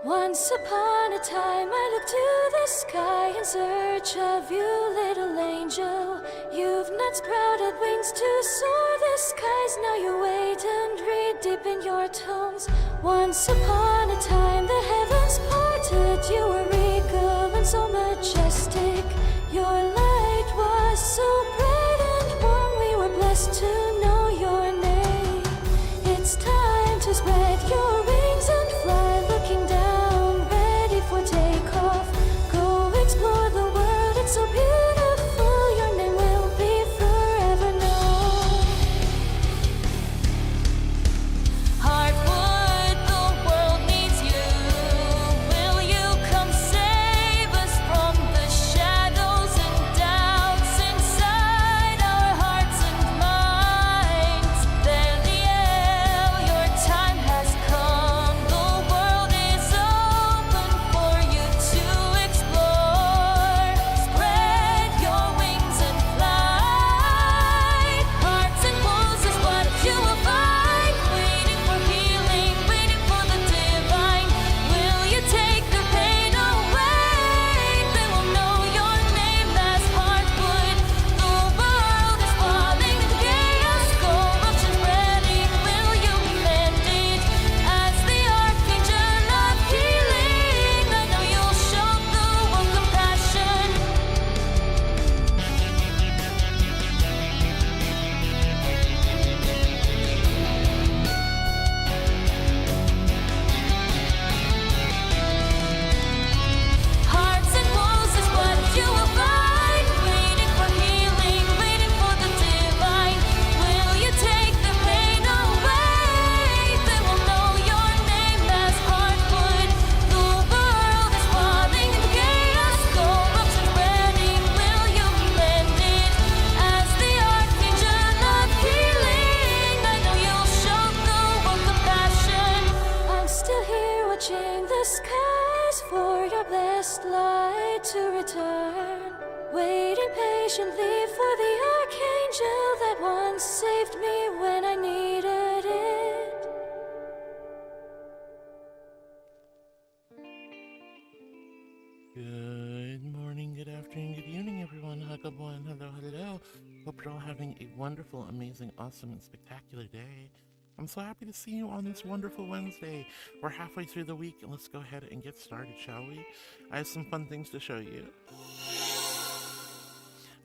Once upon a time I looked to the sky in search of you, little angel. You've not sprouted wings to soar the skies. Now you wait and read deep in your tomes. Once upon a time the heavens parted. You were regal and so majestic. Your light was so bright and warm. We were blessed to know your name. It's time to spread your wings and fly, looking down, ready for takeoff. Go explore the world, it's so beautiful. Your name will be forever known. Heartwood, the world needs you. Will you come save us from the shadows and doubts inside our hearts and minds? Daniel, your time has come. The world is open for you to explore. Spread your wings and fly. Hearts and woes is what you will find. Waiting for healing, waiting for the divine. Will you take their pain away? They will know your name as Heartwood. The world is falling into chaos, corruption spreading. Will you mend it as the Archangel of healing? I know you'll show the world compassion. Hearts and woes is what you will find. Waiting for healing, waiting for the divine. Will you take the pain away? They will know your name as Heartwood. The world is falling into chaos, corruption spreading. Will you mend it as the Archangel of healing? I know you'll show the world compassion. I'm still here watching the skies for your blessed light to return. Waiting patiently for the Archangel that once saved me when I needed it. Good morning, good afternoon, good evening, everyone. Hello. Hope you're all having a wonderful, amazing, awesome, and spectacular day. I'm so happy to see you on this wonderful Wednesday. We're halfway through the week, and let's go ahead and get started, shall we? I have some fun things to show you.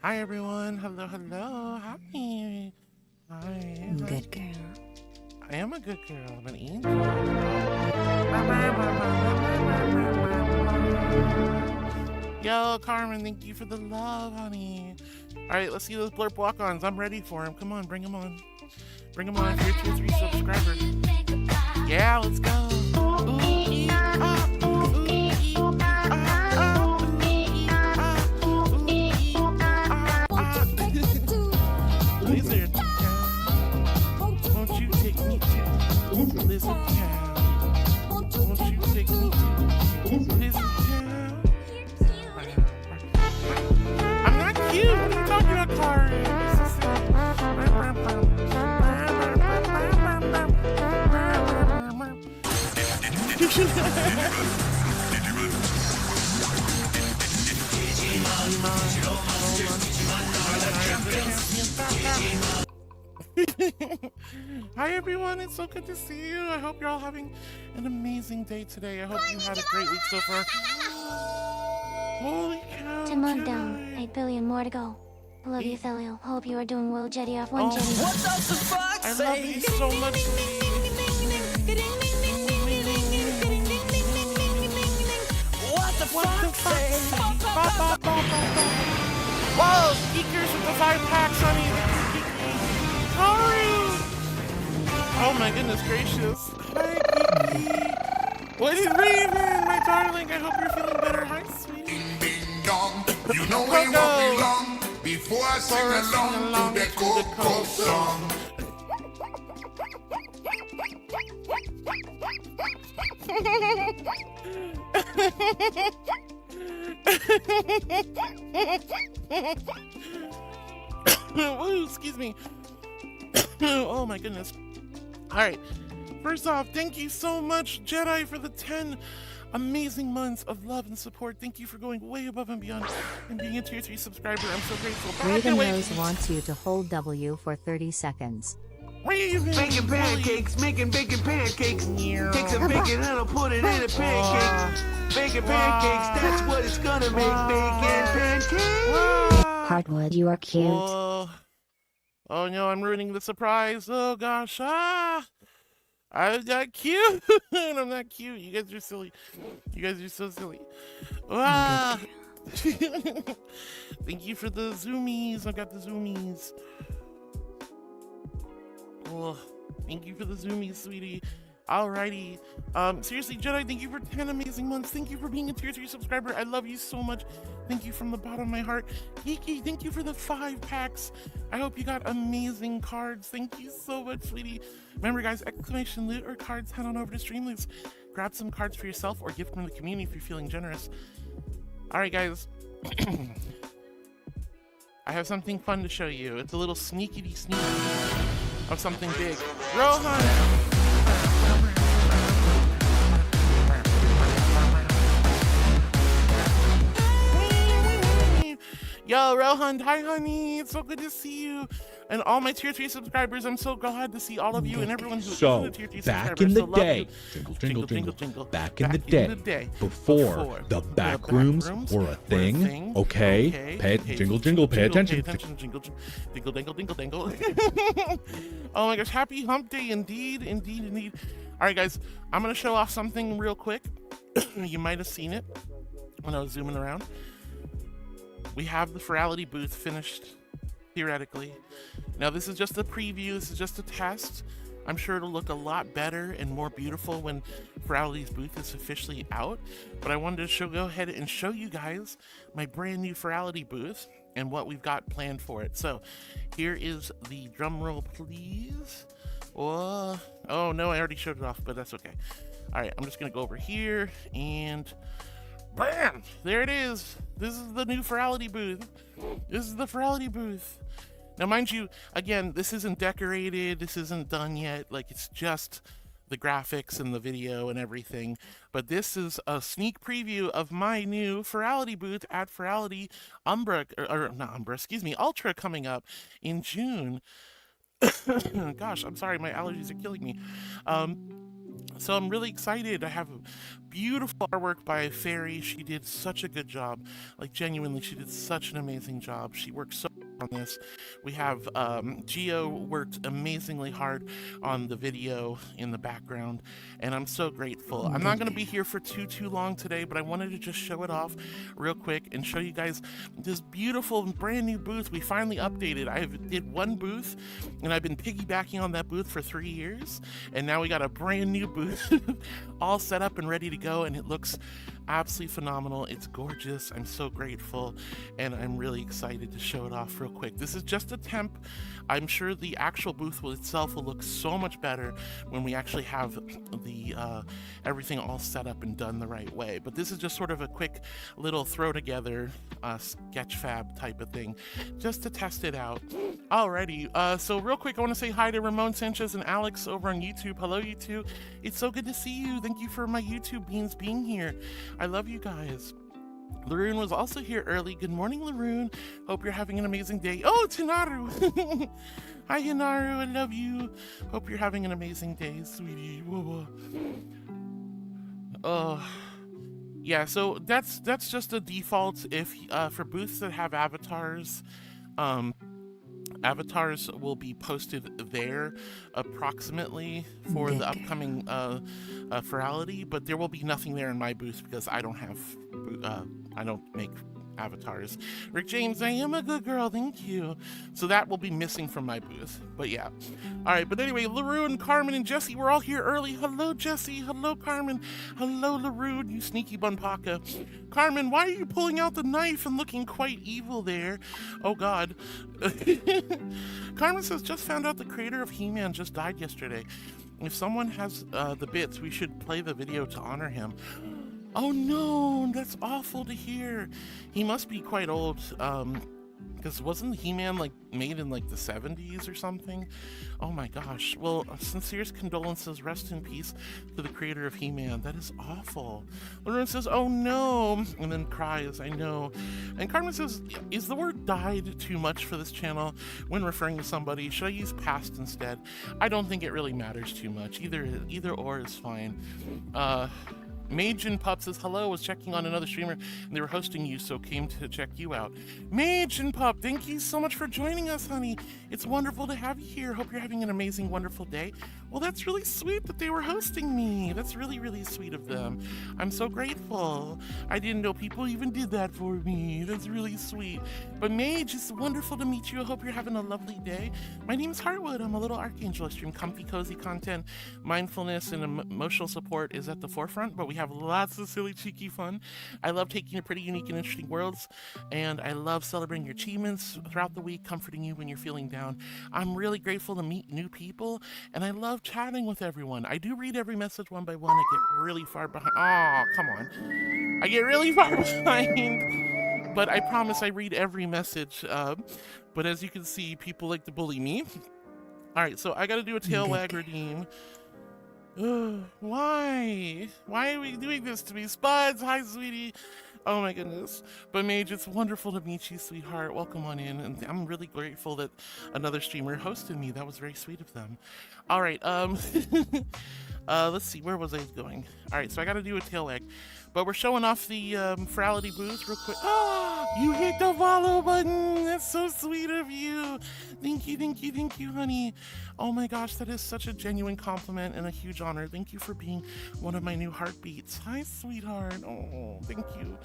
Hi, everyone. Hello. Hi. Hi. Good girl. I am a good girl. I'm an angel. Yo, Carmen, thank you for the love, honey. All right, let's see those blurp walk-ons. I'm ready for them. Come on, bring them on. Bring them on if you're tier 3 subscriber. Yeah, let's go. Ooh, ee, ah, ooh, ee, ah, ooh, ee, ah, ooh, ee, ah, ah. Lizard town, won't you take me to Lizard town? Won't you take me to Lizard town? I'm not cute. What are you talking about, Karen? Hi everyone, it's so good to see you. I hope you're all having an amazing day today. I hope you had a great week so far. Holy cow. 10 more down, 8 billion more to go. I love you, Thelio. Hope you are doing well, Jetty off one Jetty. What does the fox I love you so much. What the fuck say? Whoa, geekers with the 5 packs, honey. Sorry. Oh my goodness gracious. Hi, Geeky. What is Raven, my darling? I hope you're feeling better. Hi, sweetie. Ding ding dong, you know it won't be long before I sing along to the Coco song. Woo, excuse me. Oh my goodness. Alright. First off, thank you so much, Jedi, for the 10 amazing months of love and support. Thank you for going way above and beyond and being a tier 3 subscriber. I'm so grateful. Raven Rose wants you to hold W for 30 seconds. Raven, Making pancakes, making bacon pancakes. Take some bacon and I'll put it in a pancake. Bacon pancakes, that's what it's gonna make. Bacon pancakes. Heartwood, you are cute. Oh no, I'm ruining the surprise. Oh gosh, I'm not cute. I'm not cute. You guys are silly. You guys are so silly. Thank you for the zoomies. I got the zoomies. Oh, thank you for the zoomies, sweetie. Alrighty. Seriously, Jedi, thank you for 10 amazing months. Thank you for being a tier 3 subscriber. I love you so much. Thank you from the bottom of my heart. Geeky, thank you for the 5 packs. I hope you got amazing cards. Thank you so much, sweetie. Remember, guys, exclamation loot or cards, head on over to Streamloots. Grab some cards for yourself or gift them to the community if you're feeling generous. Alright, guys. I have something fun to show you. It's a little sneaky of something big. Rohan! Yo, Rohan, hi honey, it's so good to see you. And all my tier 3 subscribers, I'm so glad to see all of you and everyone who's So, a tier 3 back subscriber. in the So love day, you. jingle, jingle, jingle, back in the day, before the back rooms were a thing, okay, jingle, jingle, pay attention. Jingle, dingle, dingle, dingle. Oh my gosh, happy hump day, indeed. All right, guys, I'm gonna show off something real quick. You might have seen it when I was zooming around. We have the Ferality booth finished, theoretically. Now, this is just a preview. This is just a test. I'm sure it'll look a lot better and more beautiful when Ferality's booth is officially out. But I wanted to go ahead and show you guys my brand new Ferality booth and what we've got planned for it. So here is the drum roll, please. Oh no, I already showed it off, but that's okay. All right, I'm just gonna go over here and bam! There it is. This is the new Ferality booth. This is the Ferality booth. Now, mind you, again, this isn't decorated. This isn't done yet. Like, it's just the graphics and the video and everything. But this is a sneak preview of my new Ferality booth at Ferality Ultra coming up in June. Gosh, I'm sorry, my allergies are killing me. So I'm really excited. I have beautiful artwork by Fairy. She did such a good job. Like, genuinely, she did such an amazing job. She worked so hard on this. We have Geo worked amazingly hard on the video in the background, and I'm so grateful. I'm not going to be here for too long today, but I wanted to just show it off real quick and show you guys this beautiful brand new booth we finally updated. I did one booth, and I've been piggybacking on that booth for 3 years, and now we got a brand new booth all set up and ready to go, and it looks absolutely phenomenal. It's gorgeous. I'm so grateful, and I'm really excited to show it off real quick. This is just a temp. I'm sure the actual booth itself will look so much better when we actually have the everything all set up and done the right way. But this is just sort of a quick little throw together sketch fab type of thing just to test it out. Alrighty, so real quick, I want to say hi to Ramon Sanchez and Alex over on YouTube. Hello, you two. It's so good to see you. Thank you for my YouTube beans being here. I love you guys. Laroon was also here early. Good morning, Laroon. Hope you're having an amazing day. Oh, Hinaru. Hi, Hinaru. I love you. Hope you're having an amazing day, sweetie. Whoa. Oh, yeah. So that's just a default. If for booths that have avatars, avatars will be posted there approximately for the upcoming Ferality, but there will be nothing there in my booth because I don't have I don't make avatars. Rick James, I am a good girl, thank you. So that will be missing from my booth, but yeah. All right, but anyway, Laroon, Carmen, and Jesse, we're all here early. Hello, Jesse. Hello, Carmen. Hello, Laroon, you sneaky bunpaka. Carmen, why are you pulling out the knife and looking quite evil there? Oh, God. Carmen says, just found out the creator of He-Man just died yesterday. If someone has the bits, we should play the video to honor him. Oh no, that's awful to hear. He must be quite old. Because wasn't He-Man like made in like the 70s or something? Oh my gosh. Well, sincerest condolences, rest in peace to the creator of He-Man. That is awful. Lauren says, oh no, and then cries, I know. And Carmen says, is the word died too much for this channel when referring to somebody? Should I use past instead? I don't think it really matters too much. Either or is fine. Mage and Pup says, hello, was checking on another streamer and they were hosting you, so came to check you out. Mage and Pup, thank you so much for joining us, honey. It's wonderful to have you here. Hope you're having an amazing, wonderful day. Well, that's really sweet that they were hosting me. That's really, really sweet of them. I'm so grateful. I didn't know people even did that for me. That's really sweet. But Mage, it's wonderful to meet you. I hope you're having a lovely day. My name's Heartwood. I'm a little Archangel. I stream comfy, cozy content. Mindfulness and emotional support is at the forefront, but we have lots of silly, cheeky fun. I love taking you pretty unique and interesting worlds, and I love celebrating your achievements throughout the week, comforting you when you're feeling down. I'm really grateful to meet new people, and I love chatting with everyone. I do read every message one by one. I get really far behind. Oh, come on. I get really far behind, but I promise I read every message. But as you can see, people like to bully me. All right, so I got to do a tail wag redeem. Why? Why are we doing this to me? Spuds, hi, sweetie. Oh my goodness. But Mage, it's wonderful to meet you, sweetheart. Welcome on in. And I'm really grateful that another streamer hosted me. That was very sweet of them. All right. Let's see. Where was I going? All right. So I got to do a tail wag. But we're showing off the Ferality booth real quick. Oh, you hit the follow button. That's so sweet of you. Thank you, thank you, thank you, honey. Oh my gosh, that is such a genuine compliment and a huge honor. Thank you for being one of my new heartbeats. Hi, sweetheart. Oh, thank you.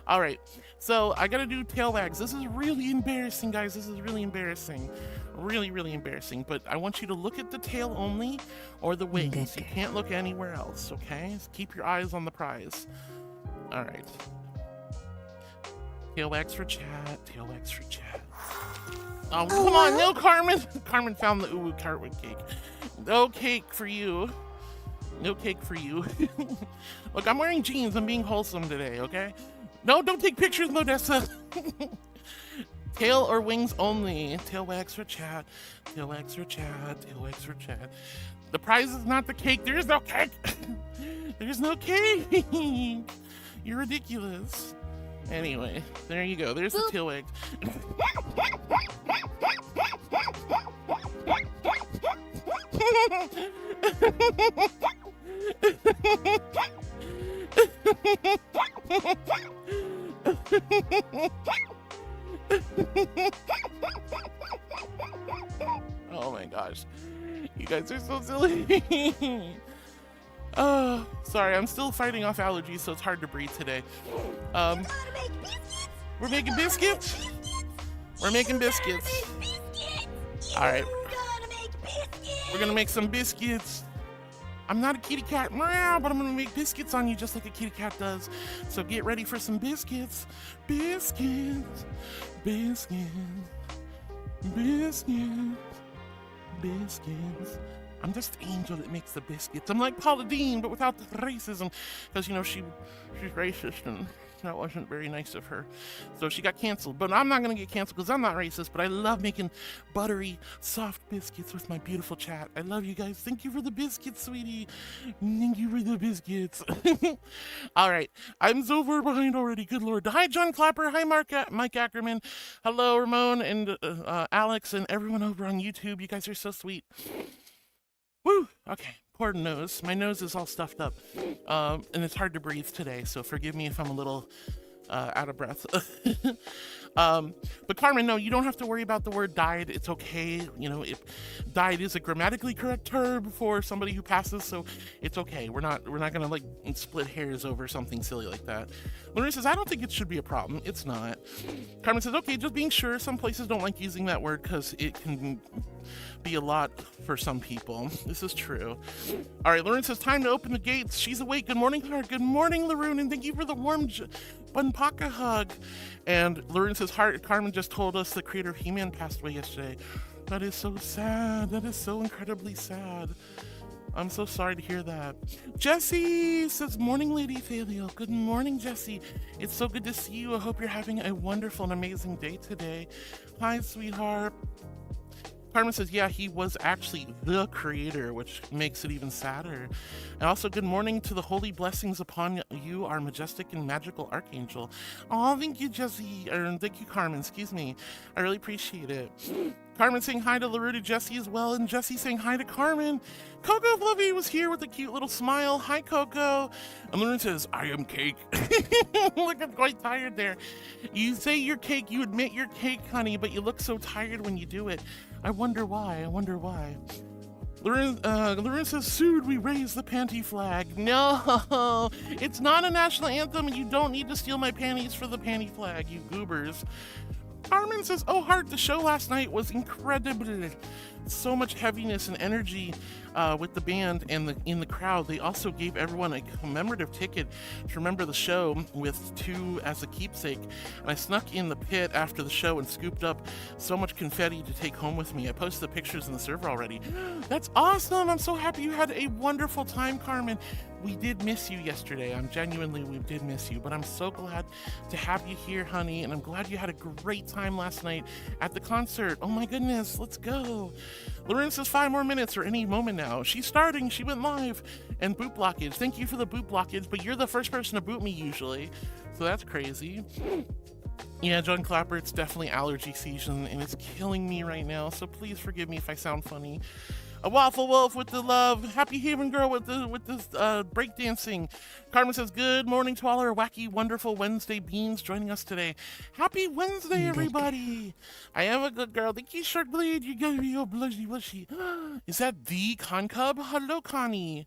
All right, so I gotta do tail wags. This is really embarrassing, guys. This is really embarrassing. Really, really embarrassing. But I want you to look at the tail only or the wings. You can't look anywhere else, okay? Just keep your eyes on the prize. All right. Tail wags for chat. Tail wags for chat. Oh, come on. No, Carmen. Carmen found the ooh cartwood cake. No cake for you. No cake for you. Look, I'm wearing jeans. I'm being wholesome today, okay? No, don't take pictures, Modessa. Tail or wings only. Tail wags for chat. Tail wags for chat. Tail wags for chat. The prize is not the cake. There is no cake. There's no cake. You're ridiculous. Anyway, there you go. There's the tail wag. Oh my gosh. You guys are so silly. Oh, sorry, I'm still fighting off allergies, so it's hard to breathe today. We're making biscuits? We're making biscuits. All right. We're gonna make some biscuits. I'm not a kitty cat, meow, but I'm gonna make biscuits on you just like a kitty cat does. So get ready for some biscuits. Biscuits. Biscuits. Biscuits. Biscuits. I'm just the angel that makes the biscuits. I'm like Paula Deen, but without the racism. Because, you know, she's racist and that wasn't very nice of her. So she got canceled. But I'm not going to get canceled because I'm not racist. But I love making buttery, soft biscuits with my beautiful chat. I love you guys. Thank you for the biscuits, sweetie. Thank you for the biscuits. All right. I'm so far behind already. Good Lord. Hi, John Clapper. Hi, Mike Ackerman. Hello, Ramon and Alex and everyone over on YouTube. You guys are so sweet. Woo! Okay, poor nose. My nose is all stuffed up. And it's hard to breathe today, so forgive me if I'm a little out of breath. But Carmen, no, you don't have to worry about the word died. It's okay. You know, died is a grammatically correct term for somebody who passes, so it's okay. We're not gonna like split hairs over something silly like that. Lorena says, I don't think it should be a problem. It's not. Carmen says, okay, just being sure. Some places don't like using that word because it can be a lot for some people. This is true. All right, Lauren says, time to open the gates. She's awake. Good morning, Heart. Good morning, Laroon, and thank you for the warm Bunpaka hug. And Lauren says, Heart, Carmen just told us the creator of He-Man passed away yesterday. That is so sad. That is so incredibly sad. I'm so sorry to hear that. Jessie says, morning, Lady Thalio. Good morning, Jessie. It's so good to see you. I hope you're having a wonderful and amazing day today. Hi, sweetheart. Carmen says, yeah, he was actually the creator, which makes it even sadder. And also, good morning to the holy blessings upon you, our majestic and magical Archangel. Oh, thank you, Jessie. Or thank you, Carmen. Excuse me. I really appreciate it. Carmen saying hi to LaRue to Jessie as well, and Jessie saying hi to Carmen. Coco Fluffy was here with a cute little smile. Hi, Coco. And Lauren says, I am cake. Look, I'm quite tired there. You say you're cake, you admit you're cake, honey, but you look so tired when you do it. I wonder why. I wonder why. Lauren says, sued, we raise the panty flag. No, it's not a national anthem, and you don't need to steal my panties for the panty flag, you goobers. Carmen says, oh, Heart, the show last night was incredible. So much heaviness and energy with the band and in the crowd. They also gave everyone a commemorative ticket to remember the show with 2 as a keepsake. And I snuck in the pit after the show and scooped up so much confetti to take home with me. I posted the pictures in the server already. That's awesome. I'm so happy you had a wonderful time, Carmen. We did miss you yesterday. We did miss you, but I'm so glad to have you here, honey, and I'm glad you had a great time last night at the concert. Oh my goodness, let's go. Lauren says 5 more minutes or any moment now. She's starting, she went live. And boot blockage. Thank you for the boot blockage, but you're the first person to boot me usually, so that's crazy. Yeah, John Clapper, it's definitely allergy season, and it's killing me right now, so please forgive me if I sound funny. A Waffle Wolf with the love. Happy Haven Girl with this breakdancing. Carmen says, good morning to all our wacky, wonderful Wednesday beans joining us today. Happy Wednesday, everybody. I am a good girl. Thank you, Sharkblade. You gotta be all blushy. Is that the Con Cub? Hello, Connie.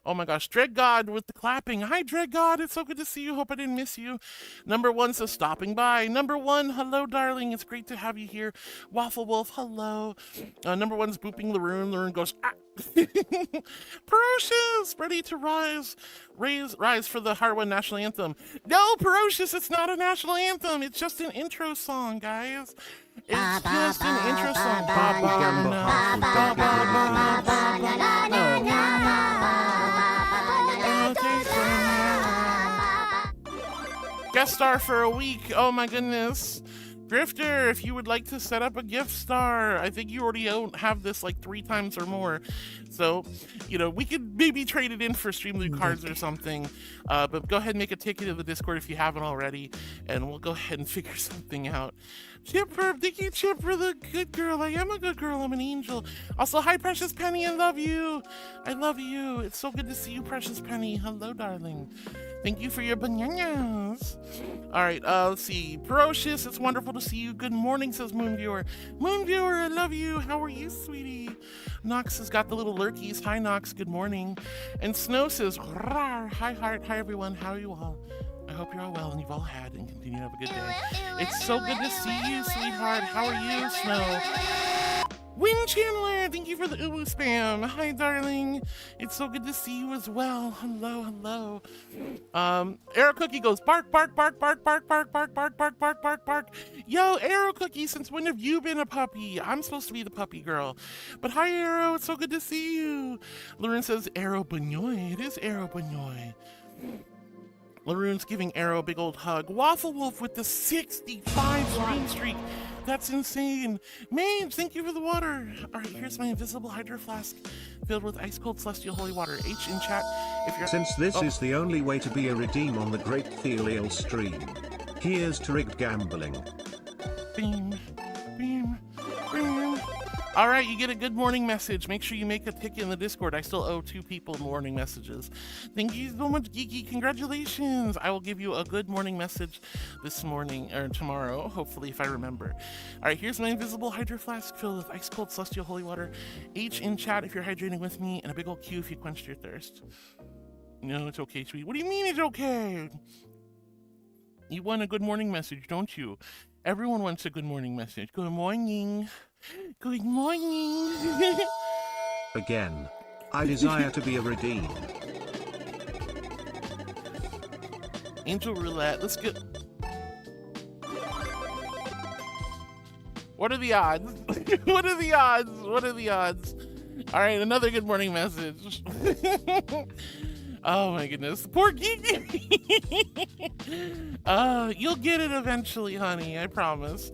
Oh my gosh, Dread God with the clapping. Hi, Dread God. It's so good to see you. Hope I didn't miss you. Number 1 says stopping by. Number 1, hello, darling. It's great to have you here. Waffle Wolf, hello. Number 1's booping Laroon. Laroon goes, ah. Ferocious, ready to rise for the Harwa national anthem. No, Ferocious, it's not a national anthem. It's just an intro song, guys. It's just an intro song. Guest star for a week. Oh my goodness. Drifter, if you would like to set up a gift star, I think you already have this like 3 times or more. So, we could maybe trade it in for Streamloot cards or something. But go ahead and make a ticket in the Discord if you haven't already, and we'll go ahead and figure something out. Chipper, thank you, Chip, for the good girl. I am a good girl. I'm an angel. Also, hi, Precious Penny. I love you. I love you. It's so good to see you, Precious Penny. Hello, darling. Thank you for your bananas. All right, let's see. Ferocious, it's wonderful to see you. Good morning, says Moonviewer. Moonviewer, I love you. How are you, sweetie? Nox has got the little lurkies. Hi, Nox. Good morning. And Snow says, rawr. Hi, Heart. Hi, everyone. How are you all? I hope you're all well and you've all had and continue to have a good day. It's so good to see you, sweetheart. How are you, Snow? Wind Chandler, thank you for the uwu spam. Hi, darling. It's so good to see you as well. Hello, hello. Arrow Cookie goes bark, bark, bark, bark, bark, bark, bark, bark, bark, bark, bark, bark. Yo, Arrow Cookie, since when have you been a puppy? I'm supposed to be the puppy girl. But hi, Arrow. It's so good to see you. Lauren says Arrow Banyoy. It is Arrow Banyoy. Laroon's giving Arrow a big old hug. Waffle Wolf with the 65 stream streak. That's insane. Mange, thank you for the water. All right, here's my invisible hydro flask filled with ice cold celestial holy water. H in chat if you're... Since this is the only way to be a redeem on the Great Thelial stream, here's to rigged gambling. Beam, beam, beam. All right, you get a good morning message. Make sure you make a ticket in the Discord. I still owe 2 people morning messages. Thank you so much, Geeky. Congratulations. I will give you a good morning message this morning or tomorrow, hopefully, if I remember. All right, here's my invisible hydro flask filled with ice cold celestial holy water. H in chat if you're hydrating with me, and a big old Q if you quenched your thirst. No, it's okay, sweetie. What do you mean it's okay? You want a good morning message, don't you? Everyone wants a good morning message. Good morning. Good morning. Again, I desire to be a redeem. Angel Roulette, let's go. What are the odds? What are the odds? What are the odds? All right, another good morning message. Oh my goodness, poor Geeky. You'll get it eventually, honey, I promise.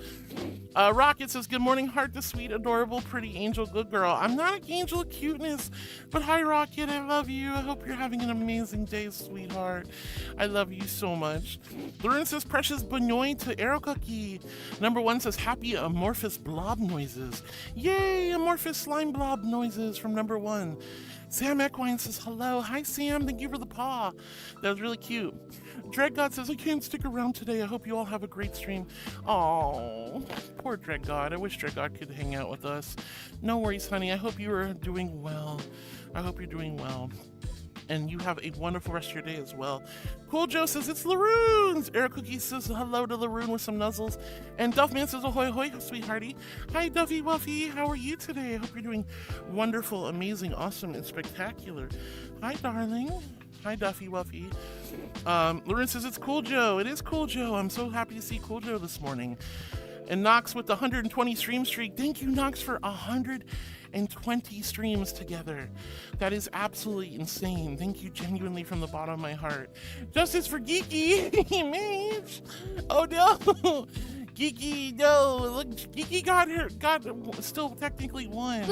Rocket says, good morning, heart, the sweet, adorable, pretty angel, good girl. I'm not an angel of cuteness, but hi, Rocket, I love you. I hope you're having an amazing day, sweetheart. I love you so much. Lauren says, precious Benoy to Arrow Cookie. Number 1 says, happy amorphous blob noises. Yay, amorphous slime blob noises from number 1. Sam Equine says, hello. Hi, Sam. Thank you for the paw. That was really cute. Dreadgod says, I can't stick around today. I hope you all have a great stream. Oh, poor Dreadgod. I wish Dreadgod could hang out with us. No worries, honey. I hope you are doing well. I hope you're doing well. And you have a wonderful rest of your day as well. Cool Joe says, it's Laroons. Eric Cookie says, hello to Laroon with some nuzzles. And Duffman says, ahoy, hoy, sweethearty. Hi, Duffy Wuffy. How are you today? I hope you're doing wonderful, amazing, awesome, and spectacular. Hi, darling. Hi, Duffy Wuffy. Laroon says, it's Cool Joe. It is Cool Joe. I'm so happy to see Cool Joe this morning. And Knox with the 120 stream streak. Thank you, Knox, for 120 streams together. That is absolutely insane. Thank you genuinely from the bottom of my heart. Justice for Geeky. Mage. Oh no. Geeky, no. Look, Geeky got still technically won.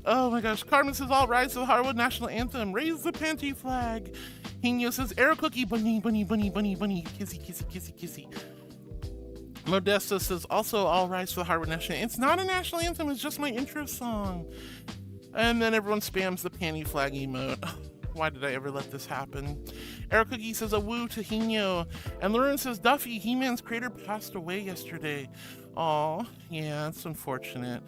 Oh my gosh. Carmen says, all rise to the Harwood National Anthem. Raise the panty flag. Hino says, Arrow Cookie, bunny, bunny, bunny, bunny, bunny. Kissy, kissy, kissy, kissy. Modesta says, also all rise to the Harwood National Anthem. It's not a national anthem, it's just my intro song. And then everyone spams the panty flag emote. Why did I ever let this happen? Eric Cookie says, a woo to Hino. And Lauren says, Duffy, He-Man's creator passed away yesterday. Aw, yeah, it's unfortunate.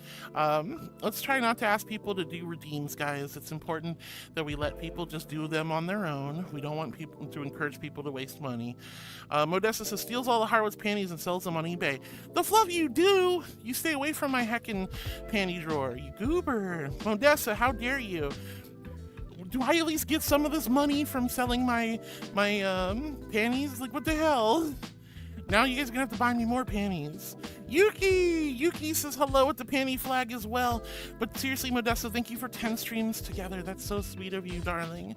Let's try not to ask people to do redeems, guys. It's important that we let people just do them on their own. We don't want people to encourage people to waste money. Modesta says, steals all the Harwood's panties and sells them on eBay. The fluff you do! You stay away from my heckin' panty drawer, you goober. Modesta, how dare you? Do I at least get some of this money from selling my panties? Like, what the hell? Now you guys are gonna have to buy me more panties. Yuki says hello with the panty flag as well. But seriously, Modesta, thank you for 10 streams together. That's so sweet of you, darling.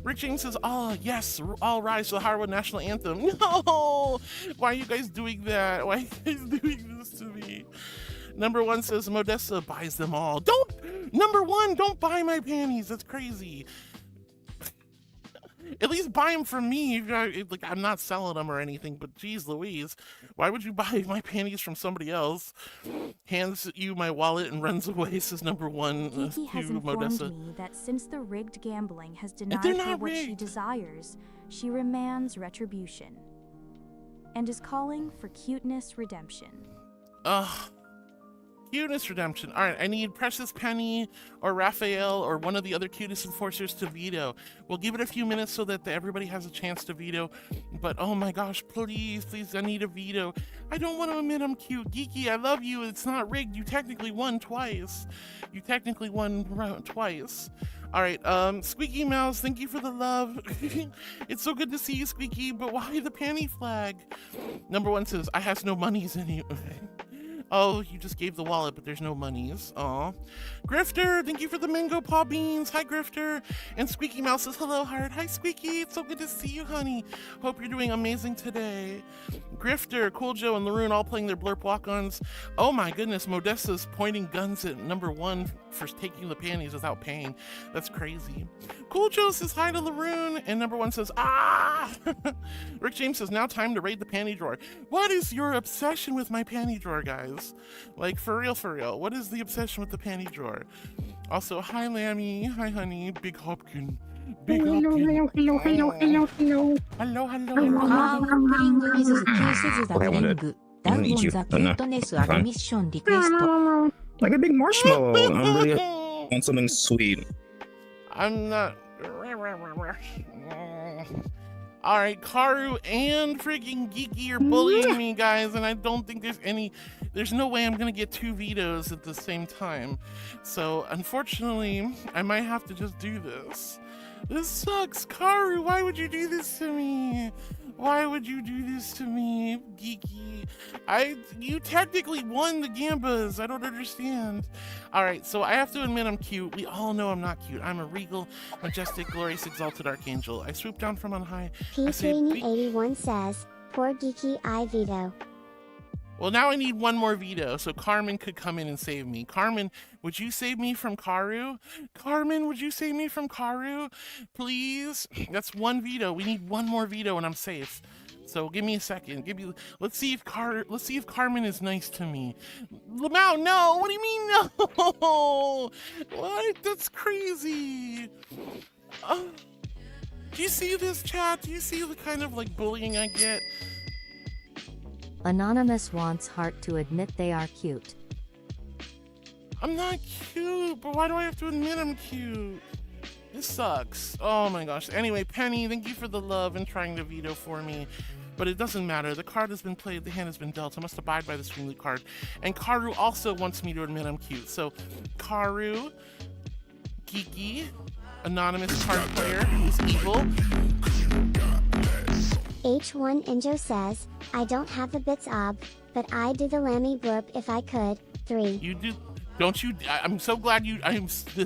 Rick James says, oh, yes, all rise to the Harwood National Anthem. No! Why are you guys doing that? Why are you guys doing this to me? Number 1 says, Modesta buys them all. Number 1, don't buy my panties. That's crazy. At least buy them from me. Like, I'm not selling them or anything, but geez Louise, why would you buy my panties from somebody else? Hands you my wallet and runs away, says number 1 Kiki has informed Modesta. me that since the rigged gambling has denied they're her not what she rigged. desires, she demands retribution and is calling for cuteness redemption. Ugh. Cuteness redemption. All right, I need Precious Penny or Raphael or one of the other cutest enforcers to veto. We'll give it a few minutes so that everybody has a chance to veto. But oh my gosh, please, I need a veto. I don't want to admit I'm cute. Geeky, I love you. It's not rigged. You technically won twice. Twice. All right, Squeaky Mouse, thank you for the love. It's so good to see you, Squeaky, but why the panty flag? Number 1 says, I has no monies in you. Oh, you just gave the wallet, but there's no monies. Aw. Grifter, thank you for the mango paw beans. Hi, Grifter. And Squeaky Mouse says, hello, heart. Hi, Squeaky. It's so good to see you, honey. Hope you're doing amazing today. Grifter, Cool Joe, and Laroon all playing their blurp walk-ons. Oh my goodness, Modesta's pointing guns at number 1 for taking the panties without paying. That's crazy. Cool Joe says hi to Laroon, and number 1 says, ah! Rick James says, now time to raid the panty drawer. What is your obsession with my panty drawer, guys? Like, for real, what is the obsession with the panty drawer? Also, hi Lammy, hi honey, Big Hopkin. Hello. Like a big marshmallow. I really want something sweet. I'm not. All right, Karu and freaking Geeky are bullying me, guys, and I don't think there's no way I'm gonna get 2 vetoes at the same time. So unfortunately, I might have to just do this. This sucks, Karu. Why would you do this to me? Why would you do this to me, Geeky? You technically won the Gambas. I don't understand. All right, so I have to admit I'm cute. We all know I'm not cute. I'm a regal, majestic, glorious, exalted archangel. I swoop down from on high. P81 says, poor Geeky, I veto. Well, now I need one more veto, so Carmen could come in and save me. Carmen, would you save me from Karu? Carmen, would you save me from Karu? Please? That's 1 veto. We need 1 more veto and I'm safe. So give me a second. Let's see if Carmen is nice to me. Lamau, no! What do you mean no? What? That's crazy. Do you see this, chat? Do you see the kind of like bullying I get? Anonymous wants Heart to admit they are cute. I'm not cute, but why do I have to admit I'm cute? This sucks. Oh my gosh. Anyway, Penny, thank you for the love and trying to veto for me. But it doesn't matter. The card has been played, the hand has been dealt. I must abide by the Swing Loot card. And Karu also wants me to admit I'm cute. So, Karu, Geeky, anonymous card player who's evil. H1 Injo says, I don't have the bits ob, but I do the lammy blurp if I could. 3. You do, don't you? I'm so glad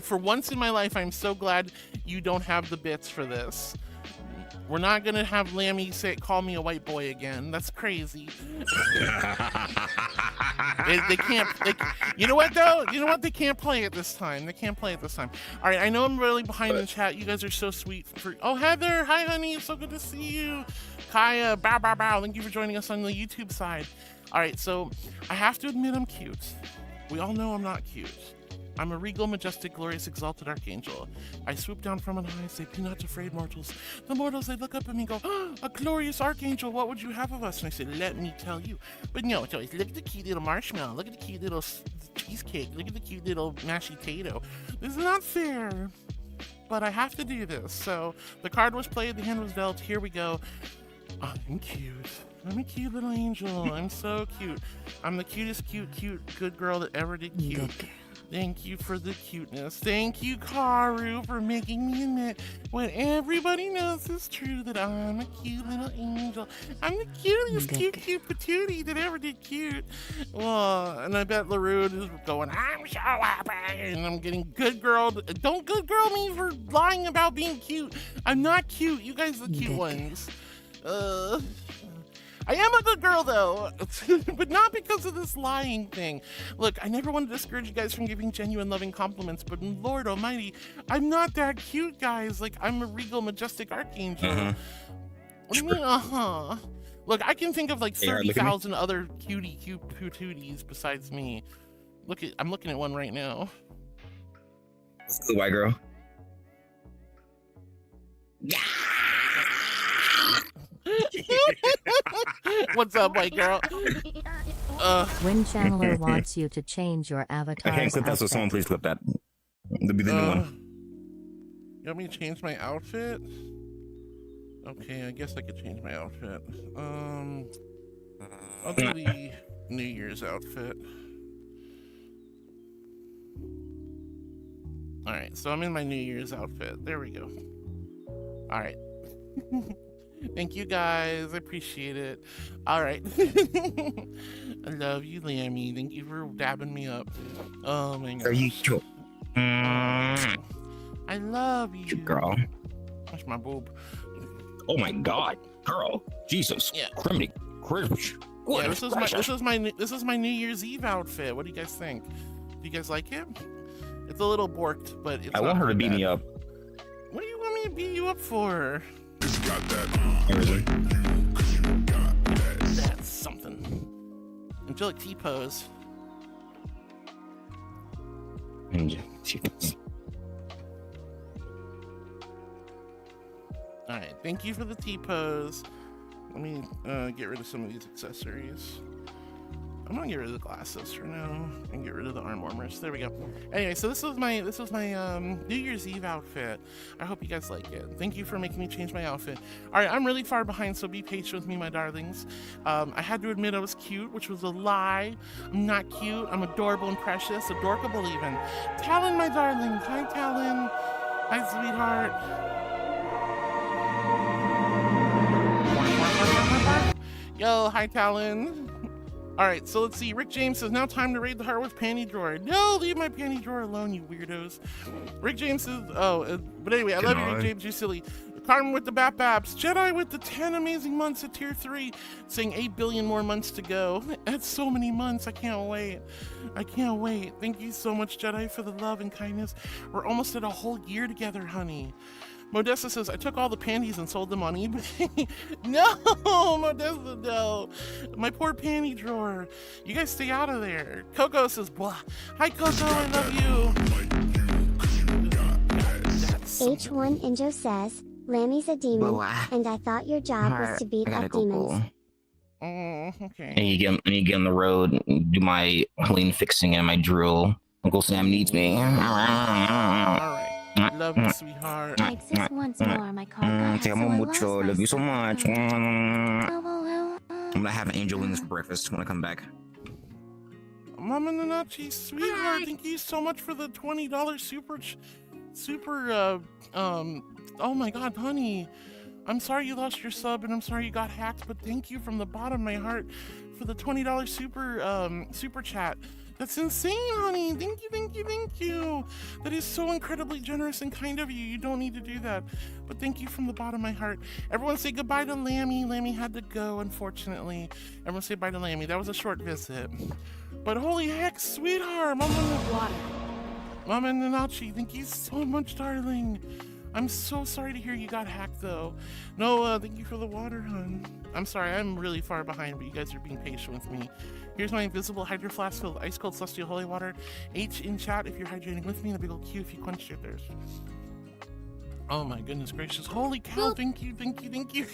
for once in my life, I'm so glad you don't have the bits for this. We're not gonna have Lammy call me a white boy again. That's crazy. They can't. You know what though? You know what? They can't play it this time. They can't play it this time. All right. I know I'm really behind in chat. You guys are so sweet. Oh, Heather. Hi, honey. It's so good to see you. Kaya. Bow, bow, bow. Thank you for joining us on the YouTube side. All right. So I have to admit I'm cute. We all know I'm not cute. I'm a regal, majestic, glorious, exalted archangel. I swoop down from on high, say, be not afraid, mortals. The mortals, they look up at me and go, oh, a glorious archangel, what would you have of us? And I say, let me tell you. But no, it's always, look at the cute little marshmallow, look at the cute little cheesecake, look at the cute little mashed potato. This is not fair, but I have to do this. So the card was played, the hand was dealt, here we go. I'm cute. I'm a cute little angel. I'm so cute. I'm the cutest, cute, good girl that ever did cute. Thank you for the cuteness. Thank you, Karu, for making me admit what everybody knows is true, that I'm a cute little angel. I'm the cutest, cute patootie that ever did cute. Well, and I bet LaRue is going, I'm so happy, and I'm getting good girl. Don't good girl me for lying about being cute. I'm not cute. You guys are the cute ones. I am a good girl, though, but not because of this lying thing. Look, I never want to discourage you guys from giving genuine, loving compliments, but Lord Almighty, I'm not that cute, guys. Like, I'm a regal, majestic archangel. What do you mean, Look, I can think of like 30,000 other cute patooties besides me. I'm looking at one right now. The white girl. What's up, white girl? Wind Channeler wants you to change your avatar. I can't clip that, so someone please clip that. That'll be the new one. You want me to change my outfit? Okay, I guess I could change my outfit. I'll do the New Year's outfit. Alright, so I'm in my New Year's outfit. There we go. Alright. Thank you guys. I appreciate it. Alright. I love you, Lammy. Thank you for dabbing me up. Oh my god. Are you sure? I love you. Girl. That's my boob. Oh my god. Girl. Jesus. Yeah. Criminy. Yeah, this is my New Year's Eve outfit. What do you guys think? Do you guys like it? It's a little borked, but it's I want her to beat me up. What do you want me to beat you up for? Got that. That's something. Angelic T-pose. Alright, thank you for the T-pose. Let me get rid of some of these accessories. I'm gonna get rid of the glasses for now and get rid of the arm warmers. There we go. Anyway, so this was my New Year's Eve outfit. I hope you guys like it. Thank you for making me change my outfit. All right, I'm really far behind, so be patient with me, my darlings. I had to admit I was cute, which was a lie. I'm not cute. I'm adorable and precious, adorkable even. Talon, my darling. Hi, Talon. Hi, sweetheart. Yo, hi, Talon. All right, so let's see. Rick James says, now time to raid the heart with panty drawer. No, leave my panty drawer alone, you weirdos. Rick James says, but anyway, I love you, Rick James, you're silly. Carmen with the Bap Baps. Jedi with the 10 amazing months at tier 3, saying 8 billion more months to go. That's so many months. I can't wait. I can't wait. Thank you so much, Jedi, for the love and kindness. We're almost at a whole year together, honey. Modesta says, I took all the panties and sold them on eBay. No, Modesta, no. My poor panty drawer. You guys stay out of there. Coco says, blah. Hi, Coco, I love you. H1 Injo says, Lammy's a demon, and I thought your job was to beat up demons. Okay. I need to get on the road, do my lane fixing and my drill. Uncle Sam needs me. All right. Love you, sweetheart. I exist once more, my car got Te amo mucho. Love you so much. I'm Oh, gonna have an angel wings for breakfast when I come back. Mama Nanachi, sweetheart, thank you so much for the $20 super, oh my God, honey. I'm sorry you lost your sub and I'm sorry you got hacked, but thank you from the bottom of my heart for the $20 super chat. That's insane, honey. Thank you, thank you, thank you. That is so incredibly generous and kind of you. You don't need to do that. But thank you from the bottom of my heart. Everyone say goodbye to Lammy. Lammy had to go, unfortunately. Everyone say bye to Lammy. That was a short visit. But holy heck, sweetheart. Mama Nanachi, thank you so much, darling. I'm so sorry to hear you got hacked, though. No, thank you for the water, hon. I'm sorry, I'm really far behind, but you guys are being patient with me. Here's my invisible hydro flask filled with ice cold celestial holy water. H in chat if you're hydrating with me, and a big old Q if you quenched your thirst. Oh my goodness gracious. Holy cow, thank you, thank you, thank you.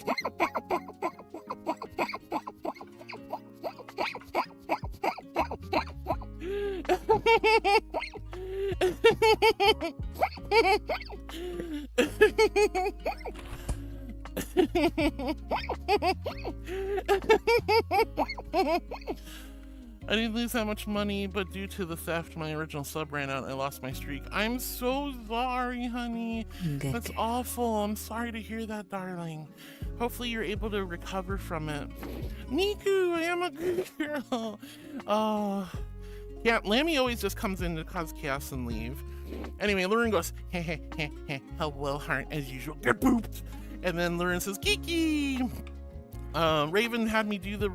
I didn't lose that much money, but due to the theft, my original sub ran out and I lost my streak. I'm so sorry, honey. That's awful. I'm sorry to hear that, darling. Hopefully you're able to recover from it. Niku, I am a good girl. Oh. Yeah, Lammy always just comes in to cause chaos and leave. Anyway, Lauren goes, heh heh heh heh, hello heart, as usual, get booped. And then Lauren says, Kiki. Raven had me do the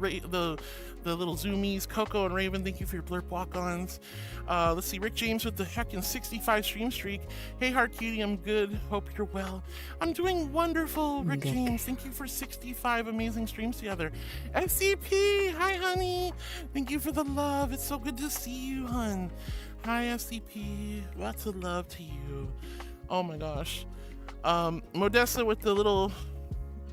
little zoomies. Coco and Raven, thank you for your blurp walk-ons. Let's see, Rick James with the heckin' 65 stream streak. Hey, Heart Cutie, I'm good. Hope you're well. I'm doing wonderful, Rick James. Thank you for 65 amazing streams together. SCP, hi, honey. Thank you for the love. It's so good to see you, hun. Hi, SCP. Lots of love to you. Oh my gosh. Modessa with the little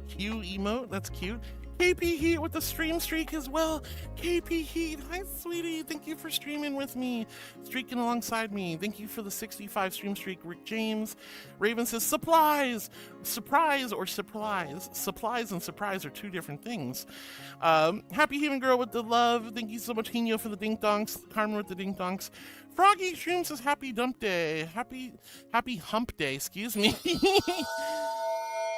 Q emote. That's cute. KP Heat with the stream streak as well. KP Heat, hi sweetie. Thank you for streaming with me, streaking alongside me. Thank you for the 65 stream streak, Rick James. Raven says supplies, surprise or supplies. Supplies and surprise are two different things. Happy Haven Girl with the love. Thank you so much, Hino, for the dink donks. Carmen with the dink donks. Froggy Stream says happy dump day. Happy hump day, excuse me.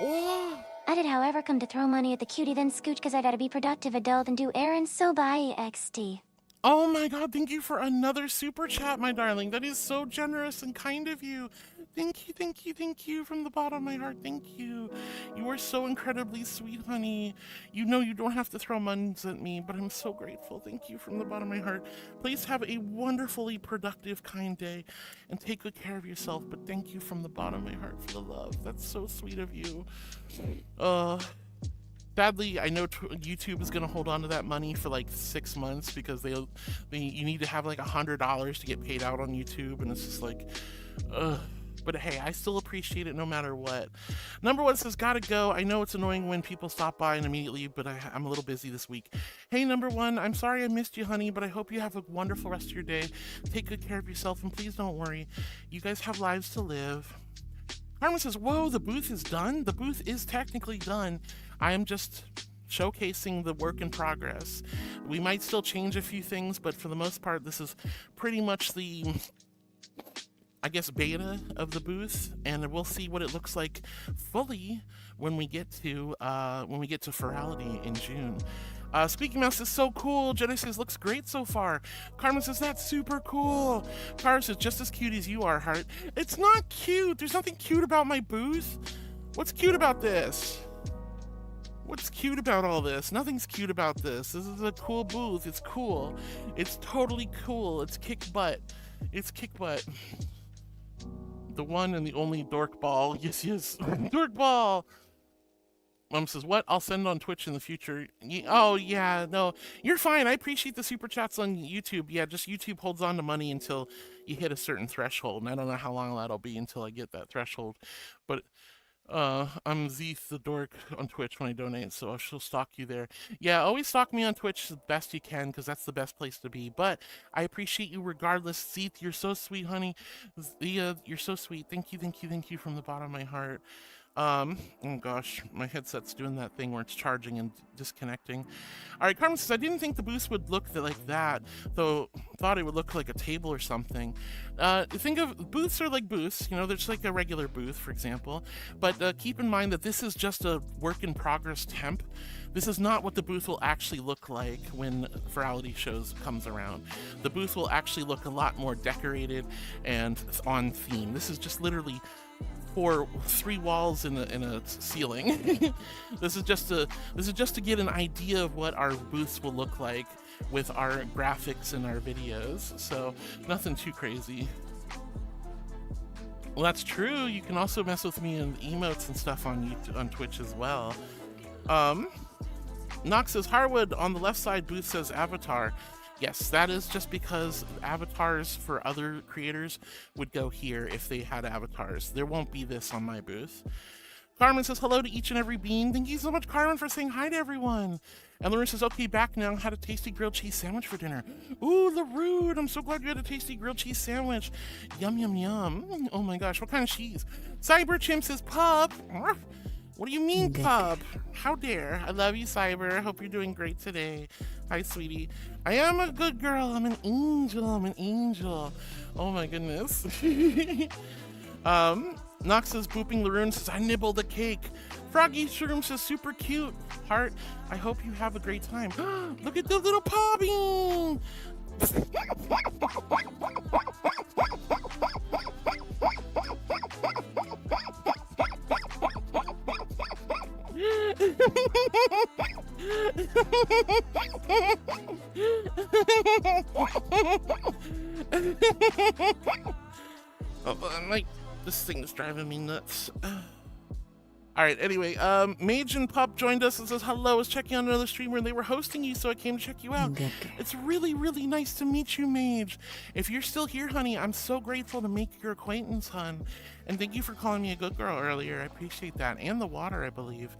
Oh. I did, however, come to throw money at the cutie, then scooch because I gotta be productive adult and do errands, so bye, XD. Oh my God, thank you for another super chat, my darling. That is so generous and kind of you. Thank you, thank you, thank you from the bottom of my heart. Thank you. You are so incredibly sweet, honey. You know you don't have to throw muns at me, but I'm so grateful. Thank you from the bottom of my heart. Please have a wonderfully productive, kind day and take good care of yourself. But thank you from the bottom of my heart for the love. That's so sweet of you. Sadly, I know YouTube is going to hold on to that money for like 6 months because you need to have like $100 to get paid out on YouTube, and it's just like, But hey, I still appreciate it no matter what. Number 1 says, gotta go. I know it's annoying when people stop by and immediately, but I'm a little busy this week. Hey, number 1, I'm sorry I missed you, honey, but I hope you have a wonderful rest of your day. Take good care of yourself, and please don't worry. You guys have lives to live. Carmen says, whoa, the booth is done? The booth is technically done. I am just showcasing the work in progress. We might still change a few things, but for the most part, this is pretty much the, I guess, beta of the booth, and we'll see what it looks like fully when we get to Ferality in June. Squeaky Mouse is so cool. Jedi says, looks great so far. Carmen says, that's super cool. Cara says, just as cute as you are, Heart. It's not cute. There's nothing cute about my booth. What's cute about this? What's cute about all this? Nothing's cute about this. This is a cool booth. It's cool. It's totally cool. It's kick butt. It's kick butt. The one and the only dork ball. Yes, yes. Dork ball. Mom says, what? I'll send on Twitch in the future. Oh, yeah, no. You're fine. I appreciate the super chats on YouTube. Yeah, just YouTube holds on to money until you hit a certain threshold. And I don't know how long that'll be until I get that threshold. But I'm Zeeth the Dork on Twitch when I donate, so she'll stalk you there. Yeah, always stalk me on Twitch the best you can, because that's the best place to be. But I appreciate you regardless. Zeeth, you're so sweet, honey. You're so sweet. Thank you, thank you, thank you from the bottom of my heart. Oh gosh, my headset's doing that thing where it's charging and disconnecting. All right, Carmen says, I didn't think the booth would look like that, though thought it would look like a table or something. Think of booths are like booths, you know, there's like a regular booth, for example, but keep in mind that this is just a work in progress temp. This is not what the booth will actually look like when Ferality shows comes around. The booth will actually look a lot more decorated and on theme. This is just literally for 3 walls in a ceiling. This is just to get an idea of what our booths will look like with our graphics and our videos. So nothing too crazy. Well, that's true. You can also mess with me in emotes and stuff on YouTube, on Twitch as well. Nox says, Harwood on the left side booth says Avatar. Yes, that is just because avatars for other creators would go here if they had avatars. There won't be this on my booth. Carmen says, hello to each and every bean. Thank you so much, Carmen, for saying hi to everyone. And Lauren says, okay, back now. Had a tasty grilled cheese sandwich for dinner. Ooh, LaRude, I'm so glad you had a tasty grilled cheese sandwich. Yum, yum, yum. Oh my gosh, what kind of cheese? Cyber Chimp says, pub. What do you mean, pub? How dare? I love you, Cyber. I hope you're doing great today. Hi, sweetie. I am a good girl. I'm an angel. I'm an angel. Oh my goodness. Nox says, booping Laroon says, I nibbled the cake. Froggy Shroom says, super cute. Heart, I hope you have a great time. Look at the little pobbing. This thing is driving me nuts. All right, anyway, Mage and Pup joined us and says, hello, I was checking out another streamer and they were hosting you, so I came to check you out. It's really, really nice to meet you, Mage. If you're still here, honey, I'm so grateful to make your acquaintance, hon. And thank you for calling me a good girl earlier. I appreciate that. And the water, I believe.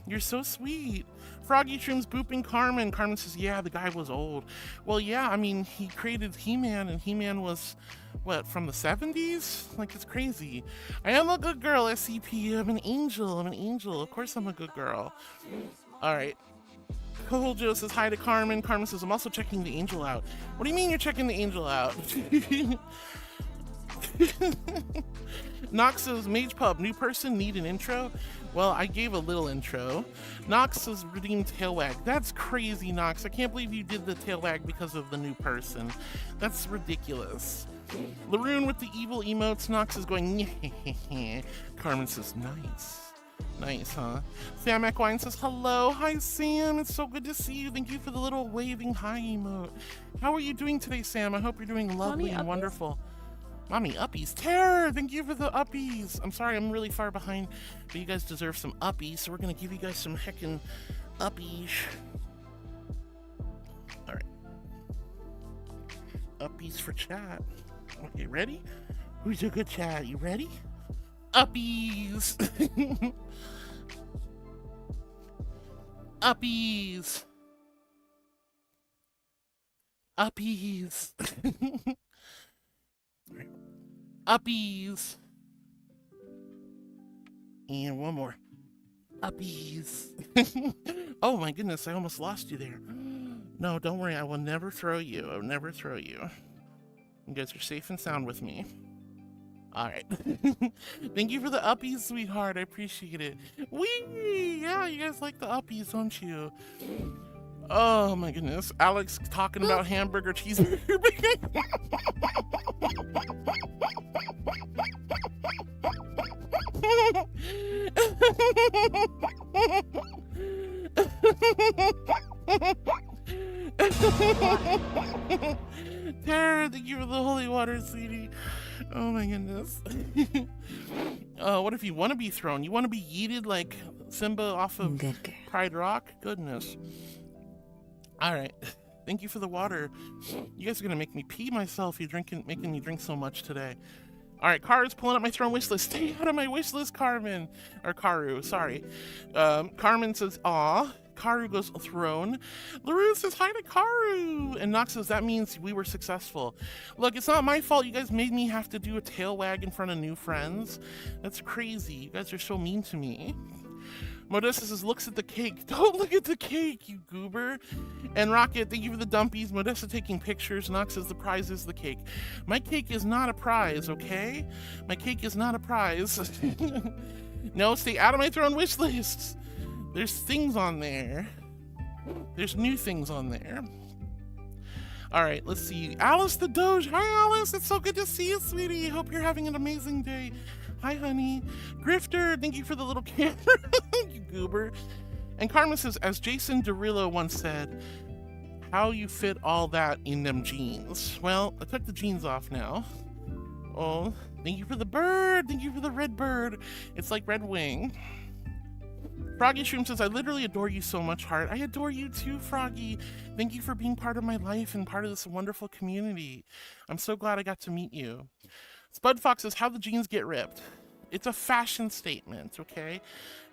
You're so sweet. Froggy Shrooms booping Carmen. Carmen says, yeah, the guy was old. Well, yeah, I mean, he created He-Man, and He-Man was, what, from the 70s? Like, it's crazy. I am a good girl, SCP. I'm an angel. I'm an angel. Of course I'm a good girl. All right. Cole Joe says hi to Carmen. Carmen says, I'm also checking the angel out. What do you mean you're checking the angel out? Nox says, Mage Pub, new person, need an intro? Well, I gave a little intro. Nox says, redeem tail wag. That's crazy, Nox. I can't believe you did the tail wag because of the new person. That's ridiculous. Laroon with the evil emotes. Nox is going, Carmen says, nice. Nice, huh? Sam Equine says, hello. Hi, Sam. It's so good to see you. Thank you for the little waving hi emote. How are you doing today, Sam? I hope you're doing lovely and wonderful. Mommy uppies. Terror! Thank you for the uppies. I'm sorry, I'm really far behind, but you guys deserve some uppies, so we're going to give you guys some heckin' uppies. All right. Uppies for chat. Okay, ready? Who's a good chat? You ready? Uppies. Uppies. Uppies. Uppies. And one more. Uppies. Oh my goodness, I almost lost you there. No, don't worry, I will never throw you. I will never throw you. You guys are safe and sound with me. Alright. Thank you for the uppies, sweetheart. I appreciate it. Whee! Yeah, you guys like the uppies, don't you? Oh my goodness. Alex talking about hamburger, cheeseburger, bacon. Tara, thank you for the holy water, sweetie. Oh my goodness. What if you want to be thrown? You want to be yeeted like Simba off of Pride Rock? Goodness. Alright. Thank you for the water. You guys are gonna make me pee myself. You're making me drink so much today. Alright, Karu's pulling up my throne wish list. Stay out of my wish list, Carmen. Or Karu, sorry. Carmen says, aw. Karu goes, throne. LaRue says, hi to Karu. And Nox says, that means we were successful. Look, it's not my fault you guys made me have to do a tail wag in front of new friends. That's crazy. You guys are so mean to me. Modesta says, looks at the cake. Don't look at the cake, you goober. And Rocket, thank you for the dumpies. Modesta taking pictures. Nox says, the prize is the cake. My cake is not a prize, okay? My cake is not a prize. No, stay out of my throne wish lists. There's things on there. There's new things on there. All right, let's see. Alice the Doge. Hi, Alice. It's so good to see you, sweetie. Hope you're having an amazing day. Hi, honey. Grifter, thank you for the little camera. You goober. And Carmen says, as Jason Derulo once said, how you fit all that in them jeans? Well, I took the jeans off now. Oh, thank you for the bird. Thank you for the red bird. It's like Red Wing. Froggy Shroom says, I literally adore you so much, Heart. I adore you too, Froggy. Thank you for being part of my life and part of this wonderful community. I'm so glad I got to meet you. Spud Fox says, how the jeans get ripped. It's a fashion statement, okay?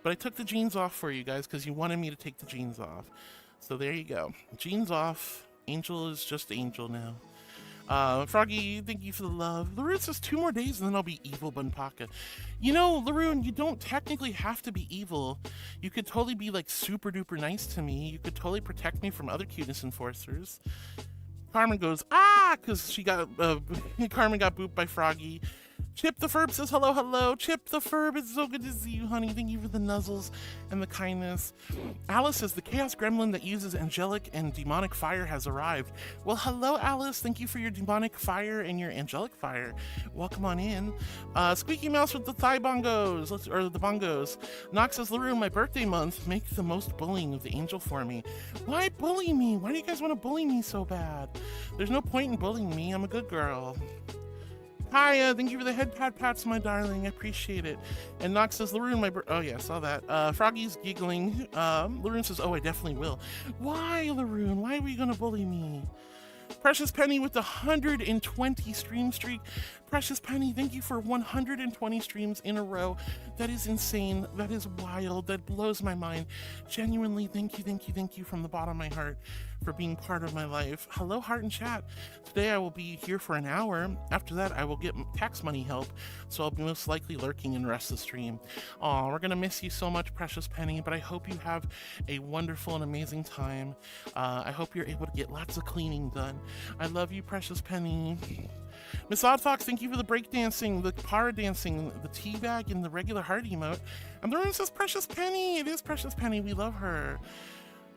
But I took the jeans off for you guys because you wanted me to take the jeans off. So there you go. Jeans off. Angel is just Angel now. Froggy, thank you for the love. Laroon says 2 more days and then I'll be evil Bunpaka. You know, Laroon, you don't technically have to be evil. You could totally be like super duper nice to me. You could totally protect me from other cuteness enforcers. Carmen goes, ah, because she got, Carmen got booped by Froggy. Chip the Ferb says, hello, hello. Chip the Ferb, it's so good to see you, honey. Thank you for the nuzzles and the kindness. Alice says, the Chaos Gremlin that uses angelic and demonic fire has arrived. Well, hello, Alice. Thank you for your demonic fire and your angelic fire. Welcome on in. Squeaky Mouse with the thigh bongos, or the bongos. Nox says, LaRue, my birthday month, make the most bullying of the angel for me. Why bully me? Why do you guys want to bully me so bad? There's no point in bullying me. I'm a good girl. Hi, thank you for the head pats, my darling. I appreciate it. And Nox says, LaRue, oh yeah, saw that. Froggy's giggling. LaRue says, oh, I definitely will. Why, LaRue? Why are you gonna bully me? Precious Penny with the 120 stream streak. Precious Penny, thank you for 120 streams in a row. That is insane. That is wild. That blows my mind. Genuinely, thank you, thank you, thank you from the bottom of my heart for being part of my life. Hello, Heart and Chat. Today I will be here for an hour. After that, I will get tax money help, so I'll be most likely lurking in the rest of the stream. Aw, we're gonna miss you so much, Precious Penny, but I hope you have a wonderful and amazing time. I hope you're able to get lots of cleaning done. I love you, Precious Penny. Miss Odd Fox, thank you for the breakdancing, the para dancing, the teabag, and the regular heart emote. And the room says Precious Penny. It is Precious Penny. We love her.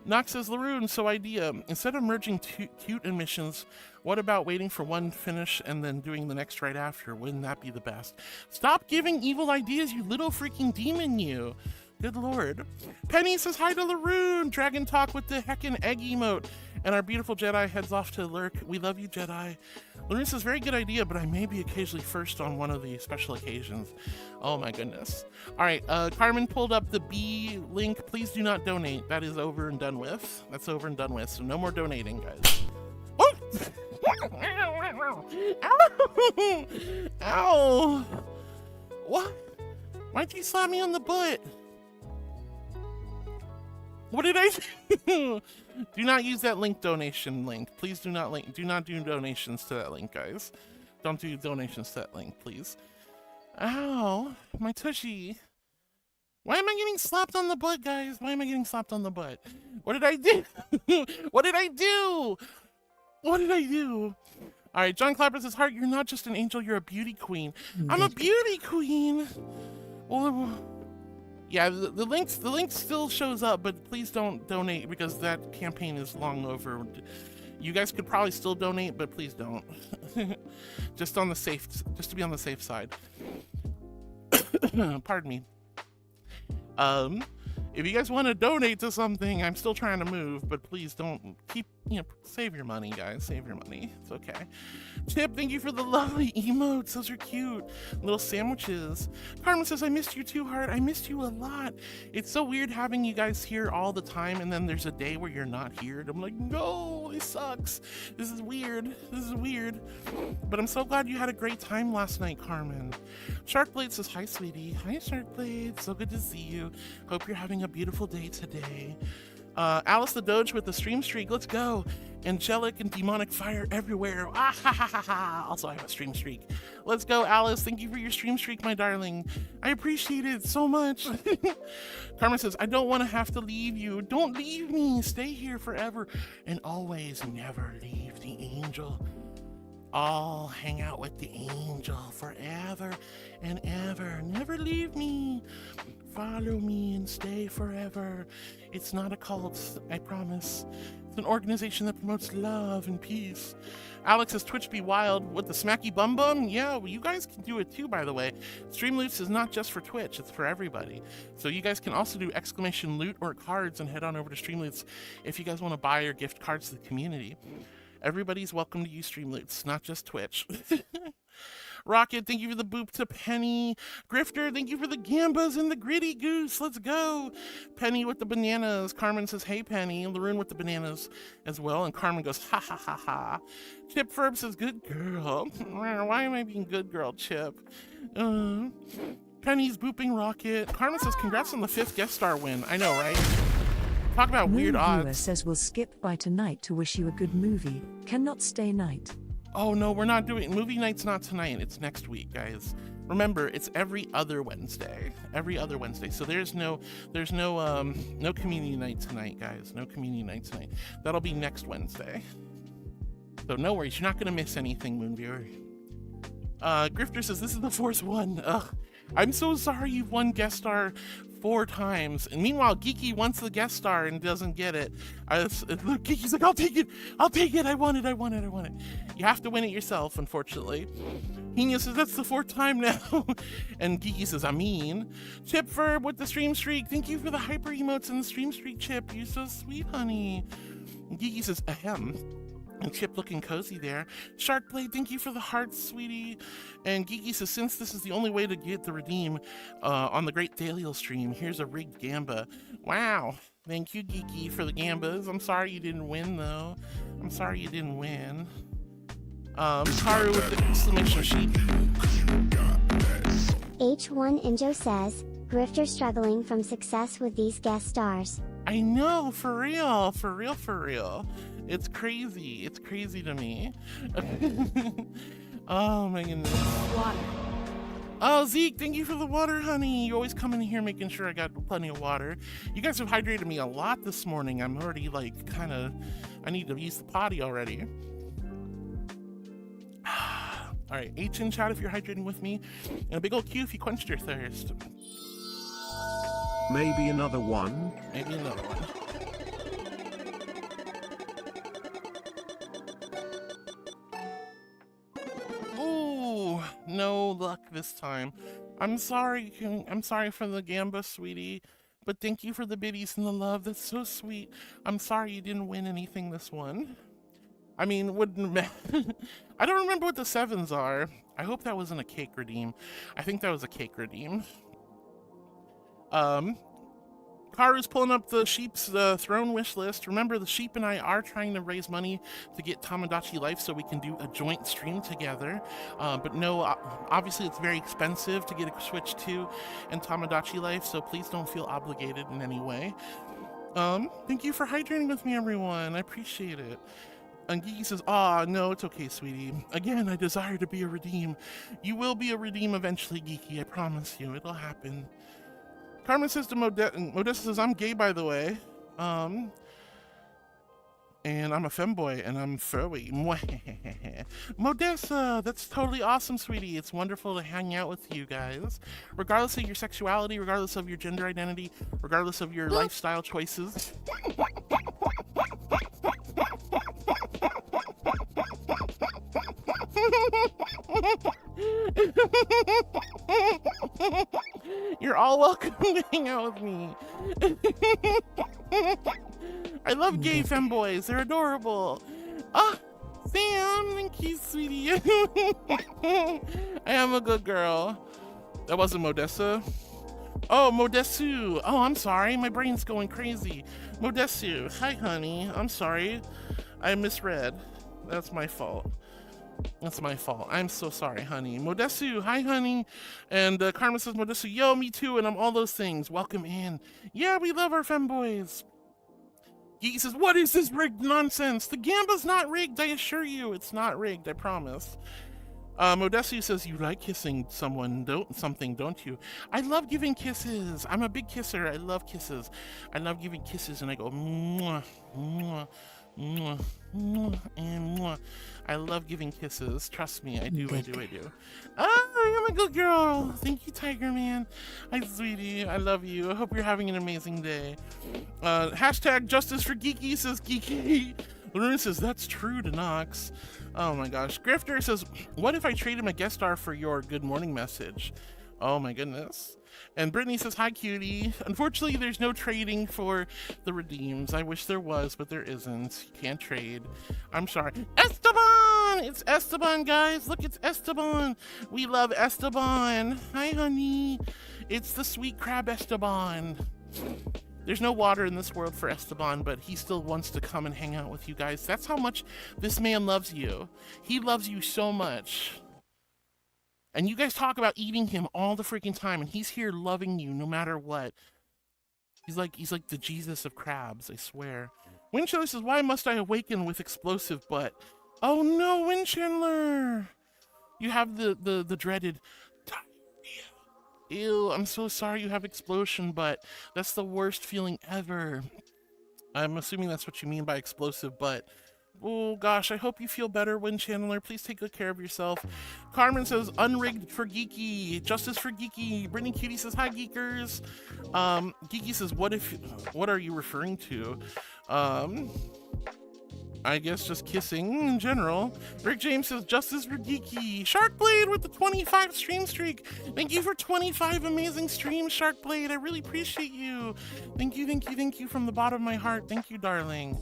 Nox says, LaRue, so idea. Instead of merging cute emissions, what about waiting for one finish and then doing the next right after? Wouldn't that be the best? Stop giving evil ideas, you little freaking demon, you. Good lord. Penny says hi to LaRue. Dragon Talk with the heckin' egg emote. And our beautiful Jedi heads off to lurk. We love you, Jedi. LaRue says, very good idea, but I may be occasionally first on one of the special occasions. Oh my goodness. All right, Carmen pulled up the B link. Please do not donate. That is over and done with. That's over and done with, so no more donating, guys. Oh! Ow! Ow! What? Why'd you slap me on the butt? What did I do? Do not use that link donation link. Please do not do donations to that link, guys. Don't do donations to that link, please. Ow, my tushy. Why am I getting slapped on the butt, guys? Why am I getting slapped on the butt? What did I do? What did I do? What did I do? All right, John Clapper says, Heart, you're not just an angel, you're a beauty queen. I'm a beauty queen. Well, yeah, the link still shows up, but please don't donate because that campaign is long over. You guys could probably still donate, but please don't. just to be on the safe side. Pardon me. If you guys want to donate to something, I'm still trying to move, but please don't save your money, guys. Save your money. It's okay. Chip, thank you for the lovely emotes. Those are cute. Little sandwiches. Carmen says, I missed you too, Heart. I missed you a lot. It's so weird having you guys here all the time, and then there's a day where you're not here. And I'm like, no, it sucks. This is weird. This is weird. But I'm so glad you had a great time last night, Carmen. Sharkblade says, hi, sweetie. Hi, Sharkblade. So good to see you. Hope you're having a beautiful day today. Alice the Doge with the stream streak. Let's go. Angelic and demonic fire everywhere. Ah, ha, ha, ha, ha. Also, I have a stream streak. Let's go, Alice. Thank you for your stream streak, my darling. I appreciate it so much. Carmen says, I don't want to have to leave you. Don't leave me. Stay here forever and always never leave the angel. I'll hang out with the angel forever and ever. Never leave me. Follow me and stay forever. It's not a cult, I promise. It's an organization that promotes love and peace. Alex says, Twitch be wild with the smacky bum bum. Yeah, well, you guys can do it too, by the way. Streamloots is not just for Twitch, it's for everybody. So you guys can also do exclamation loot or cards and head on over to Streamloots if you guys want to buy or gift cards to the community. Everybody's welcome to use Streamloots, not just Twitch. Rocket, thank you for the boop to Penny. Grifter, thank you for the gambas and the gritty goose. Let's go. Penny with the bananas. Carmen says, hey, Penny. Laroon with the bananas as well. And Carmen goes, ha, ha, ha, ha. Chip Ferb says, good girl. Why am I being good girl, Chip? Penny's booping Rocket. Carmen says, congrats on the 5th guest star win. I know, right? Talk about weird odds. Viewer says we'll skip by tonight to wish you a good movie. Cannot stay night. Oh no, we're not doing movie night's not tonight. It's next week, guys. Remember, it's every other Wednesday. Every other Wednesday. So there's no community night tonight, guys. No community night tonight. That'll be next Wednesday. So no worries, you're not gonna miss anything, Moonviewer. Grifter says this is the 4th one. Ugh. I'm so sorry you've won guest star 4 times. And meanwhile, Geeky wants the guest star and doesn't get it. Geeky's like, I'll take it. I'll take it. I want it. I want it. I want it. You have to win it yourself, unfortunately. Henia says, that's the 4th time now. And Geeky says, I mean. Chip Ferb with the stream streak. Thank you for the hyper emotes and the stream streak, Chip. You're so sweet, honey. And Geeky says, ahem. And Chip looking cozy there. Sharkblade, thank you for the hearts, sweetie. And Geeky says, since this is the only way to get the redeem on the Great Daliel stream, here's a rigged gamba. Wow. Thank you, Geeky, for the gambas. I'm sorry you didn't win, though. I'm sorry you didn't win. Karu with the exclamation sheet. H1 Injo says, Grifter struggling from success with these guest stars. I know, for real, for real, for real. It's crazy. It's crazy to me. Oh my goodness. Water. Oh, Zeke, thank you for the water, honey. You always come in here making sure I got plenty of water. You guys have hydrated me a lot this morning. I'm already like I need to use the potty already. All right, H in chat if you're hydrating with me. And a big old Q if you quenched your thirst. Maybe another one. Maybe another one. Ooh, no luck this time. I'm sorry for the gamba, sweetie. But thank you for the biddies and the love. That's so sweet. I'm sorry you didn't win anything this one. I mean, wouldn't I don't remember what the 7s are. I hope that wasn't a cake redeem. I think that was a cake redeem. Karu's pulling up the sheep's throne wish list. Remember, the sheep and I are trying to raise money to get Tamagotchi Life so we can do a joint stream together. But no, obviously it's very expensive to get a Switch 2 and Tamagotchi Life, so please don't feel obligated in any way. Thank you for hydrating with me, everyone. I appreciate it. And Geeky says, "Ah, no, it's okay, sweetie. Again, I desire to be a redeem. You will be a redeem eventually, Geeky. I promise you. It'll happen." Carmen says to Modessa says, "I'm gay, by the way. And I'm a femboy, and I'm furry." Modessa, that's totally awesome, sweetie. It's wonderful to hang out with you guys. Regardless of your sexuality, regardless of your gender identity, regardless of your lifestyle choices. You're all welcome to hang out with me. I love gay femboys. They're adorable. Ah, Sam, thank you, sweetie. I am a good girl. That wasn't Modessa. Oh, Modessu. Oh, I'm sorry. My brain's going crazy. Modessu. Hi, honey. I'm sorry. I misread. That's my fault. That's my fault. I'm so sorry, honey. Modessu, hi, honey. And Karma says, Modessu, yo, me too, and I'm all those things. Welcome in. Yeah, we love our femboys. Geeky says, what is this rigged nonsense? The Gamba's not rigged, I assure you. It's not rigged, I promise. Modessu says, you like kissing someone, don't you? I love giving kisses. I'm a big kisser. I love kisses. I love giving kisses, and I go, mwah, mwah. Mwah, mwah, and mwah. I love giving kisses. Trust me, I do. Oh, I'm a good girl. Thank you, Tiger Man. Hi, sweetie. I love you. I hope you're having an amazing day. Hashtag justice for Geeky, says Geeky. Lorena says, that's true to Nox. Oh my gosh. Grifter says, what if I trade him a guest star for your good morning message? Oh my goodness. And Brittany says, hi, cutie. Unfortunately, there's no trading for the redeems. I wish there was, but there isn't. You can't trade. I'm sorry. Esteban! It's Esteban, guys. Look, it's Esteban. We love Esteban. Hi, honey. It's the sweet crab Esteban. There's no water in this world for Esteban, but he still wants to come and hang out with you guys. That's how much this man loves you. He loves you so much. And you guys talk about eating him all the freaking time, and he's here loving you no matter what. He's like the Jesus of crabs, I swear. Windchandler says, why must I awaken with explosive butt? Oh no, Windchandler! You have the dreaded diarrhea. Ew, I'm so sorry you have explosion butt. That's the worst feeling ever. I'm assuming that's what you mean by explosive butt. Oh gosh, I hope you feel better, Windchandler. Please take good care of yourself. Carmen says, unrigged for Geeky. Justice for Geeky. Brittany Cutie says, hi, Geekers. Geeky says, what are you referring to? I guess just kissing in general. Rick James says, justice for Geeky. Sharkblade with the 25 stream streak. Thank you for 25 amazing streams, Sharkblade. I really appreciate you. Thank you from the bottom of my heart. Thank you, darling.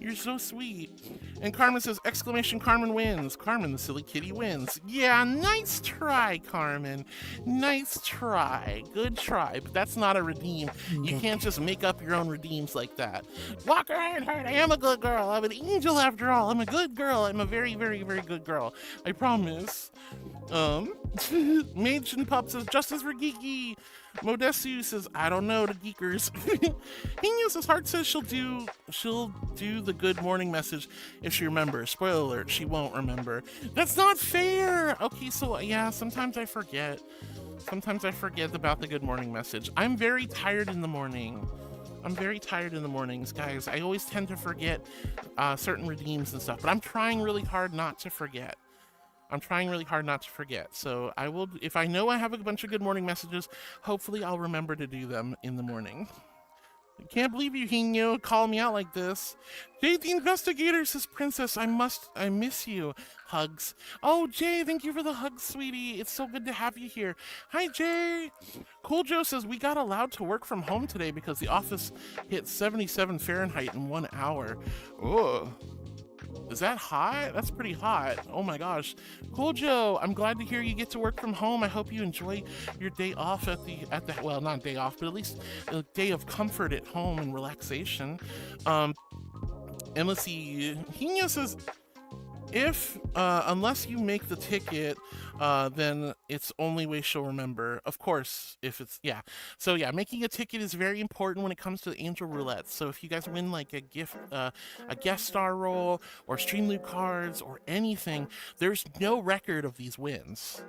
You're so sweet. And Carmen says, exclamation, Carmen wins. Carmen, the silly kitty, wins. Yeah, nice try, Carmen. Nice try. Good try. But that's not a redeem. You can't just make up your own redeems like that. Walker Ironheart, I am a good girl. I'm an angel after all. I'm a good girl. I'm a very, very, very good girl. I promise. Mage and Pup says, justice for Geeky. Modessu says, I don't know, to Geekers. Hino says, Heart says she'll do the good morning message if she remembers. Spoiler alert, she won't remember. That's not fair! Okay, so yeah, sometimes I forget. Sometimes I forget about the good morning message. I'm very tired in the morning. I'm very tired in the mornings, guys. I always tend to forget certain redeems and stuff, but I'm trying really hard not to forget. So I will, if I know I have a bunch of good morning messages, hopefully I'll remember to do them in the morning. I can't believe you, Hino, calling me out like this. Jay the Investigator says, Princess, I miss you. Hugs. Oh, Jay, thank you for the hugs, sweetie. It's so good to have you here. Hi, Jay. Cool Joe says, we got allowed to work from home today because the office hit 77 Fahrenheit in 1 hour. Oh. Is that hot? That's pretty hot. Oh my gosh. Cool, Joe. I'm glad to hear you get to work from home. I hope you enjoy your day off at the well, not day off, but at least a day of comfort at home and relaxation. And let's see. Hino says, if unless you make the ticket, then it's only way she'll remember. Of course, if it's so making a ticket is very important when it comes to the angel roulette. So if you guys win like a gift, a guest star role or stream loot cards or anything, there's no record of these wins.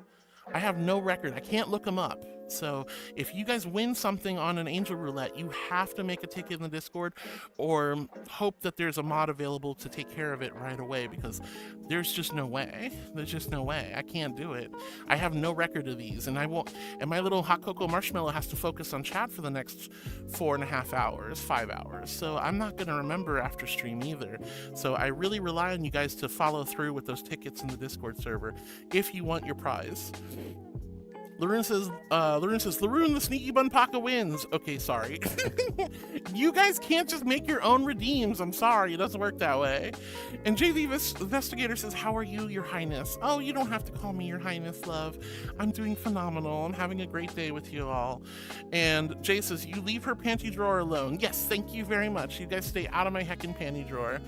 I have no record. I can't look them up. So if you guys win something on an angel roulette, you have to make a ticket in the Discord or hope that there's a mod available to take care of it right away, because there's just no way. There's just no way. I can't do it. I have no record of these, and I won't. And my little hot cocoa marshmallow has to focus on chat for the next 4.5 hours, 5 hours. So I'm not going to remember after stream either. So I really rely on you guys to follow through with those tickets in the Discord server if you want your prize. Laroon says, Laroon, the sneaky bunpaka wins. Okay, sorry. You guys can't just make your own redeems. I'm sorry, it doesn't work that way. And Jay the Investigator says, how are you, Your Highness? Oh, you don't have to call me Your Highness, love. I'm doing phenomenal. I'm having a great day with you all. And Jay says, you leave her panty drawer alone. Yes, thank you very much. You guys stay out of my heckin' panty drawer.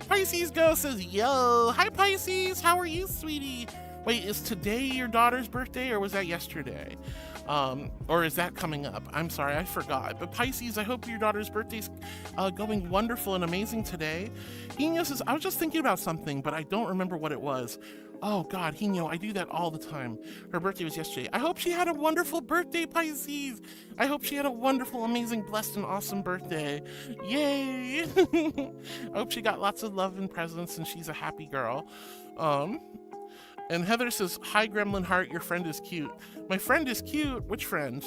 Pisces Go says, yo. Hi, Pisces. How are you, sweetie? Wait, is today your daughter's birthday, or was that yesterday? Or is that coming up? I'm sorry, I forgot. But Pisces, I hope your daughter's birthday's going wonderful and amazing today. Hino says, I was just thinking about something, but I don't remember what it was. Oh God, Hino, I do that all the time. Her birthday was yesterday. I hope she had a wonderful birthday, Pisces. I hope she had a wonderful, amazing, blessed, and awesome birthday. Yay! I hope she got lots of love and presents and she's a happy girl. And Heather says, hi, Gremlin Heart, your friend is cute. My friend is cute? Which friend?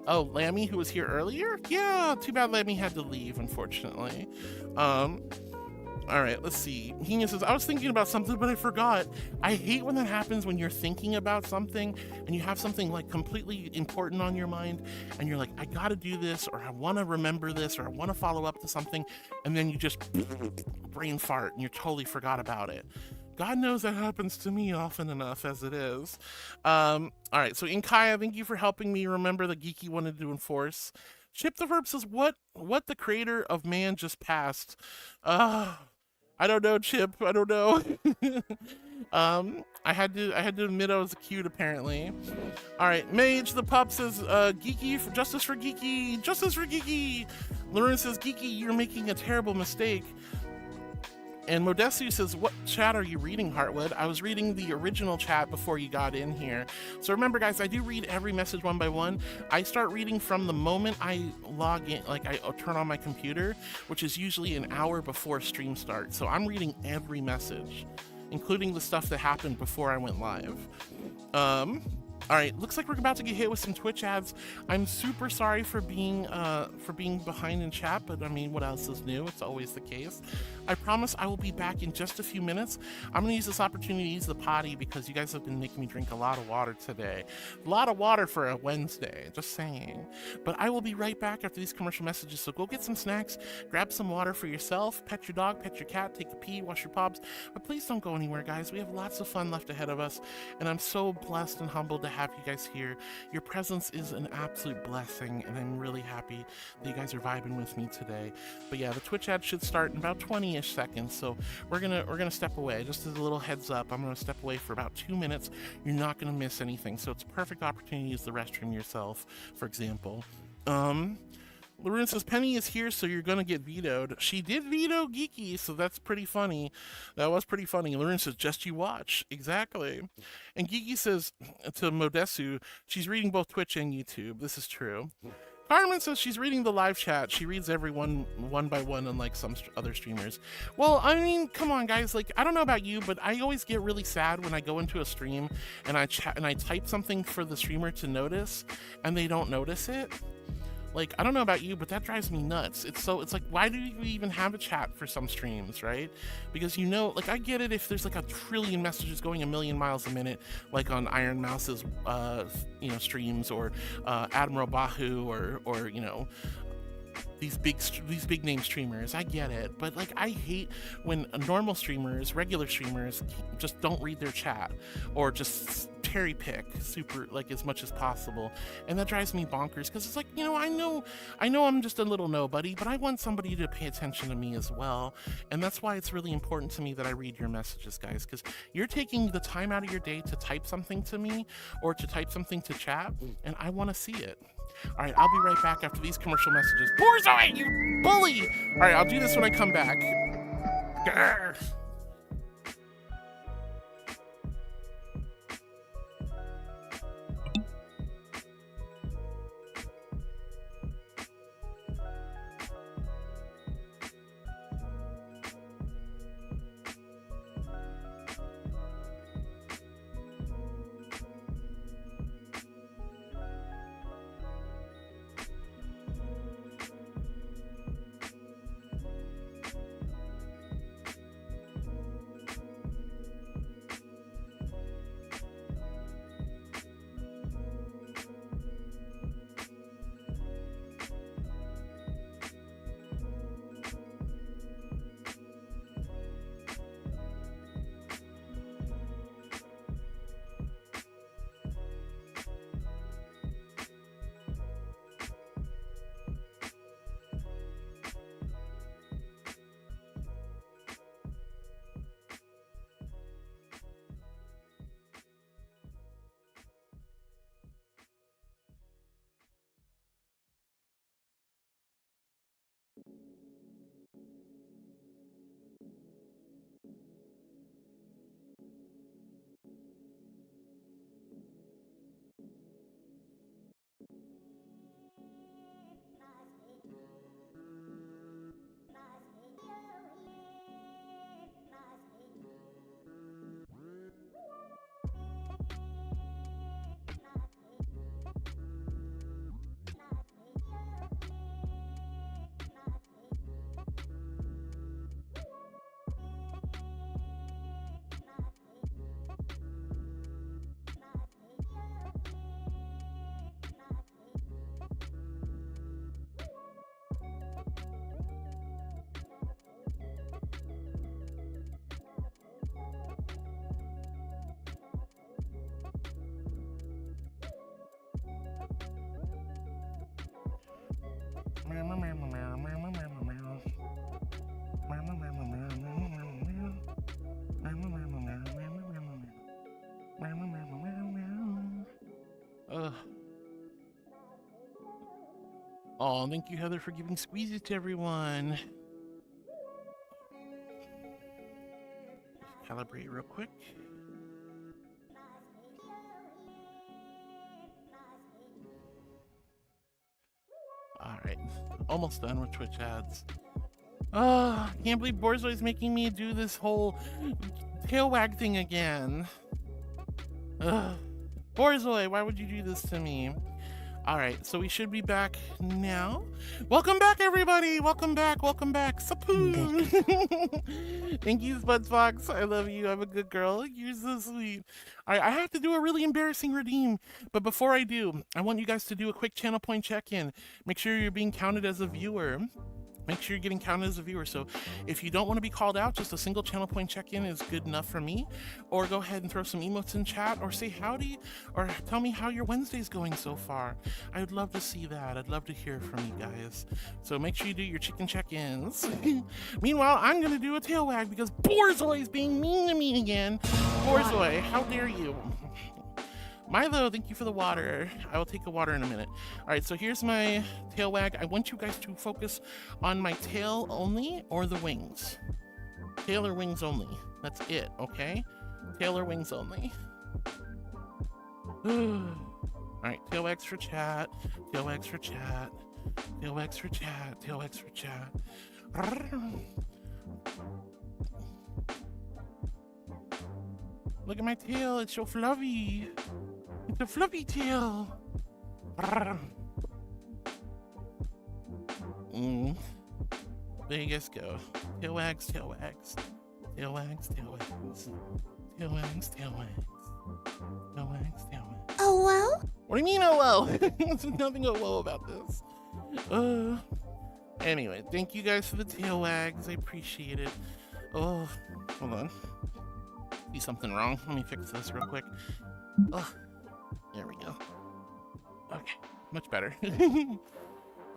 Oh, Lammy, who was here earlier? Yeah, too bad Lammy had to leave, unfortunately. All right, let's see. Hina says, I was thinking about something, but I forgot. I hate when that happens, when you're thinking about something and you have something like completely important on your mind and you're like, I gotta do this, or I wanna remember this, or I wanna follow up to something, and then you just brain fart and you totally forgot about it. God knows that happens to me often enough as it is. All right, so Inkaya, thank you for helping me remember the Geeky wanted to enforce. Chip the Verb says, what the creator of man just passed? I don't know, Chip. I don't know. I had to admit I was cute, apparently. All right, Mage the Pup says, Geeky, for justice for Geeky. Justice for Geeky. Lauren says, Geeky, you're making a terrible mistake. And Modestu says, what chat are you reading, Heartwood? I was reading the original chat before you got in here. So remember, guys, I do read every message one by one. I start reading from the moment I log in, like I turn on my computer, which is usually an hour before stream starts. So I'm reading every message, including the stuff that happened before I went live. All right, looks like we're about to get hit with some Twitch ads. I'm super sorry for being behind in chat, but I mean, what else is new? It's always the case. I promise I will be back in just a few minutes. I'm gonna use this opportunity to use the potty because you guys have been making me drink a lot of water today. A lot of water for a Wednesday, just saying. But I will be right back after these commercial messages, so go get some snacks, grab some water for yourself, pet your dog, pet your cat, take a pee, wash your pubs, but please don't go anywhere, guys. We have lots of fun left ahead of us, and I'm so blessed and humbled to have you guys here. Your presence is an absolute blessing, and I'm really happy that you guys are vibing with me today. But yeah, the Twitch ad should start in about 20-ish seconds, so we're gonna step away. Just as a little heads up, I'm gonna step away for about 2 minutes. You're not gonna miss anything, so it's a perfect opportunity to use the restroom yourself, for example. Lorraine says, Penny is here, so you're gonna get vetoed. She did veto Geeky, so that's pretty funny. That was pretty funny. Lorraine says, just you watch. Exactly. And Geeky says to Modesu, she's reading both Twitch and YouTube. This is true. Carmen says she's reading the live chat. She reads everyone one by one, unlike some other streamers. Well, I mean, come on, guys. Like, I don't know about you, but I always get really sad when I go into a stream and I type something for the streamer to notice, and they don't notice it. Like, I don't know about you, but that drives me nuts. It's like, why do we even have a chat for some streams, right? Because, you know, like, I get it if there's like a trillion messages going a million miles a minute, like on Iron Mouse's, you know, streams, or Admiral Bahu, or you know, these big name streamers. I get it, but like I hate when normal streamers, regular streamers, just don't read their chat or just cherry pick super like as much as possible, and that drives me bonkers because it's like, you know, I know I'm just a little nobody, but I want somebody to pay attention to me as well, and that's why it's really important to me that I read your messages, guys, because you're taking the time out of your day to type something to me or to type something to chat, and I want to see it. All right, I'll be right back after these commercial messages. Borzoi, you bully! All right, I'll do this when I come back. Grr. Oh, thank you, Heather, for giving squeezes to everyone. Calibrate real quick. All right, almost done with Twitch ads. Oh, can't believe Borzoi's making me do this whole tail wag thing again. Borzoi, why would you do this to me? All right, so we should be back now. Welcome back, everybody. Welcome back. Welcome back. Sapoon. Thank you, Spudsfox. I love you. I'm a good girl. You're so sweet. All right, I have to do a really embarrassing redeem. But before I do, I want you guys to do a quick channel point check-in. Make sure you're being counted as a viewer. Make sure you're getting counted as a viewer. So if you don't want to be called out, just a single channel point check-in is good enough for me. Or go ahead and throw some emotes in chat, or say howdy, or tell me how your Wednesday's going so far. I would love to see that. I'd love to hear from you guys. So make sure you do your chicken check-ins. Meanwhile, I'm going to do a tail wag because Borzoi is being mean to me again. Borzoi, how dare you? Milo, thank you for the water. I will take a water in a minute. All right, so here's my tail wag. I want you guys to focus on my tail only or the wings. Tail or wings only. That's it, okay? Tail or wings only. All right, tail wags for chat. Tail wags for chat. Tail wags for chat. Tail wags for chat. Look at my tail. It's so fluffy. It's a fluffy tail. There you guys go. Tail wags, tail wags. Tail wags, tail wags. Tail wags, tail wags. Tail wags, tail wags. Oh, well? What do you mean, oh, well? There's nothing oh, well about this. Anyway, thank you guys for the tail wags. I appreciate it. Oh, hold on. See something wrong? Let me fix this real quick. Oh, there we go. Okay, much better.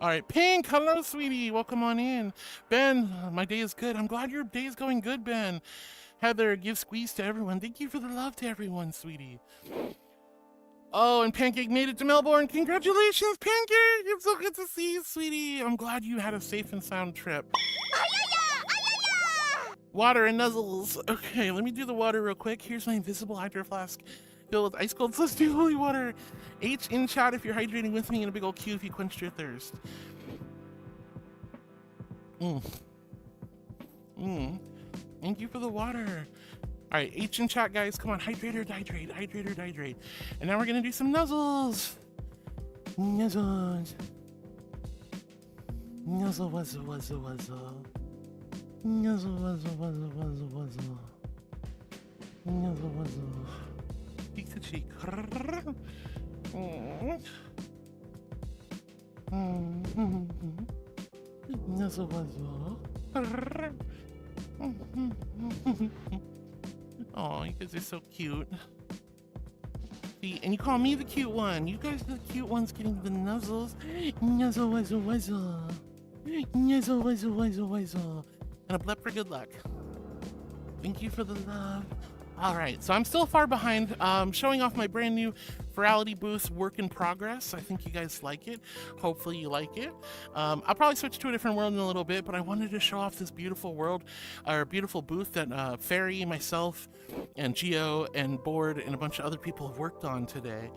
All right, Pink, hello, sweetie. Welcome on in. Ben, my day is good. I'm glad your day is going good, Ben. Heather, give squeeze to everyone. Thank you for the love to everyone, sweetie. Oh, and Pancake made it to Melbourne. Congratulations, Pancake. It's so good to see you, sweetie. I'm glad you had a safe and sound trip. Water and nuzzles. Okay, let me do the water real quick. Here's my invisible hydro flask filled with ice cold. So let's do holy water. H in chat if you're hydrating with me, and a big old Q if you quenched your thirst. Thank you for the water. All right, H in chat, guys. Come on, hydrate or dihydrate, hydrate or dihydrate. And now we're gonna do some nuzzles. Nuzzles. Nuzzle, wuzzle, wuzzle, wuzzle. Nuzzle, wuzzle, wuzzle, wuzzle, wuzzle. Nuzzle, wuzzle. Cheek to cheek. Nuzzle, wuzzle. Oh, you guys are so cute. See, and you call me the cute one. You guys are the cute ones getting the nuzzles. Nuzzle, wuzzle, wuzzle. Nuzzle, wuzzle, wuzzle, wuzzle. And a blep for good luck. Thank you for the love. All right, so I'm still far behind, showing off my brand new Virality booth work in progress. I think you guys like it. Hopefully you like it. I'll probably switch to a different world in a little bit, but I wanted to show off this beautiful world, or beautiful booth that Fairy, myself, and Geo, and Board, and a bunch of other people have worked on today,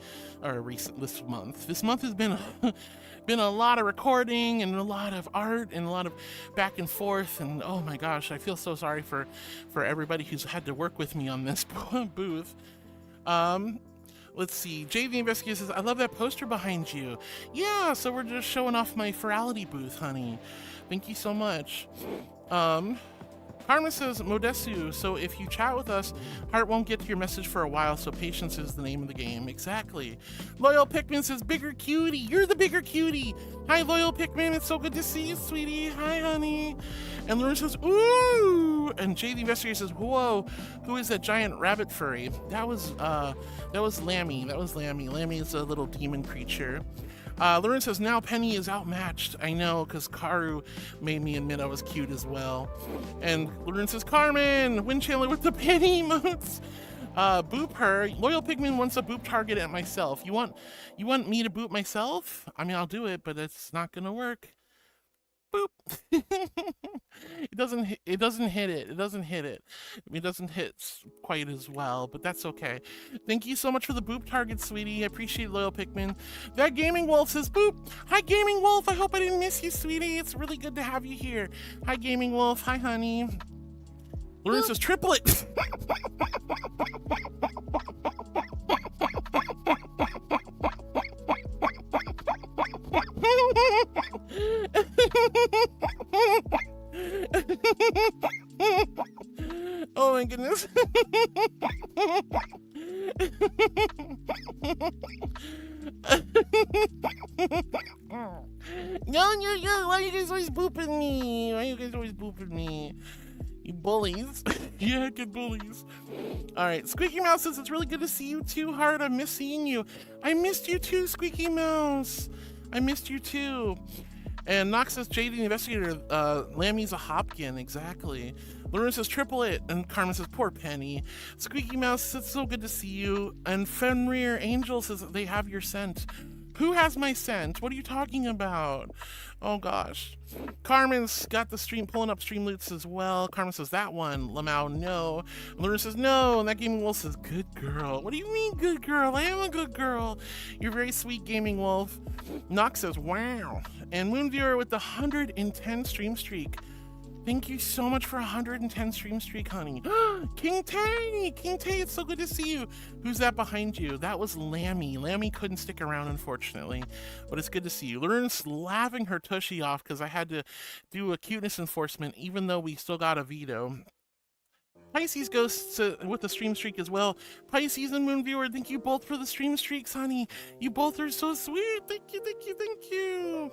or this month. This month has been been a lot of recording and a lot of art and a lot of back and forth, and oh my gosh, I feel so sorry for everybody who's had to work with me on this booth. Let's see. Jay the Investigator says, I love that poster behind you. Yeah, so we're just showing off my Virality booth, honey. Thank you so much. Karma says, Modesu, so if you chat with us, Heart won't get to your message for a while, so patience is the name of the game. Exactly. Loyal Pikmin says, bigger cutie. You're the bigger cutie. Hi, Loyal Pikmin. It's so good to see you, sweetie. Hi, honey. And Lauren says, ooh. And Jay the Investigator says, whoa, who is that giant rabbit furry? That was Lammy. That was Lammy. Lammy is a little demon creature. Lauren says, now Penny is outmatched. I know, because Karu made me admit I was cute as well. And Lauren says, Carmen, Wind Chandler with the Penny emotes. Boop her. Loyal Pigman wants a boop target at myself. You want me to boop myself? I mean, I'll do it, but it's not gonna work. Boop. It doesn't hit it. It doesn't hit it. I mean, it doesn't hit quite as well, but that's okay. Thank you so much for the boop target, sweetie. I appreciate Loyal Pikmin. That Gaming Wolf says, boop. Hi, Gaming Wolf. I hope I didn't miss you, sweetie. It's really good to have you here. Hi, Gaming Wolf. Hi, honey. Lauren says, triplet. Oh my goodness. No, why are you guys always booping me? You bullies. Yeah, good bullies. Alright, Squeaky Mouse says, it's really good to see you too, Heart. I miss seeing you. I missed you too, Squeaky Mouse. I missed you too. And Nox says, Jade the Investigator, Lammy's a Hopkin, exactly. Lauren says, triplet, and Carmen says, poor Penny. Squeaky Mouse says, it's so good to see you. And Fenrir Angel says, they have your scent. Who has my scent? What are you talking about? Oh gosh. Carmen's got the stream, pulling up stream loots as well. Carmen says, that one. Lamau, no. Lauren says, no. And that Gaming Wolf says, good girl. What do you mean, good girl? I am a good girl. You're very sweet, Gaming Wolf. Nox says, wow. And Moonviewer with the 110 stream streak. Thank you so much for 110 stream streak, honey. King Tay, it's so good to see you. Who's that behind you? That was Lammy. Lammy couldn't stick around, unfortunately, but it's good to see you. Lauren's laughing her tushy off because I had to do a cuteness enforcement, even though we still got a veto. Pisces Ghosts with the stream streak as well. Pisces and Moonviewer, thank you both for the stream streaks, honey. You both are so sweet. Thank you.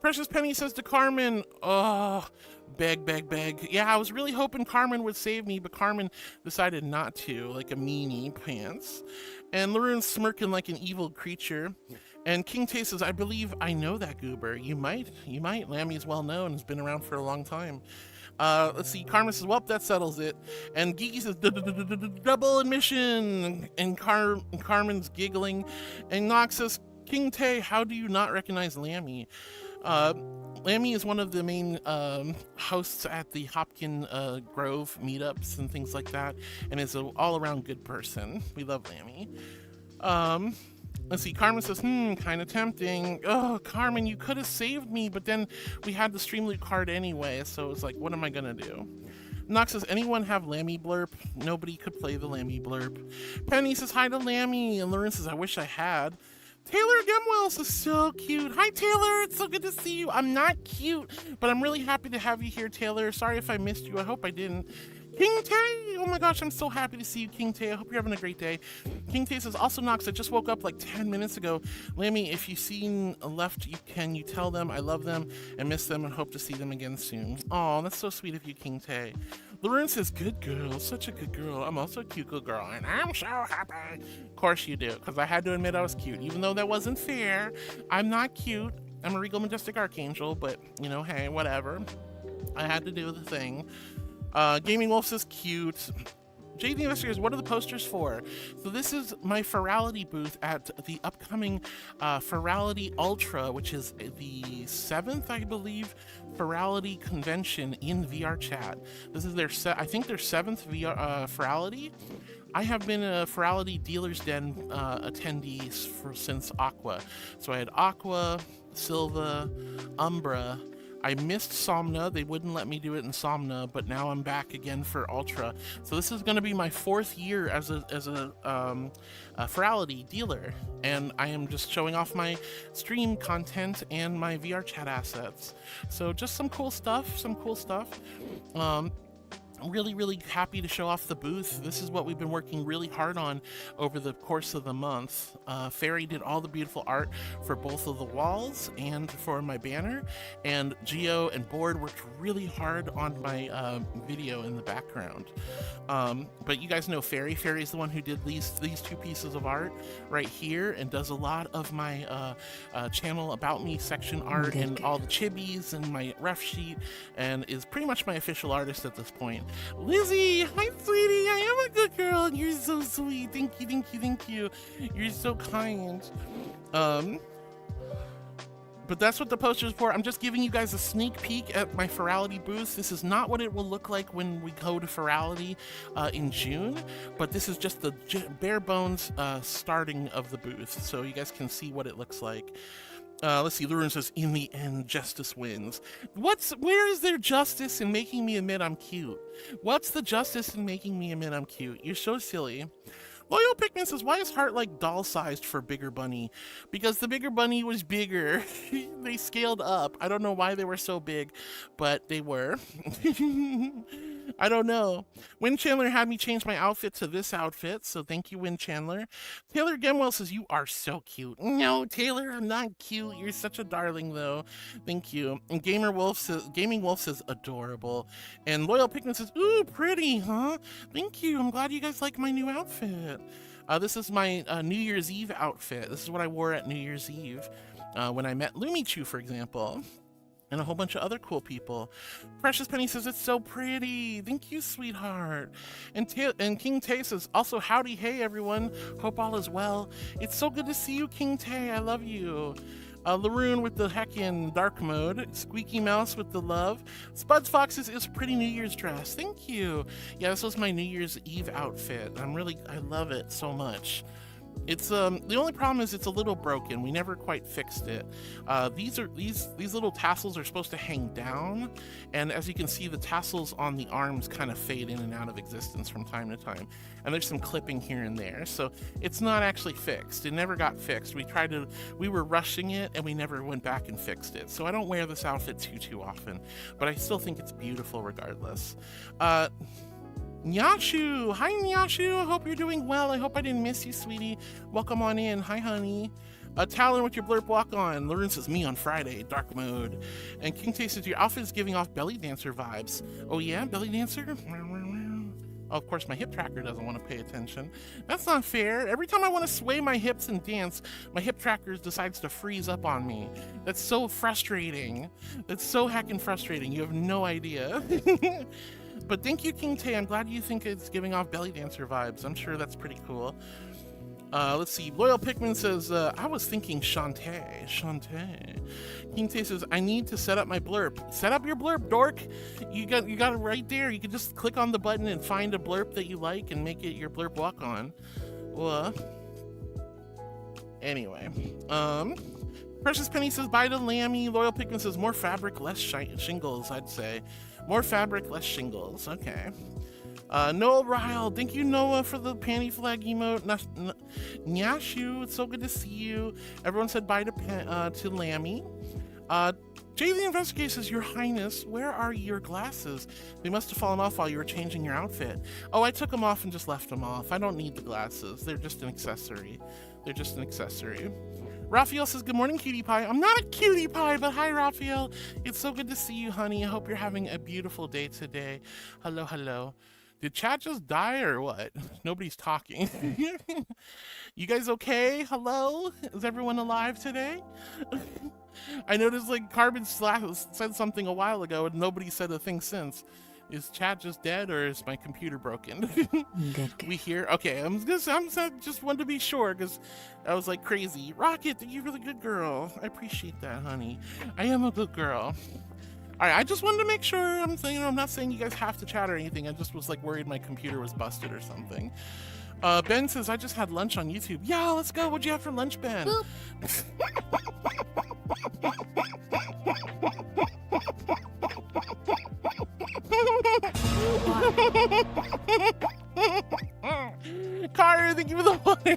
Precious Penny says to Carmen, oh, beg, beg, beg. Yeah, I was really hoping Carmen would save me, but Carmen decided not to, like a meanie pants. And Laroon's smirking like an evil creature. And King Tay says, I believe I know that goober. You might. Lammy's well known, has been around for a long time. Let's see, Carmen says, well, that settles it. And Geeky says, double admission. And Carmen's giggling. And Nox says, King Tay, how do you not recognize Lammy? Lammy is one of the main hosts at the Hopkin Grove meetups and things like that, and is an all-around good person. We love Lammy. Let's see, Carmen says, kind of tempting. Oh, Carmen, you could have saved me, but then we had the stream loot card anyway, so it's like, what am I gonna do? Nox says, anyone have Lammy blurp? Nobody could play the Lammy blurp. Penny says, hi to Lammy, and Lauren says, I wish I had. Taylor Gemwells is so cute. Hi, Taylor. It's so good to see you. I'm not cute, but I'm really happy to have you here, Taylor. Sorry if I missed you. I hope I didn't. King Tay! Oh my gosh, I'm so happy to see you, King Tay. I hope you're having a great day. King Tay says, also, Nox, I just woke up like 10 minutes ago. Lammy, if you've seen left, you tell them I love them and miss them and hope to see them again soon. Oh, that's so sweet of you, King Tay. Lauren says, good girl, such a good girl. I'm also a cute good girl, and I'm so happy. Of course you do, because I had to admit I was cute, even though that wasn't fair. I'm not cute. I'm a regal, majestic archangel, but, you know, hey, whatever. I had to do the thing. Gaming Wolf says, cute. JD Investigators, what are the posters for? So this is my Ferality booth at the upcoming Ferality Ultra, which is the 7th, I believe, Ferality convention in VR chat. This is their I think their 7th VR Ferality. I have been a Ferality Dealer's Den attendee since Aqua. So I had Aqua, Silva, Umbra. I missed Somna. They wouldn't let me do it in Somna, but now I'm back again for Ultra. So this is going to be my 4th year as a Ferality dealer, and I am just showing off my stream content and my VR chat assets. So just some cool stuff. I'm really happy to show off the booth. This is what we've been working really hard on over the course of the month. Fairy did all the beautiful art for both of the walls and for my banner, and Geo and Board worked really hard on my video in the background. But you guys know Fairy. Fairy is the one who did these 2 pieces of art right here and does a lot of my channel About Me section art and all the chibis and my ref sheet, and is pretty much my official artist at this point. Lizzie, hi sweetie, I am a good girl and you're so sweet. Thank you. You're so kind. But that's what the poster's for. I'm just giving you guys a sneak peek at my Ferality booth. This is not what it will look like when we go to Ferality in June, but this is just the bare bones starting of the booth, so you guys can see what it looks like. Let's see, Lurin says, in the end, justice wins. Where is there justice in making me admit I'm cute? What's the justice in making me admit I'm cute? You're so silly. Loyal Pikmin says, why is Heart like doll-sized for Bigger Bunny? Because the Bigger Bunny was bigger. They scaled up. I don't know why they were so big, but they were. I don't know. Win Chandler had me change my outfit to this outfit, so thank you, Win Chandler. Taylor Gemwell says, you are so cute. No, Taylor, I'm not cute. You're such a darling, though. Thank you. And Gaming Wolf says, adorable. And Loyal Pikmin says, ooh, pretty, huh? Thank you. I'm glad you guys like my new outfit. This is my New Year's Eve outfit. This is what I wore at New Year's Eve when I met Lumichu, for example. And a whole bunch of other cool people. Precious Penny says, it's so pretty. Thank you, sweetheart. And King Tay says, also, howdy, hey, everyone. Hope all is well. It's so good to see you, King Tay. I love you. Laroon with the heckin' dark mode. Squeaky Mouse with the love. Spuds Foxes is pretty New Year's dress. Thank you. Yeah, this was my New Year's Eve outfit. I love it so much. It's the only problem is it's a little broken. We never quite fixed it. These little tassels are supposed to hang down, and as you can see, the tassels on the arms kind of fade in and out of existence from time to time, and there's some clipping here and there, so it's not actually fixed. It never got fixed. We were rushing it, and we never went back and fixed it. So I don't wear this outfit too often, but I still think it's beautiful regardless. Nyashu! Hi, Nyashu! I hope you're doing well. I hope I didn't miss you, sweetie. Welcome on in. Hi, honey. Talon with your blurb walk on. Lauren says me on Friday, dark mode. And King Tay says your outfit is giving off belly dancer vibes. Oh yeah, belly dancer? Oh, of course, my hip tracker doesn't want to pay attention. That's not fair. Every time I want to sway my hips and dance, my hip tracker decides to freeze up on me. That's so frustrating. That's so heckin' frustrating. You have no idea. But thank you, King Tay. I'm glad you think it's giving off belly dancer vibes. I'm sure that's pretty cool. Let's see. Loyal Pikmin says, I was thinking Shantae. Shantae. King Tay says, I need to set up my blurb. Set up your blurb, dork. You got it right there. You can just click on the button and find a blurb that you like and make it your blurb walk on. Well, anyway. Precious Penny says, bye to Lammy. Loyal Pikmin says, more fabric, less shingles, I'd say. More fabric, less shingles. Okay. Noah Ryle, thank you, Noah, for the panty flag emote. Nyashu, it's so good to see you. Everyone said bye to Lammy. Jay the Investigator says, Your Highness, where are your glasses? They must have fallen off while you were changing your outfit. Oh, I took them off and just left them off. I don't need the glasses. They're just an accessory. They're just an accessory. Raphael says, good morning, cutie pie. I'm not a cutie pie, but hi, Raphael. It's so good to see you, honey. I hope you're having a beautiful day today. Hello, hello. Did chat just die or what? Nobody's talking. You guys okay? Hello? Is everyone alive today? I noticed like Carbon said something a while ago and nobody said a thing since. Is chat just dead or is my computer broken? We hear? Okay, I'm just wanted to be sure because I was like crazy. Rocket, you're a really good girl. I appreciate that, honey. I am a good girl. All right, I just wanted to make sure. I'm not saying you guys have to chat or anything. I just was like worried my computer was busted or something. Ben says, I just had lunch on YouTube. Yeah, let's go. What'd you have for lunch, Ben? Carter, thank you for the water.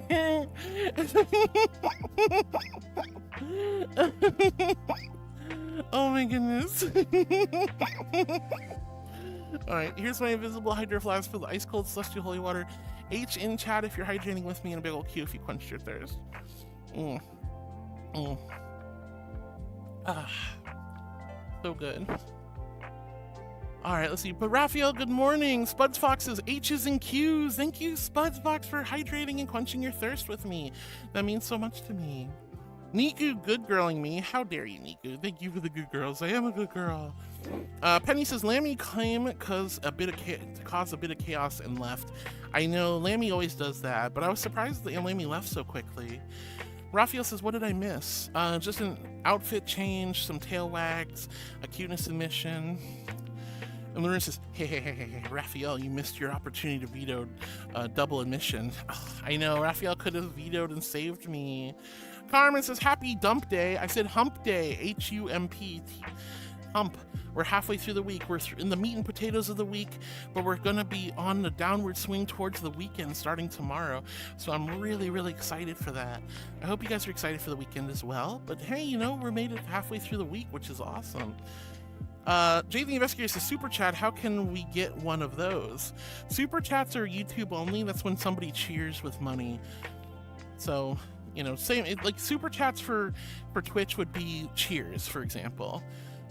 Oh my goodness. Alright, here's my invisible hydro flask for the ice cold celestial holy water. H in chat if you're hydrating with me, and a big old Q if you quenched your thirst. Ah, so good. Alright, let's see. But Raphael, good morning. Spuds Fox says H's and Q's. Thank you, Spuds Fox, for hydrating and quenching your thirst with me. That means so much to me. Niku good girling me. How dare you, Niku? Thank you for the good girls. I am a good girl. Penny says Lammy came cause a bit of chaos and left. I know Lammy always does that, but I was surprised that Lammy left so quickly. Raphael says, what did I miss? Just an outfit change, some tail wags, a cuteness admission. And Lauren says, hey, Raphael, you missed your opportunity to veto double admission. Oh, I know, Raphael could have vetoed and saved me. Carmen says, happy dump day. I said hump day, H-U-M-P, hump. We're halfway through the week. We're in the meat and potatoes of the week, but we're gonna be on the downward swing towards the weekend starting tomorrow. So I'm really, really excited for that. I hope you guys are excited for the weekend as well. But hey, you know, we're made it halfway through the week, which is awesome. Jay the Investigator says, Super Chat, how can we get one of those? Super Chats are YouTube only. That's when somebody cheers with money. So, you know, like Super Chats for Twitch would be cheers, for example.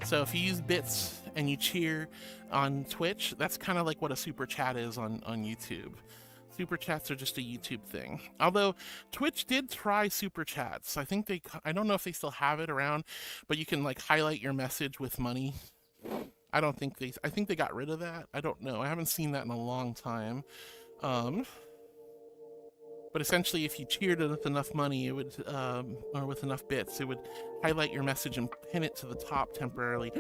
So if you use bits and you cheer on Twitch, that's kind of like what a Super Chat is on YouTube. Super Chats are just a YouTube thing. Although Twitch did try Super Chats. I don't know if they still have it around, but you can like highlight your message with money. I think they got rid of that. I don't know. I haven't seen that in a long time. But essentially, if you cheered with enough money, it would, or with enough bits, it would highlight your message and pin it to the top temporarily.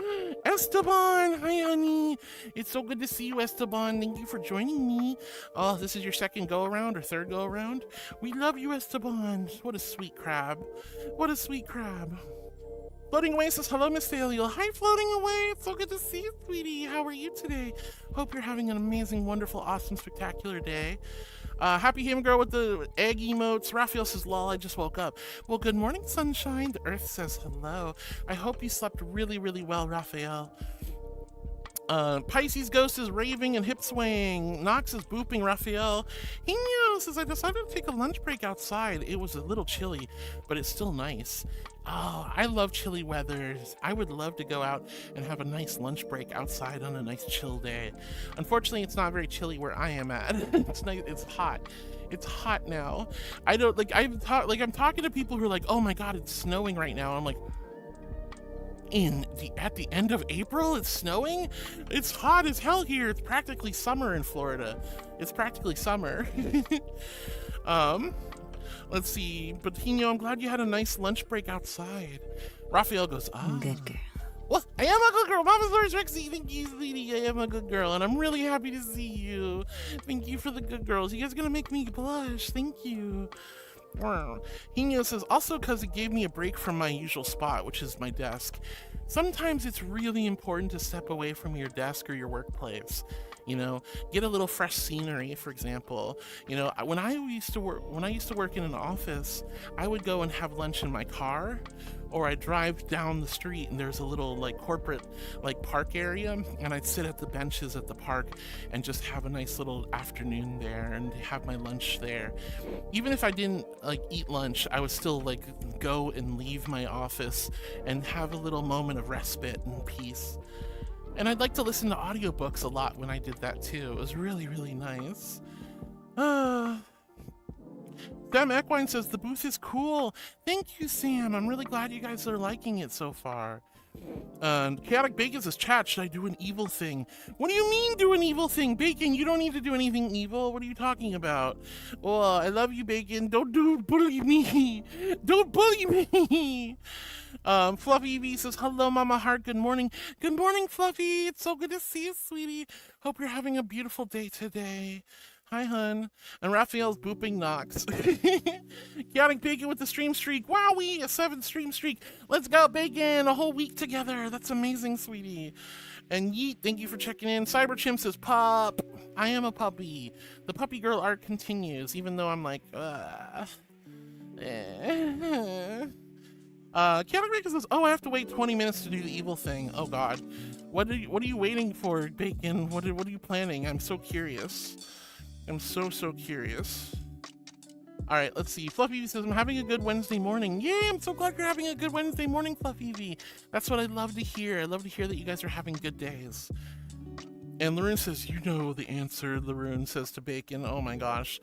Esteban, hi honey. It's so good to see you, Esteban. Thank you for joining me. Oh, this is your second go around or third go around. We love you, Esteban. What a sweet crab. What a sweet crab. Floating Away says, hello, Miss Thaliel. Hi, Floating Away. It's so good to see you, sweetie. How are you today? Hope you're having an amazing, wonderful, awesome, spectacular day. Happy Ham Girl with the egg emotes. Raphael says, lol, I just woke up. Well, good morning, sunshine. The Earth says hello. I hope you slept really, really well, Raphael. Pisces Ghost is raving and hip swaying. Nox is booping. Raphael. Hino says, I decided to take a lunch break outside. It was a little chilly, but it's still nice. Oh, I love chilly weathers. I would love to go out and have a nice lunch break outside on a nice chill day. Unfortunately, it's not very chilly where I am at. It's nice. It's hot. It's hot now. I don't like. I'm talking to people who are like, "Oh my God, it's snowing right now." I'm like, at the end of April, it's snowing. It's hot as hell here. It's practically summer in Florida. It's practically summer. Let's see. But Hino, I'm glad you had a nice lunch break outside. Raphael goes, "Ah, good girl." Well, I am a good girl. Mama's Lord's Rexy. Thank you, sweetie. I am a good girl, and I'm really happy to see you. Thank you for the good girls. You guys are gonna make me blush. Thank you. Hino says, also because it gave me a break from my usual spot, which is my desk. Sometimes it's really important to step away from your desk or your workplace. You know, get a little fresh scenery, for example. You know, when I used to work in an office, I would go and have lunch in my car, or I'd drive down the street and there's a little like corporate like park area, and I'd sit at the benches at the park and just have a nice little afternoon there and have my lunch there. Even if I didn't like eat lunch, I would still like go and leave my office and have a little moment of respite and peace. And I'd like to listen to audiobooks a lot when I did that too. It was really, really nice. Sam Equine says, the booth is cool. Thank you, Sam. I'm really glad you guys are liking it so far. Chaotic Bacon says, chat, should I do an evil thing? What do you mean do an evil thing? Bacon, you don't need to do anything evil. What are you talking about? Oh, I love you, Bacon. Don't bully me. Don't bully me. Fluffy V says, hello, Mama Heart. Good morning. Good morning, Fluffy. It's so good to see you, sweetie. Hope you're having a beautiful day today. Hi, hun. And Raphael's booping Nox. Chaotic Bacon with the stream streak. Wowee, a 7 stream streak. Let's go, Bacon. A whole week together. That's amazing, sweetie. And Yeet, thank you for checking in. Cyberchimp says, pup. I am a puppy. The puppy girl arc continues, even though I'm like, Chaotic Bacon says, oh, I have to wait 20 minutes to do the evil thing. Oh, God. What are you waiting for, Bacon? What are you planning? I'm so curious. I'm so curious. All right, let's see. Fluffy V says, I'm having a good Wednesday morning. Yay, I'm so glad you're having a good Wednesday morning, Fluffy V. That's what I love to hear. I love to hear that you guys are having good days. And Laroon says, you know the answer, Laroon says to Bacon. Oh my gosh.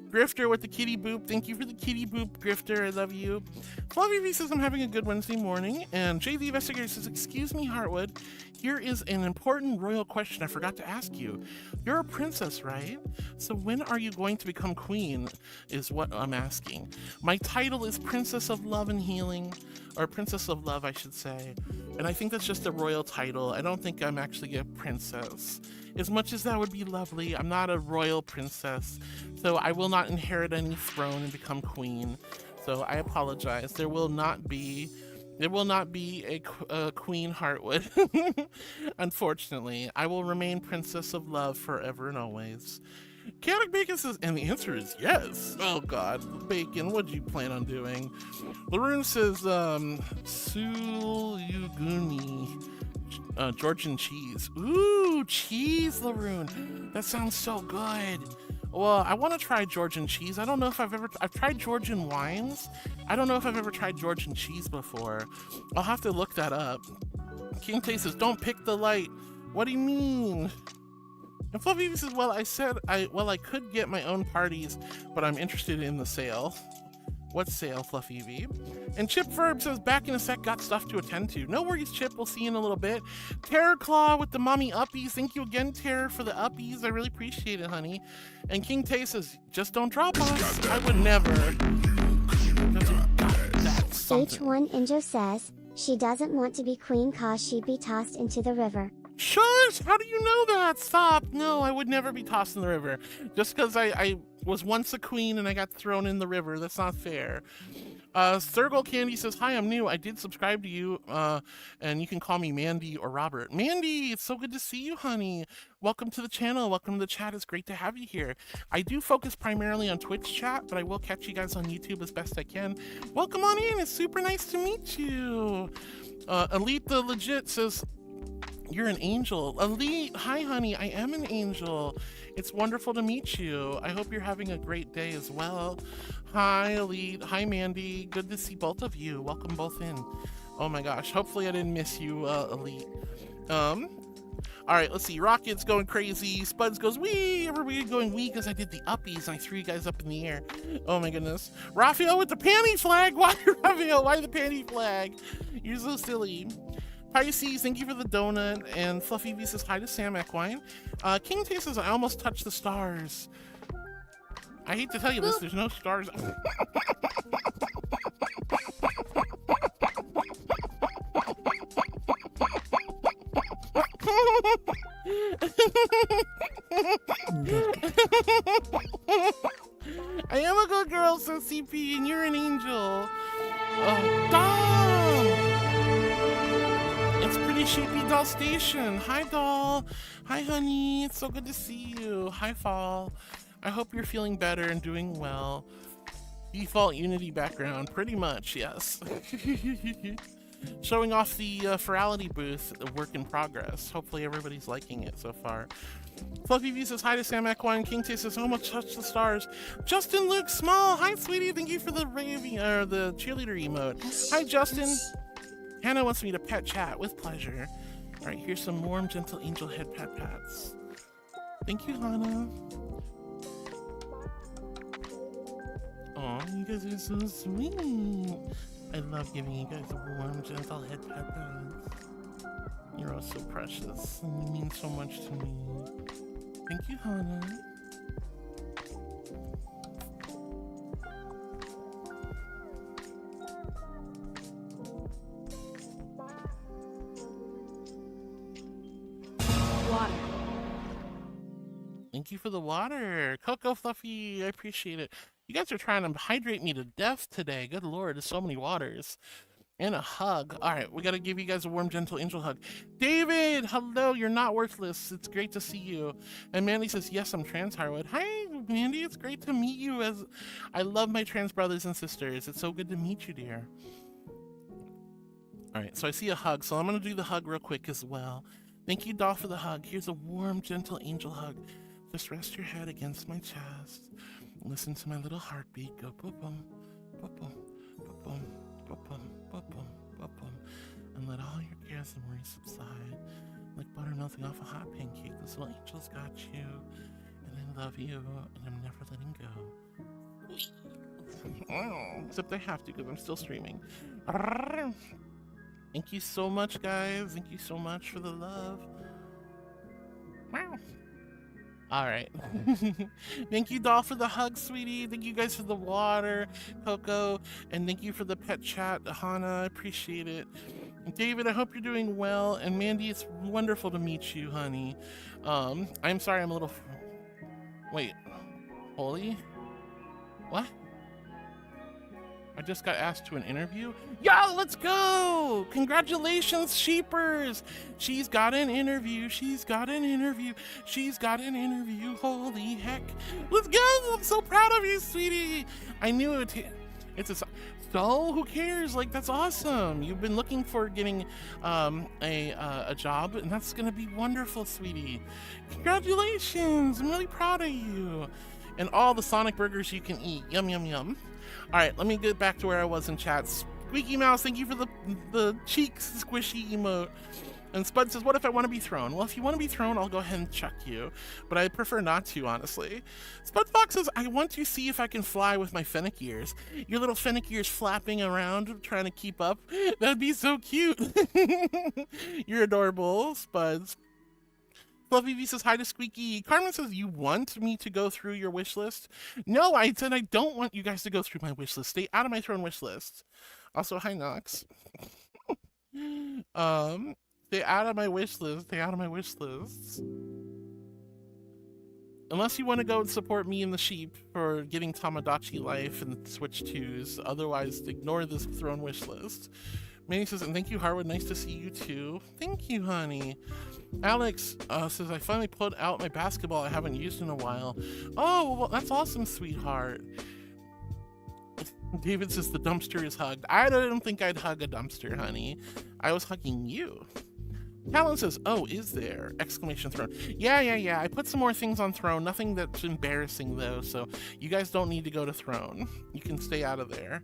Grifter with the kitty boop. Thank you for the kitty boop, Grifter. I love you. Fluffy V says, I'm having a good Wednesday morning. And Jay the Investigator says, excuse me, Heartwood. Here is an important royal question I forgot to ask you. You're a princess, right? So when are you going to become queen is what I'm asking. My title is Princess of Love and Healing, or Princess of Love, I should say. And I think that's just a royal title. I don't think I'm actually a princess. As much as that would be lovely, I'm not a royal princess. So I will not inherit any throne and become queen. So I apologize. There will not be a Queen Heartwood. Unfortunately, I will remain Princess of Love forever and always. Chaotic Bacon says, and the answer is yes. Oh God, Bacon, what do you plan on doing? Laroon says, Sulyuguni, Georgian cheese. Ooh, cheese, Laroon. That sounds so good. Well, I want to try Georgian cheese. I don't know if I've tried Georgian wines. I don't know if I've ever tried Georgian cheese before. I'll have to look that up. King Tay says, don't pick the light. What do you mean? And Fluffy says, well, I could get my own parties, but I'm interested in the sale. What sale, Fluffy V? And Chip Verb says, back in a sec, got stuff to attend to. No worries, Chip, we'll see you in a little bit. Terror Claw with the mommy uppies. Thank you again, Terror, for the uppies. I really appreciate it, honey. And King Tay says, just don't drop us. I would never. H1 Injo says, she doesn't want to be queen cause she'd be tossed into the river. Shush! How do you know that? Stop! No, I would never be tossed in the river. Just because I was once a queen and I got thrown in the river. That's not fair. Thurgle Candy says, hi, I'm new. I did subscribe to you, and you can call me Mandy or Robert. Mandy, it's so good to see you, honey. Welcome to the channel. Welcome to the chat. It's great to have you here. I do focus primarily on Twitch chat, but I will catch you guys on YouTube as best I can. Welcome on in. It's super nice to meet you. Elite the Legit says, You're an angel. Elite, hi honey, I am an angel. It's wonderful to meet you. I hope you're having a great day as well. Hi Elite, hi Mandy, good to see both of you. Welcome both in. Oh my gosh, hopefully I didn't miss you, Elite. All right, let's see. Rocket's going crazy. Spuds goes wee. Everybody going wee because I did the uppies and I threw you guys up in the air. Oh my goodness. Raphael with the panty flag. Why, Raphael? Why the panty flag? You're so silly. Pisces, thank you for the donut. And Fluffy V says hi to Sam Equine. King Tay says I almost touched the stars. I hate to tell you this, there's no stars. I am a good girl, says CP, and you're an angel. Oh, Doll! It's Pretty Sheepy Doll Station. Hi, Doll. Hi, honey. It's so good to see you. Hi, Fall. I hope you're feeling better and doing well. Default Unity background, pretty much, yes. Showing off the Ferality booth, the work in progress. Hopefully everybody's liking it so far. Fluffy V says hi to Sam Equine. King Tay says almost touch the stars. Justin Luke Small, hi sweetie, thank you for the the cheerleader emote. Hi Justin. Hannah wants me to pet chat with pleasure. All right, here's some warm, gentle angel head pat pats. Thank you, Hannah. Oh, you guys are so sweet. I love giving you guys a warm, gentle head pat pats. You're all so precious, and you mean so much to me. Thank you, Hannah. Water. Thank you for the water. Coco Fluffy, I appreciate it. You guys are trying to hydrate me to death today. Good Lord, there's so many waters. And a hug. All right, we got to give you guys a warm, gentle angel hug. David, hello, you're not worthless. It's great to see you. And Mandy says, yes, I'm trans, Harwood. Hi, Mandy, it's great to meet you. As I love my trans brothers and sisters. It's so good to meet you, dear. All right, so I see a hug, so I'm going to do the hug real quick as well. Thank you, doll, for the hug. Here's a warm, gentle angel hug. Just rest your head against my chest. Listen to my little heartbeat. Go boom, boom, boom, boom, boom, boom, boom, boom, boom, boom, and let all your cares and worries subside like butter melting off a hot pancake. This little angel's got you, and I love you, and I'm never letting go. Except I have to because I'm still streaming. Thank you so much, guys. Thank you so much for the love. All right. Thank you, doll, for the hug, sweetie. Thank you guys for the water, Coco, and thank you for the pet chat, Hannah. I appreciate it. David, I hope you're doing well. And Mandy, it's wonderful to meet you, honey. I'm sorry, I'm a little. Wait, Holy? What? I just got asked to an interview. Yo, let's go! Congratulations, sheepers! She's got an interview. She's got an interview. She's got an interview. Holy heck! Let's go! I'm so proud of you, sweetie. I knew it. It's a. So who cares? Like, that's awesome. You've been looking for getting a job, and that's gonna be wonderful, sweetie. Congratulations! I'm really proud of you. And all the Sonic burgers you can eat. Yum yum yum. All right, let me get back to where I was in chat. Squeaky Mouse, thank you for the cheeks squishy emote. And Spud says, what if I want to be thrown? Well, if you want to be thrown, I'll go ahead and chuck you. But I prefer not to, honestly. Spud Fox says, I want to see if I can fly with my fennec ears. Your little fennec ears flapping around, trying to keep up. That'd be so cute. You're adorable, Spuds. Fluffy V says hi to Squeaky. Carmen says, you want me to go through your wish list? No, I said I don't want you guys to go through my wish list. Stay out of my throne wish list. Also, hi Nox. Stay out of my wish list. Stay out of my wish lists. Unless you want to go and support me and the sheep for getting Tamagotchi life and Switch 2s. Otherwise, ignore this throne wish list. Manny says, and thank you, Harwood. Nice to see you too. Thank you, honey. Alex says, I finally put out my basketball I haven't used in a while. Oh, well, that's awesome, sweetheart. David says, the dumpster is hugged. I don't think I'd hug a dumpster, honey. I was hugging you. Talon says, oh, is there? Exclamation throne. Yeah. I put some more things on throne. Nothing that's embarrassing, though, so you guys don't need to go to throne. You can stay out of there.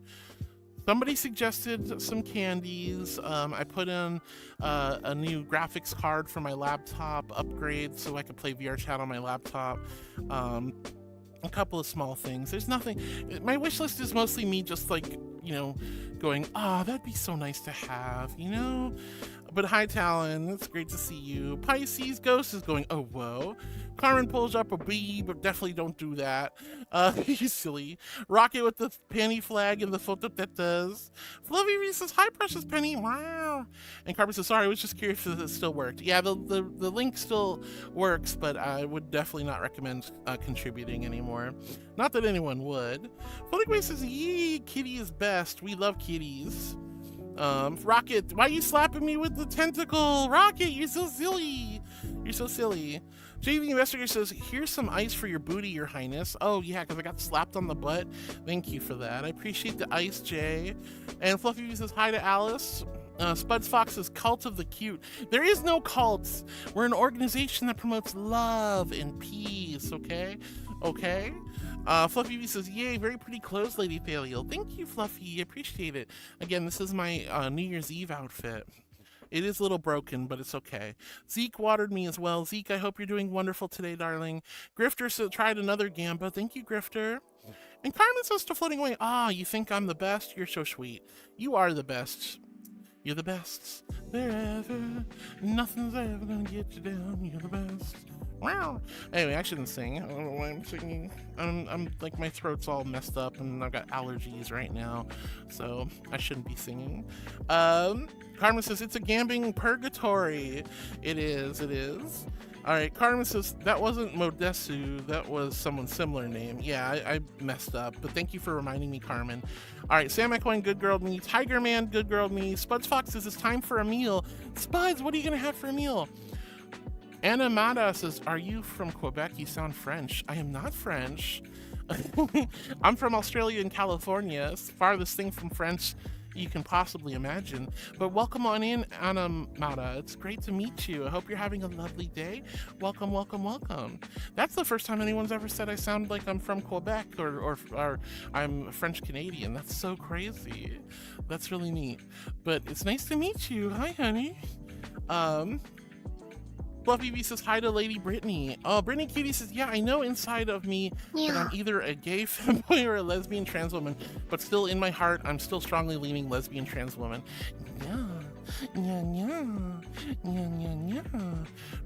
Somebody suggested some candies. I put in a new graphics card for my laptop upgrade so I could play VR chat on my laptop. A couple of small things. There's nothing. My wish list is mostly me just like, going, that'd be so nice to have, But hi, Talon. It's great to see you. Pisces Ghost is going, oh, whoa. Carmen pulls up a B, but definitely don't do that. You silly. Rocket with the penny flag and the photo that does. Fluffy Reese says, hi, precious penny. Wow. And Carmen says, sorry, I was just curious if it still worked. Yeah, the link still works, but I would definitely not recommend contributing anymore. Not that anyone would. Floating Way says, yee, kitty is best. We love kitties. Rocket, why are you slapping me with the tentacle? Rocket, you're so silly. You're so silly. JV Investigator says, here's some ice for your booty, your highness. Oh, yeah, because I got slapped on the butt. Thank you for that. I appreciate the ice, Jay. And Fluffy says, hi to Alice. Spuds Fox says, cult of the cute. There is no cults. We're an organization that promotes love and peace, okay? Okay? Fluffy V says, yay, very pretty clothes, Lady Thaliel. Thank you, Fluffy. Appreciate it. Again, this is my New Year's Eve outfit. It is a little broken, but it's okay. Zeke watered me as well. Zeke, I hope you're doing wonderful today, darling. Grifter tried another Gamba. Thank you, Grifter. And Carmen says to Floating Away, you think I'm the best? You're so sweet. You are the best. You're the best there ever. Nothing's ever gonna get you down. You're the best. Wow. Anyway, I shouldn't sing. I don't know why I'm singing. I'm like, my throat's all messed up and I've got allergies right now, so I shouldn't be singing. Carmen says, it's a gambling purgatory. It is. All right, Carmen says, that wasn't Modesu, that was someone's similar name. Yeah, I messed up, but thank you for reminding me, Carmen. All right, Sam Echoing, good girl me. Tiger Man, good girl me. Spuds Fox says, it's time for a meal. Spuds, what are you gonna have for a meal? Anna Mata says, are you from Quebec? You sound French. I am not French. I'm from Australia and California. It's the farthest thing from French you can possibly imagine. But welcome on in, Anna Mata. It's great to meet you. I hope you're having a lovely day. Welcome, welcome, welcome. That's the first time anyone's ever said I sound like I'm from Quebec or I'm French Canadian. That's so crazy. That's really neat. But it's nice to meet you. Hi, honey. Fluffy V says hi to Lady Brittany. Brittany Cutie says, yeah, I know inside of me that I'm either a gay femboy or a lesbian trans woman, but still in my heart, I'm still strongly leaning lesbian trans woman. Yeah.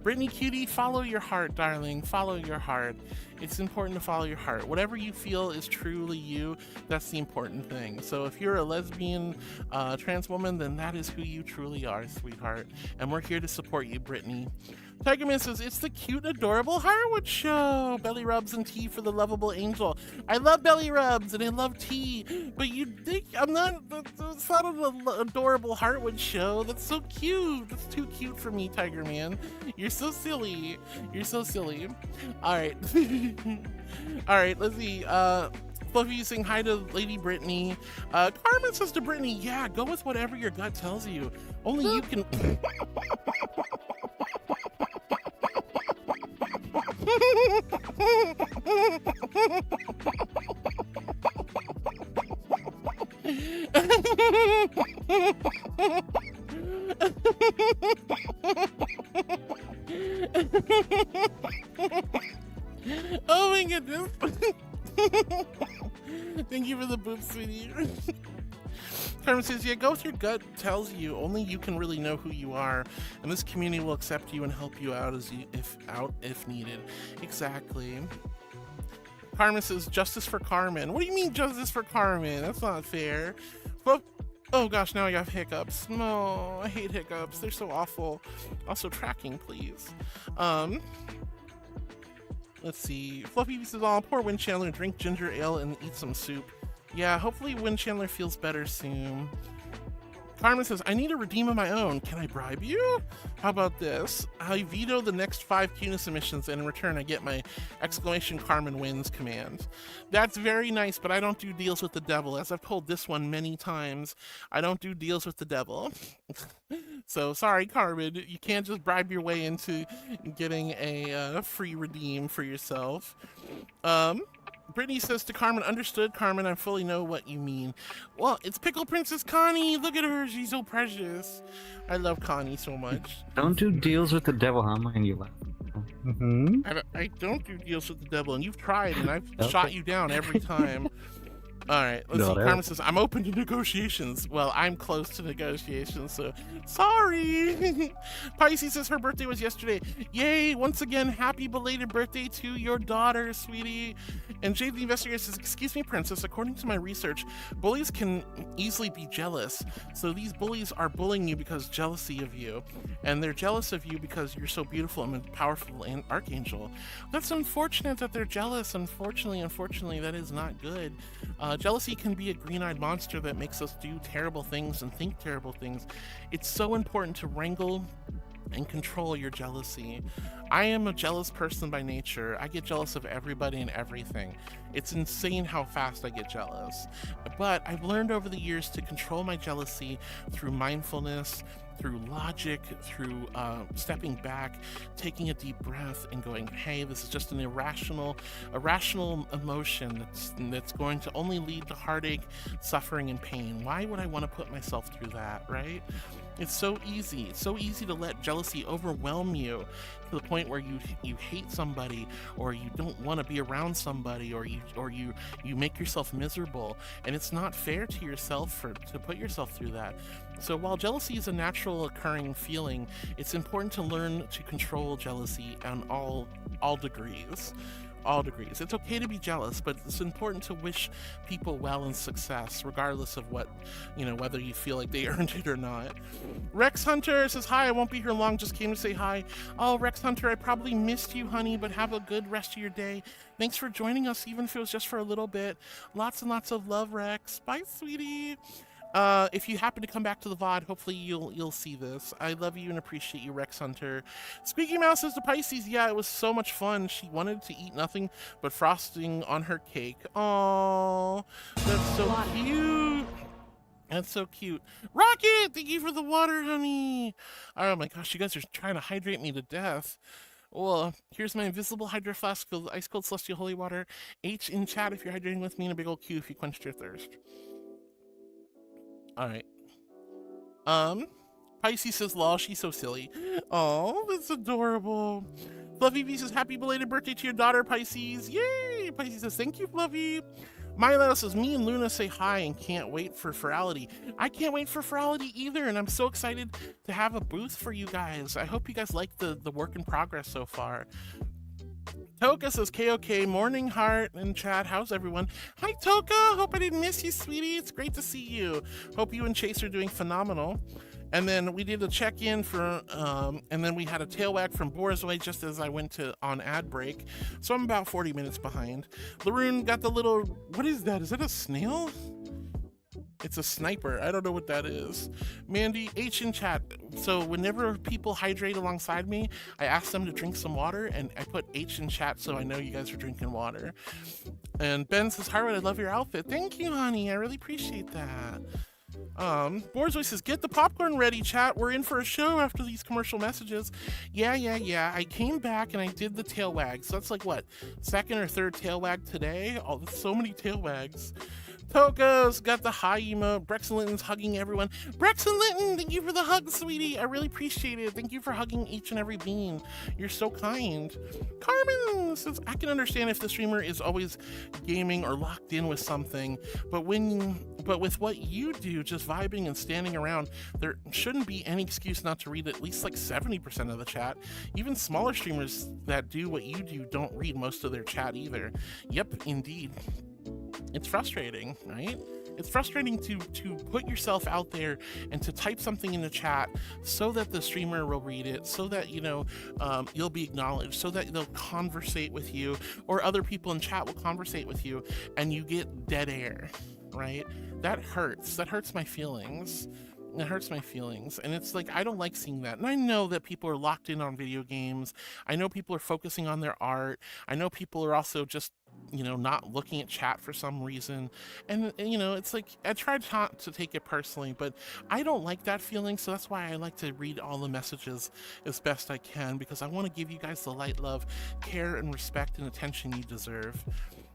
Brittany Cutie, follow your heart, darling. Follow your heart. It's important to follow your heart. Whatever you feel is truly you, that's the important thing. So if you're a lesbian trans woman, then that is who you truly are, sweetheart. And we're here to support you, Brittany. Tigerman says, it's the cute, adorable Harwood show. Belly rubs and tea for the lovable angel. I love belly rubs and I love tea, but you think it's not an adorable Harwood show. That's so cute. That's too cute for me, Tigerman. You're so silly. You're so silly. All right. All right, let's see. Fluffy saying hi to Lady Brittany. Carmen says to Brittany, yeah, go with whatever your gut tells you. Only you can... Oh my goodness. Thank you for the boop, sweetie. Carmen says, yeah, go with your gut tells you. Only you can really know who you are, and this community will accept you and help you out if needed. Exactly. Carmen says, justice for Carmen. What do you mean justice for Carmen? That's not fair. But, oh gosh, now I got hiccups. No, I hate hiccups. They're so awful. Also, tracking, please. Let's see. Fluffy says, poor Wind Chandler, drink ginger ale and eat some soup. Yeah, hopefully Wind Chandler feels better soon. Carmen says, I need a redeem of my own. Can I bribe you? How about this? I veto the next 5 cuteness submissions, and in return I get my exclamation Carmen wins command. That's very nice, but I don't do deals with the devil. As I've told this one many times, I don't do deals with the devil. So sorry, Carmen, you can't just bribe your way into getting a free redeem for yourself. Brittany says to Carmen, understood, Carmen, I fully know what you mean. Well, it's Pickle Princess Connie. Look at her. She's so precious. I love Connie so much. Don't do deals with the devil, huh? Mind you laugh. I don't do deals with the devil, and you've tried, and I've shot you down every time. All right, let's see. Carmen says, I'm open to negotiations. Well, I'm close to negotiations, so sorry. Pisces says her birthday was yesterday. Yay, once again, happy belated birthday to your daughter, sweetie. And Jade the Investigator says, excuse me, princess, according to my research, bullies can easily be jealous. So these bullies are bullying you because jealousy of you. And they're jealous of you because you're so beautiful and powerful and Archangel. That's unfortunate that they're jealous. Unfortunately, that is not good. Jealousy can be a green-eyed monster that makes us do terrible things and think terrible things. It's so important to wrangle and control your jealousy. I am a jealous person by nature. I get jealous of everybody and everything. It's insane how fast I get jealous. But I've learned over the years to control my jealousy through mindfulness, through logic, through stepping back, taking a deep breath and going, hey, this is just an irrational emotion that's going to only lead to heartache, suffering, and pain. Why would I want to put myself through that, right? It's so easy. It's so easy to let jealousy overwhelm you to the point where you hate somebody, or you don't want to be around somebody, or you make yourself miserable. And it's not fair to yourself to put yourself through that. So while jealousy is a natural occurring feeling, it's important to learn to control jealousy on all degrees. All degrees. It's okay to be jealous, but it's important to wish people well and success, regardless of what, whether you feel like they earned it or not. Rex Hunter says, hi, I won't be here long, just came to say hi. Oh, Rex Hunter, I probably missed you, honey, but have a good rest of your day. Thanks for joining us, even if it was just for a little bit. Lots and lots of love, Rex. Bye, sweetie. If you happen to come back to the VOD, hopefully you'll see this. I love you and appreciate you, Rex Hunter. Squeaky Mouse says to Pisces, yeah, it was so much fun. She wanted to eat nothing but frosting on her cake. Oh, that's so cute. That's so cute. Rocket, thank you for the water, honey. Oh my gosh, you guys are trying to hydrate me to death. Well, here's my invisible hydro flask filled with ice cold celestial holy water. H in chat if you're hydrating with me, and a big old Q if you quenched your thirst. All right. Pisces says, lol, she's so silly. Oh, that's adorable. Fluffy V says, happy belated birthday to your daughter, Pisces. Yay! Pisces says, thank you, Fluffy. Milo says, me and Luna say hi and can't wait for Ferality. I can't wait for Ferality either, and I'm so excited to have a booth for you guys. I hope you guys like the work in progress so far. Toka says, KOK, morning heart in chat. How's everyone? Hi, Toka. Hope I didn't miss you, sweetie. It's great to see you. Hope you and Chase are doing phenomenal. And then we did a check-in for, and then we had a tail wag from Borzoi just as I went on ad break. So I'm about 40 minutes behind. Laroon got the little, what is that? Is that a snail? It's a sniper. I don't know what that is. Mandy, H in chat. So whenever people hydrate alongside me, I ask them to drink some water, and I put H in chat so I know you guys are drinking water. And Ben says, Harwood, I love your outfit. Thank you, honey. I really appreciate that. Borzoi says, get the popcorn ready, chat. We're in for a show after these commercial messages. Yeah. I came back and I did the tail wag. So that's like, what, second or third tail wag today? Oh, there's so many tail wags. Toko's got the high emote. Brexon Linton's hugging everyone. Brexon Linton, thank you for the hug, sweetie. I really appreciate it. Thank you for hugging each and every bean. You're so kind. Carmen says, I can understand if the streamer is always gaming or locked in with something, but with what you do, just vibing and standing around, there shouldn't be any excuse not to read at least like 70% of the chat. Even smaller streamers that do what you do don't read most of their chat either. Yep, indeed. It's frustrating, right? It's frustrating to put yourself out there and to type something in the chat so that the streamer will read it, so that, you'll be acknowledged, so that they'll conversate with you, or other people in chat will conversate with you, and you get dead air, right? That hurts. That hurts my feelings. It hurts my feelings, and it's like, I don't like seeing that. And I know that people are locked in on video games. I know people are focusing on their art. I know people are also just not looking at chat for some reason. And it's like, I tried not to take it personally, but I don't like that feeling. So that's why I like to read all the messages as best I can, because I want to give you guys the light, love, care, and respect and attention you deserve.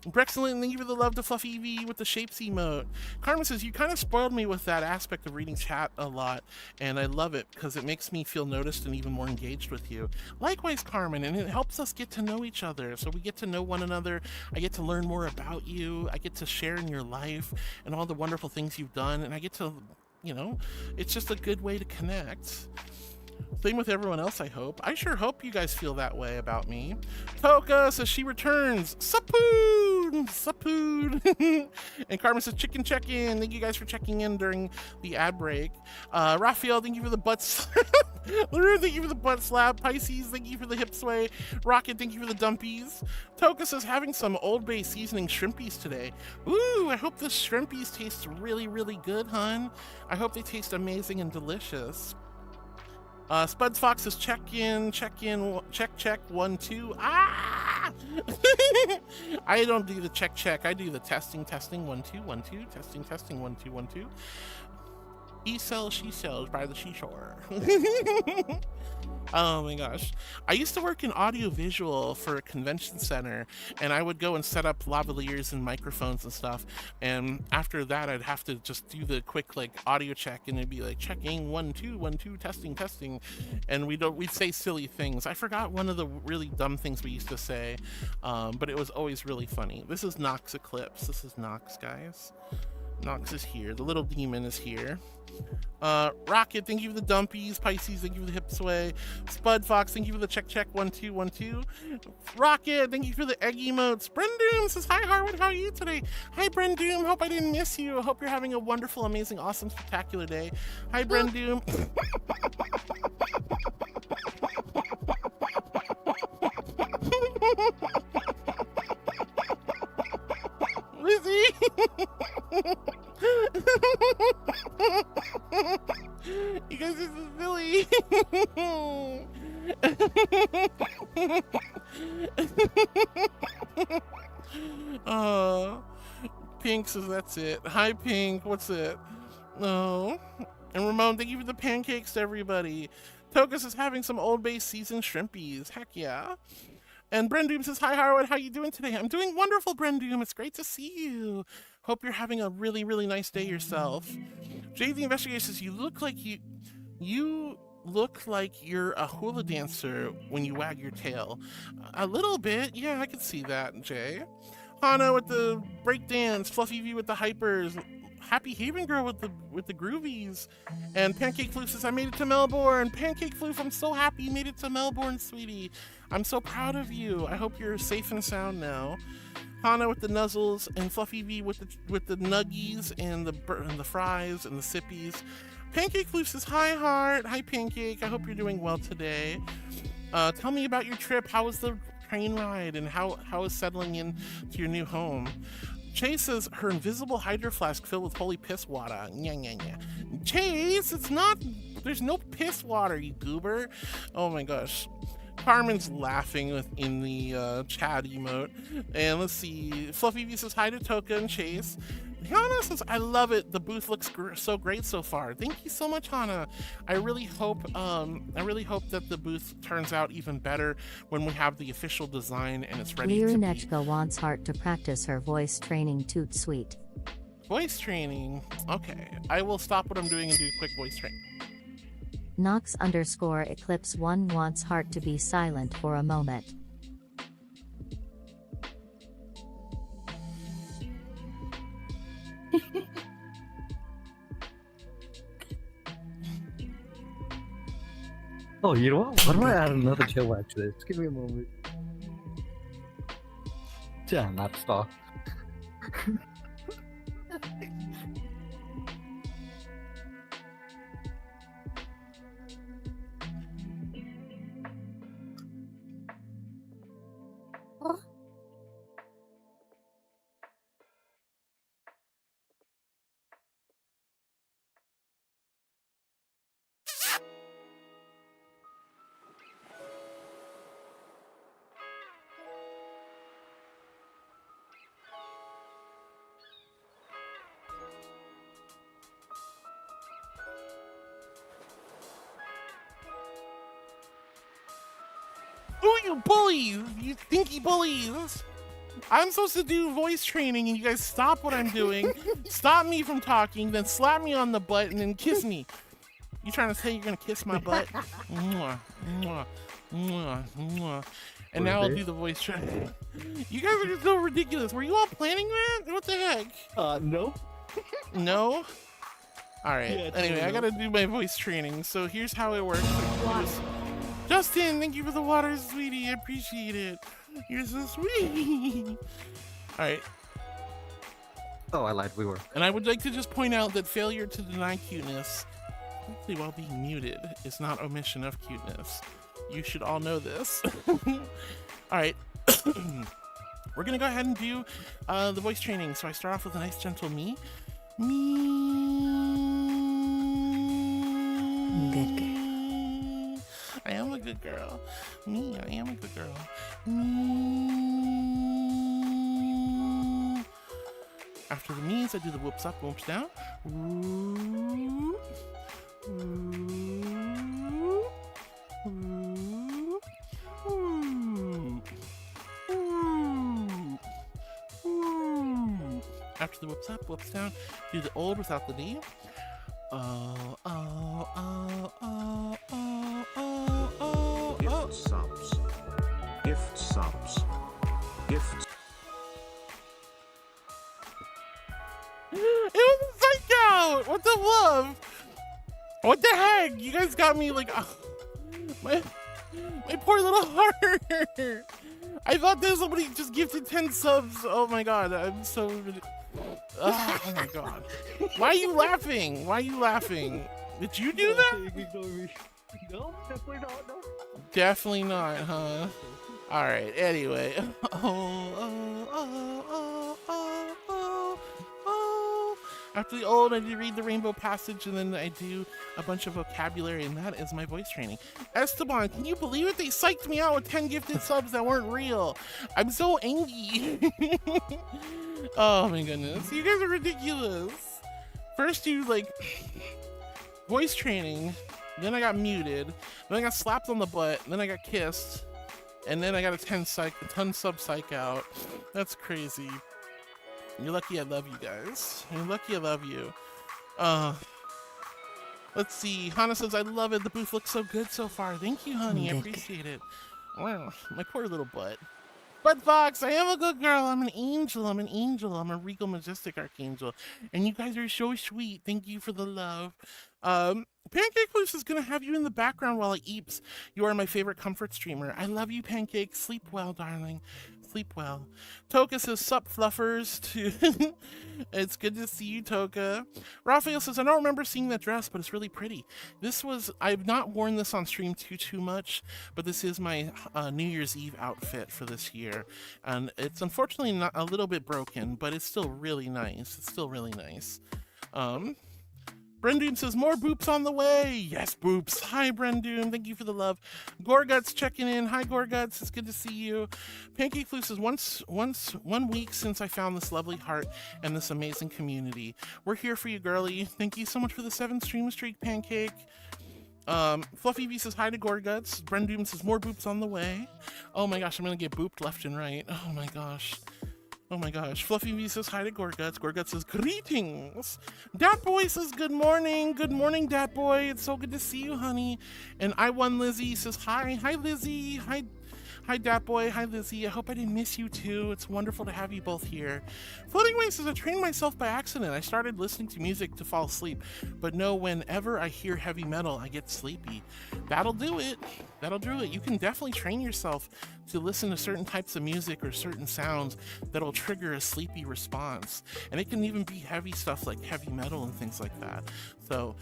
Brexcellent, thank you for the love to Fluffy V with the shapes emote. Carmen says, you kind of spoiled me with that aspect of reading chat a lot, and I love it because it makes me feel noticed and even more engaged with you. Likewise, Carmen, and it helps us get to know each other, so we get to know one another. I get to learn more about you. I get to share in your life and all the wonderful things you've done, and I get to, it's just a good way to connect. Same with everyone else, I hope. I sure hope you guys feel that way about me. Toka says she returns. Sapoon! Sapoon! And Carmen says chicken check-in. Thank you guys for checking in during the ad break. Raphael, thank you for the butt slap. Luru, thank you for the butt slap. Pisces, thank you for the hip sway. Rocket, thank you for the dumpies. Toka says having some Old Bay seasoning shrimpies today. Ooh, I hope the shrimpies taste really, really good, hun. I hope they taste amazing and delicious. Spuds Fox says check, 1, 2. Ah! I don't do the check. I do the testing, 1, 2, 1, 2, testing, 1, 2, 1, 2. He sells, she sells by the seashore. Oh my gosh. I used to work in audiovisual for a convention center, and I would go and set up lavaliers and microphones and stuff. And after that, I'd have to just do the quick audio check, and it'd be like checking 1, 2, 1, 2, testing. And we'd say silly things. I forgot one of the really dumb things we used to say, but it was always really funny. This is Nox Eclipse. This is Nox, guys. Nox is here. The little demon is here. Rocket, thank you for the dumpies. Pisces, thank you for the hip sway. Spud Fox, thank you for the check, 1, 2, 1, 2. Rocket, thank you for the egg emotes. Brendoom says, hi Harwood, how are you today? Hi Brendoom, hope I didn't miss you. I hope you're having a wonderful, amazing, awesome, spectacular day. Hi Brendoom. Lizzie! You guys are so silly. Pink says that's it. Hi Pink, what's it? No. And Ramon, thank you for the pancakes to everybody. Tokus is having some Old Bay seasoned shrimpies. Heck yeah. And Brendoom says, hi Harwood, how you doing today? I'm doing wonderful, Brendoom. It's great to see you. Hope you're having a really, really nice day yourself. Jay the Investigator says, you look like you're a hula dancer when you wag your tail. A little bit, yeah, I can see that, Jay. Hana with the breakdance, Fluffy V with the hypers, Happy Haven Girl with the groovies, and Pancake Floof says, I made it to Melbourne. Pancake Floof, I'm so happy you made it to Melbourne, sweetie. I'm so proud of you. I hope you're safe and sound now. Hana with the nuzzles, and Fluffy V with the nuggies and the fries and the sippies. Pancake Floof says, hi Heart. Hi Pancake. I hope you're doing well today. Tell me about your trip. How was the train ride, and how is settling in to your new home? Chase says her invisible hydro flask filled with holy piss water. Nya, nya, nya. Chase, it's not. There's no piss water, you goober. Oh my gosh. Carmen's laughing in the chat emote. And let's see. Fluffy V says hi to Toka and Chase. Hana says, I love it. The booth looks so great so far. Thank you so much, Hana. I really hope that the booth turns out even better when we have the official design and it's ready to be. Lirunechka wants Heart to practice her voice training toot sweet. Voice training? Okay. I will stop what I'm doing and do quick voice training. Nox_Eclipse1 wants Heart to be silent for a moment. Oh, you know what? Why don't I add another chill actually? Just give me a moment. Damn, that stuff. You bullies! You stinky bullies! I'm supposed to do voice training and you guys stop what I'm doing, stop me from talking, then slap me on the butt and then kiss me. You trying to say you're gonna kiss my butt? Mwah, mwah, mwah, mwah. And now I'll do the voice training. You guys are just so ridiculous. Were you all planning that? What the heck? No. No? Alright, Yeah, anyway, I totally gotta do my voice training. So here's how it works. Justin, thank you for the water, sweetie. I appreciate it. You're so sweet. Alright. Oh, I lied. We were. And I would like to just point out that failure to deny cuteness, especially while being muted, is not omission of cuteness. You should all know this. Alright. We're gonna go ahead and do the voice training. So I start off with a nice gentle me. Good girl. I am a good girl. Me, I am a good girl. After the me's, I do the whoops up, whoops down. Whoop, whoop, whoop, whoop, whoop, whoop. After the whoops up, whoops down, do the old without the D. Oh, oh, oh, oh, oh, oh, oh. Gift subs. Gift subs. Gift. It was a psych out! What the love? What the heck? You guys got me like my poor little heart. I thought there was somebody just gifted 10 subs. Oh my god, I'm so oh my god. Why are you laughing? Why are you laughing? Did you do that? No, definitely not. No. Definitely not, huh? Alright, anyway. After the old, I do read the rainbow passage, and then I do a bunch of vocabulary, and that is my voice training. Esteban, can you believe it? They psyched me out with 10 gifted subs that weren't real. I'm so angry. Oh my goodness. You guys are ridiculous. First you, like, voice training, then I got muted, then I got slapped on the butt, then I got kissed, and then I got a 10 sub psych out. That's crazy. You're lucky I love you guys. You're lucky I love you. Let's see. Hannah says, I love it. The booth looks so good so far. Thank you, honey. I appreciate it. Wow, my poor little butt. But Fox, I am a good girl. I'm an angel. I'm an angel. I'm a regal, majestic archangel. And you guys are so sweet. Thank you for the love. Pancake Loose is going to have you in the background while I eats. You are my favorite comfort streamer. I love you, Pancake. Sleep well, darling. Sleep well. Toka says, sup, fluffers. It's good to see you, Toka. Raphael says, I don't remember seeing that dress, but it's really pretty. I've not worn this on stream too much, but this is my New Year's Eve outfit for this year. And it's unfortunately not a little bit broken, but it's still really nice. It's still really nice. Brendoom says, more boops on the way. Yes, boops. Hi, Brendoom. Thank you for the love. Gorguts checking in. Hi, Gorguts. It's good to see you. Pancake Flute says, 1 week since I found this lovely heart and this amazing community. We're here for you, girly. Thank you so much for the 7 stream streak, Pancake. Fluffy V says, hi to Gorguts. Brendoom says, more boops on the way. Oh my gosh, I'm gonna get booped left and right. Oh my gosh. Oh my gosh. Fluffy V says hi to Gorguts. Gorguts says greetings. Dat Boy says good morning. Good morning, Dat Boy. It's so good to see you, honey. And I1 Lizzie says hi. Hi, Lizzie. Hi, Dat Boy. Hi, Lizzie. I hope I didn't miss you too. It's wonderful to have you both here. Floating Wing says, I trained myself by accident. I started listening to music to fall asleep. But no, whenever I hear heavy metal, I get sleepy. That'll do it. That'll do it. You can definitely train yourself to listen to certain types of music or certain sounds that'll trigger a sleepy response. And it can even be heavy stuff like heavy metal and things like that. So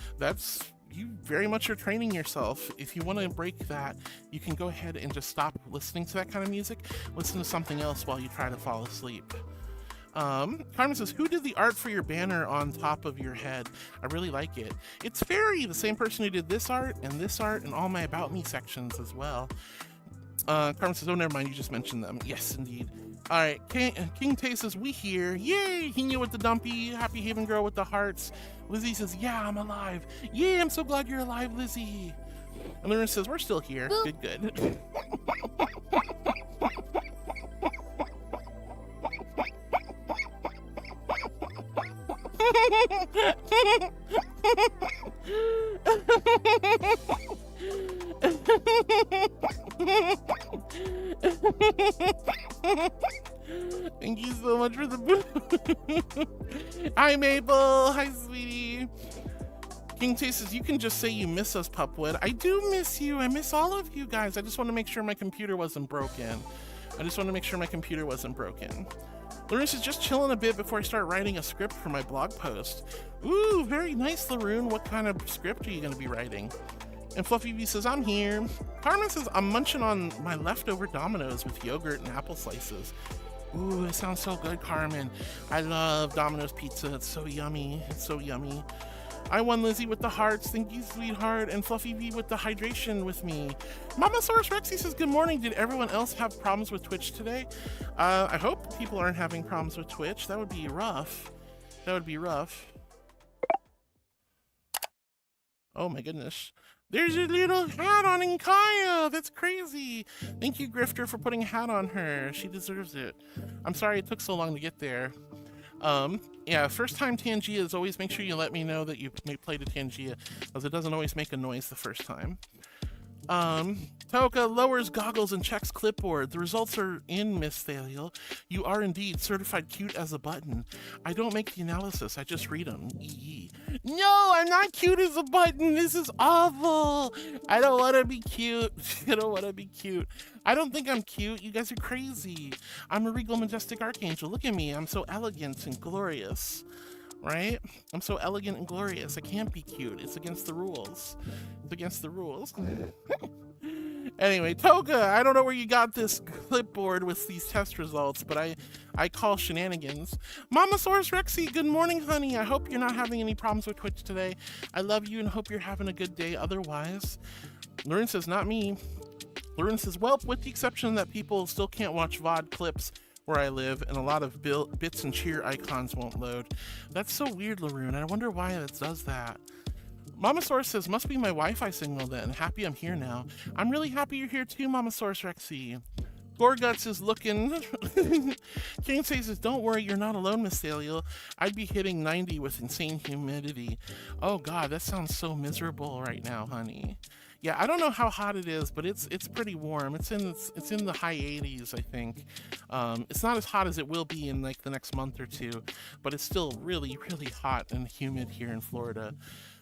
you very much are training yourself. If you want to break that, you can go ahead and just stop listening to that kind of music. Listen to something else while you try to fall asleep. Carmen says, who did the art for your banner on top of your head? I really like it. It's Fairy, the same person who did this art and all my About Me sections as well. Carmen says, oh, never mind, you just mentioned them. Yes, indeed. All right, King Tay says, we here. Yay, Hina with the dumpy. Happy Haven Girl with the hearts. Lizzie says, yeah, I'm alive. Yay, I'm so glad you're alive, Lizzie. And Lauren says, we're still here. Good, good. Thank you so much for the boo. Hi, Maple. Hi, sweetie. King Tay says, you can just say you miss us, Pupwood. I do miss you. I miss all of you guys. I just want to make sure my computer wasn't broken. Laroon is just chilling a bit before I start writing a script for my blog post. Ooh, very nice, Laroon. What kind of script are you going to be writing? And Fluffy V says, I'm here. Carmen says, I'm munching on my leftover Domino's with yogurt and apple slices. Ooh, it sounds so good, Carmen. I love Domino's pizza. It's so yummy. It's so yummy. I won Lizzie with the hearts. Thank you, sweetheart. And Fluffy V with the hydration with me. Mamasaurus Rexy says, good morning. Did everyone else have problems with Twitch today? I hope people aren't having problems with Twitch. That would be rough. That would be rough. Oh my goodness. There's a little hat on Nkaya. That's crazy. Thank you, Grifter, for putting a hat on her. She deserves it. I'm sorry it took so long to get there. Yeah, first time Tangias, always make sure you let me know that you played a Tangia, because it doesn't always make a noise the first time. Toka lowers goggles and checks clipboard. The results are in, Miss Thaliel. You are indeed certified cute as a button. I don't make the analysis, I just read them. No, I'm not cute as a button. This is awful. I don't want to be cute. I don't want to be cute. I don't think I'm cute. You guys are crazy. I'm a regal, majestic archangel. Look at me. I'm so elegant and glorious. Right? I'm so elegant and glorious. I can't be cute. It's against the rules. It's against the rules. Anyway, Toga, I don't know where you got this clipboard with these test results, but I call shenanigans. Mamasaurus Rexy, good morning, honey. I hope you're not having any problems with Twitch today. I love you and hope you're having a good day otherwise. Lauren says, not me. Lauren says, well, with the exception that people still can't watch VOD clips where I live, and a lot of bits and cheer icons won't load. That's so weird, Laroon. I wonder why it does that. Mamasaurus says, must be my Wi-Fi signal then. Happy I'm here now. I'm really happy you're here too, Mamasaurus Rexy. Gorguts is looking. King says, don't worry, you're not alone, Miss Thaliel. I'd be hitting 90 with insane humidity. Oh God, that sounds so miserable right now, honey. Yeah, I don't know how hot it is, but it's pretty warm. It's in the high 80s, I think. It's not as hot as it will be in like the next month or two, but it's still really, really hot and humid here in Florida.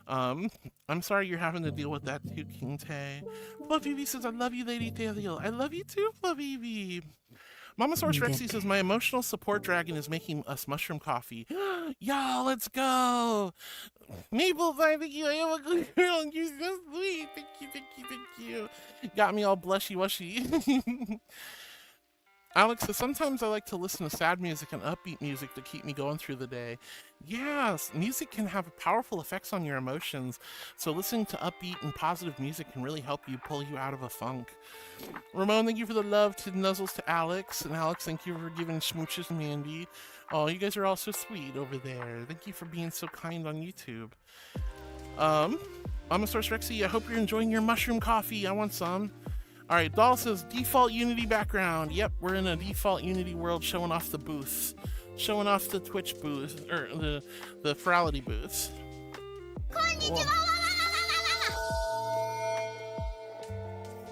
I'm sorry you're having to deal with that too, King Tay. Fluffy V says, I love you, Lady Thaliel. I love you too, Fluffy V. Mamasaurus Rexy says, my emotional support dragon is making us mushroom coffee. Y'all, let's go. Mabel, I think you am a good girl and you're so sweet. Thank you, thank you, thank you. Got me all blushy-wushy. Alex says, sometimes I like to listen to sad music and upbeat music to keep me going through the day. Yes, music can have powerful effects on your emotions, so listening to upbeat and positive music can really help you pull you out of a funk. Ramon, thank you for the love to nuzzles to Alex, and Alex, thank you for giving smooches to Mandy. Oh, you guys are all so sweet over there. Thank you for being so kind on YouTube. Mamasaurus Rexy, I hope you're enjoying your mushroom coffee. I want some. Alright, Doll says, default Unity background. Yep, we're in a default Unity world showing off the booth. Showing off the Twitch booth, or the Ferality booth.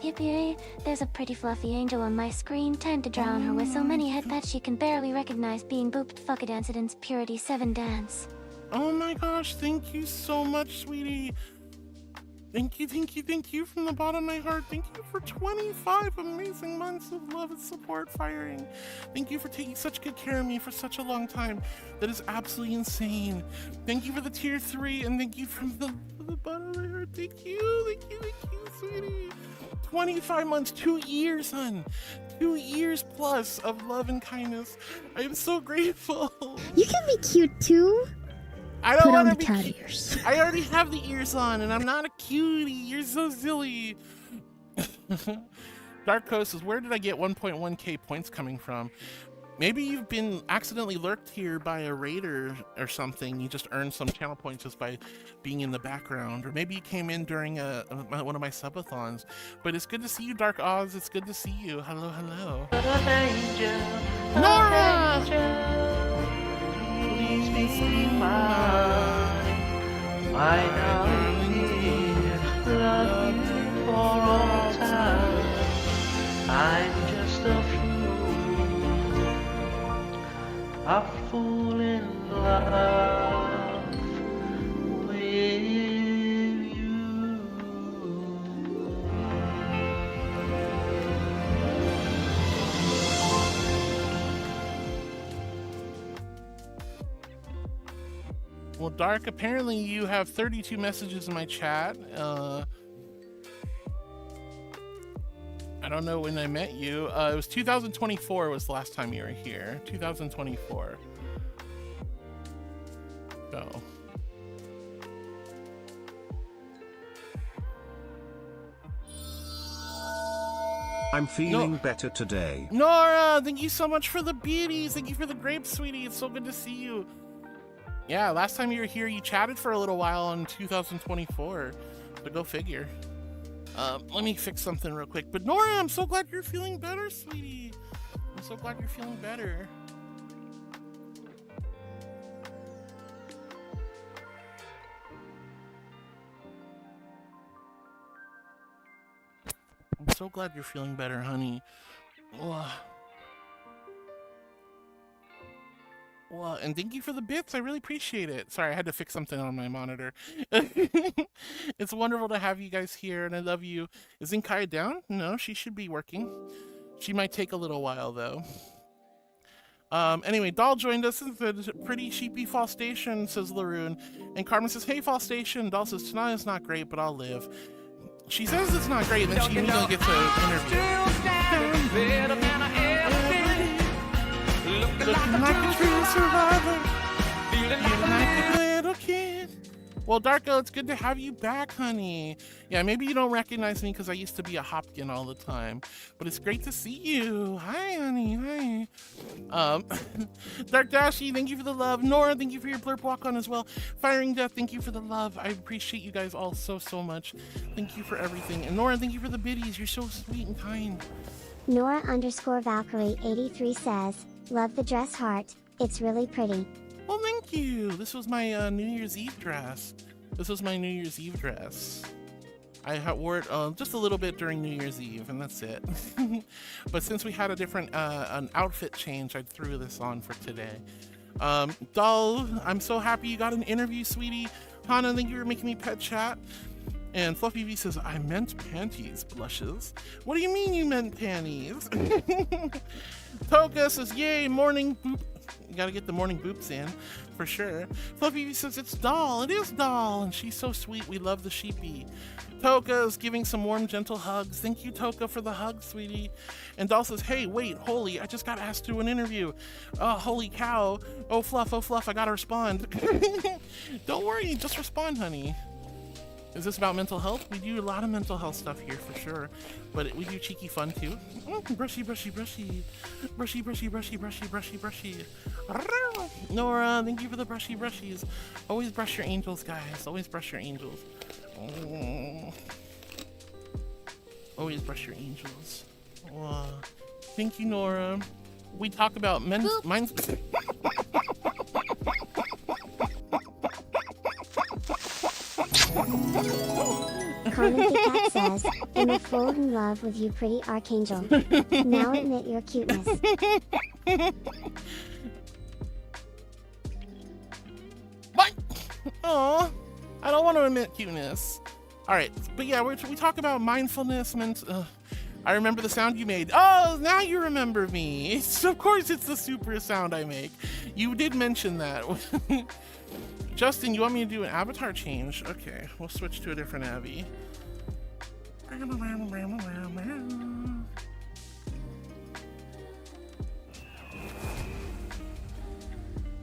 Yippee, there's a pretty fluffy angel on my screen. Time to drown her with so many head pats she can barely recognize being booped fuckadance Purity 7 dance. Oh my gosh, thank you so much, sweetie. Thank you, thank you, thank you from the bottom of my heart. Thank you for 25 amazing months of love and support firing. Thank you for taking such good care of me for such a long time. That is absolutely insane. Thank you for the tier 3 and thank you from the bottom of my heart. Thank you, thank you, thank you, sweetie. 25 months, 2 years, hon. 2 years plus of love and kindness. I am so grateful. You can be cute too. I don't want to be cat ears. I already have the ears on, and I'm not a cutie. You're so silly. Dark Coast says, where did I get 1.1k points coming from? Maybe you've been accidentally lurked here by a raider or something. You just earned some channel points just by being in the background. Or maybe you came in during one of my subathons. But it's good to see you, Dark Oz. It's good to see you. Hello, hello. Nora! Please be mine. My darling, love you for all time. I'm just a fool in love with you. Well, Dark, apparently you have 32 messages in my chat. I don't know when I met you. It was 2024 was the last time you were here. 2024. So. I'm feeling better today. Nora, thank you so much for the beauties. Thank you for the grapes, sweetie. It's so good to see you. Yeah, last time you were here, you chatted for a little while in 2024. So go figure. Let me fix something real quick. But Nora, I'm so glad you're feeling better, sweetie. I'm so glad you're feeling better. I'm so glad you're feeling better, honey. Well, and thank you for the bits. I really appreciate it. Sorry, I had to fix something on my monitor. It's wonderful to have you guys here, and I love you. Is Inkaya down? No, she should be working. She might take a little while, though. Anyway, Doll joined us and said, pretty sheepy Fall Station, says Laroon. And Carmen says, hey, Fall Station. Doll says, tonight is not great, but I'll live. She says it's not great, and then she immediately gets an interview. Looking like a true survivor, feeling like a little kid. Well, Darko, it's good to have you back, honey. Yeah, maybe you don't recognize me because I used to be a Hopkin all the time, but it's great to see you. Hi, honey. Hi. Dark Dashi, thank you for the love. Nora, thank you for your blurb walk on as well. Firing Death, thank you for the love. I appreciate you guys all so much. Thank you for everything. And Nora, thank you for the biddies. You're so sweet and kind. Nora_Valkyrie83 says, love the dress heart. It's really pretty. Well, thank you. This was my New Year's Eve dress. I wore it just a little bit during New Year's Eve, and that's it. But since we had a different an outfit change, I threw this on for today. Doll, I'm so happy you got an interview, sweetie. Hana, thank you for making me pet chat. And Fluffy V says, I meant panties, blushes. What do you mean you meant panties? Toka says, yay, morning boop. You gotta get the morning boops in, for sure. Fluffy V says, it's Doll. It is Doll. And she's so sweet. We love the sheepy. Toka's giving some warm, gentle hugs. Thank you, Toka, for the hug, sweetie. And Doll says, hey, wait, holy, I just got asked to an interview. Oh, holy cow. Oh, Fluff, I gotta respond. Don't worry, just respond, honey. Is this about mental health? We do a lot of mental health stuff here for sure, but we do cheeky fun too. Brushy. Nora, thank you for the brushies. Always brush your angels, guys. Always brush your angels. Always brush your angels. Thank you, Nora. We talk about mine's. Carmen the Cat says, I'm a fool in love with you, pretty Archangel. Now admit your cuteness. What? Aw, I don't want to admit cuteness. Alright, but yeah, we talk about mindfulness. I remember the sound you made. Oh, now you remember me. Of course it's the super sound I make. You did mention that. Justin, you want me to do an avatar change? Okay, we'll switch to a different Abby.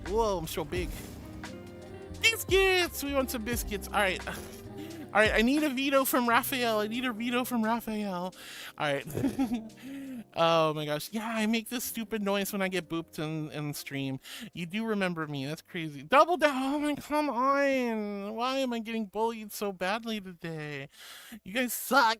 Whoa, I'm so big. Biscuits! We want some biscuits. All right, I need a veto from Raphael. All right. Oh my gosh. Yeah, I make this stupid noise when I get booped in stream. You do remember me. That's crazy. Double down. Oh my, come on. Why am I getting bullied so badly today? You guys suck.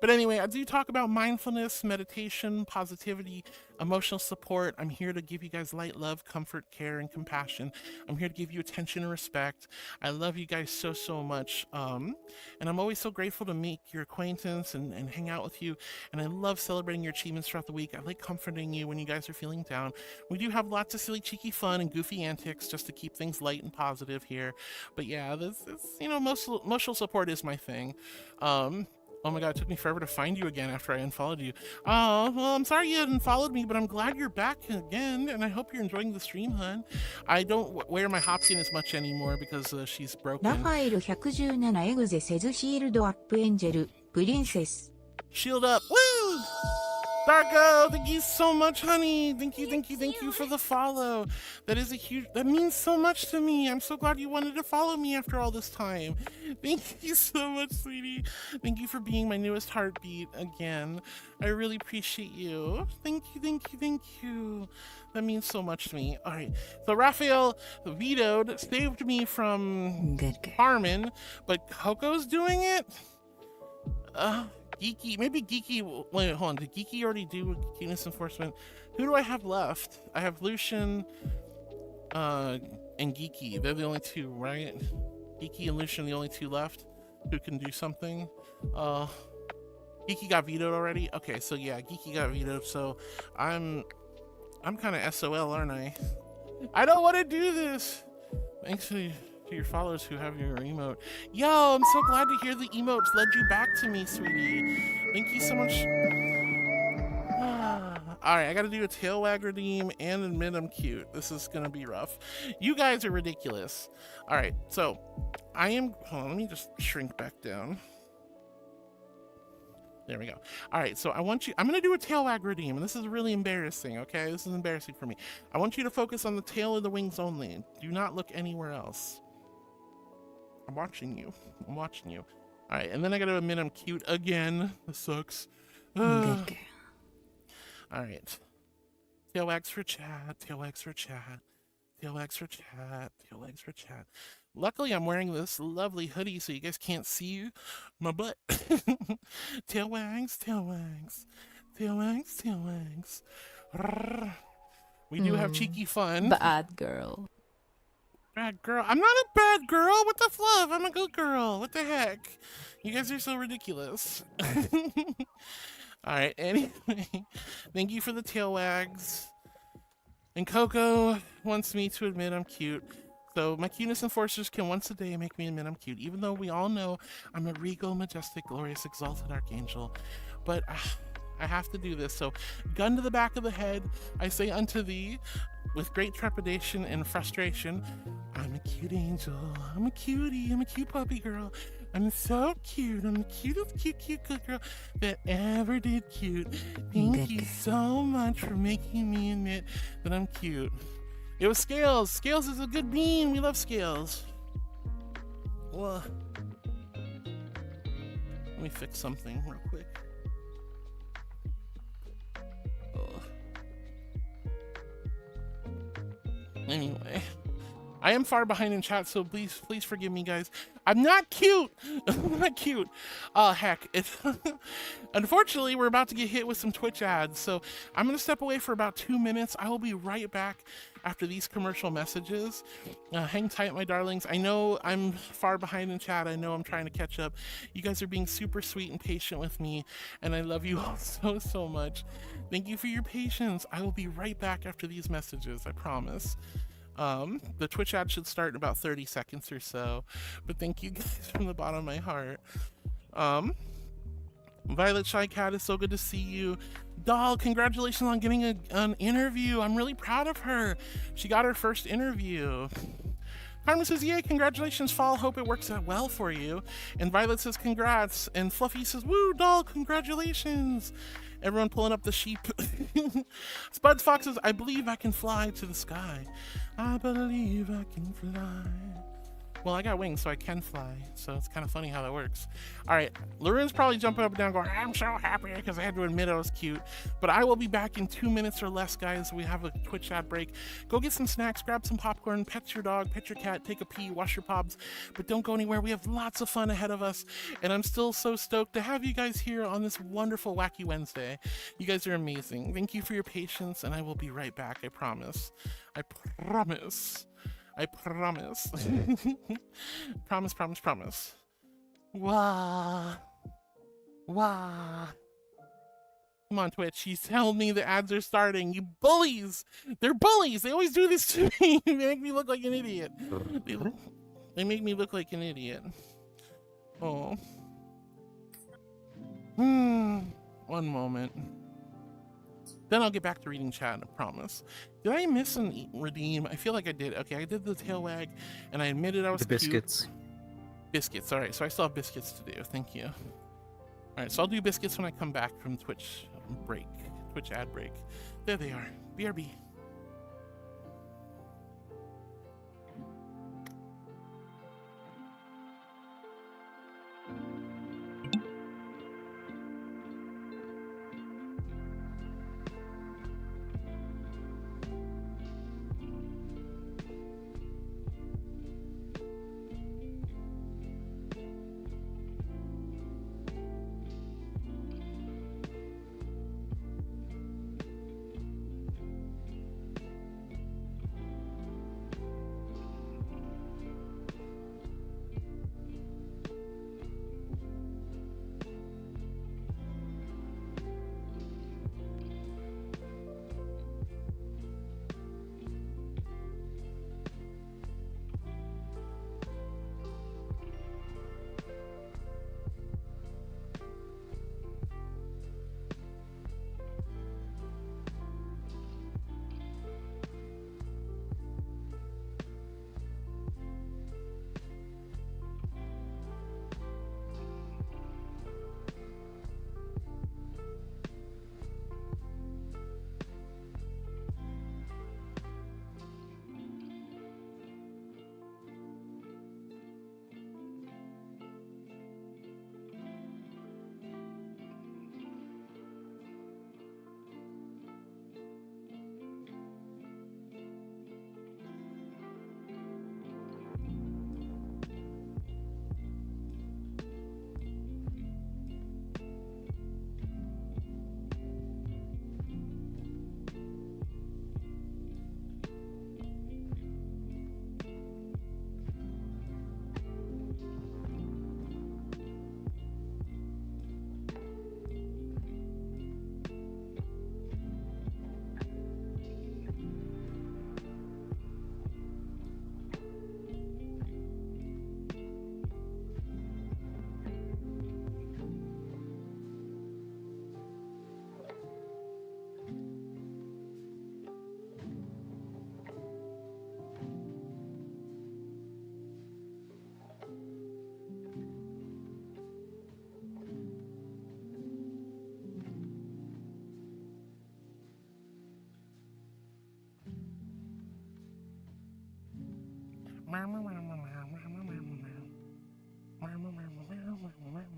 But anyway, I do talk about mindfulness, meditation, positivity, emotional support. I'm here to give you guys light, love, comfort, care, and compassion. I'm here to give you attention and respect. I love you guys so, so much. And I'm always so grateful to make your acquaintance and hang out with you. And I love celebrating your achievements throughout the week. I like comforting you when you guys are feeling down. We do have lots of silly, cheeky fun and goofy antics just to keep things light and positive here. But yeah, this you know, emotional support is my thing. Oh my god, it took me forever to find you again after I unfollowed you. Oh, well, I'm sorry you unfollowed me, but I'm glad you're back again, and I hope you're enjoying the stream, hun. I don't wear my Hopkins as much anymore because she's broken. ラファエル117エグゼセズシールドアップエンジェルプリンセス Shield up. Woo! Darko, thank you so much, honey. Thank you for the follow. That means so much to me. I'm so glad you wanted to follow me after all this time. Thank you so much, sweetie. Thank you for being my newest heartbeat again. I really appreciate you. Thank you. That means so much to me. All right. So Raphael vetoed, saved me from Carmen, but Coco's doing it? Geeky, maybe Geeky, wait, hold on, did Geeky already do cuteness enforcement? Who do I have left? I have Lucian, and Geeky. They're the only two, right? Geeky and Lucian, the only two left who can do something. Geeky got vetoed already? Okay, so yeah, Geeky got vetoed, so I'm kind of SOL, aren't I? I don't want to do this! Thanks to your followers who have your emote. Yo, I'm so glad to hear the emotes led you back to me, sweetie. Thank you so much. Alright, I gotta do a tail wag redeem and admit I'm cute. This is gonna be rough. You guys are ridiculous. Alright, so hold on, let me just shrink back down. There we go. Alright, so I'm gonna do a tail wag redeem, and this is really embarrassing, okay? This is embarrassing for me. I want you to focus on the tail of the wings only. Do not look anywhere else. I'm watching you. Alright, and then I gotta admit I'm cute again. This sucks. Good girl. Alright. Tail wags for chat. Luckily, I'm wearing this lovely hoodie so you guys can't see my butt. Tail wags. We do have cheeky fun. Bad girl. Bad girl. I'm not a bad girl. What the fluff? I'm a good girl. What the heck? You guys are so ridiculous. Alright, anyway. Thank you for the tail wags. And Coco wants me to admit I'm cute. So my cuteness enforcers can once a day make me admit I'm cute, even though we all know I'm a regal, majestic, glorious, exalted archangel. But I have to do this. So gun to the back of the head, I say unto thee, with great trepidation and frustration, I'm a cute angel. I'm a cutie. I'm a cute puppy girl. I'm so cute. I'm the cutest cute good girl that ever did cute. Thank you so much for making me admit that I'm cute. It was Scales. Scales is a good bean. We love Scales. Well, let me fix something real quick. Anyway, I am far behind in chat, so please forgive me, guys. I'm not cute. I'm not cute. Oh, heck. Unfortunately, we're about to get hit with some Twitch ads, so I'm going to step away for about 2 minutes. I will be right back after these commercial messages. Hang tight, my darlings. I know I'm far behind in chat. I know I'm trying to catch up. You guys are being super sweet and patient with me, and I love you all so much. Thank you for your patience. I will be right back after these messages, I promise. The Twitch ad should start in about 30 seconds or so, but thank you guys from the bottom of my heart. Violet Shy Cat, is so good to see you. Doll, congratulations on getting an interview. I'm really proud of her. She got her first interview. Carmen says, yay, congratulations, Fall. Hope it works out well for you. And Violet says, congrats. And Fluffy says, woo, Doll, congratulations. Everyone pulling up the sheep. Spuds Fox says, I believe I can fly to the sky. I believe I can fly. Well, I got wings, so I can fly. So it's kind of funny how that works. All right, Larune's probably jumping up and down going, I'm so happy because I had to admit I was cute. But I will be back in 2 minutes or less, guys. We have a Twitch ad break. Go get some snacks, grab some popcorn, pet your dog, pet your cat, take a pee, wash your pobs. But don't go anywhere. We have lots of fun ahead of us. And I'm still so stoked to have you guys here on this wonderful Wacky Wednesday. You guys are amazing. Thank you for your patience, and I will be right back. I promise. I promise. I promise. Promise, promise, promise. Wah. Wah. Come on, Twitch. He's telling me the ads are starting. You bullies! They're bullies! They always do this to me. They make me look like an idiot. They make me look like an idiot. Oh. One moment. Then I'll get back to reading chat, I promise. Did I miss an redeem? I feel like I did. Okay, I did the tail wag, and I admitted I was The biscuits. cute. Biscuits, all right. So I still have biscuits to do. Thank you. All right, so I'll do biscuits when I come back from Twitch break. Twitch ad break. There they are. BRB.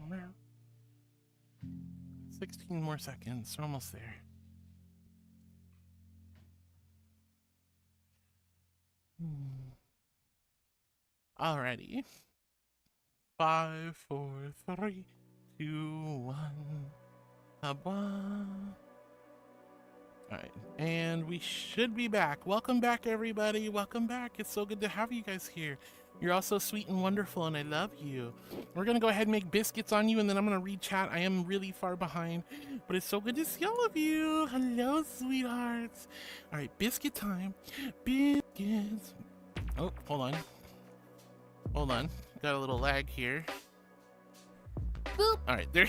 Meow, 16 more seconds. We're almost there. Alrighty. 5, 4, 3, 2, 1. Alright, and we should be back. Welcome back, everybody. Welcome back. It's so good to have you guys here. You're all so sweet and wonderful, and I love you. We're gonna go ahead and make biscuits on you, and then I'm gonna read chat. I am really far behind, but it's so good to see all of you. Hello, sweethearts. Alright, biscuit time. Biscuits. Oh, hold on. Hold on. Got a little lag here. Boop. Alright, there.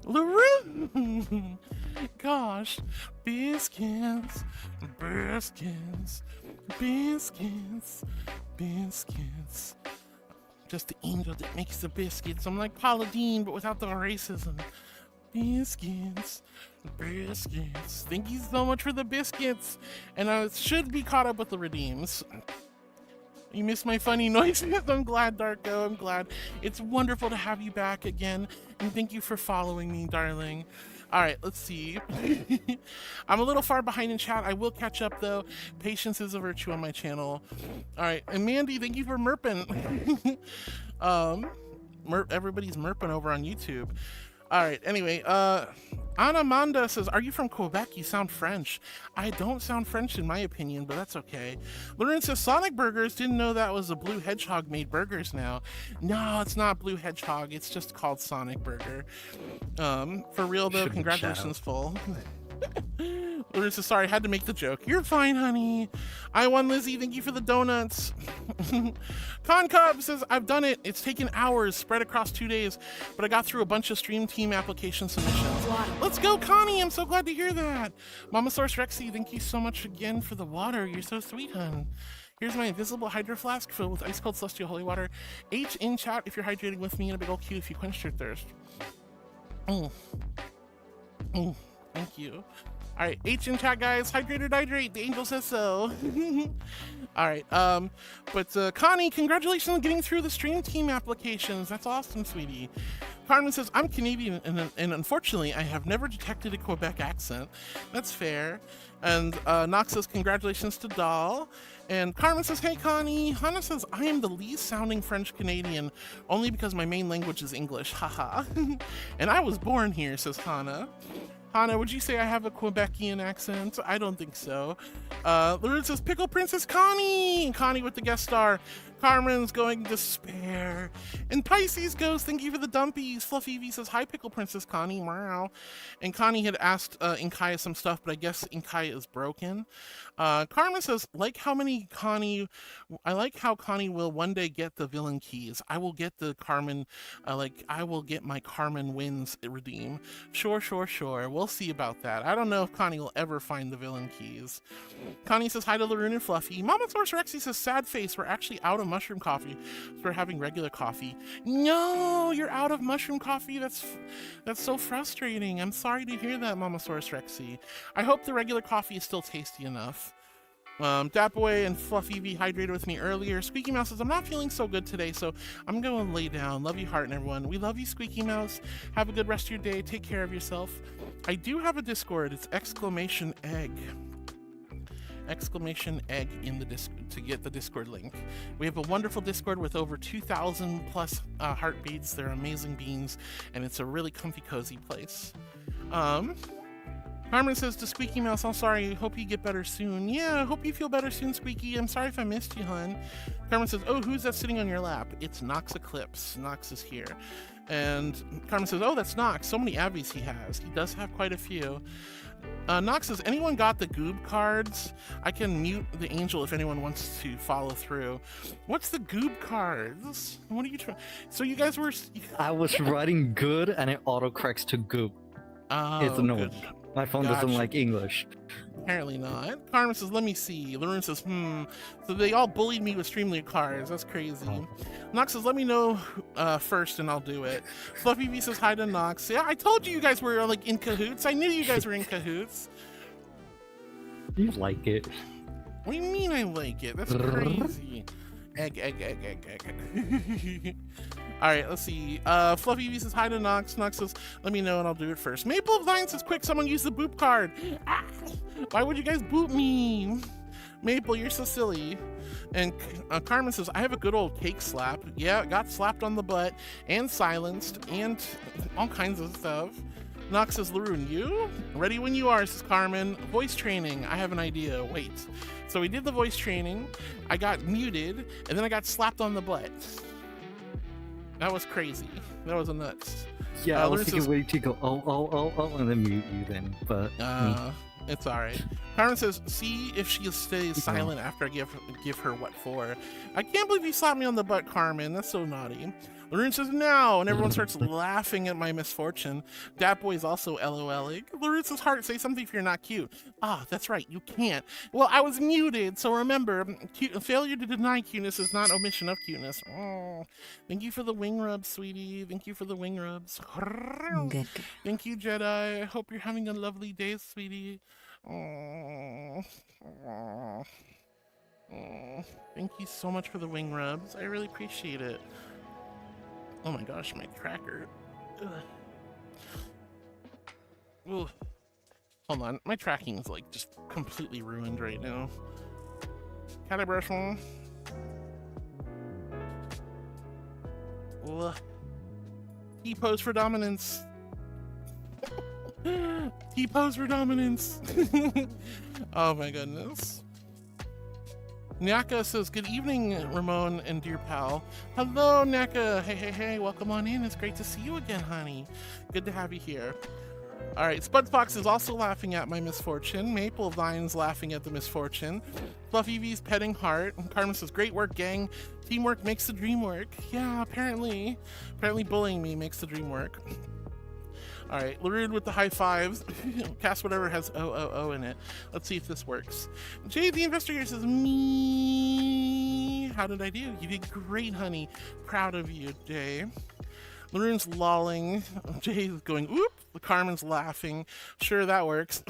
LaRue! Gosh, biscuits, biscuits, biscuits, biscuits, Just the angel that makes the biscuits. I'm like Paula Deen, but without the racism. Biscuits. Biscuits. Thank you so much for the biscuits. And I should be caught up with the redeems. You missed my funny noises. I'm glad, Darko. I'm glad. It's wonderful to have you back again. And thank you for following me, darling. All right, let's see. I'm a little far behind in chat. I will catch up, though. Patience is a virtue on my channel. All right, and Mandy, thank you for merping. Everybody's merping over on YouTube. All right, anyway, Anamanda says, are you from Quebec? You sound French. I don't sound French in my opinion, but that's okay. Lauren says, Sonic Burgers, didn't know that was a Blue Hedgehog made burgers now. No, it's not Blue Hedgehog. It's just called Sonic Burger. For real though, congratulations, Full. Lauren says, sorry, I had to make the joke. You're fine, honey. I won, Lizzie. Thank you for the donuts. Con Cub says, I've done it. It's taken hours, spread across 2 days, but I got through a bunch of Stream Team application submissions. Let's go, Connie. I'm so glad to hear that. Mama Source Rexy, thank you so much again for the water. You're so sweet, hun. Here's my invisible hydro flask filled with ice cold celestial holy water. H in chat if you're hydrating with me, and a big old Q if you quenched your thirst. Thank you. All right, H in chat, guys. Hydrate or dihydrate. The angel says so. All right, but Connie, congratulations on getting through the Stream Team applications. That's awesome, sweetie. Carmen says, I'm Canadian, and unfortunately, I have never detected a Quebec accent. That's fair. And Nox says, congratulations to Doll. And Carmen says, hey, Connie. Hannah says, I am the least sounding French Canadian, only because my main language is English. Haha. And I was born here, says Hannah. Hannah, would you say I have a Quebecian accent? I don't think so. Lauren says, Pickle Princess Connie! Connie with the guest star. Carmen's going despair. And Pisces goes, thank you for the dumpies. Fluffy V says, hi, Pickle Princess Connie. Wow. And Connie had asked Inkaya some stuff, but I guess Inkaya is broken. Carmen says, I like how Connie will one day get the villain keys. I will get the Carmen, I will get my Carmen wins redeem. Sure. We'll see about that. I don't know if Connie will ever find the villain keys. Connie says, hi to Laroon and Fluffy. Mama Source Rexy says, sad face, we're actually out of mushroom coffee, so we're having regular coffee. No, you're out of mushroom coffee. That's so frustrating. I'm sorry to hear that, Mama Source Rexy. I hope the regular coffee is still tasty enough. Dapaway and Fluffy V hydrated with me earlier. Squeaky Mouse says, I'm not feeling so good today, so I'm going to lay down. Love you, heart, and everyone. We love you, Squeaky Mouse. Have a good rest of your day. Take care of yourself. I do have a Discord. It's exclamation egg in the Discord to get the Discord link. We have a wonderful Discord with over 2,000 plus heartbeats. They're amazing beings, and it's a really comfy, cozy place. Carmen says to Squeaky Mouse, I'm sorry, hope you get better soon. Yeah, hope you feel better soon, Squeaky. I'm sorry if I missed you, hun. Carmen says, oh, who's that sitting on your lap? It's Nox Eclipse. Nox is here. And Carmen says, oh, that's Nox. So many Abbeys he has. He does have quite a few. Nox says, anyone got the Goob cards? I can mute the angel if anyone wants to follow through. What's the Goob cards? What are you trying? So you guys were... I was writing good and it autocorrects to Goob. Oh, it's annoying. good. My phone doesn't like English. Apparently not. Carmen says, let me see. Lauren says, So they all bullied me with Streamlabs cards. That's crazy. Nox says, let me know first and I'll do it. Fluffy V says, hi to Nox. Yeah, I told you guys were like in cahoots. I knew you guys were in cahoots. You like it. What do you mean I like it? That's crazy. Egg. All right, let's see. Fluffy V says, hi to Nox. Nox says, let me know and I'll do it first. Maple of Lion says, quick, someone use the boop card. Ah, why would you guys boop me? Maple, you're so silly. And Carmen says, I have a good old cake slap. Yeah, got slapped on the butt and silenced and all kinds of stuff. Nox says, Laroon, you? Ready when you are, says Carmen. Voice training. I have an idea. Wait. So we did the voice training. I got muted, and then I got slapped on the butt. That was crazy. That was a nuts. Yeah, I was thinking, wait to go, oh, and then mute you then, but... It's alright. Carmen says, see if she stays silent after I give her what for. I can't believe you slapped me on the butt, Carmen. That's so naughty. Laroon says, no, and everyone starts laughing at my misfortune. Dat Boy's also LOLing. Laroon says, heart, say something if you're not cute. Ah, that's right, you can't. Well, I was muted, so remember, failure to deny cuteness is not omission of cuteness. Oh, thank you for the wing rubs, sweetie. Thank you for the wing rubs. Thank you, Jedi. I hope you're having a lovely day, sweetie. Oh. Thank you so much for the wing rubs. I really appreciate it. Oh my gosh, my tracker. Ugh. Hold on, my tracking is like just completely ruined right now. Calibration. T-pose for dominance. T-pose for dominance. Oh my goodness. Nyaka says, good evening, Ramon and dear pal. Hello, Nyaka. Hey, welcome on in. It's great to see you again, honey. Good to have you here. All right, Spud Fox is also laughing at my misfortune. Maple Vine's laughing at the misfortune. Fluffy V's petting heart. And Carmen says, great work, gang. Teamwork makes the dream work. Yeah, apparently bullying me makes the dream work. All right, Larude with the high fives. Cast whatever has O in it. Let's see if this works. Jay the Investigator says, me. How did I do? You did great, honey. Proud of you, Jay. Larune's lolling. Jay's going, oop. Carmen's laughing. Sure, that works.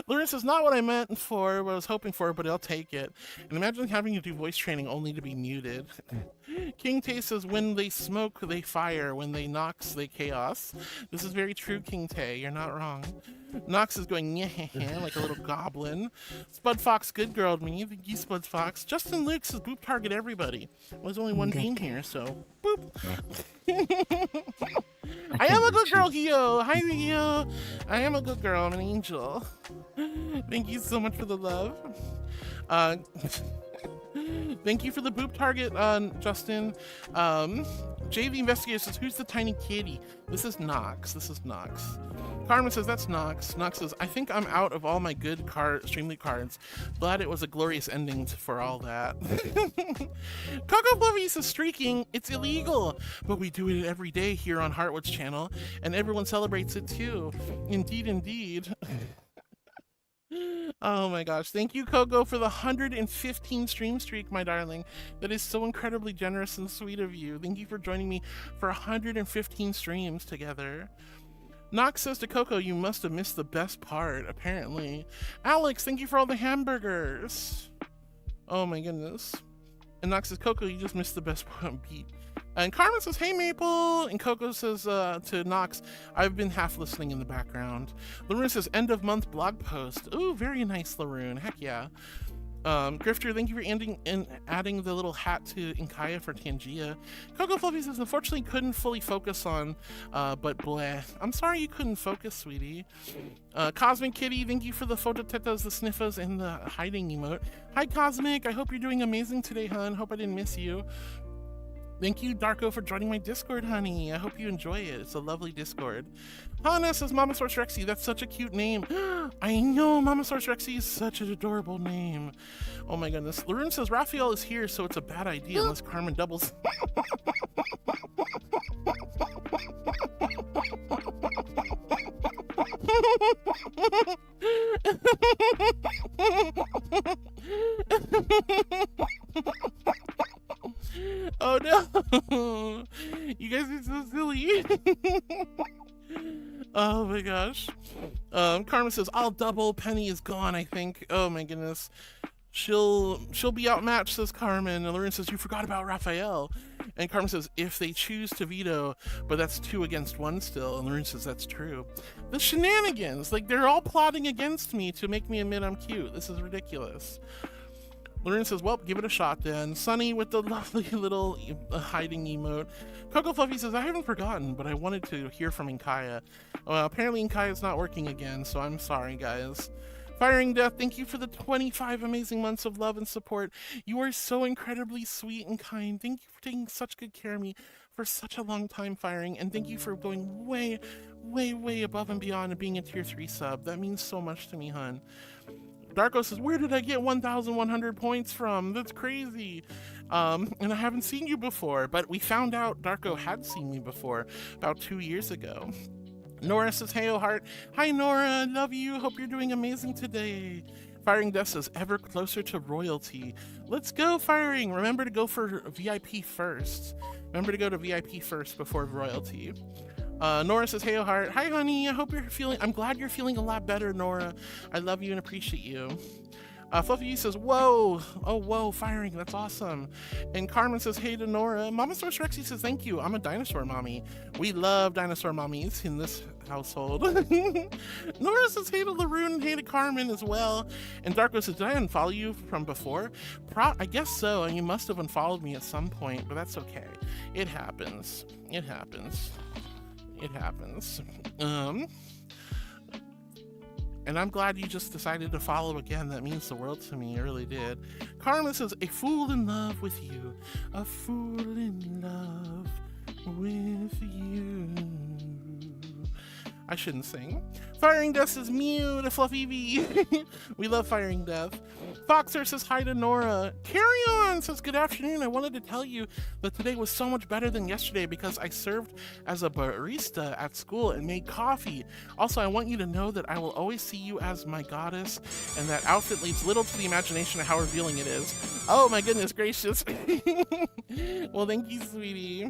Larune says, not what I meant for, what I was hoping for, but I'll take it. And imagine having to do voice training only to be muted. King Tay says, when they smoke, they fire. When they Nox, they chaos. This is very true, King Tay. You're not wrong. Nox is going, yeah, like a little goblin. Spud Fox good girled me. Thank you, Spud Fox. Justin Luke says, boop target everybody. Well, there's only one being here, so boop. I am a good girl, Hio. Hi, Hio. I am a good girl. I'm an angel. Thank you so much for the love. Thank you for the boop target, Justin. Jay the Investigator says, who's the tiny kitty? This is Nox. Carmen says, that's Nox. Nox says, I think I'm out of all my good Streamlit cards. Glad it was a glorious ending for all that. Coco Fluffy says, streaking, it's illegal. But we do it every day here on Heartwood's channel, and everyone celebrates it too. Indeed. Oh my gosh. Thank you, Coco, for the 115 stream streak, my darling. That is so incredibly generous and sweet of you. Thank you for joining me for 115 streams together. Nox says to Coco, you must have missed the best part, apparently. Alex, thank you for all the hamburgers. Oh my goodness. And Nox says, Coco, you just missed the best part. Beat. And Carmen says, hey, Maple. And Coco says to Nox, I've been half listening in the background. Laroon says, end of month blog post. Ooh, very nice, Laroon. Heck yeah. Grifter, thank you for adding the little hat to Inkaya for Tangia. Coco Fluffy says, unfortunately couldn't fully focus on, but bleh. I'm sorry you couldn't focus, sweetie. Cosmic Kitty, thank you for the phototetas, the sniffas, and the hiding emote. Hi, Cosmic. I hope you're doing amazing today, hun. Hope I didn't miss you. Thank you, Darko, for joining my Discord, honey. I hope you enjoy it. It's a lovely Discord. Hana says, Mama Source Rexy, that's such a cute name. I know, Mama Source Rexy is such an adorable name. Oh my goodness. Laroon says, Raphael is here, so it's a bad idea unless Carmen doubles. Oh no! You guys are so silly. Oh my gosh. Carmen says, I'll double. Penny is gone, I think. Oh my goodness. She'll be outmatched, says Carmen. And Lauren says, you forgot about Raphael. And Carmen says, if they choose to veto, but that's 2 against 1 still. And Lauren says, that's true. The shenanigans, like they're all plotting against me to make me admit I'm cute. This is ridiculous. Lauren says, well, give it a shot then. Sunny with the lovely little hiding emote. Coco Fluffy says, I haven't forgotten, but I wanted to hear from Inkaya. Well, apparently Inkaya's not working again, so I'm sorry, guys. Firing Death, thank you for the 25 amazing months of love and support. You are so incredibly sweet and kind. Thank you for taking such good care of me for such a long time, Firing, and thank you for going way, way, way above and beyond and being a tier 3 sub. That means so much to me, hun. Darko says, where did I get 1,100 points from? That's crazy. And I haven't seen you before, but we found out Darko had seen me before about 2 years ago. Nora says, hey, oh heart. Hi, Nora. Love you. Hope you're doing amazing today. Firing Death says, ever closer to royalty. Let's go, Firing. Remember to go for VIP first. Remember to go to VIP first before royalty. Nora says, hey, oh heart. Hi, honey. I hope you're feeling, I'm glad you're feeling a lot better, Nora. I love you and appreciate you. Fluffy says, whoa. Oh, whoa, Firing. That's awesome. And Carmen says, hey to Nora. Mama Source Rexy says, thank you. I'm a dinosaur mommy. We love dinosaur mommies in this household. Nora says, hey to Laroon and hey to Carmen as well. And Darko says, did I unfollow you from before? I guess so. And you must have unfollowed me at some point, but that's okay. It happens. It happens. It happens. And I'm glad you just decided to follow again. That means the world to me. It really did. Carmen says, a fool in love with you. A fool in love with you. I shouldn't sing. Firing Death says, mew to Fluffy V. We love Firing Death. Foxer says, hi to Nora. Carry On says, good afternoon. I wanted to tell you that today was so much better than yesterday because I served as a barista at school and made coffee. Also, I want you to know that I will always see you as my goddess, and that outfit leaves little to the imagination of how revealing it is. Oh my goodness gracious. Well, thank you, sweetie.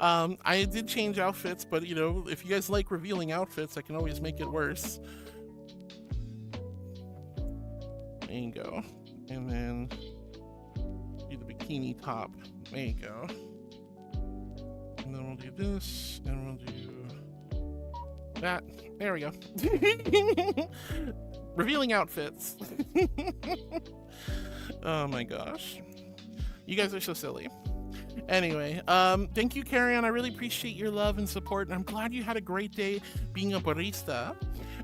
I did change outfits, but you know, if you guys like revealing outfits, I can always make it worse. There you go. And then do the bikini top. There you go. And then we'll do this, and we'll do that. There we go. Revealing outfits. Oh my gosh. You guys are so silly. Anyway, thank you, Carry On. I really appreciate your love and support, and I'm glad you had a great day being a barista.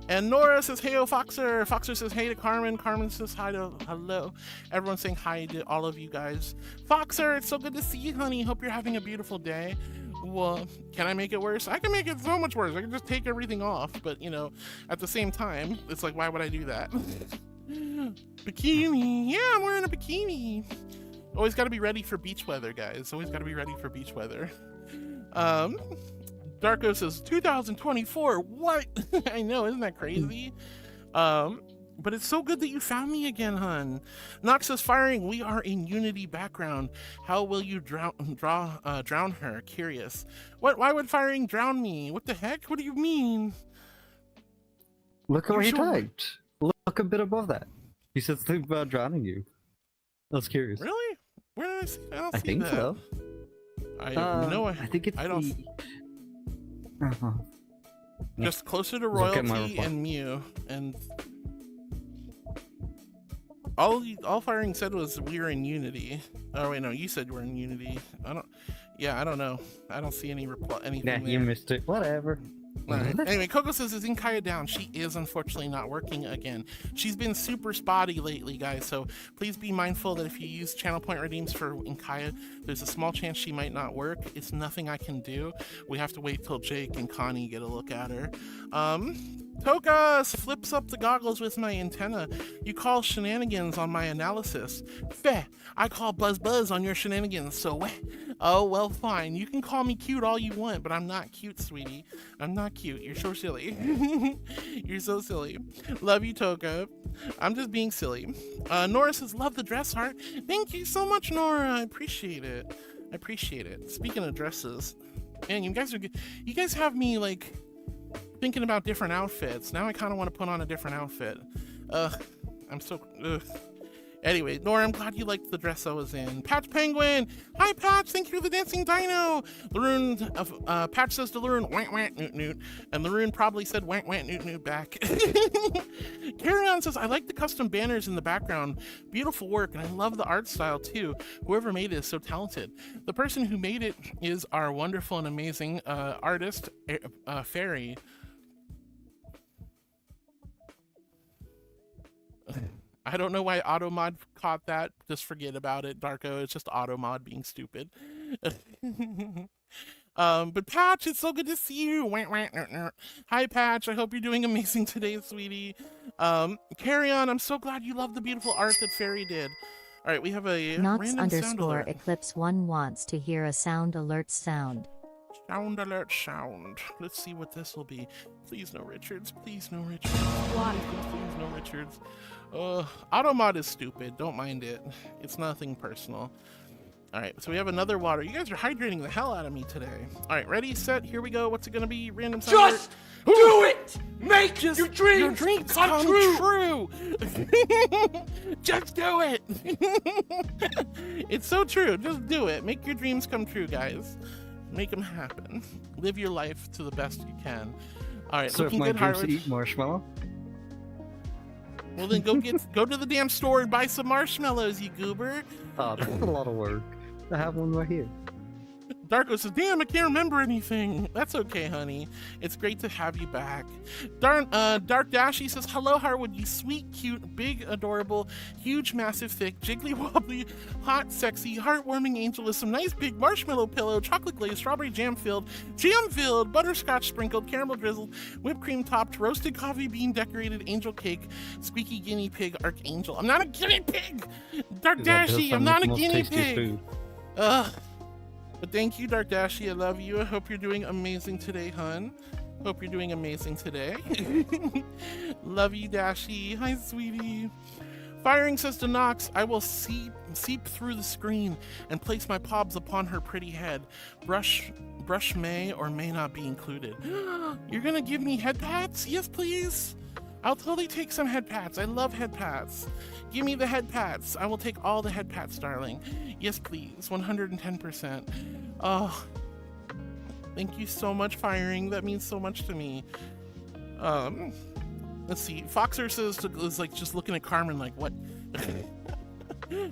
And Nora says, hey, oh, Foxer. Foxer says, hey to Carmen. Carmen says, hi to hello. Everyone's saying hi to all of you guys. Foxer, it's so good to see you, honey. Hope you're having a beautiful day. Well, can I make it worse? I can make it so much worse. I can just take everything off, but, you know, at the same time, it's like, why would I do that? Bikini. Yeah, I'm wearing a bikini. Always got to be ready for beach weather, guys. Always got to be ready for beach weather. Darko says 2024. What? I know, isn't that crazy? But it's so good that you found me again, hun. Nox says, Firing, we are in Unity background. How will you drown her? Curious. What? Why would Firing drown me? What the heck? What do you mean? Look at what he typed. Look a bit above that. He said something about drowning you. I was curious. Really? Where did I see? I don't see I think that. so. I think it's I don't. Just closer to Look at my royalty reply. and Mew, and all Firing said was we're in Unity. Oh wait, no, you said we're in Unity. I don't know. I don't see any anything Nah, there. you missed it. Whatever. Right. Anyway, Coco says, is Inkaya down? She is unfortunately not working again. She's been super spotty lately, guys, so please be mindful that if you use channel point redeems for Inkaya, there's a small chance she might not work. It's nothing I can do. We have to wait till Jake and Connie get a look at her. Tokas flips up the goggles with my antenna. You call shenanigans on my analysis. Feh, I call buzz on your shenanigans, so weh. Oh, well, fine. You can call me cute all you want, but I'm not cute, sweetie. I'm not cute. You're so silly. You're so silly. Love you, Toka. I'm just being silly. Nora says, love the dress, heart. Thank you so much, Nora. I appreciate it. I appreciate it. Speaking of dresses, man, you guys have me, like, thinking about different outfits. Now I kind of want to put on a different outfit. I'm so... Anyway, Nora, I'm glad you liked the dress I was in. Patch Penguin! Hi, Patch! Thank you for the dancing dino! Laroon, Patch says to Laroon, want want noot noot. And Laroon probably said want want noot noot back. Carry On says, I like the custom banners in the background. Beautiful work, and I love the art style too. Whoever made it is so talented. The person who made it is our wonderful and amazing artist, Fairy. I don't know why Automod caught that. Just forget about it, Darko. It's just Automod being stupid. But Patch, it's so good to see you. Hi, Patch. I hope you're doing amazing today, sweetie. Carry on. I'm so glad you love the beautiful art that Fairy did. All right, we have a random sound alert. _Eclipse1 wants to hear a sound alert sound. Sound alert sound. Let's see what this will be. Please no Richards. Please no Richards. Please no Richards. Automod is stupid. Don't mind it. It's nothing personal. All right, so we have another water. You guys are hydrating the hell out of me today. All right, ready, set, here we go. What's it gonna be? Random sound alert. Just do it! Make your dreams come true. Just do it. It's so true. Just do it. Make your dreams come true, guys. Make them happen. Live your life to the best you can. All right, So if looking my good, dreams Harwood. to eat marshmallow? Well, then go to the damn store and buy some marshmallows, you goober. Oh, that's a lot of work. I have one right here. Darko says, damn, I can't remember anything. That's okay, honey. It's great to have you back. Dark Dashy says, hello, Harwood, you sweet, cute, big, adorable, huge, massive, thick, jiggly, wobbly, hot, sexy, heartwarming angel with some nice big marshmallow pillow, chocolate glazed, strawberry jam-filled, butterscotch sprinkled, caramel drizzled, whipped cream topped, roasted coffee bean decorated angel cake, squeaky guinea pig, Archangel. I'm not a guinea pig! Dark Dashy, I'm not a guinea pig! But thank you, Dark Dashy. I love you. I hope you're doing amazing today, hun. Hope you're doing amazing today. Love you, Dashy. Hi, sweetie. Firing says to Nox, I will seep through the screen and place my pobs upon her pretty head. Brush may or may not be included. You're gonna give me head pats? Yes, please. I'll totally take some head pats. I love head pats. Give me the head pats. I will take all the head pats, darling. Yes, please. 110%. Oh, thank you so much, Firing. That means so much to me. Let's see. Foxer is like just looking at Carmen like, what?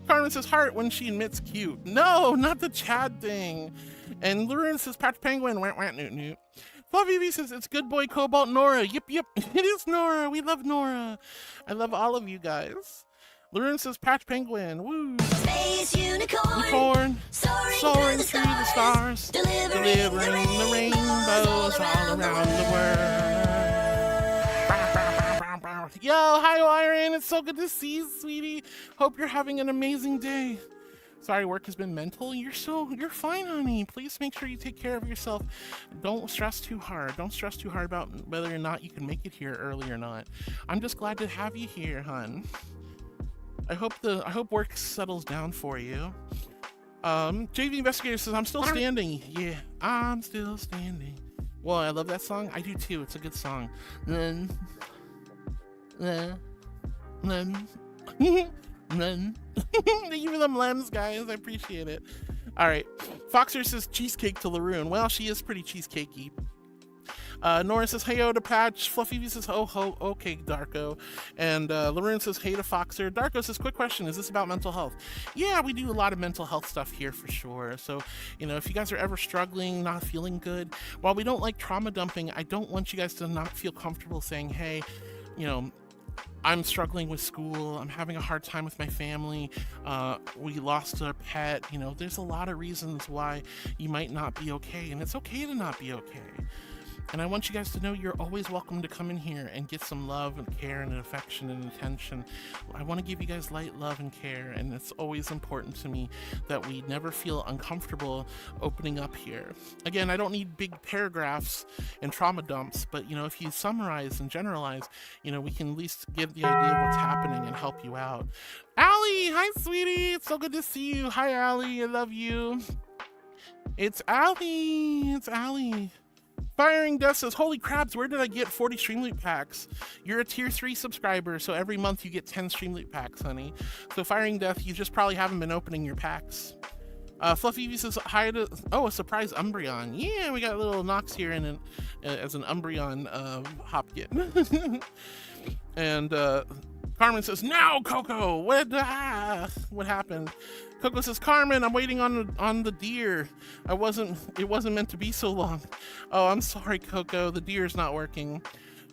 Carmen says heart when she admits cute. No, not the Chad thing. And Lurin says Patch Penguin. Newt newt. Fluffy V says it's good boy Cobalt Nora. Yep. It is Nora. We love Nora. I love all of you guys. Lurin says Patch Penguin. Woo. Space unicorn, soaring through the stars, delivering the rainbows all around the world. Yo, hi, Iron. It's so good to see you, sweetie. Hope you're having an amazing day. Sorry, work has been mental. You're fine, honey. Please make sure you take care of yourself. Don't stress too hard. Don't stress too hard about whether or not you can make it here early or not. I'm just glad to have you here, hun. I hope work settles down for you. JV Investigator says, I'm still standing. Yeah, I'm still standing. Well, I love that song. I do too. It's a good song. Thank you for them lems, guys. I appreciate it. All right. Foxer says cheesecake to Laroon. Well, she is pretty cheesecakey. Nora says, hey, to Patch. Fluffy V says, oh, ho, okay, Darko. And Laroon says, hey to Foxer. Darko says, quick question, is this about mental health? Yeah, we do a lot of mental health stuff here for sure. So, if you guys are ever struggling, not feeling good, while we don't like trauma dumping, I don't want you guys to not feel comfortable saying, hey, I'm struggling with school, I'm having a hard time with my family, we lost a pet, there's a lot of reasons why you might not be okay, and it's okay to not be okay. And I want you guys to know you're always welcome to come in here and get some love and care and affection and attention. I want to give you guys light, love, and care, and it's always important to me that we never feel uncomfortable opening up here. Again, I don't need big paragraphs and trauma dumps, but if you summarize and generalize, we can at least get the idea of what's happening and help you out. Allie, hi, sweetie. It's so good to see you. Hi, Allie. I love you. It's Allie. It's Allie. Firing Death says, holy crabs, where did I get 40 Streamloot packs? You're a tier 3 subscriber, so every month you get 10 Streamloot packs, honey. So Firing Death, you just probably haven't been opening your packs. Fluffy V says, hi to, a surprise Umbreon. Yeah, we got a little Nox here and as an Umbreon Hopkit. And Carmen says, no, Coco, what happened? Coco says, Carmen, I'm waiting on the deer. It wasn't meant to be so long. Oh, I'm sorry, Coco. The deer's not working.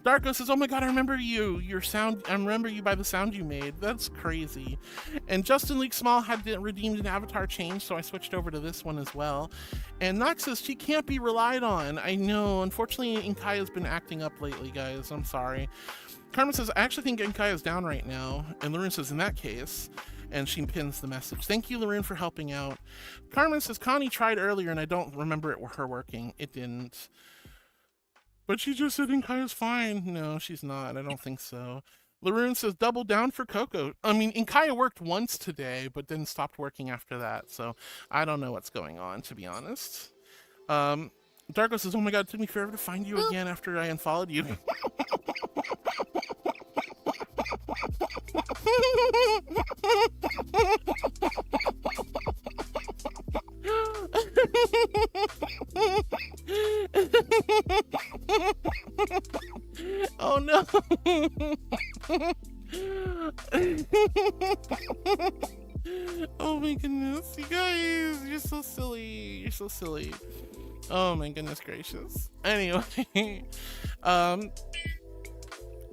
Darko says, oh my god, I remember you. I remember you by the sound you made. That's crazy. And Justin Leak Small had redeemed an avatar change, so I switched over to this one as well. And Nox says, she can't be relied on. I know. Unfortunately, Inkaya's been acting up lately, guys. I'm sorry. Carmen says, I actually think Inkaya's down right now. And Laroon says, in that case. And she pins the message. Thank you, Laroon, for helping out. Carmen says, Connie tried earlier, and I don't remember her working. It didn't. But she just said Inkaya's fine. No, she's not. I don't think so. Laroon says double down for Coco. I mean, Inkaya worked once today, but then stopped working after that. So I don't know what's going on, to be honest. Darko says, oh my god, it took me forever to find you again after I unfollowed you. Oh no. Oh my goodness, you guys, you're so silly. You're so silly. Oh my goodness gracious. Anyway,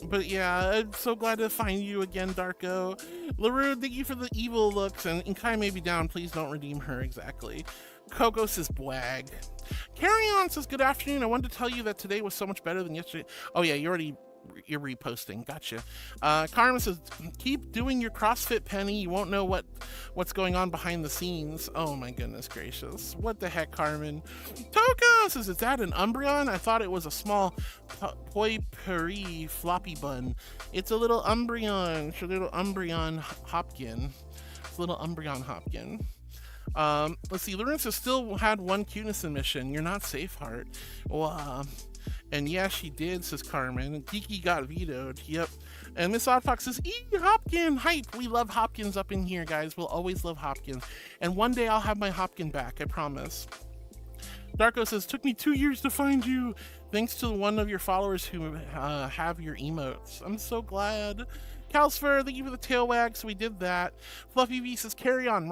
but yeah, I'm so glad to find you again, Darko. Laroon, thank you for the evil looks, and Inkai may be down. Please don't redeem her. Exactly. Coco says bwag. Carry On says, good afternoon. I wanted to tell you that today was so much better than yesterday. Oh yeah, you're reposting. Gotcha. Carmen says, keep doing your CrossFit, Penny. You won't know what's going on behind the scenes. Oh my goodness gracious. What the heck, Carmen? Toka says, is that an Umbreon? I thought it was a small poi pourri floppy bun. It's a little Umbreon. It's a little Umbreon Hopkin. It's a little Umbreon Hopkin. Let's see. Lorenzo still had one cuteness mission. You're not safe, Heart. Well, and yeah, she did, says Carmen. Kiki got vetoed. Yep. And Miss Oddfox says, Hopkin, hype. We love Hopkins up in here, guys. We'll always love Hopkins. And one day I'll have my Hopkin back, I promise. Darko says, took me 2 years to find you. Thanks to one of your followers who have your emotes. I'm so glad. Calcifer, thank you for the tail wag, so we did that. Fluffy V says, carry on.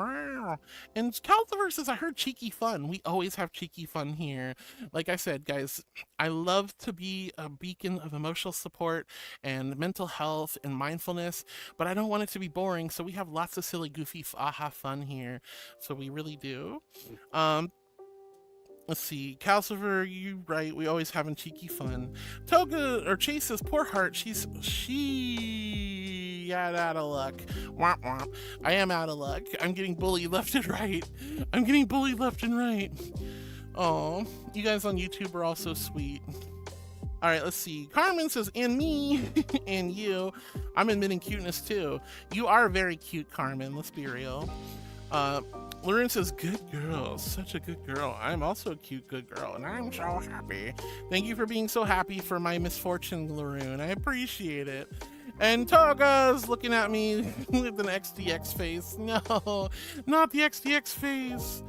And Calcifer says, I heard cheeky fun. We always have cheeky fun here. Like I said, guys, I love to be a beacon of emotional support and mental health and mindfulness, but I don't want it to be boring, so we have lots of silly, goofy, aha fun here. So we really do. Let's see, Calcifer, you right, we always having cheeky fun. Toga, or Chase says, poor Heart, she got out of luck. Womp womp. I am out of luck. I'm getting bullied left and right. I'm getting bullied left and right. Oh, you guys on YouTube are all so sweet. All right, let's see. Carmen says, and me, and you. I'm admitting cuteness too. You are very cute, Carmen, let's be real. Lauren says, good girl, such a good girl. I'm also a cute good girl, and I'm so happy. Thank you for being so happy for my misfortune, Laroon. I appreciate it. And Toga's looking at me with an XDX face. No, not the XDX face.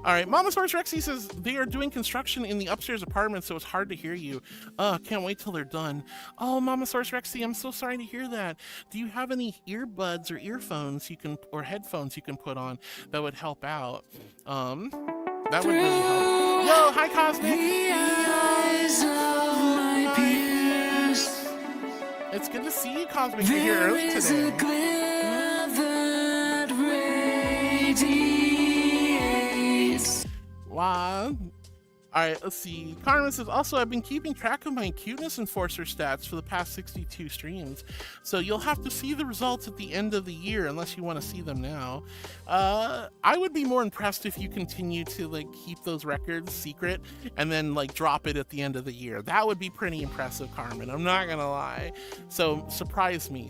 All right, Mama Source Rexy says, they are doing construction in the upstairs apartment, so it's hard to hear you. Can't wait till they're done. Oh, Mama Source Rexy, I'm so sorry to hear that. Do you have any earbuds or earphones you can, or headphones you can put on that would help out? That would really help. Yo, hi, Cosmic. It's good to see you, Cosmic. You're here early today. Wow. Alright, let's see. Carmen says, also, I've been keeping track of my cuteness enforcer stats for the past 62 streams, so you'll have to see the results at the end of the year unless you want to see them now. I would be more impressed if you continue to like keep those records secret and then like drop it at the end of the year. That would be pretty impressive, Carmen. I'm not gonna lie. So surprise me.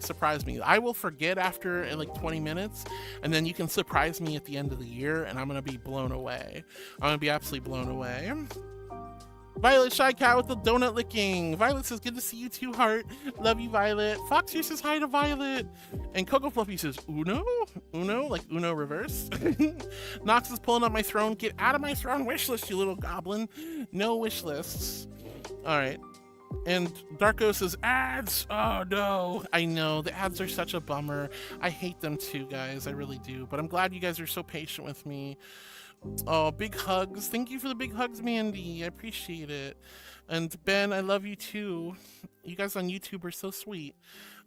I will forget after like 20 minutes, and then you can surprise me at the end of the year, and I'm gonna be blown away. I'm gonna be absolutely blown away. Violet Shy Cat with the donut licking. Violet says, good to see you too, Heart. Love you, Violet. Fox here says hi to Violet. And Coco Fluffy says, Uno? Uno? Like Uno reverse? Nox is pulling up my throne. Get out of my throne wish list, you little goblin. No wish lists. All right. And Darko says, ads! Oh no. I know, the ads are such a bummer. I hate them too, guys. I really do. But I'm glad you guys are so patient with me. Oh, big hugs. Thank you for the big hugs, Mandy. I appreciate it. And Ben, I love you too. You guys on YouTube are so sweet.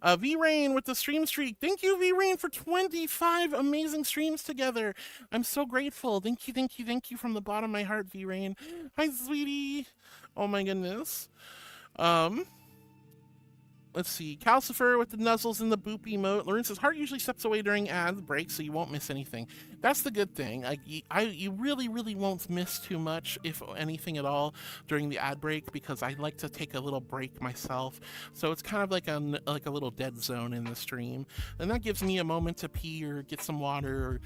V-Rain with the stream streak. Thank you, V-Rain, for 25 amazing streams together. I'm so grateful. Thank you, thank you, thank you from the bottom of my heart, V-Rain. Hi, sweetie. Oh my goodness. Let's see. Calcifer with the nuzzles and the boop emote. Lauren says, heart usually steps away during ad breaks, so you won't miss anything. That's the good thing. You really, really won't miss too much, if anything at all, during the ad break, because I like to take a little break myself. So it's kind of like a little dead zone in the stream. And that gives me a moment to pee or get some water or,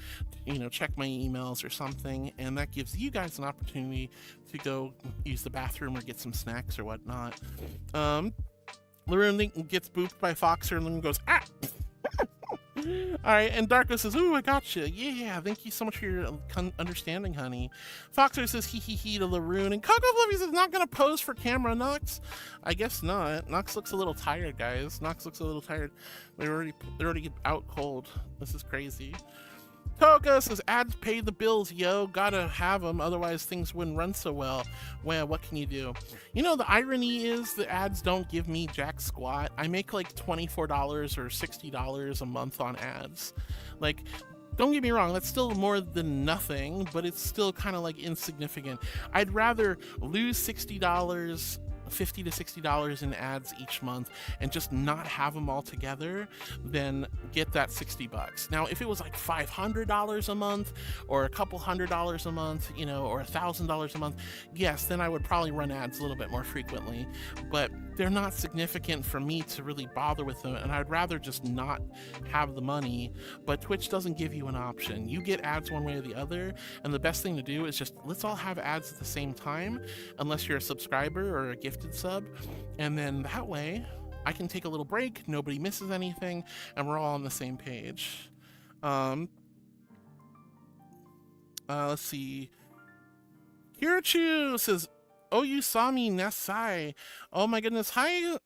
you know, check my emails or something. And that gives you guys an opportunity to go use the bathroom or get some snacks or whatnot. Laroon gets booped by Foxer, and Laroon goes, ah! Alright, and Darko says, ooh, I gotcha. Yeah, thank you so much for your understanding, honey. Foxer says, hee hee hee to Laroon, and Coco Fluffy says, not gonna pose for camera, Nox. I guess not. Nox looks a little tired, guys. Nox looks a little tired. They're already out cold. This is crazy. Toga says, ads pay the bills, yo. Gotta have them, otherwise things wouldn't run so well. Well, what can you do? You know, the irony is the ads don't give me jack squat. I make like $24 or $60 a month on ads. Like, don't get me wrong, that's still more than nothing, but it's still kind of like insignificant. I'd rather lose $60, $50 to $60 in ads each month and just not have them all together than get that $60. Now, if it was like $500 a month or a couple $100 a month, you know, or $1,000 a month, yes, then I would probably run ads a little bit more frequently, but they're not significant for me to really bother with them, and I'd rather just not have the money. But Twitch doesn't give you an option. You get ads one way or the other, and the best thing to do is just let's all have ads at the same time, unless you're a subscriber or a gifted sub, and then that way I can take a little break, nobody misses anything, and we're all on the same page. Let's see. Kirachu says, oh, you saw me, Nesai. Oh my goodness. Hi,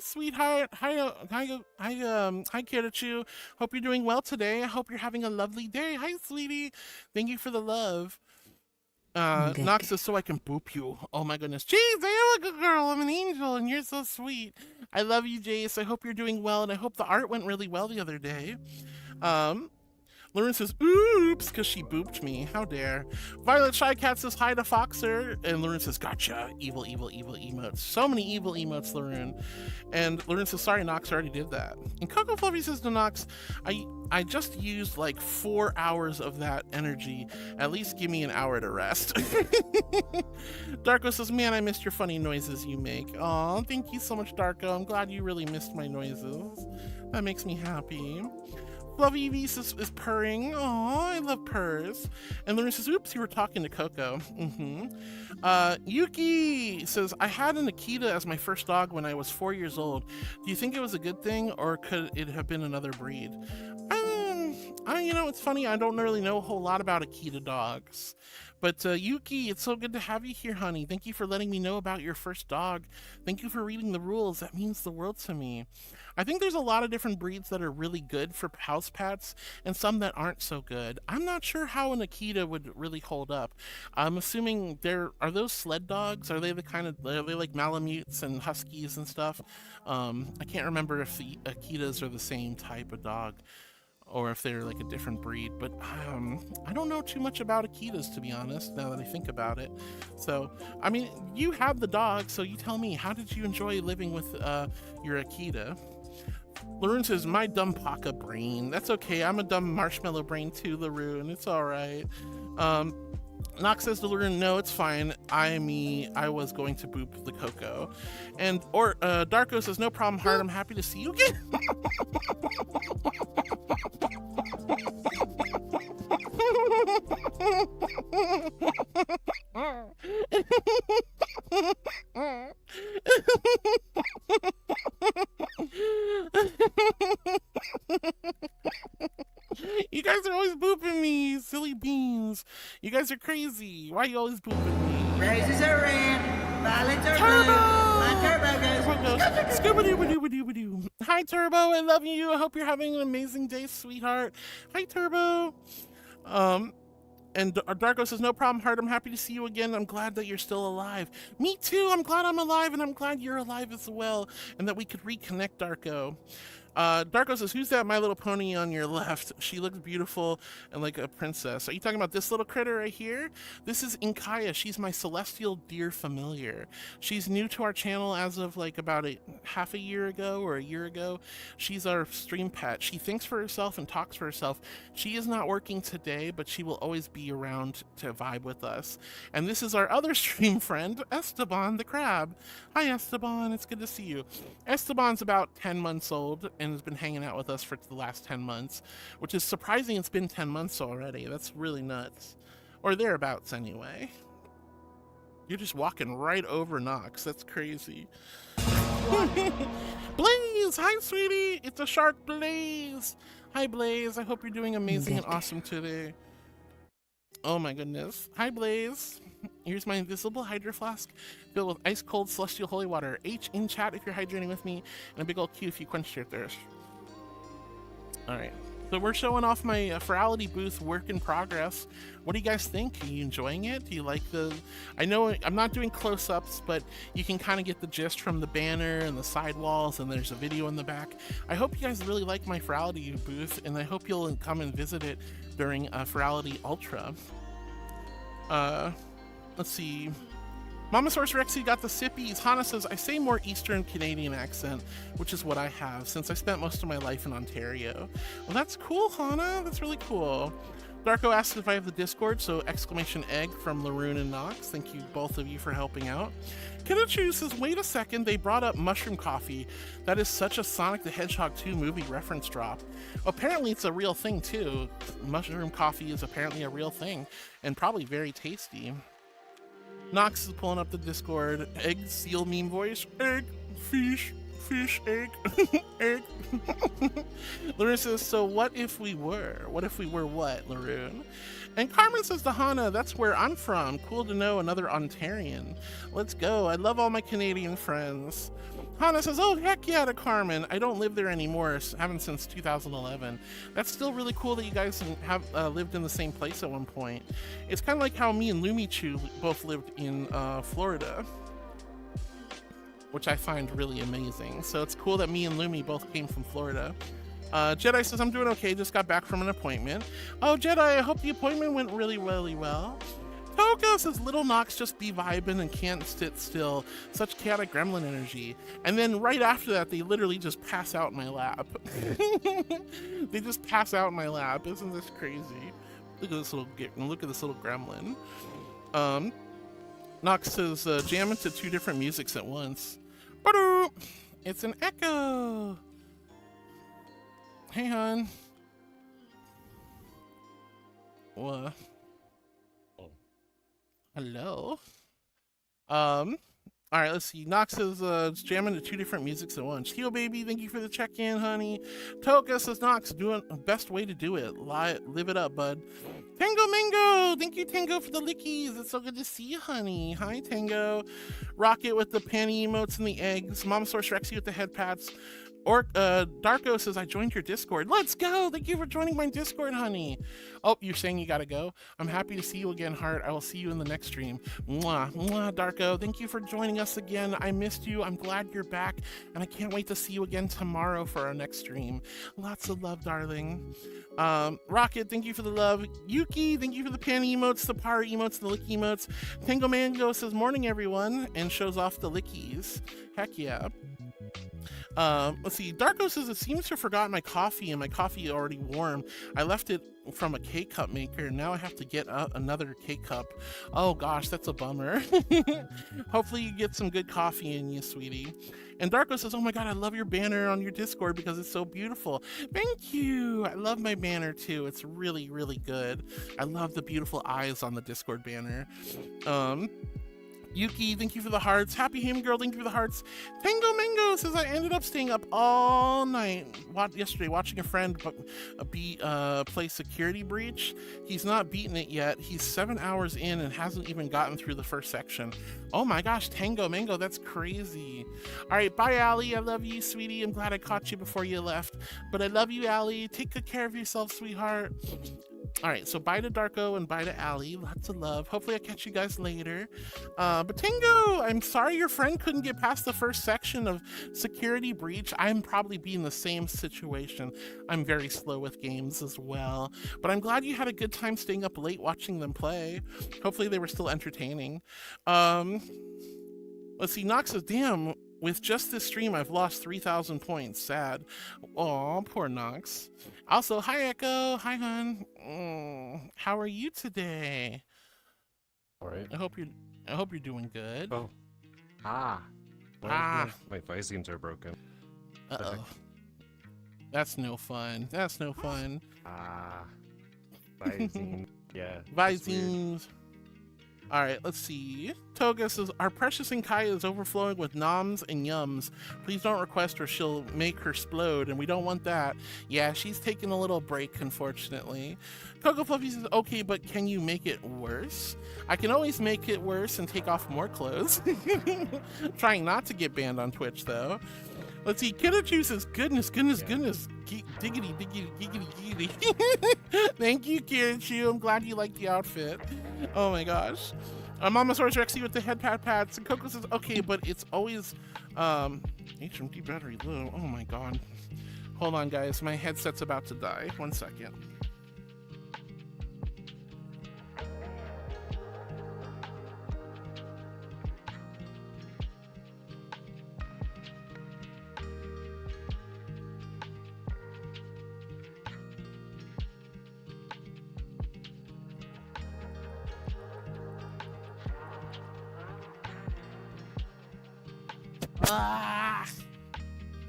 sweetheart. Hi, Kirachu. Hope you're doing well today. I hope you're having a lovely day. Hi, sweetie. Thank you for the love. Nox says, so I can boop you. Oh my goodness. Jeez, I am a good girl. I'm an angel, and you're so sweet. I love you, Jace. I hope you're doing well, and I hope the art went really well the other day. Lauren says, oops, because she booped me. How dare. Violet Shy Cat says hi to Foxer. And Lauren says, gotcha. Evil, evil, evil emotes. So many evil emotes, Lauren. And Lauren says, sorry, Nox, I already did that. And Coco Fluffy says to Nox, I just used like 4 hours of that energy. At least give me an hour to rest. Darko says, man, I missed your funny noises you make. Aw, thank you so much, Darko. I'm glad you really missed my noises. That makes me happy. Fluffy Evies is purring. Oh, I love purrs. And Lauren says, oops, you were talking to Coco. Yuki says, I had an Akita as my first dog when I was 4 years old. Do you think it was a good thing, or could it have been another breed? You know, it's funny, I don't really know a whole lot about Akita dogs. But Yuki, it's so good to have you here, honey. Thank you for letting me know about your first dog. Thank you for reading the rules. That means the world to me. I think there's a lot of different breeds that are really good for house pets and some that aren't so good. I'm not sure how an Akita would really hold up. I'm assuming are those sled dogs? Are they like Malamutes and Huskies and stuff? I can't remember if the Akitas are the same type of dog, or if they're like a different breed, but I don't know too much about Akitas, to be honest, now that I think about it. So, I mean, you have the dog, so you tell me, how did you enjoy living with your Akita? Laroon says, my dumb Paka brain. That's okay, I'm a dumb marshmallow brain too, Laroon, it's alright. Nox says to Laroon, no, it's fine. I was going to boop the Coco. And Darko says, no problem, heart. I'm happy to see you again. You guys are always booping me, silly beans. You guys are crazy. Why are you always booping me? Roses are red, violets are Turbo! blue. My turbo goes Scooby-Doo-ba-Doo-ba-Doo. Hi, Turbo. I love you. I hope you're having an amazing day, sweetheart. Hi, Turbo. And Darko says, no problem, Heart. I'm happy to see you again. I'm glad that you're still alive. Me too. I'm glad I'm alive, and I'm glad you're alive as well, and that we could reconnect, Darko. Darko says, who's that My Little Pony on your left? She looks beautiful and like a princess. Are you talking about this little critter right here? This is Inkaya. She's my celestial deer familiar. She's new to our channel as of like about half a year ago or a year ago. She's our stream pet. She thinks for herself and talks for herself. She is not working today, but she will always be around to vibe with us. And this is our other stream friend, Esteban the crab. Hi, Esteban. It's good to see you. Esteban's about 10 months old and has been hanging out with us for the last 10 months, which is surprising. It's been 10 months already. That's really nuts. Or thereabouts anyway. You're just walking right over Nox. That's crazy. Blaze! Hi, sweetie! It's a shark, Blaze! Hi, Blaze. I hope you're doing amazing and awesome today. Oh my goodness. Hi, Blaze. Here's my invisible hydro flask filled with ice cold celestial holy water. H in chat if you're hydrating with me, and a big old Q if you quench your thirst. Alright, so we're showing off my Ferality booth work in progress. What do you guys think? Are you enjoying it? Do you like the... I know I'm not doing close-ups, but you can kind of get the gist from the banner and the sidewalls, and there's a video in the back. I hope you guys really like my Ferality booth, and I hope you'll come and visit it during Ferality Ultra. Let's see. Mama Source Rexy got the sippies. Hana says, I say more Eastern Canadian accent, which is what I have since I spent most of my life in Ontario. Well, that's cool, Hana. That's really cool. Darko asks if I have the Discord, so exclamation egg from Laroon and Nox. Thank you, both of you, for helping out. Kinachu says, wait a second, they brought up mushroom coffee. That is such a Sonic the Hedgehog 2 movie reference drop. Apparently it's a real thing, too. Mushroom coffee is apparently a real thing, and probably very tasty. Nox is pulling up the Discord. Egg, seal meme voice. Egg, fish, fish, egg, egg. Laroon says, so what if we were? What if we were what, Laroon? And Carmen says to Hana, that's where I'm from. Cool to know another Ontarian. Let's go. I love all my Canadian friends. Hana says, oh, heck yeah, to Carmen. I don't live there anymore. Haven't since 2011. That's still really cool that you guys have lived in the same place at one point. It's kind of like how me and Lumichu both lived in Florida, which I find really amazing. So it's cool that me and Lumi both came from Florida. Jedi says, I'm doing okay. Just got back from an appointment. Oh, Jedi, I hope the appointment went really, really well. Toko says, little Nox just be vibing and can't sit still. Such chaotic gremlin energy. And then right after that, they literally just pass out in my lap. They just pass out in my lap. Isn't this crazy? Look at this little gremlin. Nox says, jam into 2 different musics at once. Ba-doo! It's an echo. Hey, hon. What? Hello. All right, let's see. Nox says, jamming to 2 different musics at once. Heel baby, thank you for the check-in, honey. Toka says, Nox, doing the best way to do it. Live it up, bud. Tango Mango, thank you, Tango, for the lickies. It's so good to see you, honey. Hi, Tango. Rocket with the panty emotes and the eggs. Mama Source Rexy with the head pats. Or Darko says, I joined your Discord. Let's go. Thank you for joining my Discord, honey. Oh, you're saying you gotta go? I'm happy to see you again, Heart. I will see you in the next stream. Mwah, mwah, Darko. Thank you for joining us again. I missed you. I'm glad you're back, and I can't wait to see you again tomorrow for our next stream. Lots of love, darling. Rocket, thank you for the love. Yuki, thank you for the panty emotes, the power emotes, the lick emotes. Tango Mango says, morning, everyone, and shows off the lickies. Heck yeah. Let's see. Darko says, it seems to have forgotten my coffee, and my coffee already warm. I left it from a K-cup maker, and now I have to get another K-cup. Oh gosh, that's a bummer. Hopefully you get some good coffee in you, sweetie. And Darko says, oh my god, I love your banner on your Discord because it's so beautiful. Thank you. I love my banner too. It's really, really good. I love the beautiful eyes on the Discord banner. Yuki, thank you for the hearts. Happy Ham Girl, thank you for the hearts. Tango Mango says, I ended up staying up all night yesterday watching a friend play Security Breach. He's not beaten it yet. He's 7 hours in and hasn't even gotten through the first section. Oh my gosh, Tango Mango, that's crazy. All right, bye, Allie. I love you, sweetie. I'm glad I caught you before you left. But I love you, Allie. Take good care of yourself, sweetheart. All right, so bye to Darko and bye to Allie. Lots of love. Hopefully I catch you guys later. Batingo, I'm sorry your friend couldn't get past the first section of Security Breach. I'm probably be in the same situation. I'm very slow with games as well. But I'm glad you had a good time staying up late watching them play. Hopefully they were still entertaining. Let's see, Nox says, damn, with just this stream, I've lost 3,000 points. Sad. Aw, poor Nox. Also, hi Echo. Hi, hon. How are you today? All right. I hope you're doing good. Oh. My Visines are broken. Uh-oh. That's no fun. That's no fun. Visine. Yeah. Visines. All right, let's see. Toga says, our precious Inkaya is overflowing with noms and yums. Please don't request or she'll make her splode, and we don't want that. Yeah, she's taking a little break, unfortunately. Coco Fluffy says, okay, but can you make it worse? I can always make it worse and take off more clothes. Trying not to get banned on Twitch, though. Let's see, Kiddachu says, goodness. Diggity, giggity. Thank you, Kiddachu. I'm glad you liked the outfit. Oh my gosh. Mama Source Rexy with the head pats. And Coco says, okay, but it's always HMD battery low. Oh my god. Hold on, guys. My headset's about to die. 1 second.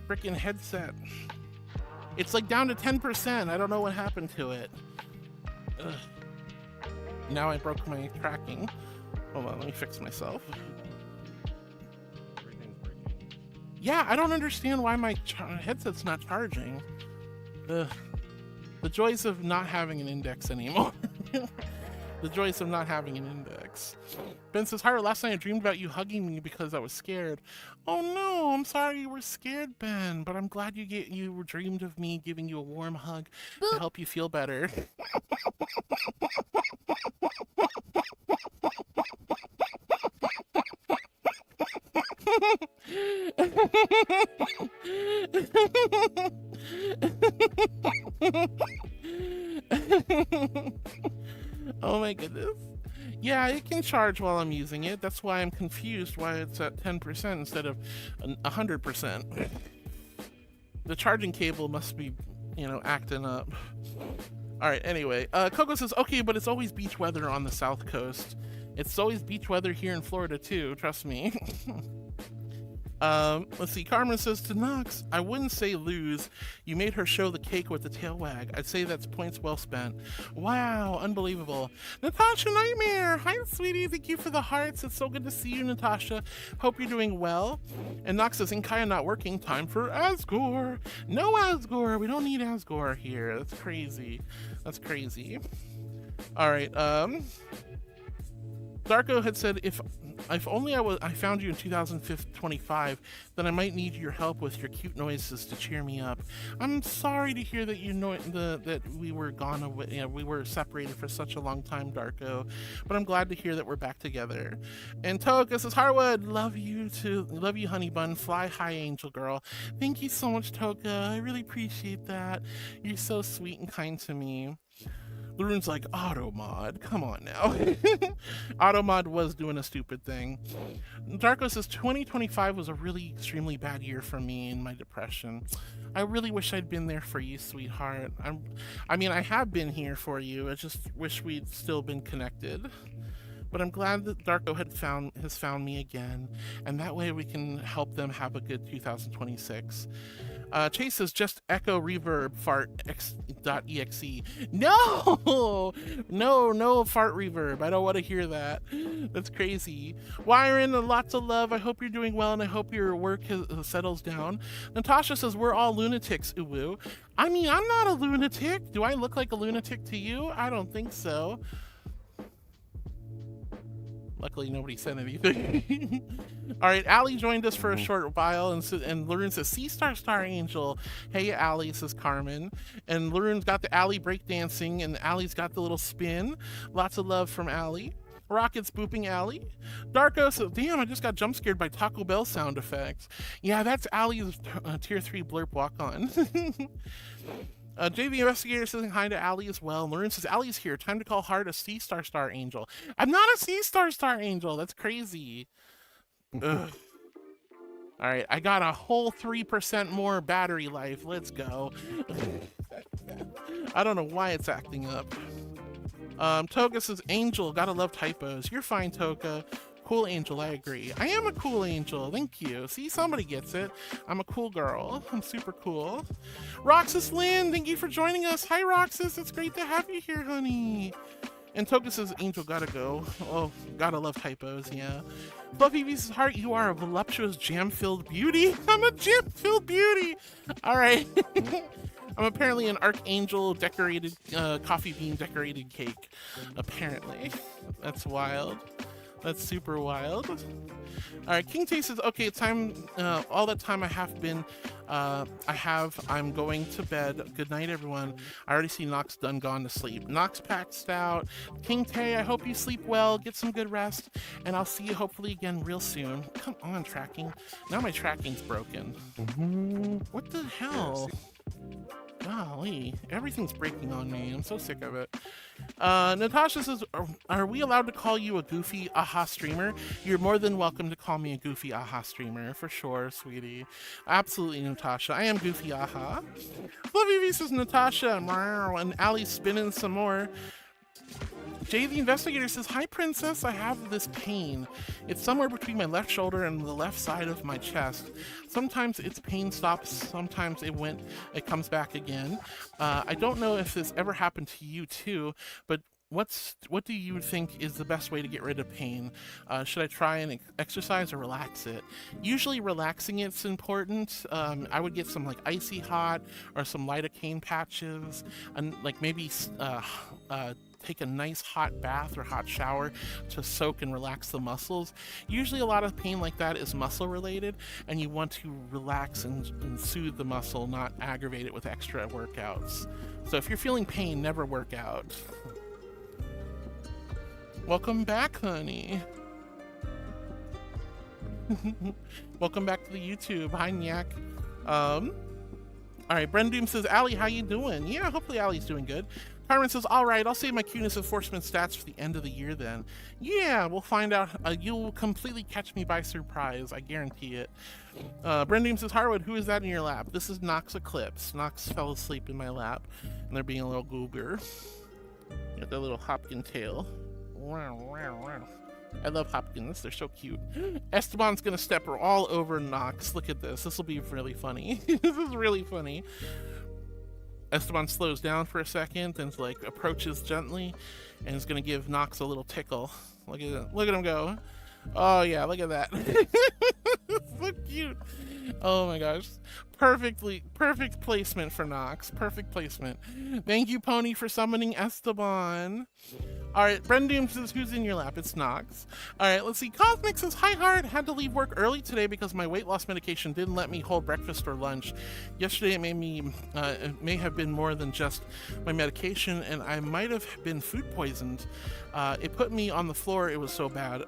Freaking headset. It's like down to 10%. I don't know what happened to it. Ugh. Now I broke my tracking. Hold on, let me fix myself. Yeah, I don't understand why my headset's not charging. Ugh. The joys of not having an index anymore. The joys of not having an index. Ben says, hi, last night I dreamed about you hugging me because I was scared. Oh no, I'm sorry you were scared, Ben, but I'm glad you dreamed of me giving you a warm hug to help you feel better. Oh my goodness. Yeah, it can charge while I'm using it. That's why I'm confused why it's at 10% instead of 100%. The charging cable must be, acting up. All right, anyway. Coco says, okay, but it's always beach weather on the South Coast. It's always beach weather here in Florida too, trust me. Let's see, Carmen says to Nox, I wouldn't say lose. You made her show the cake with the tail wag. I'd say that's points well spent. Wow, unbelievable. Natasha Nightmare, hi sweetie, thank you for the hearts. It's so good to see you, Natasha. Hope you're doing well. And Nox says, Inkaya not working, time for Asgore. No Asgore, we don't need Asgore here. That's crazy. That's crazy. All right, Darko had said, if only I found you in 2025, then I might need your help with your cute noises to cheer me up. I'm sorry to hear that that we were gone away. We were separated for such a long time, Darko. But I'm glad to hear that we're back together. And Toka says, Harwood, love you, honey bun. Fly high, angel girl. Thank you so much, Toka. I really appreciate that. You're so sweet and kind to me. Laroon's like, Automod, come on now. Automod was doing a stupid thing. Darko says, 2025 was a really extremely bad year for me in my depression. I really wish I'd been there for you, sweetheart. I mean, I have been here for you. I just wish we'd still been connected. But I'm glad that Darko has found me again, and that way we can help them have a good 2026. Chase says, just echo reverb fart x.exe. No fart reverb. I don't want to hear that. That's crazy. Wyron, lots of love. I hope you're doing well, and I hope your work settles down. Natasha says, we're all lunatics, uwu. I mean, I'm not a lunatic. Do I look like a lunatic to you? I don't think so. Luckily, nobody said anything. All right, Allie joined us for a short while, and Laroon says, "See Star Angel." Hey, Allie, says Carmen. And Laroon's got the Allie breakdancing, and Allie's got the little spin. Lots of love from Allie. Rocket's booping Allie. Darko says, "Damn, I just got jump scared by Taco Bell sound effects." Yeah, that's Allie's tier 3 blurp walk on. JV Investigator says hi to Allie as well. Lauren says, "Allie's here. Time to call Heart a C-Star Angel." I'm not a C-Star Angel. That's crazy. Ugh. All right, I got a whole 3% more battery life. Let's go. I don't know why it's acting up. Toga says, "Angel, gotta love typos." You're fine, Toga. Cool Angel, I agree. I am a cool angel, thank you. See, somebody gets it. I'm a cool girl. I'm super cool. Roxas Lynn, thank you for joining us. Hi, Roxas. It's great to have you here, honey. And Toga says, "Angel, gotta go." Oh, gotta love typos, yeah. Fluffy V says, "Heart, you are a voluptuous jam-filled beauty." I'm a jam-filled beauty. All right. I'm apparently an Archangel decorated, coffee bean decorated cake. Apparently. That's wild. That's super wild. All right, King Tay says, "Okay, it's time, all that time I have been, I'm going to bed. Good night, everyone." I already see Nox done gone to sleep. Nox passed out. King Tay, I hope you sleep well, get some good rest, and I'll see you hopefully again real soon. Come on, tracking. Now my tracking's broken. What the hell? Golly, everything's breaking on me. I'm so sick of it. Natasha says, "Are we allowed to call you a goofy aha streamer?" You're more than welcome to call me a goofy aha streamer, for sure, sweetie. Absolutely, Natasha. I am goofy aha. Fluffy V says, "Natasha," and Allie's spinning some more. Jay the Investigator says, "Hi, Princess. I have this pain. It's somewhere between my left shoulder and the left side of my chest. Sometimes its pain stops, sometimes it comes back again. I don't know if this ever happened to you too, but what do you think is the best way to get rid of pain? Should I try and exercise or relax it?" Usually relaxing it's important. I would get some like icy hot or some lidocaine patches, and like maybe take a nice hot bath or hot shower to soak and relax the muscles. Usually a lot of pain like that is muscle related, and you want to relax and soothe the muscle, not aggravate it with extra workouts. So if you're feeling pain, never work out. Welcome back, honey. Welcome back to the YouTube. Hi, Nyak. All right, Brendoom says, "Allie, how you doing?" Yeah, hopefully Allie's doing good. Carmen says, "All right, I'll save my cuteness enforcement stats for the end of the year then." Yeah, we'll find out. You'll completely catch me by surprise. I guarantee it. Brendoom says, "Harwood, who is that in your lap?" This is Nox Eclipse. Nox fell asleep in my lap, and they're being a little goober. Got their little Hopkin tail. I love Hopkins. They're so cute. Esteban's gonna step her all over Nox. Look at this. This will be really funny. This is really funny. Esteban slows down for a second and like approaches gently and is gonna give Nox a little tickle. Look at him go. Oh yeah, look at that. So cute. Oh my gosh. Perfect placement for Nox. Perfect placement. Thank you, Pony, for summoning Esteban. Alright, Brendoom says, "Who's in your lap?" It's Nox. Alright, let's see. Cosmic says, "Hi, Heart. Had to leave work early today because my weight loss medication didn't let me hold breakfast or lunch. Yesterday it may have been more than just my medication, and I might have been food poisoned. It put me on the floor. It was so bad.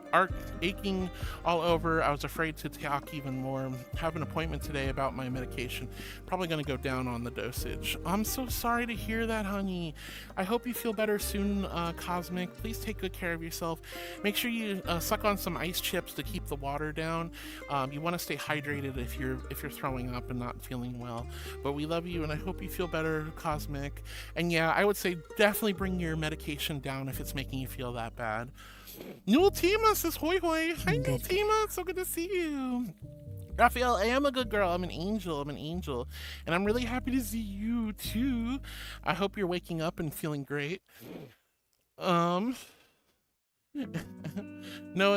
Aching all over. I was afraid to talk even more. Have an appointment today about my medication. Probably going to go down on the dosage." I'm so sorry to hear that, honey. I hope you feel better soon, Cosmic. Please take good care of yourself. Make sure you suck on some ice chips to keep the water down. You want to stay hydrated if you're throwing up and not feeling well. But we love you, and I hope you feel better, Cosmic. And yeah, I would say definitely bring your medication down if it's making you feel that bad. EᗰOTIᗩᒪ says, "Hoi hoi." Hi, EᗰOTIᗩᒪ. So good to see you. Raphael, I am a good girl. I'm an angel. And I'm really happy to see you too. I hope you're waking up and feeling great. Noah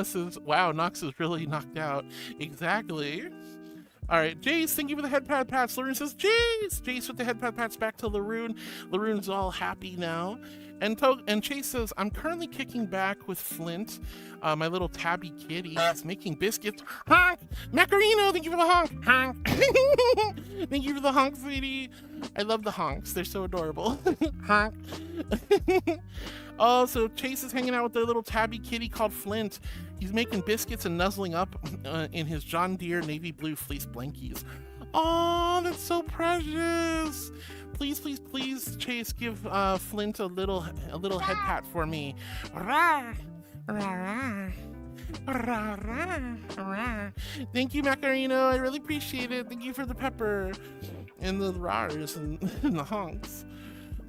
says, "Wow, Nox is really knocked out." Exactly. All right, Jace, thank you for the head pad pats. Laroon says, "Jace with the head pad pats back to Laroon." Laroon's all happy now. And Chase says, I'm currently kicking back with Flint, my little tabby kitty. He's making biscuits. Honk! Macarino, thank you for the honk. Honk! Thank you for the honk, sweetie. I love the honks. They're so adorable. Honk! Oh, so Chase is hanging out with their little tabby kitty called Flint. He's making biscuits and nuzzling up in his John Deere navy blue fleece blankies. Oh, that's so precious. Please, please, please, Chase, give Flint a little head pat for me. Thank you, Macarino. I really appreciate it. Thank you for the pepper and the rars and the honks.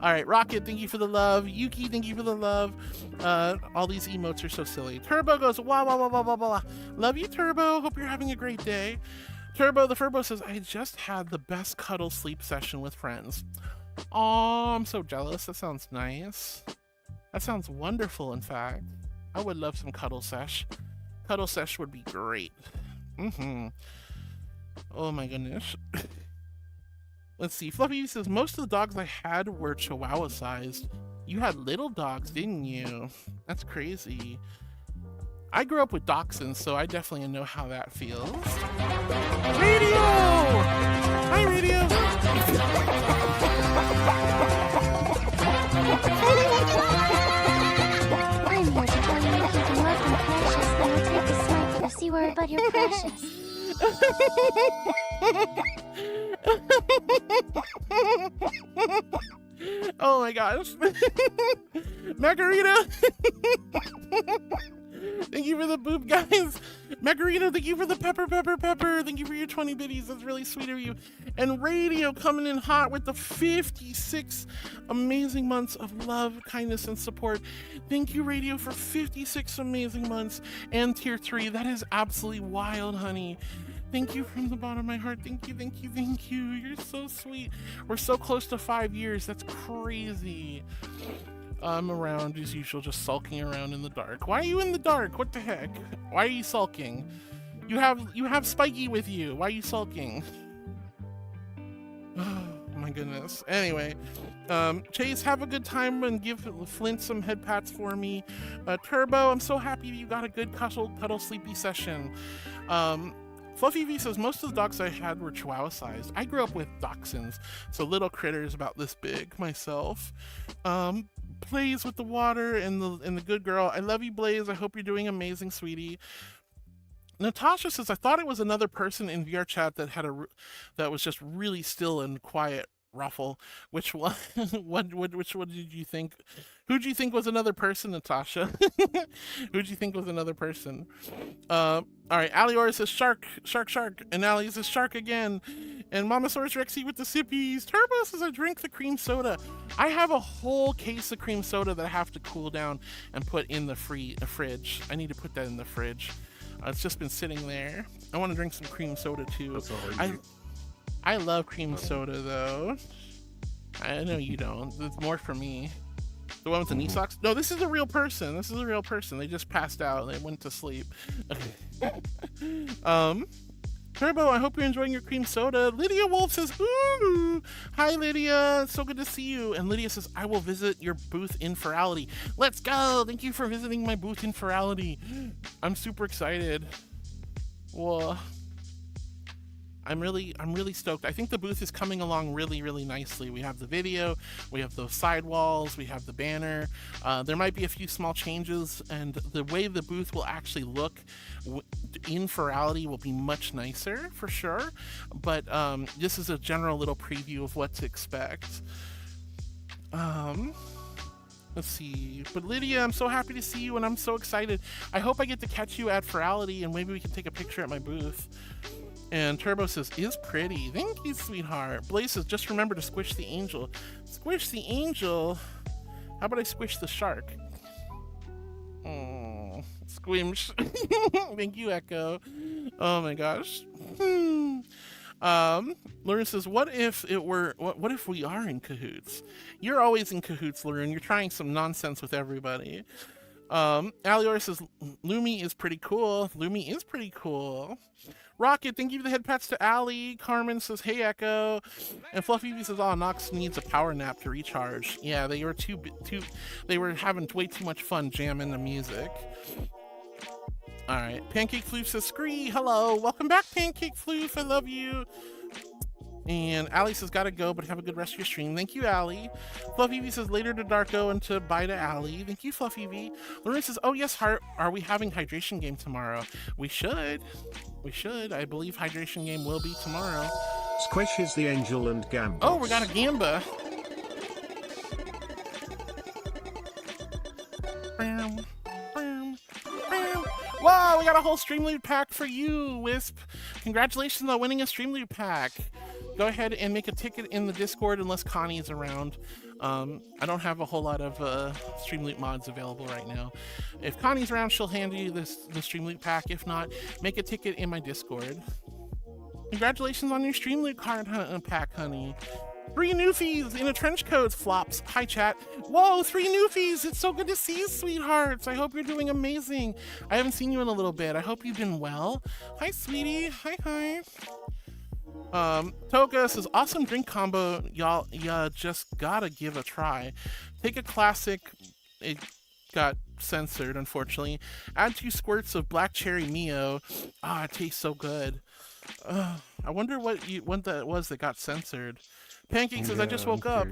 All right, Rocket, thank you for the love. Yuki, thank you for the love. All these emotes are so silly. Turbo goes, wah, wah, wah, wah, wah, wah. Love you, Turbo. Hope you're having a great day. Turbo, the Furbo says, I just had the best cuddle sleep session with friends. Oh, I'm so jealous. That sounds nice. That sounds wonderful, in fact. I would love some cuddle sesh. Cuddle sesh would be great. Oh my goodness. Let's see. Fluffy says, most of the dogs I had were Chihuahua sized. You had little dogs, didn't you? That's crazy. I grew up with dachshunds, so I definitely know how that feels. Radio! Hi, Radio! I'm here to tell you that you can love them precious. They will take a snipe with a C word, but you're precious. Oh my gosh. Margarita! Thank you for the boop, guys. Macarino, thank you for the pepper. Thank you for your 20 biddies. That's really sweet of you. And Radio coming in hot with the 56 amazing months of love, kindness, and support. Thank you, Radio, for 56 amazing months. And tier 3. That is absolutely wild, honey. Thank you from the bottom of my heart. Thank you. You're so sweet. We're so close to 5 years. That's crazy. I'm around as usual, just sulking around in the dark. Why are you in the dark? What the heck? Why are you sulking? You have Spiky with you. Why are you sulking? Oh my goodness. Anyway, Chase, have a good time and give Flint some head pats for me. Turbo, I'm so happy you got a good cuddle sleepy session. Fluffy V says, most of the dogs I had were Chihuahua sized. I grew up with dachshunds, so little critters about this big myself. Blaze with the water and the good girl. I love you, Blaze. I hope you're doing amazing, sweetie. Natasha says, I thought it was another person in VR chat that had that was just really still and quiet. Ruffle. Which one? Which one did you think? Who do you think was another person, Natasha? Who do you think was another person? All right, Aliora says shark, and Ali says shark again, and Mamasaurus Rexy with the sippies. Turbo says I drink the cream soda. I have a whole case of cream soda that I have to cool down and put in the fridge. I need to put that in the fridge. It's just been sitting there. I want to drink some cream soda too. I love cream soda though. I know you don't. It's more for me. The one with the knee socks? No, this is a real person. They just passed out. They went to sleep. Turbo, I hope you're enjoying your cream soda. Lydia Wolf says, ooh. Hi, Lydia. It's so good to see you. And Lydia says, I will visit your booth in Ferality. Let's go. Thank you for visiting my booth in Ferality. I'm super excited. Whoa. I'm really stoked. I think the booth is coming along really nicely. We have the video, we have those sidewalls, we have the banner. There might be a few small changes, and the way the booth will actually look in Ferality will be much nicer for sure. But this is a general little preview of what to expect. Let's see. But Lydia, I'm so happy to see you, and I'm so excited. I hope I get to catch you at Ferality, and maybe we can take a picture at my booth. And Turbo says, is pretty. Thank you, sweetheart. Blaze says, just remember to squish the angel. Squish the angel? How about I squish the shark? Oh, squimsh. Thank you, Echo. Oh my gosh. Lauren says, what if we are in cahoots? You're always in cahoots, Lauren. You're trying some nonsense with everybody. Alior says Lumi is pretty cool. Lumi is pretty cool. Rocket, thank you for the head pats to Allie. Carmen says, hey, Echo. And Fluffy V says, oh, Nox needs a power nap to recharge. Yeah, they were they were having way too much fun jamming the music. All right, Pancake Floof says, Scree, hello. Welcome back, Pancake Floof. I love you. And Allie says, gotta go, but have a good rest of your stream. Thank you, Allie. Fluffy V says, later to Darko and to bye to Allie. Thank you, Fluffy V. Lauren says, oh yes, Heart, are we having hydration game tomorrow? We should. We should. I believe hydration game will be tomorrow. Squish is the angel and Gamba. Oh, we got a Gamba. Whoa, we got a whole stream loot pack for you, Wisp. Congratulations on winning a stream loot pack. Go ahead and make a ticket in the Discord unless Connie's around. I don't have a whole lot of stream loot mods available right now. If Connie's around, she'll hand you the stream loot pack. If not, make a ticket in my Discord. Congratulations on your stream loot card pack, honey. 3 newfies in a trench coat, Flops. Hi, chat. Whoa, 3 newfies. It's so good to see you, sweethearts. I hope you're doing amazing. I haven't seen you in a little bit. I hope you've been well. Hi, sweetie. Hi. Toga says, awesome drink combo. Y'all, just gotta give a try. Take a classic. It got censored, unfortunately. Add 2 squirts of black cherry Mio. Ah, it tastes so good. I wonder what that was that got censored. Pancake says, I just woke up.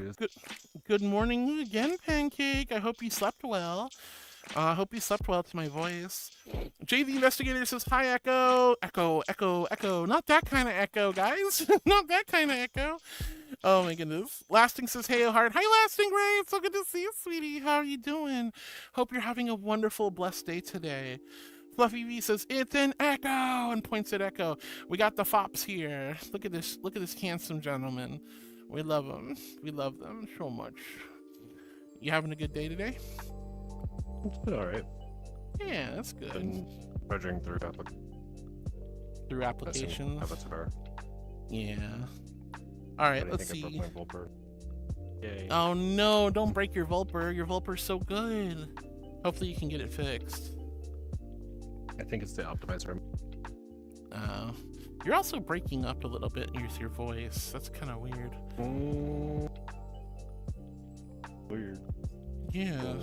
Good morning again, Pancake. I hope you slept well. I hope you slept well to my voice. Jay the Investigator says, hi, Echo. Echo. Not that kind of echo, guys. Not that kind of echo. Oh, my goodness. Lasting says, hey, Heart. Hi, Lasting Ray. It's so good to see you, sweetie. How are you doing? Hope you're having a wonderful, blessed day today. Fluffy V says, it's an Echo, and points at Echo. We got the fops here. Look at this handsome gentleman. We love them. We love them so much. You having a good day today? It's been alright. Yeah, that's good. Been trudging through applications. Avatar. Yeah. Alright, let's see. My Vulper. Yay. Oh no, don't break your Vulper. Your Vulper's so good. Hopefully you can get it fixed. I think it's the optimizer. You're also breaking up a little bit with your voice. That's kind of weird. Weird. Yeah.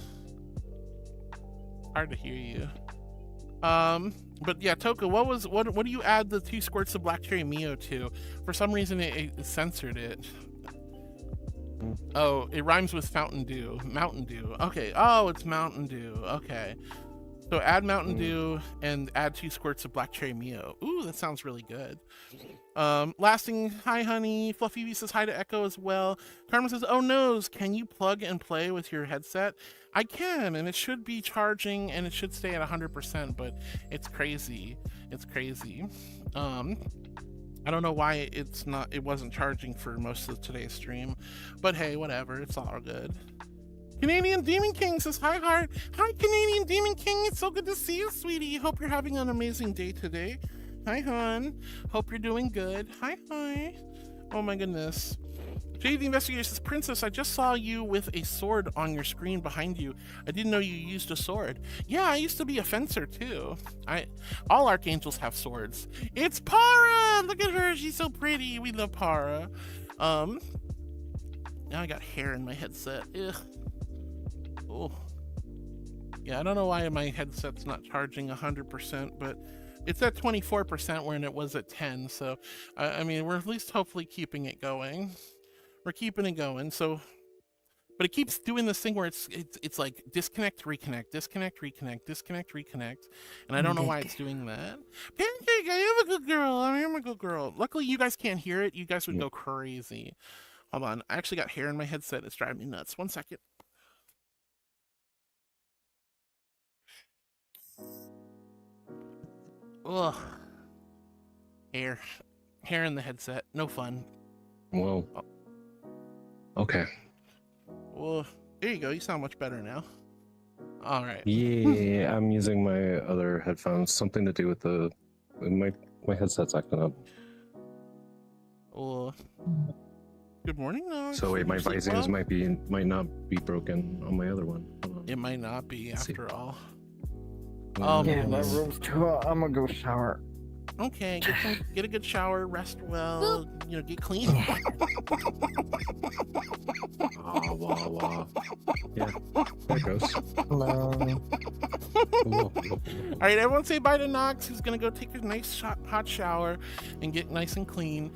Hard to hear you. But yeah, Toka, what do you add the 2 squirts of black cherry Mio to? For some reason it censored it. Oh, it rhymes with Fountain Dew. Mountain Dew. Okay. Oh, it's Mountain Dew. Okay. So add Mountain Dew and add 2 squirts of black cherry Mio. Ooh, that sounds really good. Lasting, hi honey. Fluffy V says hi to Echo as well. Carmen says, oh no, can you plug and play with your headset? I can, and it should be charging and it should stay at 100%, but it's crazy. It's crazy. I don't know why it wasn't charging for most of today's stream, but hey, whatever, it's all good. Canadian Demon King says, hi, Heart. Hi, Canadian Demon King. It's so good to see you, sweetie. Hope you're having an amazing day today. Hi, hon. Hope you're doing good. Hi. Oh, my goodness. Jay the Investigator says, Princess, I just saw you with a sword on your screen behind you. I didn't know you used a sword. Yeah, I used to be a fencer, too. All archangels have swords. It's Para! Look at her. She's so pretty. We love Para. Now I got hair in my headset. Ugh. Oh. Yeah, I don't know why my headset's not charging 100%, but it's at 24% when it was at 10. So, I mean, we're at least hopefully keeping it going. We're keeping it going. So, but it keeps doing this thing where it's like disconnect, reconnect, disconnect, reconnect, disconnect, reconnect, and I don't know why it's doing that. Pancake, I am a good girl. I am a good girl. Luckily, you guys can't hear it. You guys would go crazy. Hold on, I actually got hair in my headset. It's driving me nuts. 1 second. Ugh. Hair in the headset. No fun. Whoa. Oh. Okay. Well, there you go. You sound much better now. All right. Yeah, I'm using my other headphones. Something to do with my headset's acting up. Well, Good morning, Nox. So wait, my Sleep visings well? might not be broken on my other one. Hold on. It might not be after all. Yeah, my room's too hot. I'm gonna go shower. Okay, get a good shower, rest well, you know, get clean. Ah, wah, wah. Yeah, there it goes. Hello. All right, everyone say bye to Nox. Who's gonna go take a nice hot shower and get nice and clean.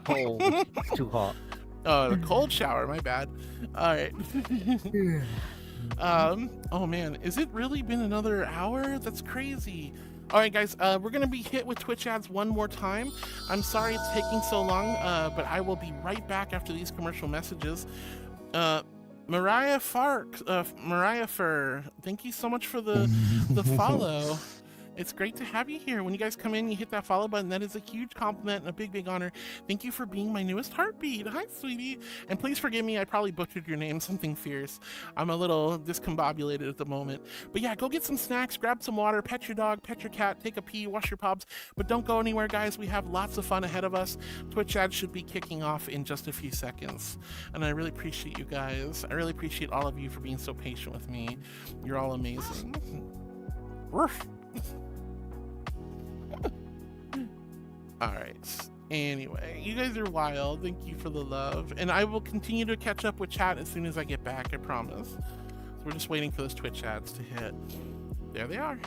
Cold. It's too hot. Oh, a cold shower. My bad. All right. Oh man, is it really been another hour? That's crazy. All right, guys, we're gonna be hit with Twitch ads one more time. I'm sorry it's taking so long, but I will be right back after these commercial messages. Mariah Fur, thank you so much for the follow. It's great to have you here. When you guys come in, you hit that follow button. That is a huge compliment and a big, big honor. Thank you for being my newest heartbeat. Hi, sweetie. And please forgive me. I probably butchered your name, something fierce. I'm a little discombobulated at the moment. But yeah, go get some snacks, grab some water, pet your dog, pet your cat, take a pee, wash your pubs. But don't go anywhere, guys. We have lots of fun ahead of us. Twitch ads should be kicking off in just a few seconds. And I really appreciate you guys. I really appreciate all of you for being so patient with me. You're all amazing. Woof. All right, anyway, you guys are wild. Thank you for the love, and I will continue to catch up with chat as soon as I get back, I promise. So we're just waiting for those Twitch ads to hit. There they are.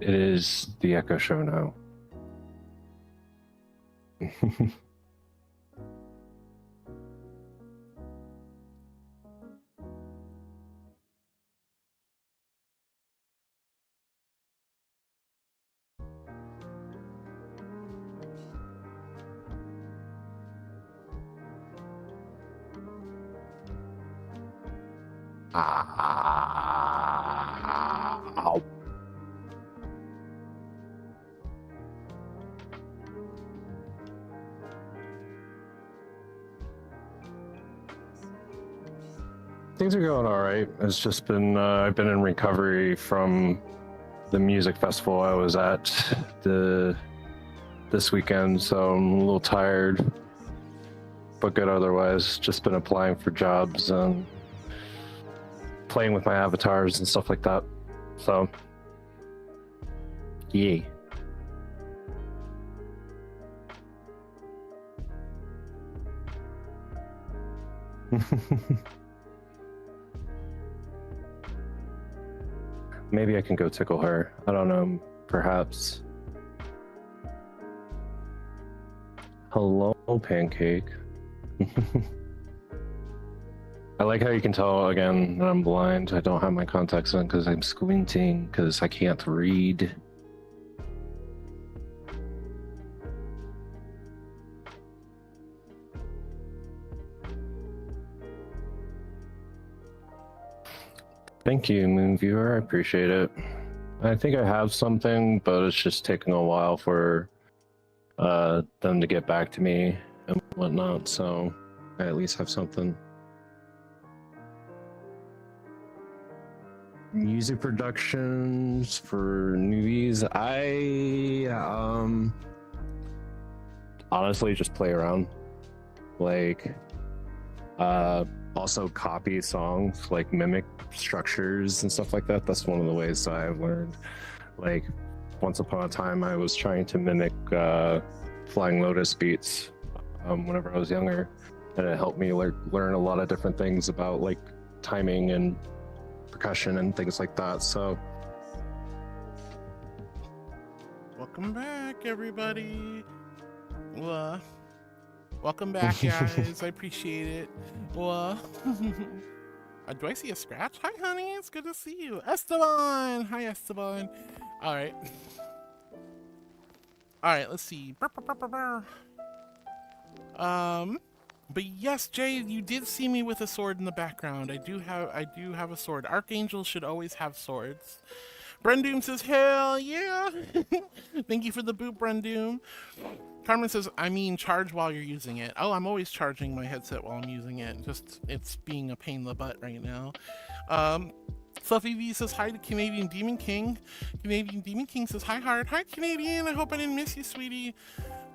It is the Echo Show now. Ow. Things are going all right. It's just been I've been in recovery from the music festival I was at this weekend, so I'm a little tired, but good otherwise. Just been applying for jobs and playing with my avatars and stuff like that. So, yeah. Maybe I can go tickle her. I don't know. Perhaps. Hello, Pancake. I like how you can tell again that I'm blind. I don't have my contacts in because I'm squinting because I can't read. Thank you, Moon Viewer. I appreciate it. I think I have something, but it's just taking a while for them to get back to me and whatnot, so I at least have something. Music productions for newbies. I honestly just play around. Like also copy songs, like mimic structures and stuff like that. That's one of the ways I've learned. Like once upon a time I was trying to mimic Flying Lotus beats whenever I was younger, and it helped me learn a lot of different things about like timing and percussion and things like that. So welcome back, everybody. Welcome back, guys. I appreciate it. Do I see a scratch? Hi, honey. It's good to see you. Esteban. Hi, Esteban. All right. All right, let's see. But yes, Jay, you did see me with a sword in the background. I do have a sword. Archangels should always have swords. Brendoom says, hell yeah. Thank you for the boot, Brendoom. Carmen says, I mean, charge while you're using it. Oh, I'm always charging my headset while I'm using it. Just, it's being a pain in the butt right now. Fluffy V says, hi to Canadian Demon King. Canadian Demon King says, hi, Heart. Hi, Canadian. I hope I didn't miss you, sweetie.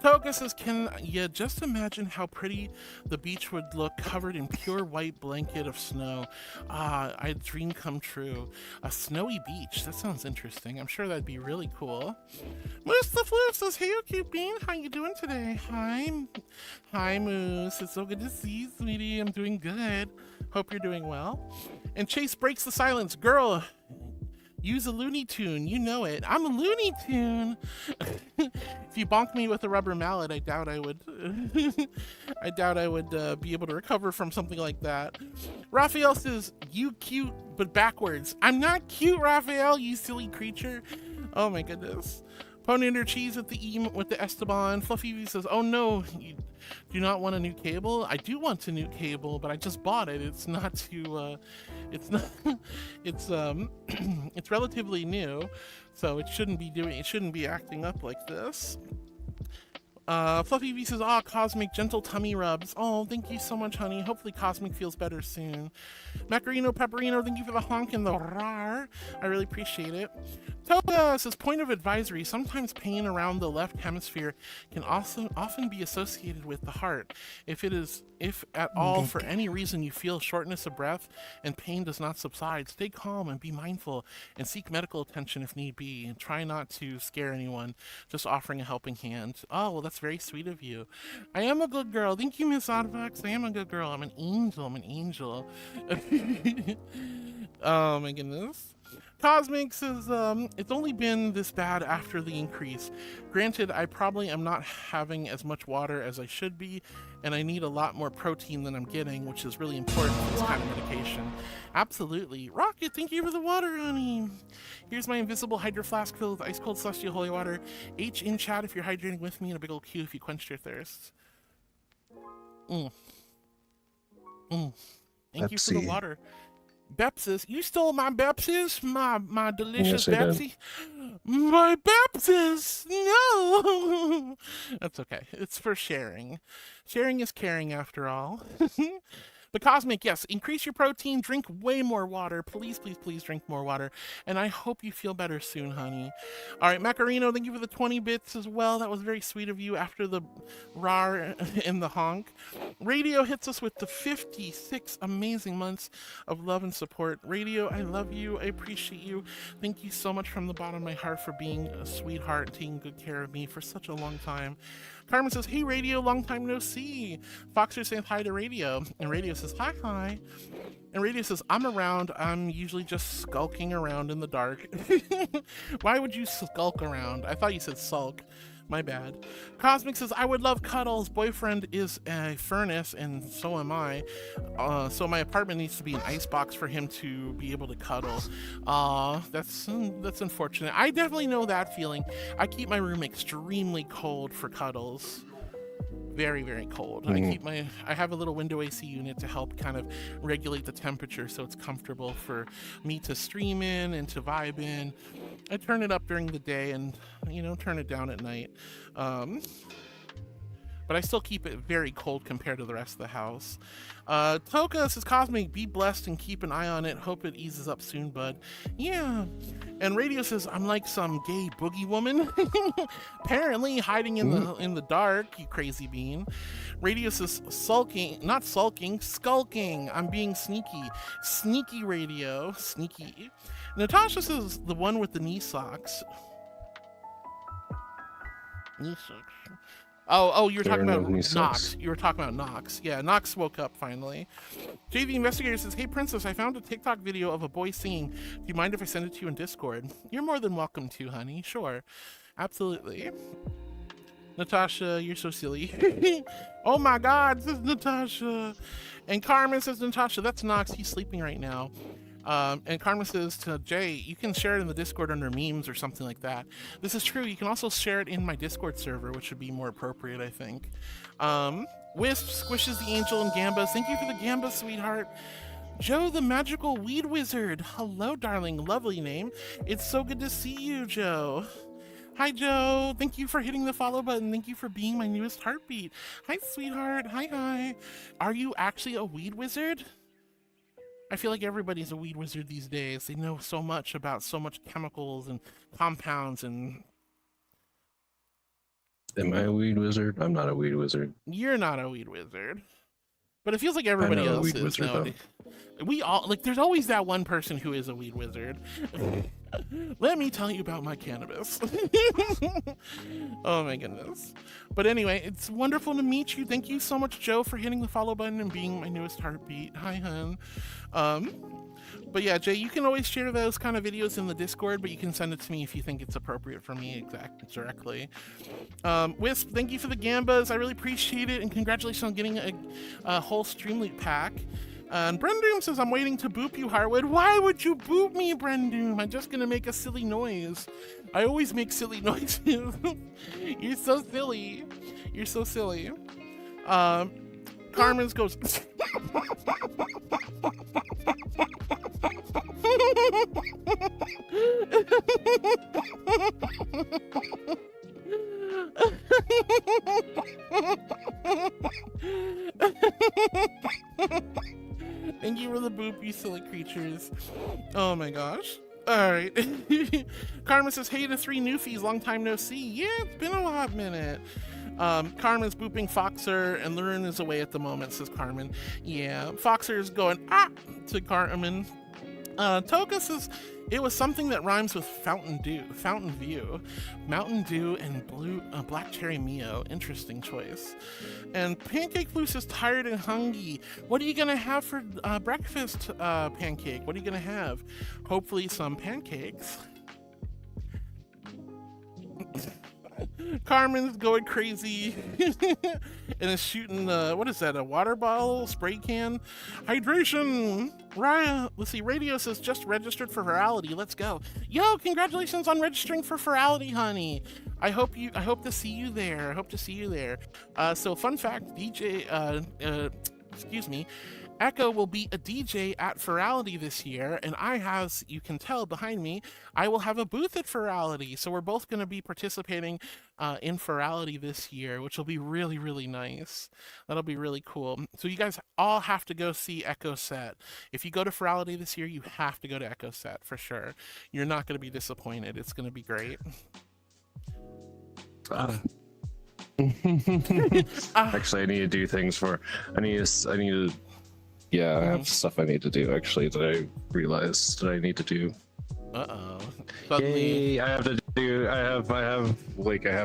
Toga says, can you just imagine how pretty the beach would look covered in pure white blanket of snow? Ah, a dream come true. A snowy beach. That sounds interesting. I'm sure that'd be really cool. Moose the Floof says, hey, you cute bean. How you doing today? Hi, Moose. It's so good to see you, sweetie. I'm doing good. Hope you're doing well. And Chase breaks the silence. Girl, use a Looney Tune. You know it. I'm a Looney Tune. If you bonk me with a rubber mallet, I doubt I would. I doubt I would be able to recover from something like that. Raphael says, "You cute, but backwards." I'm not cute, Raphael. You silly creature. Oh my goodness. Pony under cheese with the Esteban. Fluffy V says, "Oh no, you do not want a new cable?" I do want a new cable, but I just bought it. It's not too. It's not. It's it's relatively new, so it shouldn't be acting up like this. Fluffy V says, "Ah, Cosmic gentle tummy rubs." Oh, thank you so much, honey. Hopefully Cosmic feels better soon. Macarino Pepperino, thank you for the honk and the rar. I really appreciate it. Toga says, point of advisory, sometimes pain around the left hemisphere can also often be associated with the heart. If at all for any reason you feel shortness of breath and pain does not subside, stay calm and be mindful and seek medical attention if need be, and try not to scare anyone, just offering a helping hand. Oh, well, that's very sweet of you. I am a good girl. Thank you, Miss Oddfox. I am a good girl. I'm an angel. I'm an angel. Oh my goodness. Cosmic says, it's only been this bad after the increase. Granted, I probably am not having as much water as I should be, and I need a lot more protein than I'm getting, which is really important for this kind of medication. Absolutely. Rocket, thank you for the water, honey. Here's my invisible hydro flask filled with ice cold celestial holy water. H in chat if you're hydrating with me, and a big old Q if you quenched your thirst. Thank you for the water. Bepsis, you stole my Bepsis, my delicious Bepsi. My Bepsis, no. That's okay. It's for sharing. Sharing is caring, after all. But Cosmic, yes, increase your protein, drink way more water. Please, please, please drink more water. And I hope you feel better soon, honey. All right, Macarino, thank you for the 20 bits as well. That was very sweet of you after the rar and the honk. Radio hits us with the 56 amazing months of love and support. Radio, I love you. I appreciate you. Thank you so much from the bottom of my heart for being a sweetheart and taking good care of me for such a long time. Carmen says, hey, Radio, long time no see. Foxer saying hi to Radio. And Radio says, hi, hi. And Radio says, I'm around. I'm usually just skulking around in the dark. Why would you skulk around? I thought you said sulk. My bad. Cosmic says, I would love cuddles. Boyfriend is a furnace, and so am I. So my apartment needs to be an icebox for him to be able to cuddle. That's unfortunate. I definitely know that feeling. I keep my room extremely cold for cuddles. Very, very cold. I have a little window AC unit to help kind of regulate the temperature so it's comfortable for me to stream in and to vibe in. I turn it up during the day and, turn it down at night. But I still keep it very cold compared to the rest of the house. Toka says, Cosmic, be blessed and keep an eye on it. Hope it eases up soon, bud. Yeah. And Radio says, I'm like some gay boogie woman. Apparently hiding in the dark, you crazy bean. Radio says, not sulking, skulking. I'm being sneaky. Sneaky, Radio. Sneaky. Natasha says, the one with the knee socks. Knee socks. Oh, you were talking about Nox. You were talking about Nox. Yeah, Nox woke up finally. JV Investigator says, hey, Princess, I found a TikTok video of a boy singing. Do you mind if I send it to you in Discord? You're more than welcome to, honey. Sure. Absolutely. Natasha, you're so silly. Oh my God, this is Natasha. And Carmen says, Natasha, that's Nox. He's sleeping right now. And Karma says to Jay, you can share it in the Discord under memes or something like that. This is true. You can also share it in my Discord server, which would be more appropriate, I think. Wisp squishes the angel and Gambas. Thank you for the Gambas, sweetheart. Joe the magical weed wizard. Hello, darling. Lovely name. It's so good to see you, Joe. Hi, Joe. Thank you for hitting the follow button. Thank you for being my newest heartbeat. Hi, sweetheart. Hi. Are you actually a weed wizard? I feel like everybody's a weed wizard these days. They know so much about so much chemicals and compounds and... Am I a weed wizard? I'm not a weed wizard. You're not a weed wizard. But it feels like everybody else is nowadays. We all, like, there's always that one person who is a weed wizard. Let me tell you about my cannabis. Oh my goodness. But anyway, it's wonderful to meet you. Thank you so much, Joe, for hitting the follow button and being my newest heartbeat. Hi, hun. But yeah, Jay, you can always share those kind of videos in the Discord, but you can send it to me if you think it's appropriate for me directly. Wisp, thank you for the Gambas. I really appreciate it, and congratulations on getting a whole Streamloot pack. And Brendoom says, I'm waiting to boop you, Harwood. Why would you boop me, Brendoom? I'm just gonna make a silly noise. I always make silly noises. You're so silly. You're so silly. Carmen's goes... Thank you for the boop, you silly creatures. Oh my gosh. Alright. Carmen says, hey to 3 newfies, long time no see. Yeah, it's been a hot minute. Carmen's booping Foxer, and Lurin is away at the moment, says Carmen. Yeah, Foxer is going, to Carmen. Toka says, it was something that rhymes with Fountain View. Mountain Dew and Black Cherry Mio. Interesting choice. And Pancake Flute says, tired and hungry. What are you gonna have for breakfast, Pancake? What are you gonna have? Hopefully some pancakes. Carmen's going crazy and is shooting what is that, a water bottle, spray can? Hydration. Let's see, Radio says just registered for virality. Let's go. Yo, congratulations on registering for virality, honey. I hope to see you there. So fun fact, Echo will be a DJ at Virality this year, and I have, you can tell behind me, I will have a booth at Virality. So we're both going to be participating in Virality this year, which will be really, really nice. That'll be really cool. So you guys all have to go see Echo Set. If you go to Virality this year, you have to go to Echo Set for sure. You're not going to be disappointed. It's going to be great. Actually, I need to do things for. I need to. Yeah, I have stuff I need to do actually that I realized that I need to do. Suddenly... Yay, I have to do. I have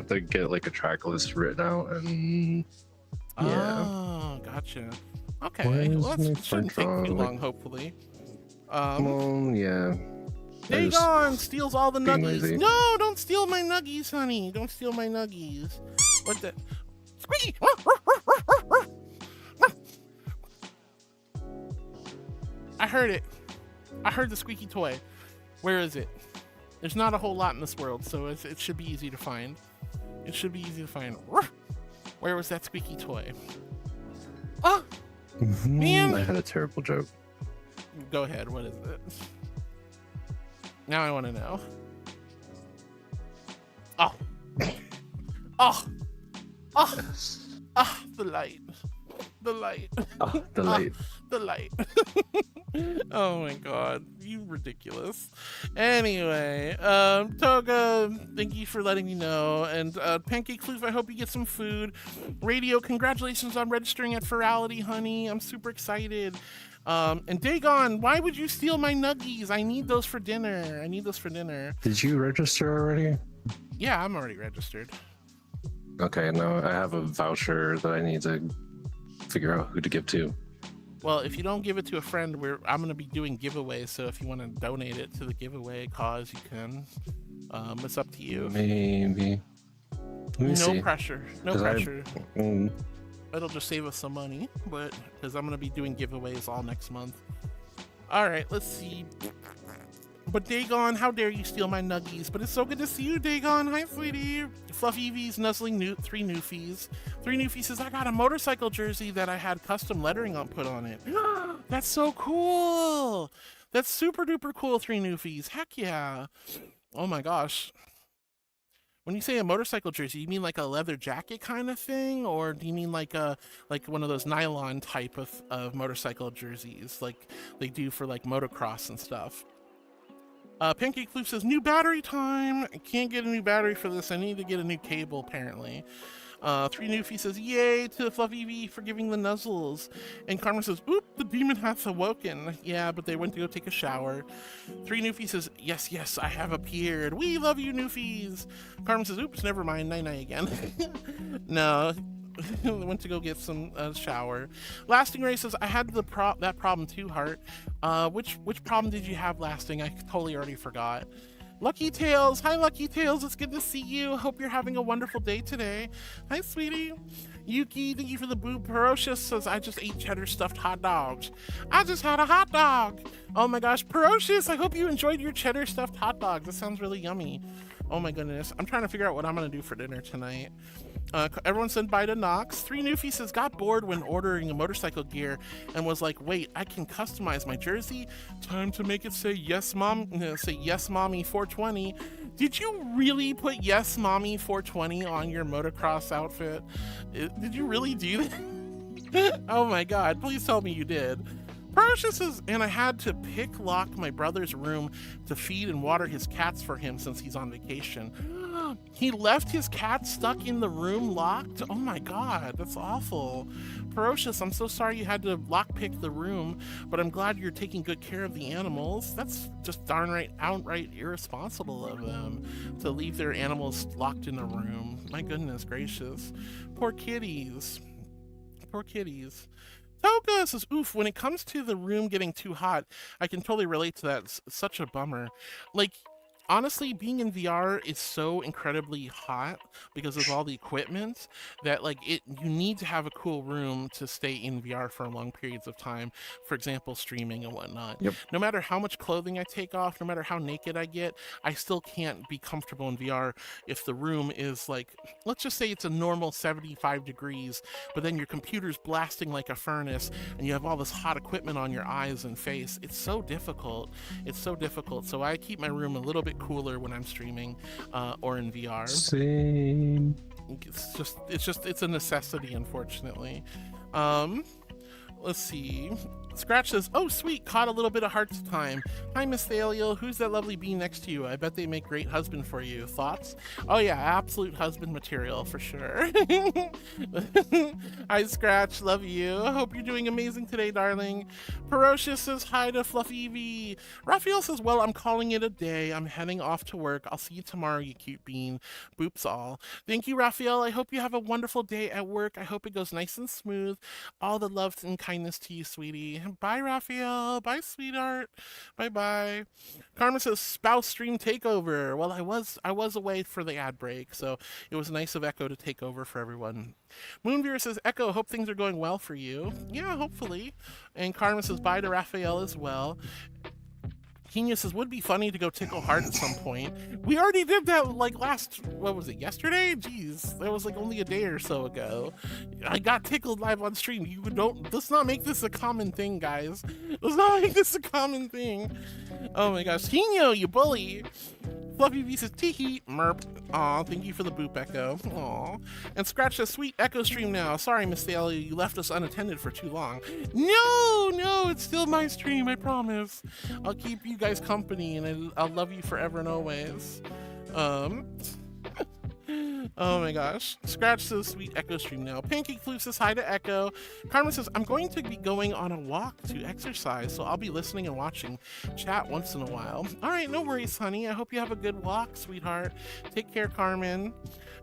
to get like a track list written out and. Yeah. Oh, gotcha. Okay, well that shouldn't take too long, hopefully. Yeah. Dagon steals all the nuggies. No, don't steal my nuggies, honey. Don't steal my nuggies. What the? Squeaky! I heard it. I heard the squeaky toy. Where is it? There's not a whole lot in this world, so it should be easy to find. Where was that squeaky toy? Oh! Man! I had a terrible joke. Go ahead, what is it? Now I want to know. Oh! Oh! Oh! Ah, the light. The light. Oh, the light. The light. Oh my god, you ridiculous. Anyway, Toga, thank you for letting me know. And Pancake Floof, I hope you get some food. Radio, congratulations on registering at Virality, honey. I'm super excited. And Dagon, why would you steal my nuggies? I need those for dinner. Did you register already? Yeah, I'm already registered. Okay, no, I have a voucher that I need to figure out who to give to. Well, if you don't give it to a friend, I'm going to be doing giveaways, so if you want to donate it to the giveaway cause, you can. It's up to you. Maybe. No pressure. It'll just save us some money, but because I'm going to be doing giveaways all next month. All right, let's see. But Dagon, how dare you steal my nuggies? But it's so good to see you, Dagon. Hi, sweetie. Fluffy V's nuzzling three newfies. Three newfies says, I got a motorcycle jersey that I had custom lettering put on it. That's so cool. That's super duper cool, three newfies. Heck yeah. Oh my gosh. When you say a motorcycle jersey, you mean like a leather jacket kind of thing? Or do you mean like one of those nylon type of motorcycle jerseys like they do for like motocross and stuff? Pancake Floof says, new battery time. I can't get a new battery for this. I need to get a new cable, apparently. Three Newfie says, yay to Fluffy V for giving the nuzzles. And Carmen says, oop, the demon hath awoken. Yeah, but they went to go take a shower. Three Newfie says, yes, yes, I have appeared. We love you, Newfies. Carmen says, oops, never mind. Night-night again. No. They went to go get some shower. Lasting Ray says, I had that problem too, Heart. Which problem did you have, Lasting? I totally already forgot. Lucky Tails, hi Lucky Tails, it's good to see you. Hope you're having a wonderful day today. Hi, sweetie. Yuki, thank you for the boob. Ferocious says, I just ate cheddar stuffed hot dogs. I just had a hot dog. Oh my gosh, Ferocious, I hope you enjoyed your cheddar stuffed hot dogs. That sounds really yummy. Oh my goodness, I'm trying to figure out what I'm gonna do for dinner tonight. Everyone said bye to Nox. Three Newfie says, got bored when ordering a motorcycle gear and was like, wait, I can customize my jersey. Time to make it say yes, mom. Say yes, mommy 420. Did you really put yes, mommy 420 on your motocross outfit? Did you really do that? Oh my god, please tell me you did. Precious says, and I had to lock my brother's room to feed and water his cats for him since he's on vacation. He left his cat stuck in the room locked? Oh my god, that's awful. Ferocious, I'm so sorry you had to lockpick the room, but I'm glad you're taking good care of the animals. That's just outright irresponsible of them to leave their animals locked in a room. My goodness gracious. Poor kitties. Poor kitties. Toka says, oof, when it comes to the room getting too hot, I can totally relate to that. It's such a bummer. Like, honestly, being in VR is so incredibly hot because of all the equipment that you need to have a cool room to stay in VR for long periods of time. For example, streaming and whatnot. Yep. No matter how much clothing I take off, no matter how naked I get, I still can't be comfortable in VR if the room is let's just say it's a normal 75 degrees, but then your computer's blasting like a furnace and you have all this hot equipment on your eyes and face. It's so difficult. It's so difficult. So I keep my room a little bit cooler when I'm streaming or in VR. Same. It's a necessity, unfortunately. Let's see. Scratch says, oh sweet, caught a little bit of heart's time. Hi Miss Thaliel, who's that lovely bee next to you? I bet they make great husband for you. Thoughts? Oh yeah, absolute husband material for sure. Hi Scratch, love you. I hope you're doing amazing today, darling. Ferocious says hi to Fluffy V. Raphael says, well, I'm calling it a day. I'm heading off to work. I'll see you tomorrow, you cute bean. Boops all. Thank you, Raphael. I hope you have a wonderful day at work. I hope it goes nice and smooth. All the love and kindness to you, sweetie. Bye, Raphael. Bye, sweetheart. Bye-bye. Carmen says, spouse stream takeover. Well, I was away for the ad break, so it was nice of Echo to take over for everyone. Moonveer says, Echo, hope things are going well for you. Yeah, hopefully. And Carmen says, bye to Raphael as well. Kenya says, would be funny to go tickle Heart at some point. We already did that yesterday? Jeez, that was only a day or so ago. I got tickled live on stream. Let's not make this a common thing, guys. Let's not make this a common thing. Oh my gosh, Kenya, you bully. Fluffy V says, teehee, merp. Aw, thank you for the boop, Echo. Aw. And Scratch says, sweet Echo stream now. Sorry, Miss Thalia, you left us unattended for too long. No, it's still my stream, I promise. I'll keep you guys company, and I'll love you forever and always. Oh my gosh. Scratch says, sweet Echo stream now. Pancake Floof says hi to Echo. Carmen says, I'm going to be going on a walk to exercise, so I'll be listening and watching chat once in a while. All right, no worries, honey. I hope you have a good walk, sweetheart. Take care, Carmen.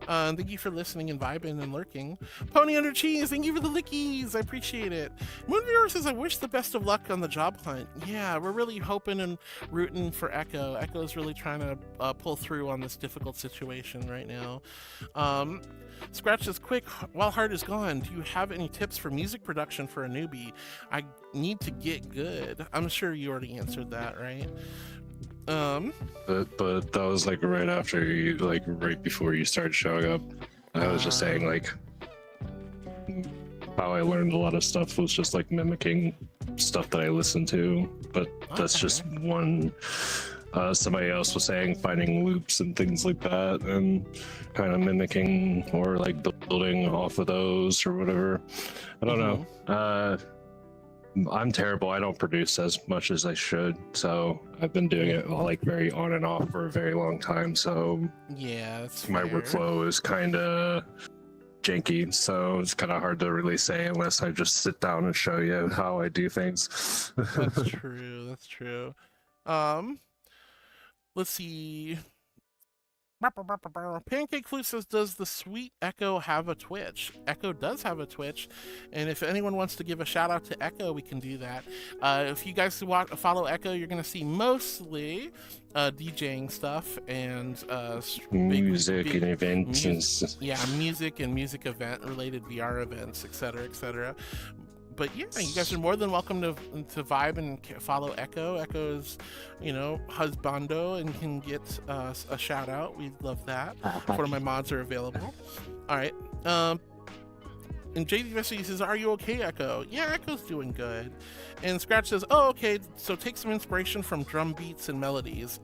Thank you for listening and vibing and lurking. Pony Under Cheese, thank you for the lickies. I appreciate it. Moonviewer says, I wish the best of luck on the job hunt. Yeah, we're really hoping and rooting for Echo. Echo's really trying to pull through on this difficult situation right now. Scratch says, quick, while Heart is gone, do you have any tips for music production for a newbie? I need to get good. I'm sure you already answered that, right? But that was like right after you, like right before you started showing up. I was just saying like how I learned a lot of stuff was just like mimicking stuff that I listened to, but that's just one. Somebody else was saying finding loops and things like that and kind of mimicking or like building off of those or whatever. I don't know. I'm terrible. I don't produce as much as I should, so I've been doing it like very on and off for a very long time. So yeah, that's my fair. workflow is kind of janky, so it's kind of hard to really say unless I just sit down and show you how I do things. That's true. That's true. Let's see. Pancake Flute says, does the sweet Echo have a Twitch? Echo does have a Twitch, and if anyone wants to give a shout out to Echo, we can do that. If you guys follow Echo, you're going to see mostly DJing stuff and music and events. Yeah, music and music event related VR events, etc., etc. But yeah, you guys are more than welcome to vibe and follow Echo. Echo is, you know, husbando and can get a shout out. We'd love that. One of my mods are available. All right. And JD Vesey says, are you okay, Echo? Yeah, Echo's doing good. And Scratch says, oh, okay, so take some inspiration from drum beats and melodies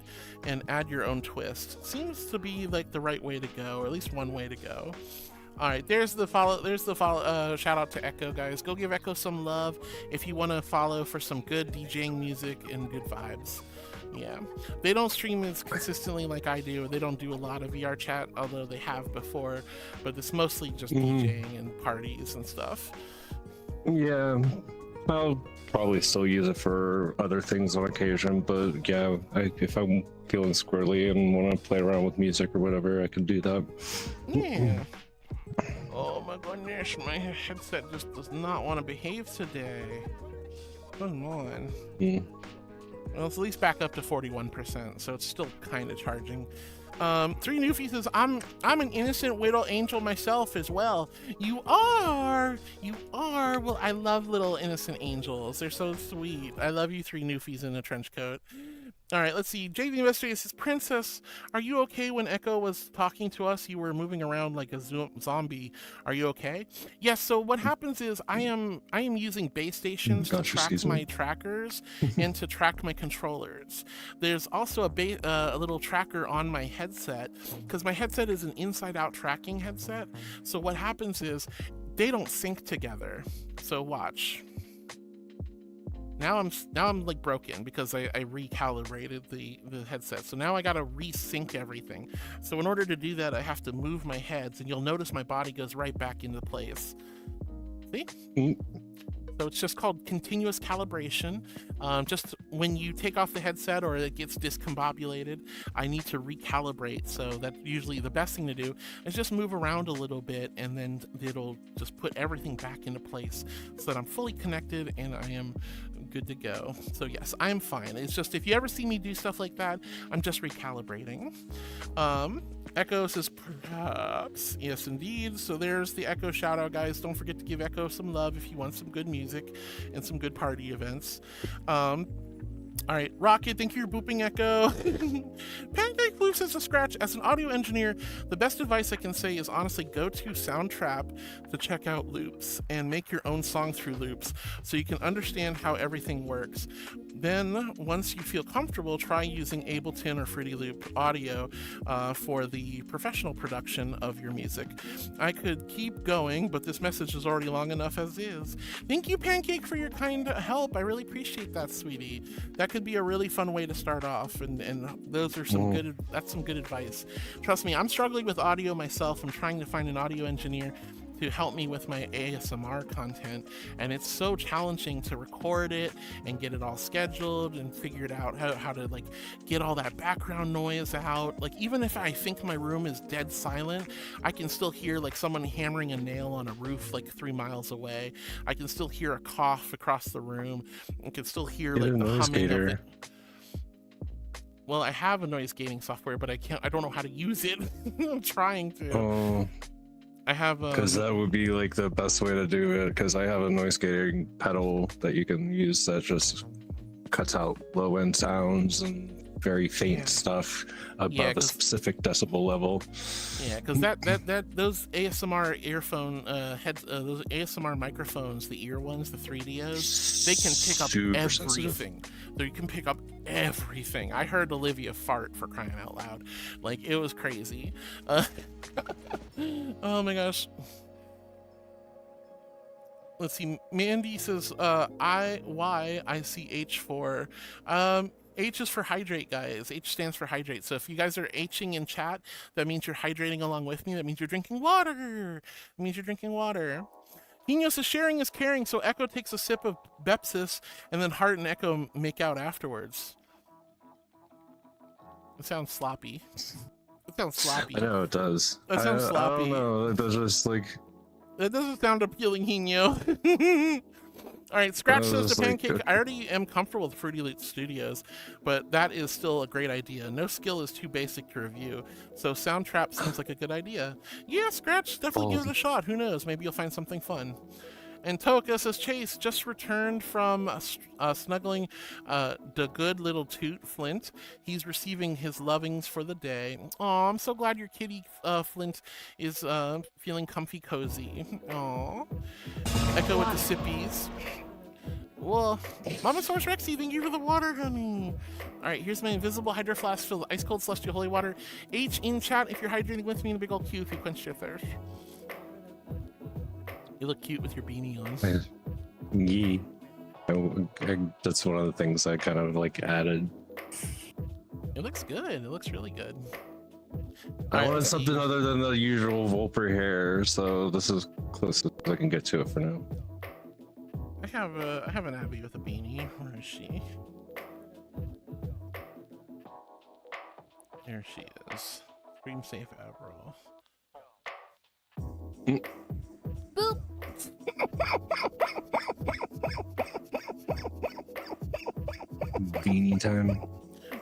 and add your own twist. Seems to be like the right way to go, or at least one way to go. All right, there's the follow. Shout out to Echo, guys. Go give Echo some love if you want to follow for some good DJing music and good vibes. Yeah, they don't stream as consistently like I do. They don't do a lot of VR chat, although they have before. But it's mostly just DJing and parties and stuff. Yeah, I'll probably still use it for other things on occasion. But yeah, if I'm feeling squirrely and want to play around with music or whatever, I can do that. Yeah. Oh my goodness, my headset just does not want to behave today. Come on. Well, it's at least back up to 41%, so it's still kind of charging. Three Newfie says, I'm an innocent little angel myself as well. You are. Well, I love little innocent angels. They're so sweet. I love you, three Newfies in a trench coat. All right, let's see. JV Investigator says, Princess, are you okay? When Echo was talking to us, you were moving around like a zombie. Are you okay? Yes, so what happens is I am using base stations to track my trackers and to track my controllers. There's also a little tracker on my headset, because my headset is an inside-out tracking headset. So what happens is they don't sync together. So watch. Now I'm like broken because I recalibrated the headset. So now I gotta resync everything. So in order to do that, I have to move my heads, and you'll notice my body goes right back into place. See? So it's just called continuous calibration. Just when you take off the headset or it gets discombobulated, I need to recalibrate. So that's usually the best thing to do is just move around a little bit, and then it'll just put everything back into place so that I'm fully connected and I am good to go. So yes, I'm fine. It's just if you ever see me do stuff like that, I'm just recalibrating. Echo says, perhaps. Yes, indeed. So there's the Echo shout out, guys. Don't forget to give Echo some love if you want some good music and some good party events. All right, Rocket, thank you for booping Echo. Pancake Flute says to Scratch, as an audio engineer, the best advice I can say is honestly go to Soundtrap to check out loops and make your own song through loops so you can understand how everything works. Then, once you feel comfortable, try using Ableton or Fruity Loop audio for the professional production of your music. I could keep going, but this message is already long enough as is. Thank you, Pancake, for your kind help. I really appreciate that, sweetie. That could be a really fun way to start off, and those are some that's some good advice. Trust me, I'm struggling with audio myself. I'm trying to find an audio engineer to help me with my ASMR content, and it's so challenging to record it and get it all scheduled and figure it out how to like get all that background noise out. Like even if I think my room is dead silent, I can still hear like someone hammering a nail on a roof like 3 miles away. I can still hear a cough across the room. I can still hear like the humming of it. Well, I have a noise gating software, but I don't know how to use it. I'm trying to. Oh. I have Because that would be like the best way to do it. Because I have a noise gating pedal that you can use that just cuts out low end sounds and very faint stuff above a specific decibel level. Yeah, because those ASMR earphone those ASMR microphones, the ear ones, the 3DOs, they can pick up Super everything. sensitive. You can pick up everything. I heard Olivia fart, for crying out loud. Like, it was crazy. Oh my gosh. Let's see. Mandy says, I see H for. H is for hydrate, guys. H stands for hydrate. So if you guys are Hing in chat, that means you're hydrating along with me. That means you're drinking water. It means you're drinking water. Hino says sharing is caring, so Echo takes a sip of Bepsis, and then Heart and Echo make out afterwards. It sounds sloppy. It sounds sloppy. I know it does. That sounds sloppy. I don't know. It does just like. That doesn't sound appealing, Hino. All right, Scratch says to Pancake, like, I already am comfortable with Fruity Loot Studios, but that is still a great idea. No skill is too basic to review, so Soundtrap seems like a good idea. Yeah, Scratch, definitely give it a shot. Who knows? Maybe you'll find something fun. And Toka says, Chase just returned from snuggling the good little toot, Flint. He's receiving his lovings for the day. Aw, I'm so glad your kitty, Flint, is feeling comfy cozy. Aw. Echo with the sippies. Well, Mama Source Rexy, thank you for the water, honey. All right, here's my invisible hydro flask filled with ice cold celestial holy water. H in chat if you're hydrating with me in a big old Q if you quench your thirst. You look cute with your beanie on. Yee. That's one of the things I kind of like added. It looks good. It looks really good. I wanted something other than the usual Volper hair, so this is close as I can get to it for now. I have an Abby with a beanie. Where is she? There she is. Scream safe, Avril. Boop. Beanie time.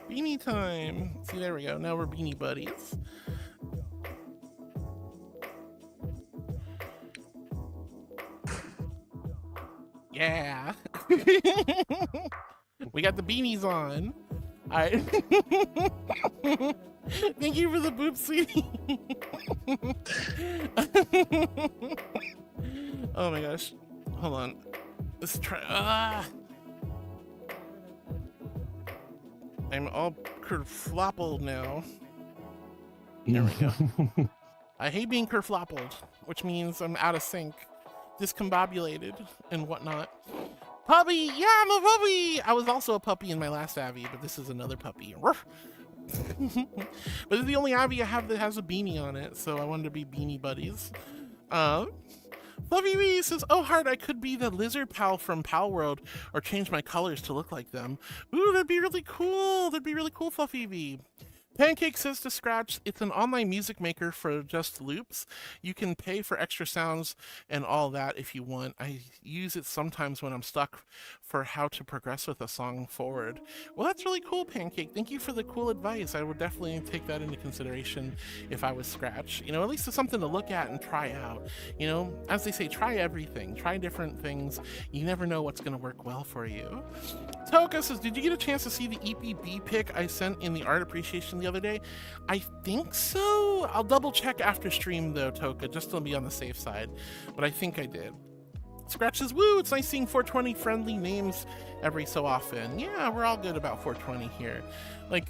Beanie time. See, there we go. Now we're beanie buddies. Yeah. We got the beanies on. All right. Thank you for the boop, sweetie. Oh my gosh. Hold on. Let's try. I'm all kerfloppled now. There we go. I hate being kerfloppled, which means I'm out of sync, discombobulated, and whatnot. Puppy! Yeah, I'm a puppy! I was also a puppy in my last Abby, but this is another puppy. But it's the only Abby I have that has a beanie on it, so I wanted to be beanie buddies. Fluffy Wee says, oh, Heart, I could be the lizard pal from Pal World or change my colors to look like them. Ooh, that'd be really cool. That'd be really cool, Fluffy Wee. Pancake says to Scratch, it's an online music maker for just loops. You can pay for extra sounds and all that if you want. I use it sometimes when I'm stuck for how to progress with a song forward. Well, that's really cool, Pancake. Thank you for the cool advice. I would definitely take that into consideration if I was Scratch. You know, at least it's something to look at and try out. You know, as they say, try everything. Try different things. You never know what's going to work well for you. Toka says, did you get a chance to see the EPB pic I sent in the art appreciation the other day? I think so. I'll double check after stream though, Toka, just to be on the safe side, but I think I did. Scratch says, woo, it's nice seeing 420 friendly names every so often. Yeah, we're all good about 420 here. Like,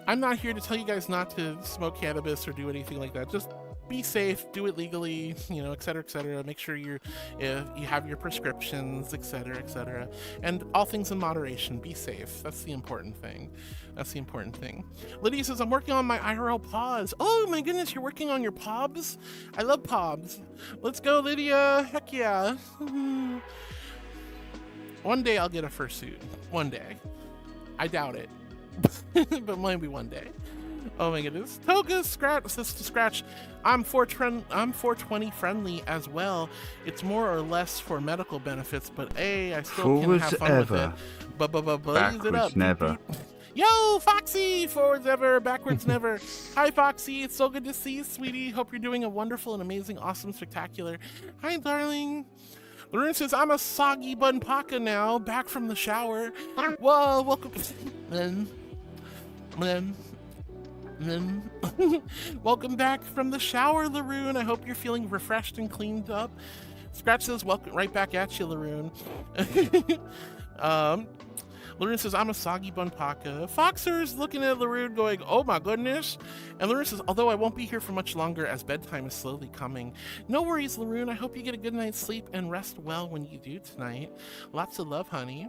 I'm not here to tell you guys not to smoke cannabis or do anything like that. Just be safe, do it legally, you know, etc., etc. Make sure you have your prescriptions, etc., and all things in moderation. Be safe. That's the important thing. That's the important thing. Lydia says, I'm working on my IRL pause. Oh my goodness, you're working on your pobs? I love pobs. Let's go, Lydia. Heck yeah. One day I'll get a fursuit. One day. I doubt it. But maybe one day. Oh my goodness. Toga says to Scratch, I'm 420 friendly as well. It's more or less for medical benefits, but hey, I still can have fun with it. Blaze it up. Never. Yo, Foxy! Forwards ever, backwards never. Hi, Foxy. It's so good to see you, sweetie. Hope you're doing a wonderful and amazing, awesome, spectacular. Hi, darling. Lorraine says, I'm a soggy bun paka now, back from the shower. Whoa, welcome. Welcome back from the shower, Laroon. I hope you're feeling refreshed and cleaned up. Scratch says, welcome right back at you, Laroon. Laroon says, I'm a soggy bun paka. Foxer's looking at Laroon going, oh my goodness. And Laroon says, although I won't be here for much longer as bedtime is slowly coming. No worries, Laroon. I hope you get a good night's sleep and rest well when you do tonight. Lots of love, honey.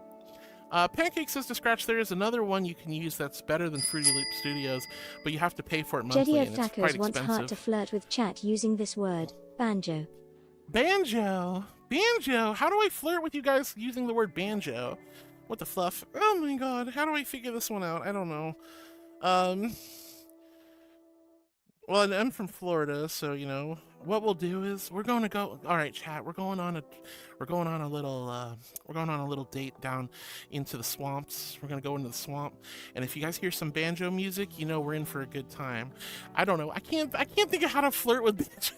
Pancake says to Scratch, there is another one you can use that's better than Fruity Loop Studios, but you have to pay for it monthly and it's quite expensive. wants Heart to flirt with chat using this word, banjo. Banjo? Banjo? How do I flirt with you guys using the word banjo? What the fluff? Oh my god, how do I figure this one out? I don't know. Well, I'm from Florida, so you know what we'll do is we're going to go. All right, chat. We're going on a little date down into the swamps. We're gonna go into the swamp, and if you guys hear some banjo music, you know we're in for a good time. I don't know. I can't think of how to flirt with banjo.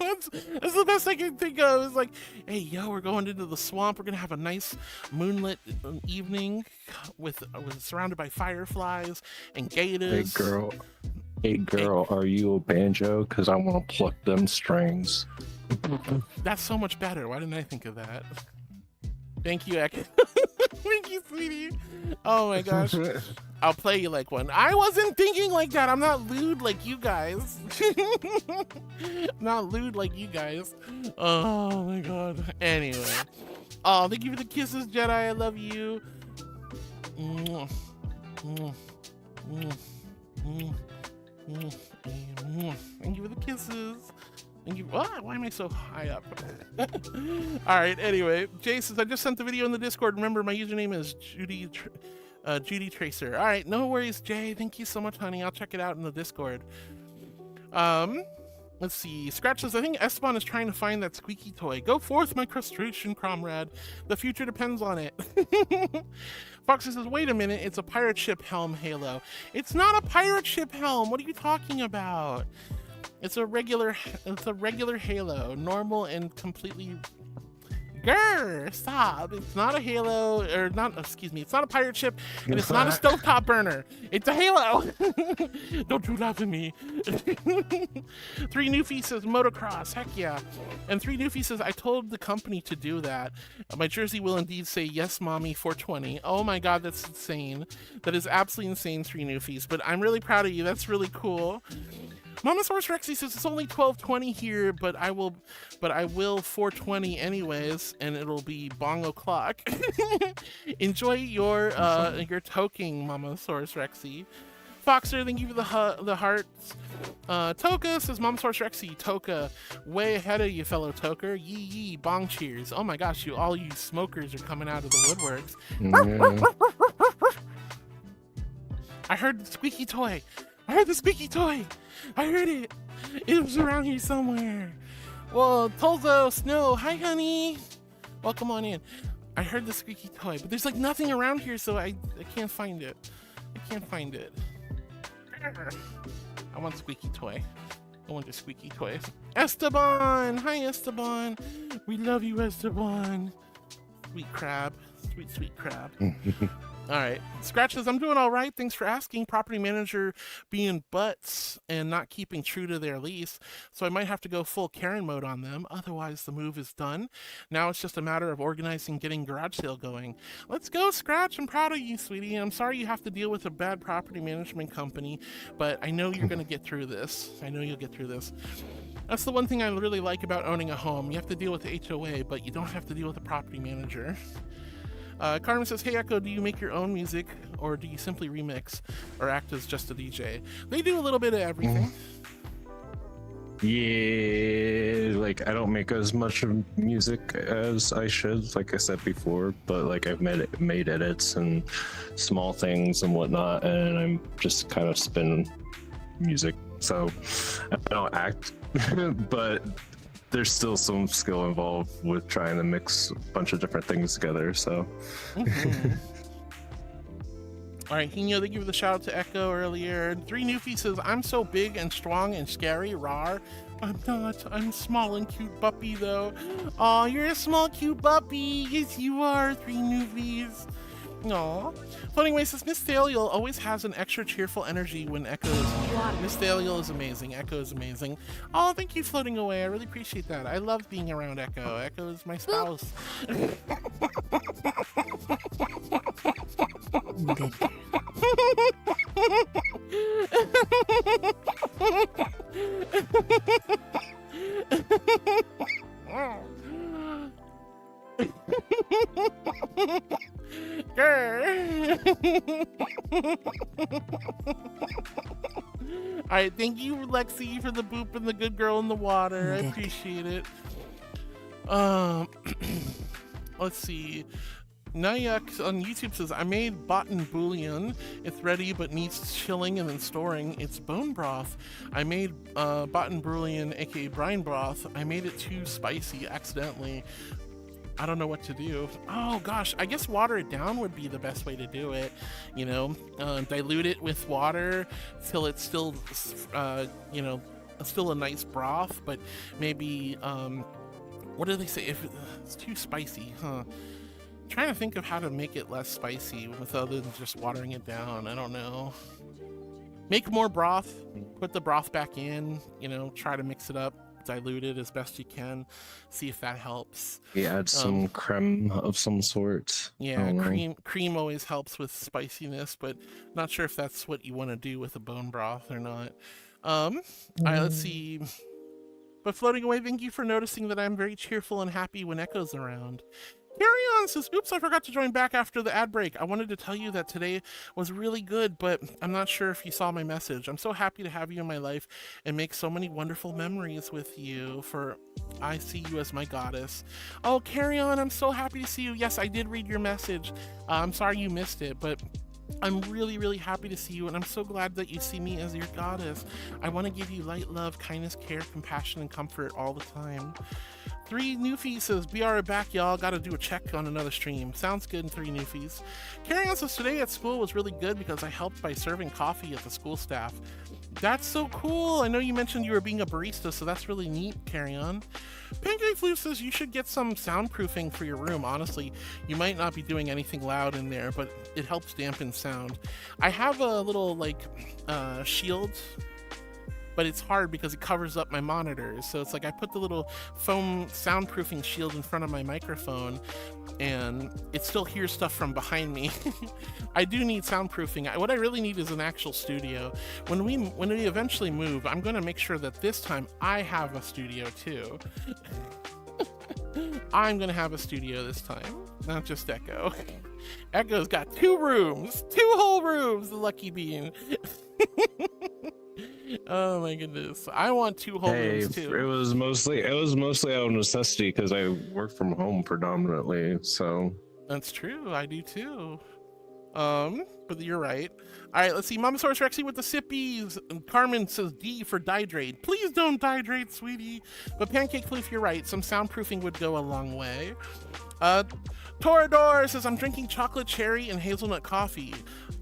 That's the best I can think of. It's like, hey, yo, we're going into the swamp. We're gonna have a nice moonlit evening with surrounded by fireflies and gators. Hey girl, are you a banjo? Cause I want to pluck them strings. That's so much better. Why didn't I think of that? Thank you, Ek. Thank you, sweetie. Oh my gosh. I'll play you like one. I wasn't thinking like that. I'm not lewd like you guys. Not lewd like you guys. Oh my god. Anyway. Oh, thank you for the kisses, Jedi. I love you. Mwah. Mwah. Mwah. Mwah. Thank you for the kisses. Thank you. Why am I so high up? All right. Anyway, Jay says I just sent the video in the Discord. Remember, my username is Judy Tracer. All right. No worries, Jay. Thank you so much, honey. I'll check it out in the Discord. Let's see. Scratch says I think Esteban is trying to find that squeaky toy. Go forth, my crustration comrade. The future depends on it. Foxy says, wait a minute, it's a pirate ship helm halo. It's not a pirate ship helm. What are you talking about? It's a regular halo, normal and completely. Grr, stop. It's not a halo, or not, excuse me, it's not a pirate ship, and it's not a stovetop burner. It's a halo. Don't you laugh at me. 3 Newfie says motocross, heck yeah. And 3 Newfie says, I told the company to do that. My jersey will indeed say, yes, mommy, 420. Oh my god, that's insane. That is absolutely insane, 3 Newfies, but I'm really proud of you. That's really cool. Mamasaurus Rexy says it's only 12:20 here, but I will 420 anyways, and it'll be bong o'clock. Enjoy your toking, Mamasaurus Rexy. Foxer, thank you for the hearts. Toka says Mamasaurus Rexy, Toka, way ahead of you, fellow toker. Yee yee, bong cheers. Oh my gosh, all you smokers are coming out of the woodworks. I heard the squeaky toy. I heard the squeaky toy. I heard it. It was around here somewhere. Well, Tolzo, Snow, hi, honey. Welcome on in. I heard the squeaky toy, but there's like nothing around here, so I can't find it. I can't find it. I want squeaky toy. I want the squeaky toy. Esteban! Hi, Esteban. We love you, Esteban. Sweet crab. Sweet, sweet crab. All right. Scratch says, I'm doing all right. Thanks for asking. Property manager being butts and not keeping true to their lease. So I might have to go full Karen mode on them. Otherwise, the move is done. Now it's just a matter of organizing, getting garage sale going. Let's go, Scratch. I'm proud of you, sweetie. I'm sorry you have to deal with a bad property management company, but I know you're going to get through this. I know you'll get through this. That's the one thing I really like about owning a home. You have to deal with the HOA, but you don't have to deal with a property manager. Carmen says, hey Echo, do you make your own music or do you simply remix or act as just a DJ? They do a little bit of everything. Yeah, like I don't make as much music as I should, like I said before, but like I've made edits and small things and whatnot, and I'm just kind of spin music. So I don't act, but there's still some skill involved with trying to mix a bunch of different things together. So All right, Hino, thank you for the shout out to Echo earlier. 3 Newfie says, I'm so big and strong and scary, rar. I'm not. I'm small and cute puppy, though. Aw, you're a small, cute puppy. Yes, you are, 3 Newfies. Aw. Floating Away says, Miss Thaliel always has an extra cheerful energy when Echo is here. Miss Thaliel is amazing. Echo is amazing. Oh, thank you, Floating Away. I really appreciate that. I love being around Echo. Echo is my spouse. Good. All right, thank you, Lexi, for the boop and the good girl in the water. I appreciate it. Let's see. Nayak on YouTube says, I made botan bouillon. It's ready but needs chilling and then storing. It's bone broth. I made botan bouillon, aka brine broth. I made it too spicy accidentally. I don't know what to do. Oh gosh, I guess water it down would be the best way to do it. You know, dilute it with water till it's still, you know, still a nice broth, but maybe, what do they say? If it's too spicy, huh? Trying to think of how to make it less spicy with other than just watering it down. I don't know. Make more broth, put the broth back in, you know, try to mix it up, dilute it as best you can, see if that helps. Yeah, add some creme of some sort. Yeah, cream always helps with spiciness, but not sure if that's what you want to do with a bone broth or not. All right, let's see. But Floating Away, thank you for noticing that I'm very cheerful and happy when Echo's around. Carry on says, oops, I forgot to join back after the ad break. I wanted to tell you that today was really good, but I'm not sure if you saw my message. I'm so happy to have you in my life and make so many wonderful memories with you, for I see you as my goddess. Oh, Carry On, I'm so happy to see you. Yes, I did read your message. I'm sorry you missed it, but I'm really, really happy to see you, and I'm so glad that you see me as your goddess. I want to give you light, love, kindness, care, compassion, and comfort all the time. 3 Newfies says, BR back, y'all. Gotta do a check on another stream. Sounds good in 3 Newfies. Carry On says, today at school was really good because I helped by serving coffee at the school staff. That's so cool. I know you mentioned you were being a barista, so that's really neat. Carry On. Pancake Flu says you should get some soundproofing for your room. Honestly, you might not be doing anything loud in there, but it helps dampen sound. I have a little like shield, but it's hard because it covers up my monitors. So it's like I put the little foam soundproofing shield in front of my microphone and it still hears stuff from behind me. I do need soundproofing. What I really need is an actual studio. When we eventually move, I'm gonna make sure that this time I have a studio too. I'm gonna have a studio this time, not just Echo. Echo's got 2 rooms, 2 whole rooms, the lucky bean. Oh my goodness, I want 2 whole rooms too. It was mostly out of necessity because I work from home predominantly, so that's true. I do too. But you're right. All right, let's see. Mamasaurus Rexy with the sippies. And Carmen says D for dihydrate. Please don't dihydrate, sweetie. But Pancake Floof, you're right. Some soundproofing would go a long way. Torador says, I'm drinking chocolate cherry and hazelnut coffee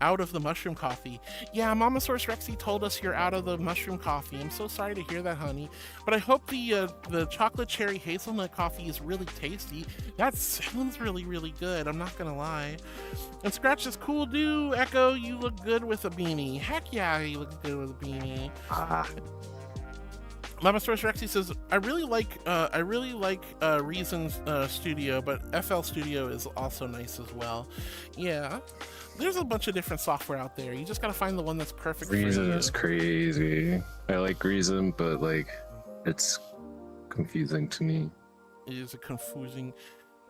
out of the mushroom coffee. Yeah, Mamasaurus Rexy told us you're out of the mushroom coffee. I'm so sorry to hear that, honey. But I hope the chocolate cherry hazelnut coffee is really tasty. That sounds really, really good. I'm not gonna lie. And Scratch says, cool do, Echo, you look good with a beanie. Heck yeah, you look good with a beanie. Mamasaurus Rexy says, I really like Reason's studio, but FL Studio is also nice as well. Yeah, there's a bunch of different software out there. You just gotta find the one that's perfect for you. Reason is crazy. I like Reason, but like, it's confusing to me. It is a confusing.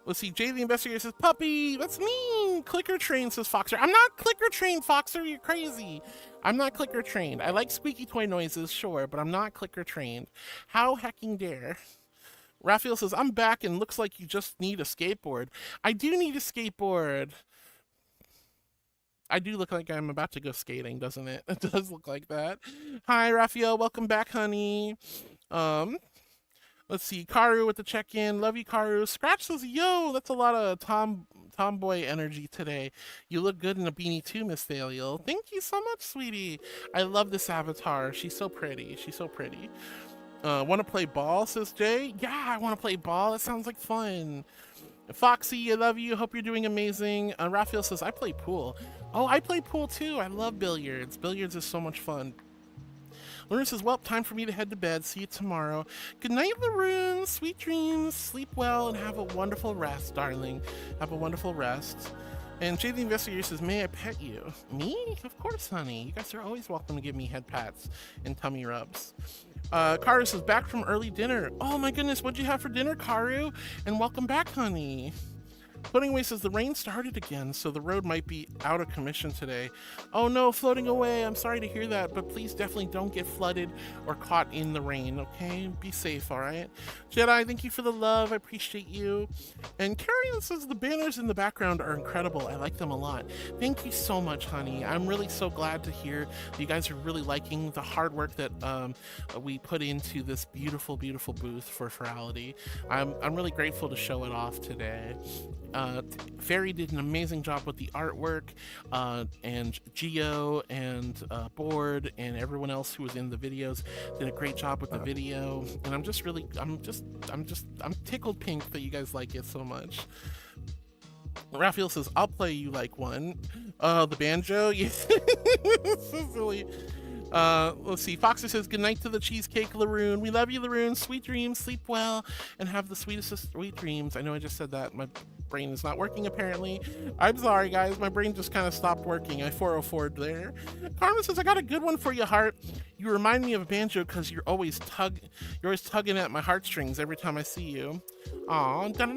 Let's see, Jay the Investigator says, puppy, that's mean. Clicker trained, says Foxer. I'm not clicker trained, Foxer, you're crazy. I'm not clicker trained. I like squeaky toy noises, sure, but I'm not clicker trained. How hecking dare. Raphael says, I'm back and looks like you just need a skateboard. I do need a skateboard. I do look like I'm about to go skating, doesn't it? It does look like that. Hi, Raphael, welcome back, honey. Let's see, Karu with the check-in. Love you, Karu. Scratch says, yo, that's a lot of tomboy energy today. You look good in a beanie too, Miss Thaliel. Thank you so much, sweetie. I love this avatar. She's so pretty. She's so pretty. Want to play ball, says Jay? Yeah, I want to play ball. It sounds like fun. Foxy, I love you. Hope you're doing amazing. Raphael says, I play pool. Oh, I play pool too. I love billiards. Billiards is so much fun. Lorna says, well, time for me to head to bed. See you tomorrow. Good night, Laroon. Sweet dreams. Sleep well and have a wonderful rest, darling. Have a wonderful rest. And Jay the Investigator says, may I pet you? Me? Of course, honey. You guys are always welcome to give me head pats and tummy rubs. Karu says, back from early dinner. Oh my goodness, what'd you have for dinner, Karu? And welcome back, honey. Floating Away says, the rain started again, so the road might be out of commission today. Oh no, Floating Away, I'm sorry to hear that, but please definitely don't get flooded or caught in the rain, okay? Be safe, all right? Jedi, thank you for the love. I appreciate you. And Carrion says, the banners in the background are incredible. I like them a lot. Thank you so much, honey. I'm really so glad to hear you guys are really liking the hard work that we put into this beautiful, beautiful booth for Ferality. I'm really grateful to show it off today. Fairy did an amazing job with the artwork, and Geo and Board and everyone else who was in the videos did a great job with the video. And I'm tickled pink that you guys like it so much. Raphael says, I'll play you like one. The banjo? Yeah. So silly. Let's see. Foxer says, good night to the cheesecake, Laroon. We love you, Laroon. Sweet dreams, sleep well, and have the sweetest of sweet dreams. I know I just said that. My brain is not working, apparently. I'm sorry, guys. My brain just kind of stopped working. I 404'd there. Carmen says, I got a good one for you, Heart. You remind me of a banjo because you're always tugging at my heartstrings every time I see you. Aw. That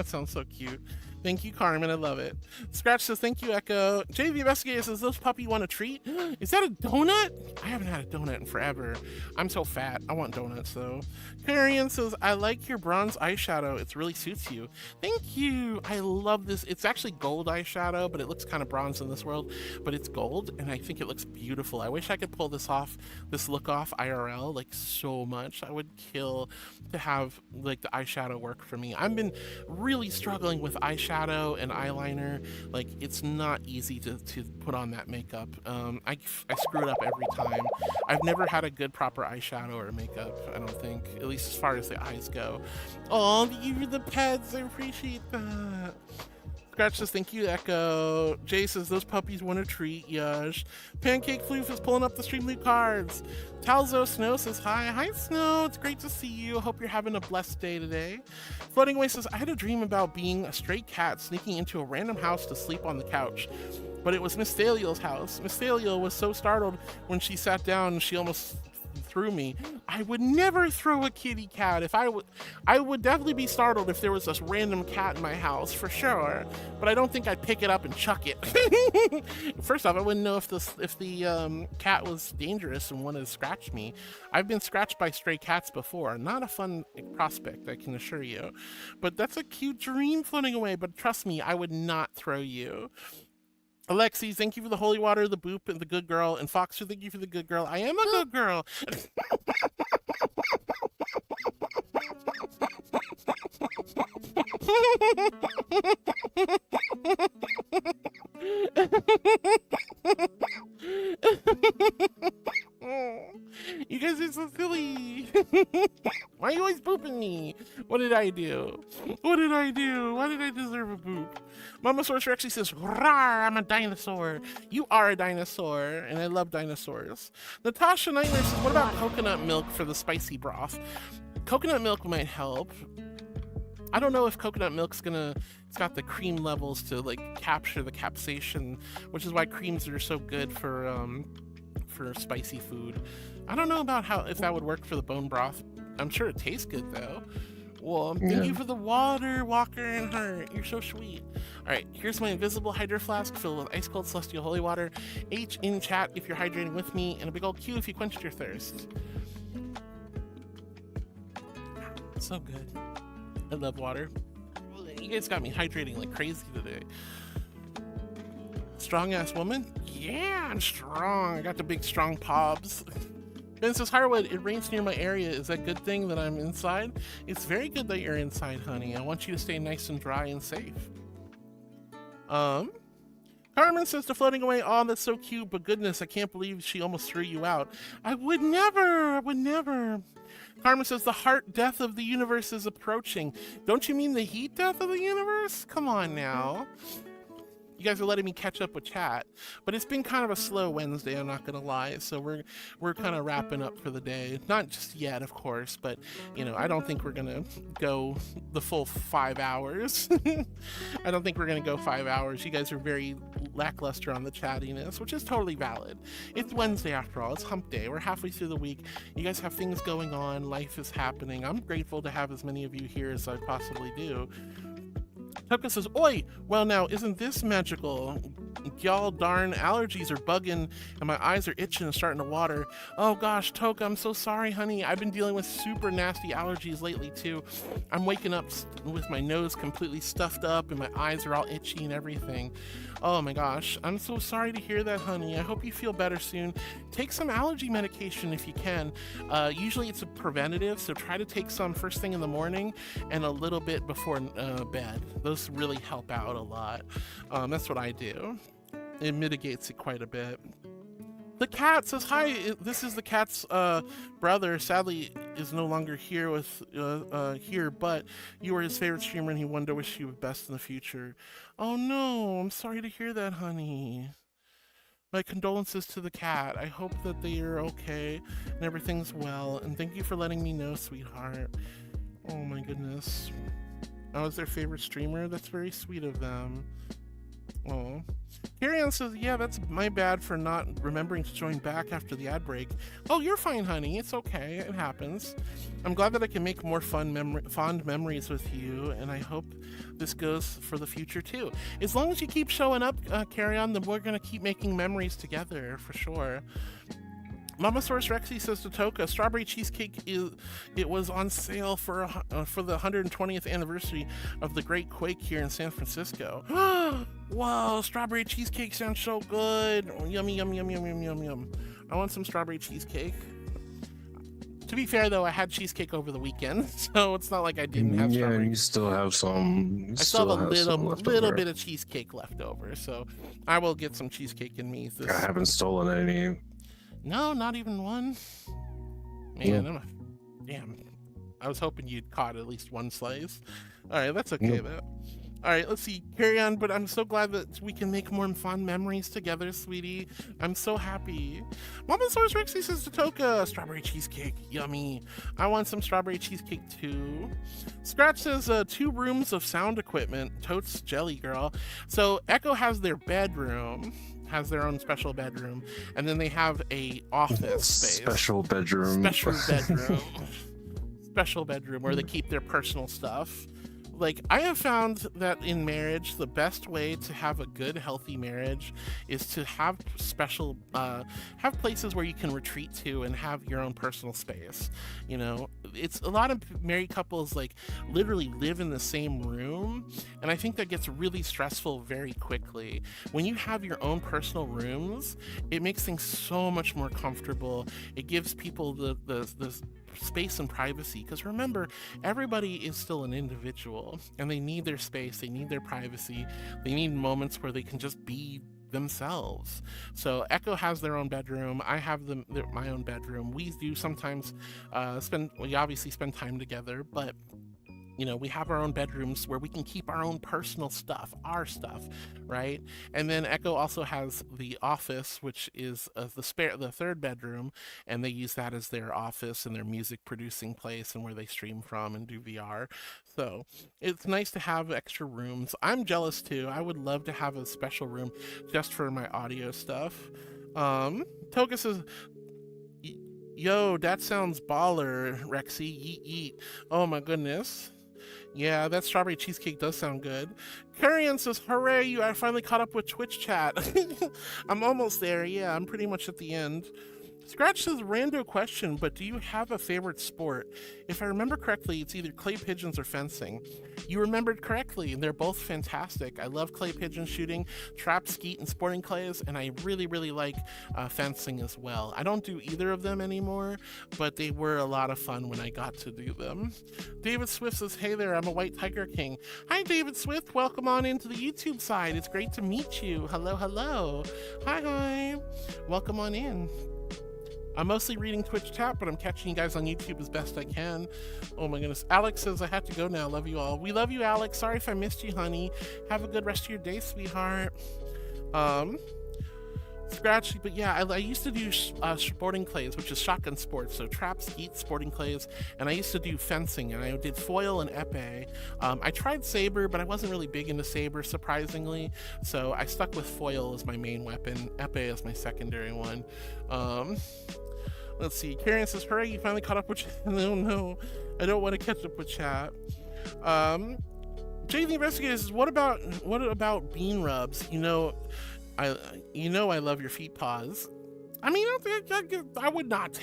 sounds so cute. Thank you, Carmen. I love it. Scratch says, thank you, Echo. Jay the Investigator says, those puppy want a treat? Is that a donut? I haven't had a donut in forever. I'm so fat. I want donuts, though. Clarion says, I like your bronze eyeshadow. It really suits you. Thank you. I love this. It's actually gold eyeshadow, but it looks kind of bronze in this world. But it's gold, and I think it looks beautiful. I wish I could pull this look off IRL, like, so much. I would kill to have, like, the eyeshadow work for me. I've been really struggling with eyeshadow and eyeliner. Like, it's not easy to put on that makeup. I screw it up every time. I've never had a good proper eyeshadow or makeup, I don't think, at least as far as the eyes go. Oh, you the pets, I appreciate that. Scratch says, thank you, Echo. Jay says, those puppies want a treat, Yush. Pancake Floof is pulling up the Streamloot cards. Talzo Snow says, hi. Hi, Snow. It's great to see you. Hope you're having a blessed day today. Floating Away says, I had a dream about being a stray cat sneaking into a random house to sleep on the couch. But it was Miss Thaliel's house. Miss Thaliel was so startled when she sat down, she almost threw me. I would never throw a kitty cat. I would definitely be startled if there was this random cat in my house, for sure. But I don't think I'd pick it up and chuck it. First off, I wouldn't know if the cat was dangerous and wanted to scratch me. I've been scratched by stray cats before. Not a fun prospect, I can assure you. But that's a cute dream floating away. But trust me, I would not throw you. Alexi, thank you for the holy water, the boop, and the good girl. And Foxer, thank you for the good girl. I am a good girl. You guys are so silly. Why are you always booping me? What did I do? What did I do? Why did I deserve a boop? Mama Source actually says, rawr, I'm a dinosaur. You are a dinosaur, and I love dinosaurs. Natasha Nightmare says, what about coconut milk for the spicy broth? Coconut milk might help. I don't know if coconut milk's it's got the cream levels to like capture the capsaicin, which is why creams are so good for spicy food. I don't know about if that would work for the bone broth. I'm sure it tastes good though. Well, thank you for the water, Walker and Heart. You're so sweet. All right, here's my invisible hydro flask filled with ice cold celestial holy water. H in chat if you're hydrating with me, and a big old Q if you quenched your thirst. So good. I love water. You guys got me hydrating like crazy today. Strong ass woman? Yeah, I'm strong. I got the big strong pobs. Then says, Harwood, it rains near my area. Is that a good thing that I'm inside? It's very good that you're inside, honey. I want you to stay nice and dry and safe. Carmen says to floating away, oh, that's so cute, but goodness, I can't believe she almost threw you out. I would never. Carmen says the heart death of the universe is approaching. Don't you mean the heat death of the universe? Come on now. You guys are letting me catch up with chat, but it's been kind of a slow Wednesday, I'm not gonna lie, so we're kind of wrapping up for the day. Not just yet, of course, but you know, I don't think we're gonna go the full 5 hours. I don't think we're gonna go 5 hours. You guys are very lackluster on the chattiness, which is totally valid. It's Wednesday after all. It's hump day. We're halfway through the week. You guys have things going on. Life is happening. I'm grateful to have as many of you here as I possibly do. Toka says, oi, well now, isn't this magical? Y'all darn allergies are bugging and my eyes are itching and starting to water. Oh gosh, Toka, I'm so sorry, honey. I've been dealing with super nasty allergies lately too. I'm waking up with my nose completely stuffed up and my eyes are all itchy and everything. Oh my gosh, I'm so sorry to hear that, honey. I hope you feel better soon. Take some allergy medication if you can. Usually it's a preventative, so try to take some first thing in the morning and a little bit before bed. Those really help out a lot. That's what I do. It mitigates it quite a bit. The cat says, hi, this is the cat's brother. Sadly, is no longer here but you were his favorite streamer and he wanted to wish you the best in the future. Oh no, I'm sorry to hear that, honey. My condolences to the cat. I hope that they are okay and everything's well, and thank you for letting me know, sweetheart. Oh my goodness. I was their favorite streamer? That's very sweet of them. Oh. Carrie-Ann says, yeah, that's my bad for not remembering to join back after the ad break. Oh, you're fine, honey. It's okay. It happens. I'm glad that I can make more fond memories with you, and I hope this goes for the future, too. As long as you keep showing up, Carrie-Ann, then we're going to keep making memories together, for sure. Mamasaurus Rexy says to Toka, strawberry cheesecake it was on sale for the 120th anniversary of the Great Quake here in San Francisco. Wow, strawberry cheesecake sounds so good. Oh, yummy, yum, yum, yum, yum, yum, yum. I want some strawberry cheesecake. To be fair, though, I had cheesecake over the weekend, so it's not like I didn't have strawberry. Yeah, you still have some. I still have a little bit of cheesecake left over, so I will get some cheesecake in me. I haven't stolen any. No, not even one. Man, damn. I was hoping you'd caught at least one slice. All right, that's okay though. All right, let's see. Carry on, but I'm so glad that we can make more fond memories together, sweetie. I'm so happy. Mamasaurus Rexy says to Toka, strawberry cheesecake, yummy. I want some strawberry cheesecake too. Scratch says 2 rooms of sound equipment. Totes jelly girl. So Echo has their bedroom. Has their own special bedroom, and then they have a office space. Special bedroom where they keep their personal stuff. Like, I have found that in marriage, the best way to have a good, healthy marriage is to have special, have places where you can retreat to and have your own personal space. You know, it's a lot of married couples, like, literally live in the same room, and I think that gets really stressful very quickly. When you have your own personal rooms, it makes things so much more comfortable. It gives people the space and privacy, because remember, everybody is still an individual and they need their space, they need their privacy, they need moments where they can just be themselves. So Echo has their own bedroom, I have my own bedroom. We do sometimes we obviously spend time together, but you know, we have our own bedrooms where we can keep our own personal stuff, our stuff, right? And then Echo also has the office, which is the third bedroom, and they use that as their office and their music producing place and where they stream from and do VR. So it's nice to have extra rooms. I'm jealous too. I would love to have a special room just for my audio stuff. Toga says, yo, that sounds baller, Rexy. Yeet yeet. Oh my goodness. Yeah, that strawberry cheesecake does sound good. Carrion says, hooray, I finally caught up with Twitch chat. I'm almost there. Yeah, I'm pretty much at the end. Scratch says, rando question, but do you have a favorite sport? If I remember correctly, it's either clay pigeons or fencing. You remembered correctly, and they're both fantastic. I love clay pigeon shooting, trap, skeet, and sporting clays, and I really, really like fencing as well. I don't do either of them anymore, but they were a lot of fun when I got to do them. David Swift says, hey there, I'm a white tiger king. Hi, David Swift. Welcome on into the YouTube side. It's great to meet you. Hello, hello. Hi, hi. Welcome on in. I'm mostly reading Twitch chat, but I'm catching you guys on YouTube as best I can. Oh my goodness. Alex says, I have to go now. Love you all. We love you, Alex. Sorry if I missed you, honey. Have a good rest of your day, sweetheart. Scratchy, but yeah, I used to do sporting clays, which is shotgun sports, so trap, skeet, sporting clays, and I used to do fencing, and I did foil and épée. I tried saber, but I wasn't really big into saber, surprisingly, so I stuck with foil as my main weapon, épée as my secondary one. Let's see, Karen says, hooray, you finally caught up with chat. No, I don't want to catch up with chat. Jay the Investigator says, what about bean rubs? You know I love your feet paws. I mean, I would not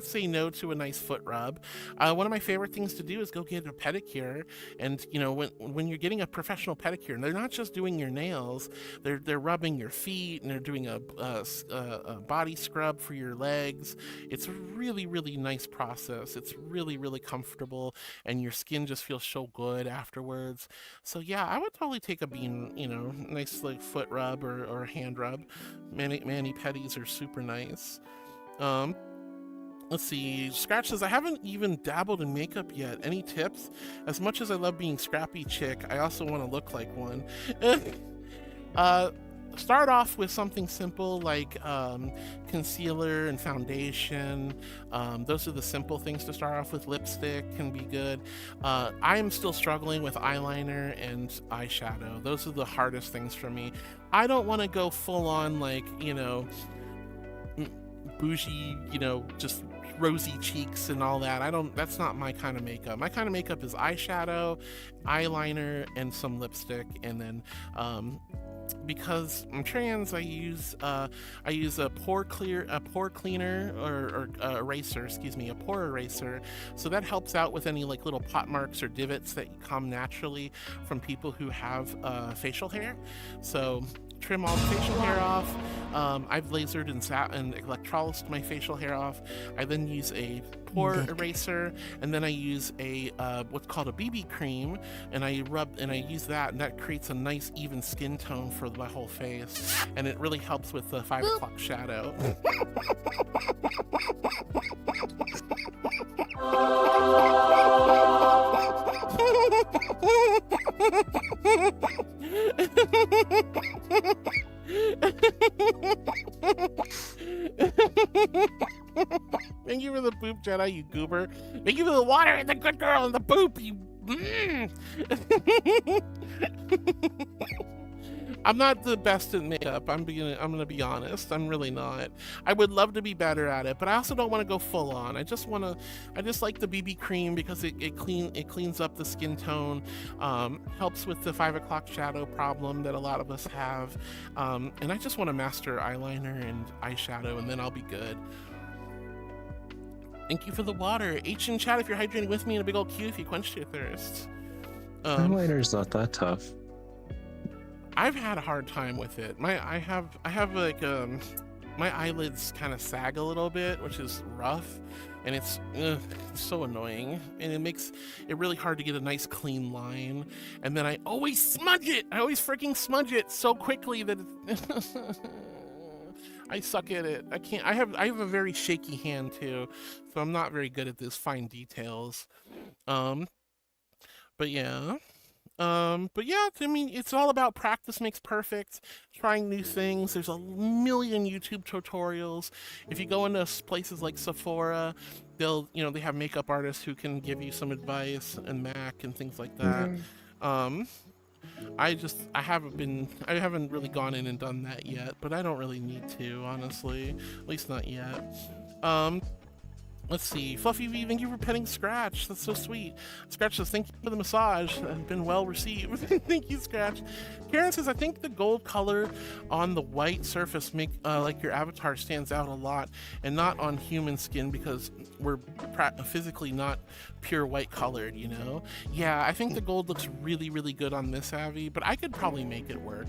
say no to a nice foot rub. One of my favorite things to do is go get a pedicure, and you know, when you're getting a professional pedicure, and they're not just doing your nails, they're rubbing your feet, and they're doing a body scrub for your legs. It's a really, really nice process. It's really, really comfortable, and your skin just feels so good afterwards. So yeah, I would totally take a bean, you know, nice like foot rub or a hand rub. Mani-pedis are super nice. Let's see, Scratch says, I haven't even dabbled in makeup yet. Any tips? As much as I love being scrappy chick, I also want to look like one. Start off with something simple like concealer and foundation. Those are the simple things to start off with. Lipstick can be good. I am still struggling with eyeliner and eyeshadow. Those are the hardest things for me. I don't want to go full on like, you know, bougie, you know, just rosy cheeks and all that. That's not my kind of makeup. My kind of makeup is eyeshadow, eyeliner, and some lipstick, and then because I'm trans, I use a pore cleaner or eraser, excuse me, a pore eraser. So that helps out with any like little pot marks or divots that come naturally from people who have facial hair. So trim all the facial hair off. I've lasered and electrolysed my facial hair off. I then use a pore eraser, and then I use a what's called a BB cream, and I use that, and that creates a nice even skin tone for my whole face, and it really helps with the 5 o'clock shadow. Thank you for the boop, Jedi, you goober. Thank you for the water and the good girl and the boop, you. I'm not the best at makeup. I'm gonna be honest. I'm really not. I would love to be better at it, but I also don't want to go full on. I just like the BB cream because it cleans up the skin tone, helps with the 5 o'clock shadow problem that a lot of us have, and I just want to master eyeliner and eyeshadow, and then I'll be good. Thank you for the water. H in chat if you're hydrating with me, and a big old Q if you quenched your thirst. Eyeliner's not that tough. I've had a hard time with it. I have like my eyelids kind of sag a little bit, which is rough, and it's so annoying, and it makes it really hard to get a nice clean line. And then I always smudge it. I always freaking smudge it so quickly that I suck at it. I can't. I have a very shaky hand too, so I'm not very good at those fine details. But yeah. I mean, it's all about practice makes perfect, trying new things. There's a million YouTube tutorials. If you go into places like Sephora, they have makeup artists who can give you some advice, and MAC and things like that. I haven't really gone in and done that yet, but I don't really need to, honestly, at least not yet. Let's see. Fluffy V, thank you for petting Scratch. That's so sweet. Scratch says, thank you for the massage. It's been well received. Thank you, Scratch. Karen says, I think the gold color on the white surface make like your avatar stands out a lot, and not on human skin because we're physically not pure white colored, you know? Yeah, I think the gold looks really, really good on this Avi, but I could probably make it work.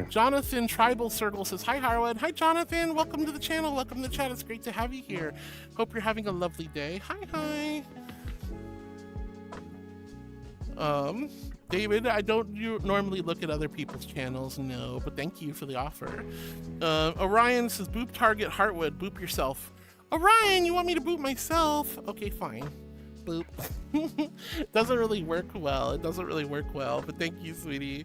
Jonathan Tribal Circle says, hi, Harwood. Hi, Jonathan. Welcome to the channel. Welcome to the chat. It's great to have you here. Hope you're having a lovely day. Hi. David, I don't normally look at other people's channels, no, but thank you for the offer. Orion says, boop target Heartwood, boop yourself. Orion, you want me to boop myself? Okay, fine. Boop. Doesn't really work well. It doesn't really work well, but thank you, sweetie.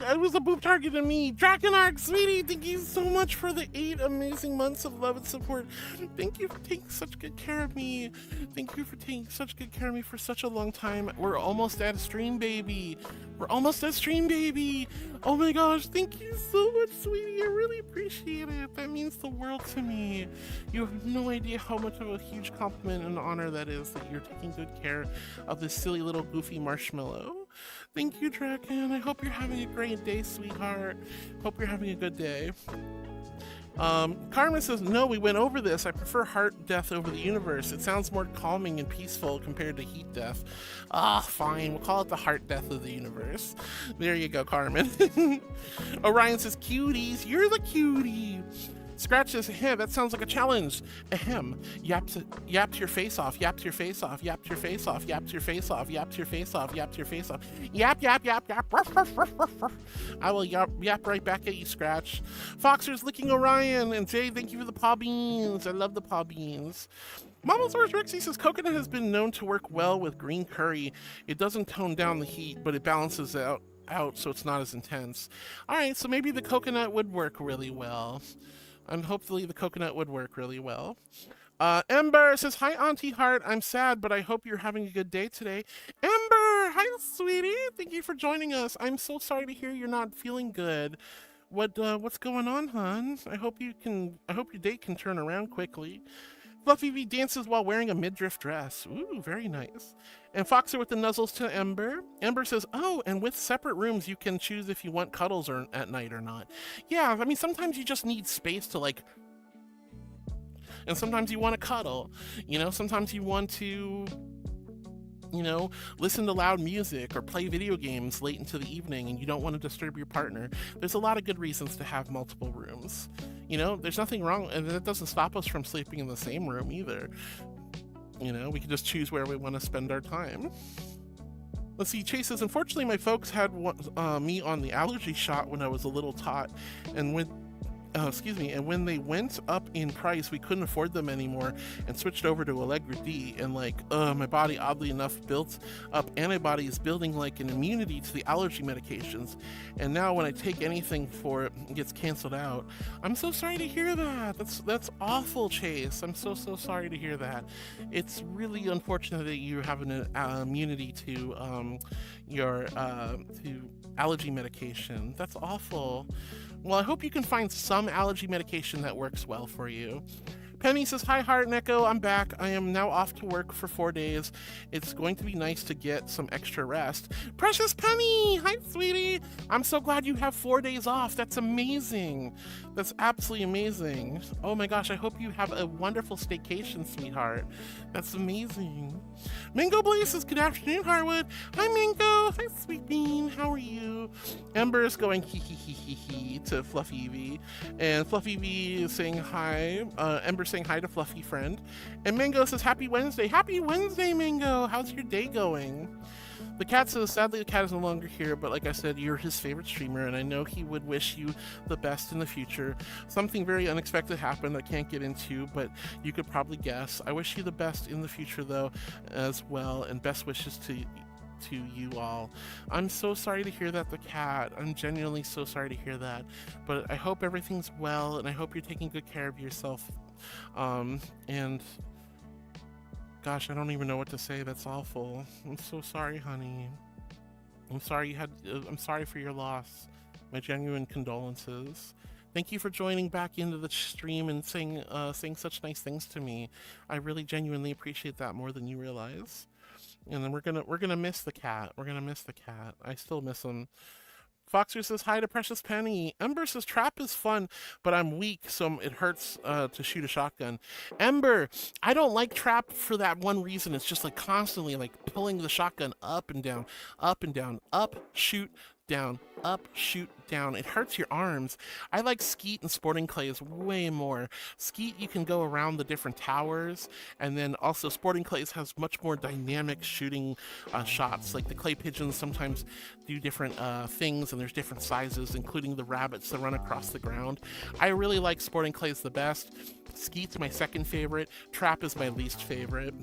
It was a boob target to me. Draconarch, sweetie, thank you so much for the 8 amazing months of love and support. Thank you for taking such good care of me. Thank you for taking such good care of me for such a long time. We're almost at a stream, baby. We're almost at stream, baby. Oh my gosh, thank you so much, sweetie. I really appreciate it. That means the world to me. You have no idea how much of a huge compliment and honor that is, that you're taking good care of this silly little goofy marshmallow. Thank you, Draken. I hope you're having a great day, sweetheart. Hope you're having a good day. Carmen says, no, we went over this. I prefer heart death over the universe. It sounds more calming and peaceful compared to heat death. Ah, fine. We'll call it the heart death of the universe. There you go, Carmen. Orion says, cuties, you're the cutie. Scratch says, ahem, that sounds like a challenge. Ahem. Yaps your face off. Yaps your face off. Yaps your face off. Yaps your face off. Yaps your face off. Yaps your face off. Yap, yap, yap, yap. Ruff, ruff, ruff, ruff, ruff. I will yap right back at you, Scratch. Foxer's licking Orion. And Jay, thank you for the paw beans. I love the paw beans. Mamasaurus Rexy says, coconut has been known to work well with green curry. It doesn't tone down the heat, but it balances out so it's not as intense. All right, so maybe the coconut would work really well. And hopefully the coconut would work really well. Ember says, hi, Auntie Heart. I'm sad, but I hope you're having a good day today. Ember, hi, sweetie. Thank you for joining us. I'm so sorry to hear you're not feeling good. What's going on, hon? I hope your day can turn around quickly. Fluffy V dances while wearing a midriff dress. Ooh, very nice. And Foxer with the nuzzles to Ember. Ember says, oh, and with separate rooms, you can choose if you want cuddles or at night or not. Yeah, I mean, sometimes you just need space to, like, and sometimes you want to cuddle. You know, sometimes you want to, you know, listen to loud music or play video games late into the evening and you don't want to disturb your partner. There's a lot of good reasons to have multiple rooms. You know, there's nothing wrong, and that doesn't stop us from sleeping in the same room either. You know, we can just choose where we want to spend our time. Let's see, Chase says, unfortunately my folks had me on the allergy shot when I was a little tot, and when they went up in price, we couldn't afford them anymore and switched over to Allegra D, and my body oddly enough built up antibodies building like an immunity to the allergy medications, and now when I take anything for it, it gets canceled out. I'm so sorry to hear that. That's awful, Chase. I'm so sorry to hear that. It's really unfortunate that you have an immunity to your to allergy medication. That's awful. Well, I hope you can find some allergy medication that works well for you. Penny says, hi, Heart and Echo. I'm back. I am now off to work for 4 days. It's going to be nice to get some extra rest. Precious Penny! Hi, sweetie. I'm so glad you have 4 days off. That's amazing. That's absolutely amazing. Oh my gosh, I hope you have a wonderful staycation, sweetheart. That's amazing. Mingo Blaze says, good afternoon, Harwood. Hi, Mingo. Hi, Sweet Bean. How are you? Ember is going hee hee hee hee hee to Fluffy V. And Fluffy V is saying hi. Ember saying hi to Fluffy Friend. And Mango says, happy Wednesday. Happy Wednesday, Mango. How's your day going? The cat says, sadly the cat is no longer here, but like I said, you're his favorite streamer, and I know he would wish you the best in the future. Something very unexpected happened I can't get into, but you could probably guess. I wish you the best in the future, though, as well, and best wishes to to you all. I'm so sorry to hear that, the cat. I'm genuinely so sorry to hear that. But I hope everything's well, and I hope you're taking good care of yourself. And gosh, I don't even know what to say. That's awful. I'm so sorry, honey. I'm sorry I'm sorry for your loss. My genuine condolences. Thank you for joining back into the stream and saying such nice things to me. I really genuinely appreciate that more than you realize. And then we're gonna miss the cat. We're gonna miss the cat. I still miss him. Foxer says hi to Precious Penny. Ember says trap is fun, but I'm weak, so it hurts to shoot a shotgun. Ember, I don't like trap for that one reason. It's just like constantly like pulling the shotgun up and down, up, shoot, down, up, shoot, down. It hurts your arms. I like Skeet and Sporting Clays way more. Skeet, you can go around the different towers, and then also Sporting Clays has much more dynamic shooting shots. Like the clay pigeons sometimes do different things, and there's different sizes, including the rabbits that run across the ground. I really like Sporting Clays the best. Skeet's my second favorite. Trap is my least favorite.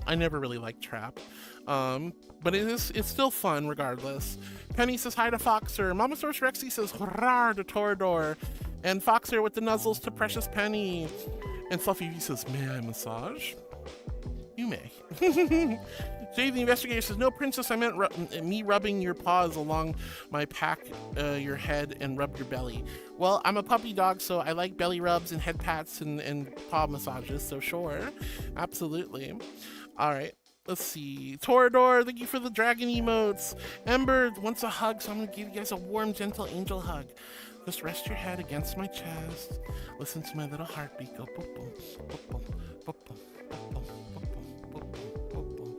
I never really liked trap. But it's still fun regardless. Penny says hi to Foxer. Mama Source Rexy says hurrah to Torador. And Foxer with the nuzzles to Precious Penny. And Fluffy V says, may I massage? You may. Jay the Investigator says, no, Princess, I meant me rubbing your paws along my pack, your head, and rub your belly. Well, I'm a puppy dog, so I like belly rubs and head pats and paw massages, so sure. Absolutely. All right. Let's see. Torador, thank you for the dragon emotes. Ember wants a hug, so I'm going to give you guys a warm, gentle angel hug. Just rest your head against my chest. Listen to my little heartbeat go boop, boom, boop, boom, boop, boom, boop, boom, boop, boom, boop, boom, boop, boom.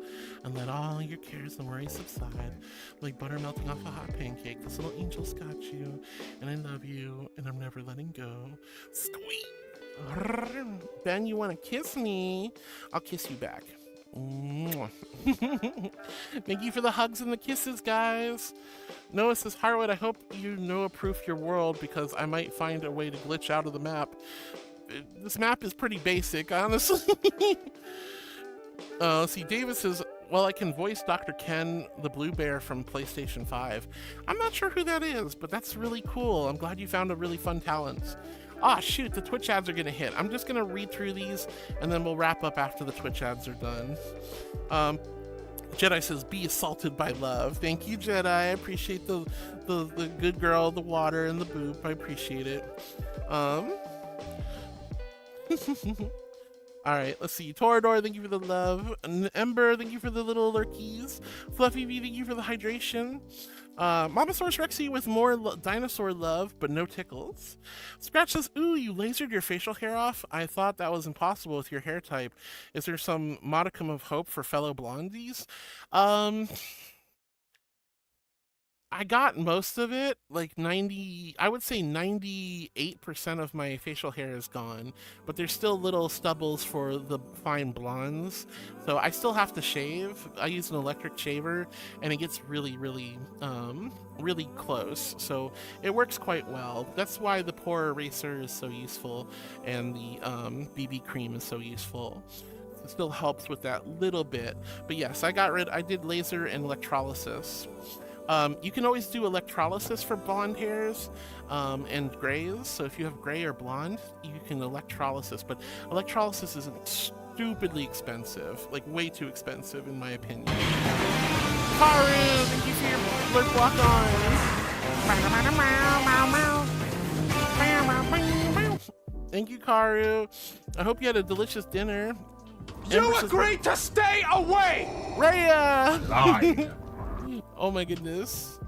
And let all your cares and worries subside like butter melting off a hot pancake. This little angel's got you, and I love you, and I'm never letting go. Squeak! Ben, you want to kiss me? I'll kiss you back. Thank you for the hugs and the kisses, guys. Noah says, Harwood, I hope you Noah-proof your world because I might find a way to glitch out of the map. This map is pretty basic, honestly. Let's see, David says, well, I can voice Dr. Ken the Blue Bear from PlayStation 5. I'm not sure who that is, but that's really cool. I'm glad you found a really fun talent. Ah, shoot, the Twitch ads are gonna hit. I'm just gonna read through these and then we'll wrap up after the Twitch ads are done. Jedi says, be assaulted by love. Thank you, Jedi. I appreciate the good girl, the water, and the boop. I appreciate it. Alright, let's see. Torador, thank you for the love. Ember, thank you for the little lurkies. Fluffy V, thank you for the hydration. Mama Source Rexy with more dinosaur love, but no tickles. Scratch says, ooh, you lasered your facial hair off? I thought that was impossible with your hair type. Is there some modicum of hope for fellow blondies? I got most of it, like I would say 98% of my facial hair is gone, but there's still little stubbles for the fine blondes. So I still have to shave. I use an electric shaver and it gets really, really, really close. So it works quite well. That's why the pore eraser is so useful and the BB cream is so useful. It still helps with that little bit. But yes, I did laser and electrolysis. You can always do electrolysis for blonde hairs and grays. So if you have gray or blonde, you can electrolysis. But electrolysis is stupidly expensive, like way too expensive in my opinion. Karu, thank you for your blurb block on. Thank you, Karu. I hope you had a delicious dinner. You agreed to stay away! Rhea! Lied. Oh my goodness.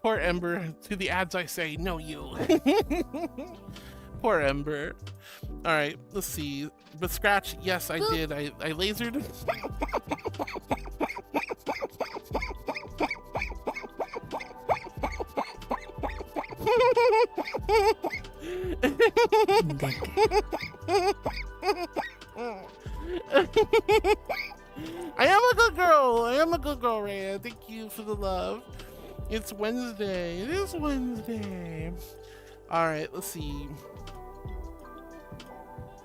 Poor Ember. To the ads I say, no you. Poor Ember. Alright, let's see. But Scratch, yes I did. I lasered. I am a good girl. I am a good girl, Rhea. Thank you for the love. It's Wednesday. It is Wednesday. All right, let's see.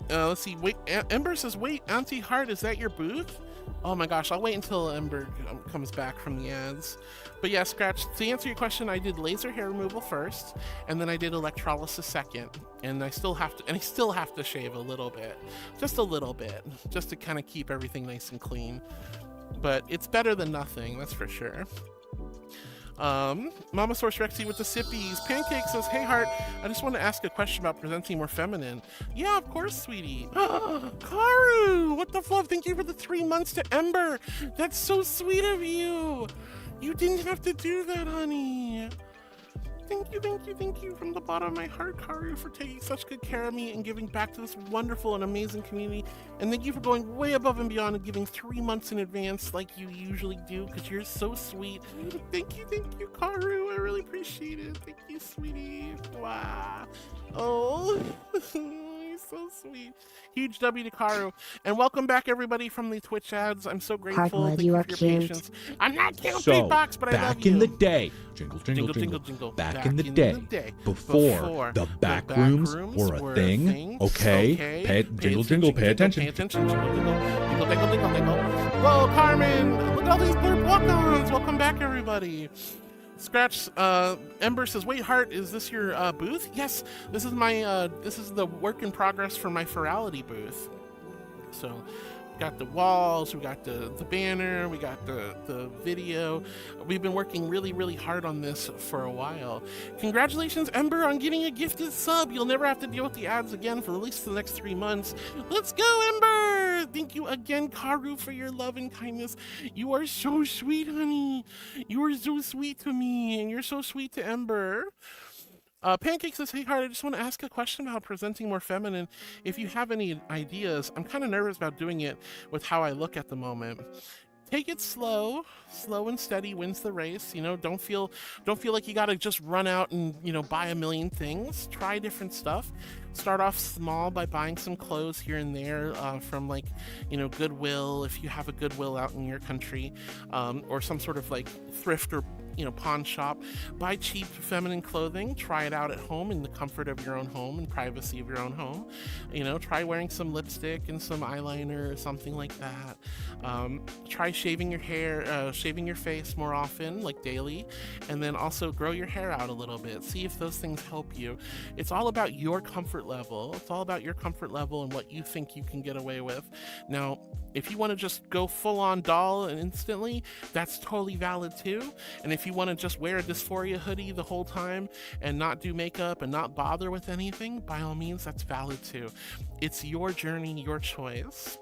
Let's see. Wait, Ember says, wait, Auntie Heart, is that your booth? Oh my gosh, I'll wait until Ember comes back from the ads. But yeah, Scratch, to answer your question, I did laser hair removal first, and then I did electrolysis second. And I still have to shave a little bit. Just a little bit. Just to kind of keep everything nice and clean. But it's better than nothing, that's for sure. Mama Source Rexy with the sippies. Pancake says, hey Heart, I just want to ask a question about presenting more feminine. Yeah, of course, sweetie. Karu, what the fluff? Thank you for the 3 months to Ember. That's so sweet of you. You didn't have to do that, honey. Thank you from the bottom of my heart, Karu, for taking such good care of me and giving back to this wonderful and amazing community. And thank you for going way above and beyond and giving 3 months in advance like you usually do, because you're so sweet. Thank you, Karu. I really appreciate it. Thank you, sweetie. Wow. Oh, you're so sweet. Huge W to Karu. And welcome back, everybody, from the Twitch ads. I'm so grateful. Hardwood, Thank you you are for your cute. patience. I'm not cute, So, big box, but I love back you. in the day, jingle, jingle, jingle, back in the day, before the back rooms were a thing, okay? Jingle, jingle, pay attention. Jingle, jingle, jingle, jingle. Whoa, Carmen, look at all these blue walk-ons. Welcome back, everybody. Scratch, Ember says, wait, Heart, is this your booth? Yes, this is my, this is the work in progress for my Ferality booth. So, we got the walls, we got the banner, we got the video. We've been working really, really hard on this for a while. Congratulations, Ember, on getting a gifted sub. You'll never have to deal with the ads again for at least the next 3 months. Let's go, Ember! Thank you again, Karu, for your love and kindness. You are so sweet, honey. You are so sweet to me, and you're so sweet to Ember. Pancake says, hey Heart, I just want to ask a question about presenting more feminine. If you have any ideas, I'm kind of nervous about doing it with how I look at the moment. Take it slow and steady wins the race. You know, don't feel like you got to just run out and, you know, buy a million things. Try different stuff. Start off small by buying some clothes here and there from, like, you know, Goodwill, if you have a Goodwill out in your country, or some sort of like thrift or, you know, pawn shop. Buy cheap feminine clothing. Try it out at home in the comfort of your own home and privacy of your own home. You know, try wearing some lipstick and some eyeliner or something like that. Try shaving your hair, shaving your face more often, like daily, and then also grow your hair out a little bit. See if those things help you. It's all about your comfort level. It's all about your comfort level and what you think you can get away with. Now, if you want to just go full on doll and instantly, that's totally valid too. And if you want to just wear a dysphoria hoodie the whole time and not do makeup and not bother with anything, by all means, that's valid too. It's your journey, your choice.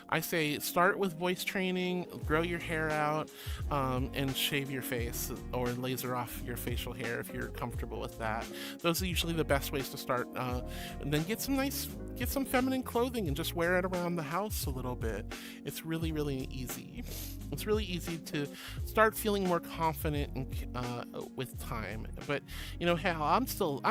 I say start with voice training, grow your hair out, and shave your face or laser off your facial hair if you're comfortable with that. Those are usually the best ways to start. And then get some feminine clothing and just wear it around the house a little bit. It's really, really easy. It's really easy to start feeling more confident and, with time. But you know, hell, I'm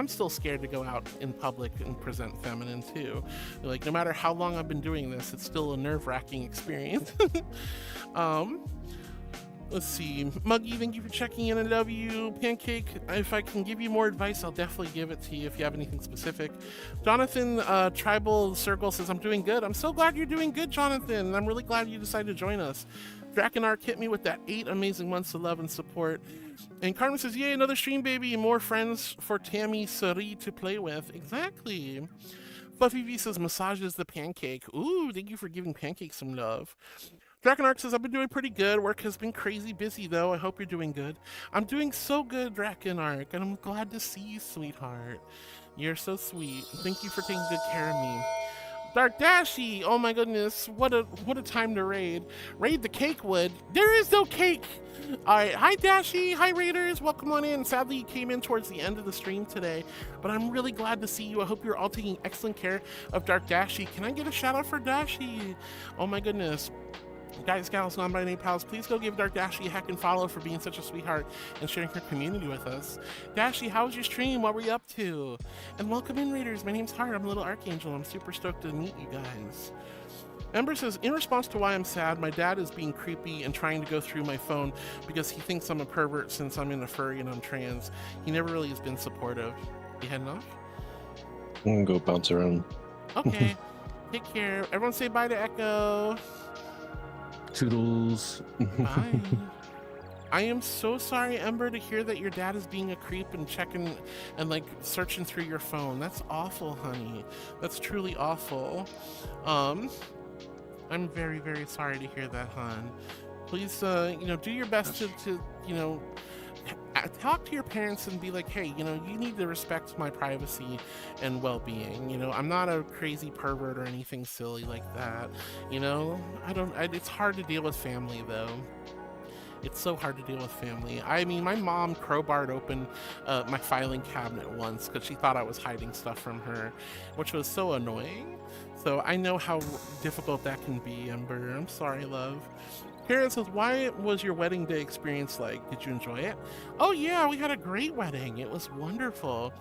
still scared to go out in public and present feminine too. Like, no matter how long I've been doing this, it's still a nerve-wracking experience. Let's see, Muggy, thank you for checking in. I love you. Pancake, if I can give you more advice, I'll definitely give it to you if you have anything specific. Jonathan, Tribal Circle says, I'm doing good. I'm so glad you're doing good, Jonathan. I'm really glad you decided to join us. Drakenark hit me with that 8 amazing months of love and support. And Carmen says, yay, another stream, baby, and more friends for Tammy Sari to play with. Exactly. Fluffy V says, massages the pancake. Ooh, thank you for giving Pancake some love. Drakenark says, I've been doing pretty good. Work has been crazy busy, though. I hope you're doing good. I'm doing so good, Drakenark, and I'm glad to see you, sweetheart. You're so sweet. Thank you for taking good care of me. Dark Dashy, oh my goodness, what a time to raid. Raid the cake wood. There is no cake. All right, hi Dashy, hi Raiders, welcome on in. Sadly, you came in towards the end of the stream today, but I'm really glad to see you. I hope you're all taking excellent care of Dark Dashy. Can I get a shout out for Dashy? Oh my goodness. Guys, gals, non-binary pals, please go give Dark Dashy a heck and follow for being such a sweetheart and sharing her community with us. Dashy, how was your stream? What were you up to? And welcome in, Raiders. My name's Heart. I'm a little Archangel. I'm super stoked to meet you guys. Ember says, in response to why I'm sad, my dad is being creepy and trying to go through my phone because he thinks I'm a pervert since I'm in a furry and I'm trans. He never really has been supportive. You heading off? I'm gonna go bounce around. Okay. Take care. Everyone say bye to Echo. Toodles. Bye. I am so sorry, Ember, to hear that your dad is being a creep and checking and like searching through your phone. That's awful, honey. That's truly awful. I'm very, very sorry to hear that, hon. Please, you know, do your best to you know, talk to your parents and be like, hey, you know, you need to respect my privacy and well-being. You know, I'm not a crazy pervert or anything silly like that. You know, it's hard to deal with family though. It's so hard to deal with family. I mean, my mom crowbarred open my filing cabinet once because she thought I was hiding stuff from her, which was so annoying. So I know how difficult that can be, Ember. I'm sorry, love. Karen says, why was your wedding day experience like? Did you enjoy it? Oh yeah, we had a great wedding. It was wonderful.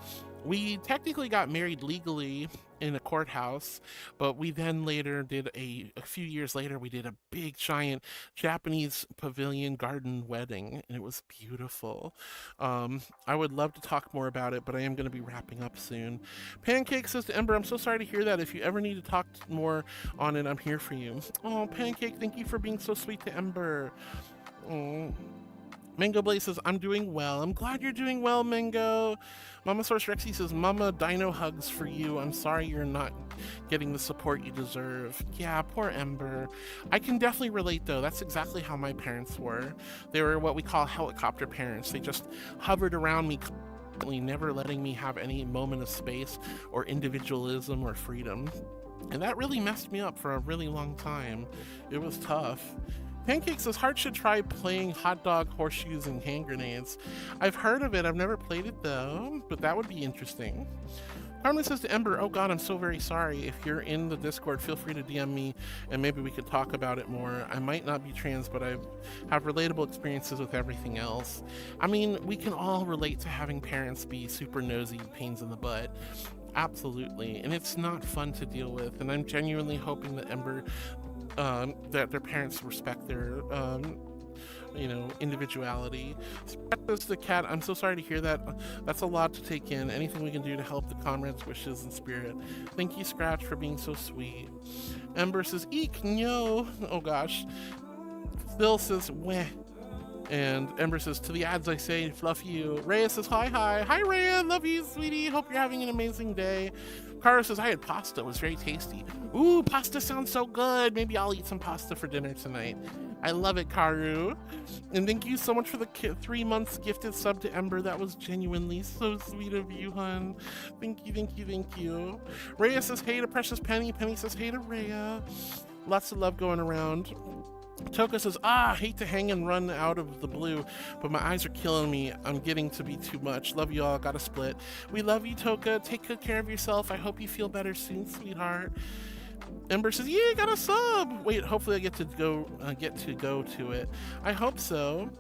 We technically got married legally in a courthouse, but we then later did a few years later, we did a big giant Japanese pavilion garden wedding, and it was beautiful. I would love to talk more about it, but I am going to be wrapping up soon. Pancake says to Ember, I'm so sorry to hear that. If you ever need to talk more on it, I'm here for you. Oh, Pancake, thank you for being so sweet to Ember. Oh. Mango Blaze says, I'm doing well. I'm glad you're doing well, Mango. Mama Source Rexy says, Mama Dino hugs for you. I'm sorry you're not getting the support you deserve. Yeah, poor Ember. I can definitely relate though. That's exactly how my parents were. They were what we call helicopter parents. They just hovered around me, never letting me have any moment of space or individualism or freedom. And that really messed me up for a really long time. It was tough. Pancake says, Heart should try playing hot dog, horseshoes, and hand grenades. I've heard of it. I've never played it though, but that would be interesting. Carmen says to Ember, oh God, I'm so very sorry. If you're in the Discord, feel free to DM me and maybe we could talk about it more. I might not be trans, but I have relatable experiences with everything else. I mean, we can all relate to having parents be super nosy pains in the butt. Absolutely. And it's not fun to deal with. And I'm genuinely hoping that Ember, that their parents respect their, you know, individuality. Scratch the cat, I'm so sorry to hear that. That's a lot to take in. Anything we can do to help the comrades' wishes and spirit. Thank you, Scratch, for being so sweet. Ember says, eek, no. Oh gosh. Phil says, weh. And Ember says, to the ads I say, fluff you. Rhea says, hi, hi. Hi, Rhea. Love you, sweetie. Hope you're having an amazing day. Caro says, I had pasta. It was very tasty. Ooh, pasta sounds so good. Maybe I'll eat some pasta for dinner tonight. I love it, Karu. And thank you so much for the 3 months gifted sub to Ember. That was genuinely so sweet of you, hun. Thank you, thank you, thank you. Rhea says, hey to Precious Penny. Penny says, hey to Rhea. Lots of love going around. Toka says, hate to hang and run out of the blue, but my eyes are killing me. I'm getting to be too much. Love you all. Gotta split. We love you, Toka. Take good care of yourself. I hope you feel better soon, sweetheart. Ember says, yeah, got a sub. Wait, hopefully I get to go to it. I hope so.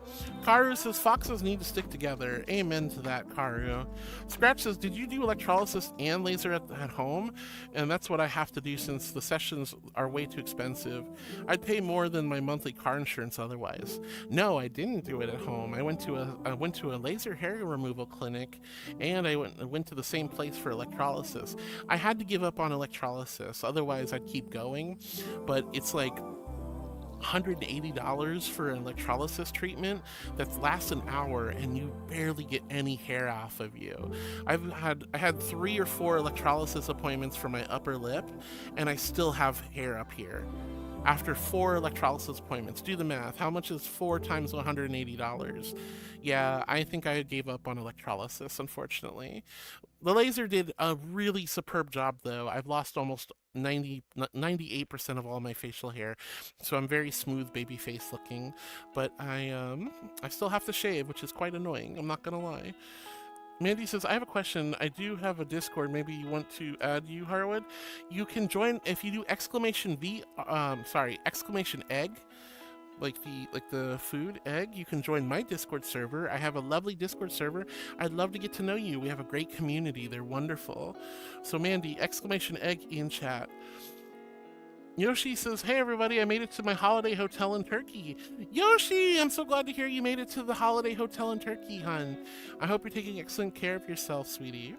Karu says, foxes need to stick together. Amen to that, Karu. Scratch says, did you do electrolysis and laser at home? And that's what I have to do since the sessions are way too expensive. I'd pay more than my monthly car insurance otherwise. No, I didn't do it at home. I went to a laser hair removal clinic, and I went to the same place for electrolysis. I had to give up on electrolysis, otherwise I'd keep going, but it's like $180 for an electrolysis treatment that lasts an hour and you barely get any hair off of you. I had 3 or 4 electrolysis appointments for my upper lip, and I still have hair up here. After 4 electrolysis appointments, do the math. How much is 4 times $180? Yeah, I think I gave up on electrolysis, unfortunately. The laser did a really superb job, though. I've lost almost 98% of all my facial hair, so I'm very smooth baby face looking. But I still have to shave, which is quite annoying. I'm not gonna lie. Mandy says, I have a question. I do have a Discord. Maybe you want to add you, Harwood. You can join if you do exclamation egg, like the food egg. You can join my Discord server. I have a lovely Discord server. I'd love to get to know you. We have a great community. They're wonderful. So Mandy, exclamation egg in chat. Yoshi says, hey everybody, I made it to my holiday hotel in Turkey. Yoshi, I'm so glad to hear you made it to the holiday hotel in Turkey, hun. I hope you're taking excellent care of yourself, sweetie.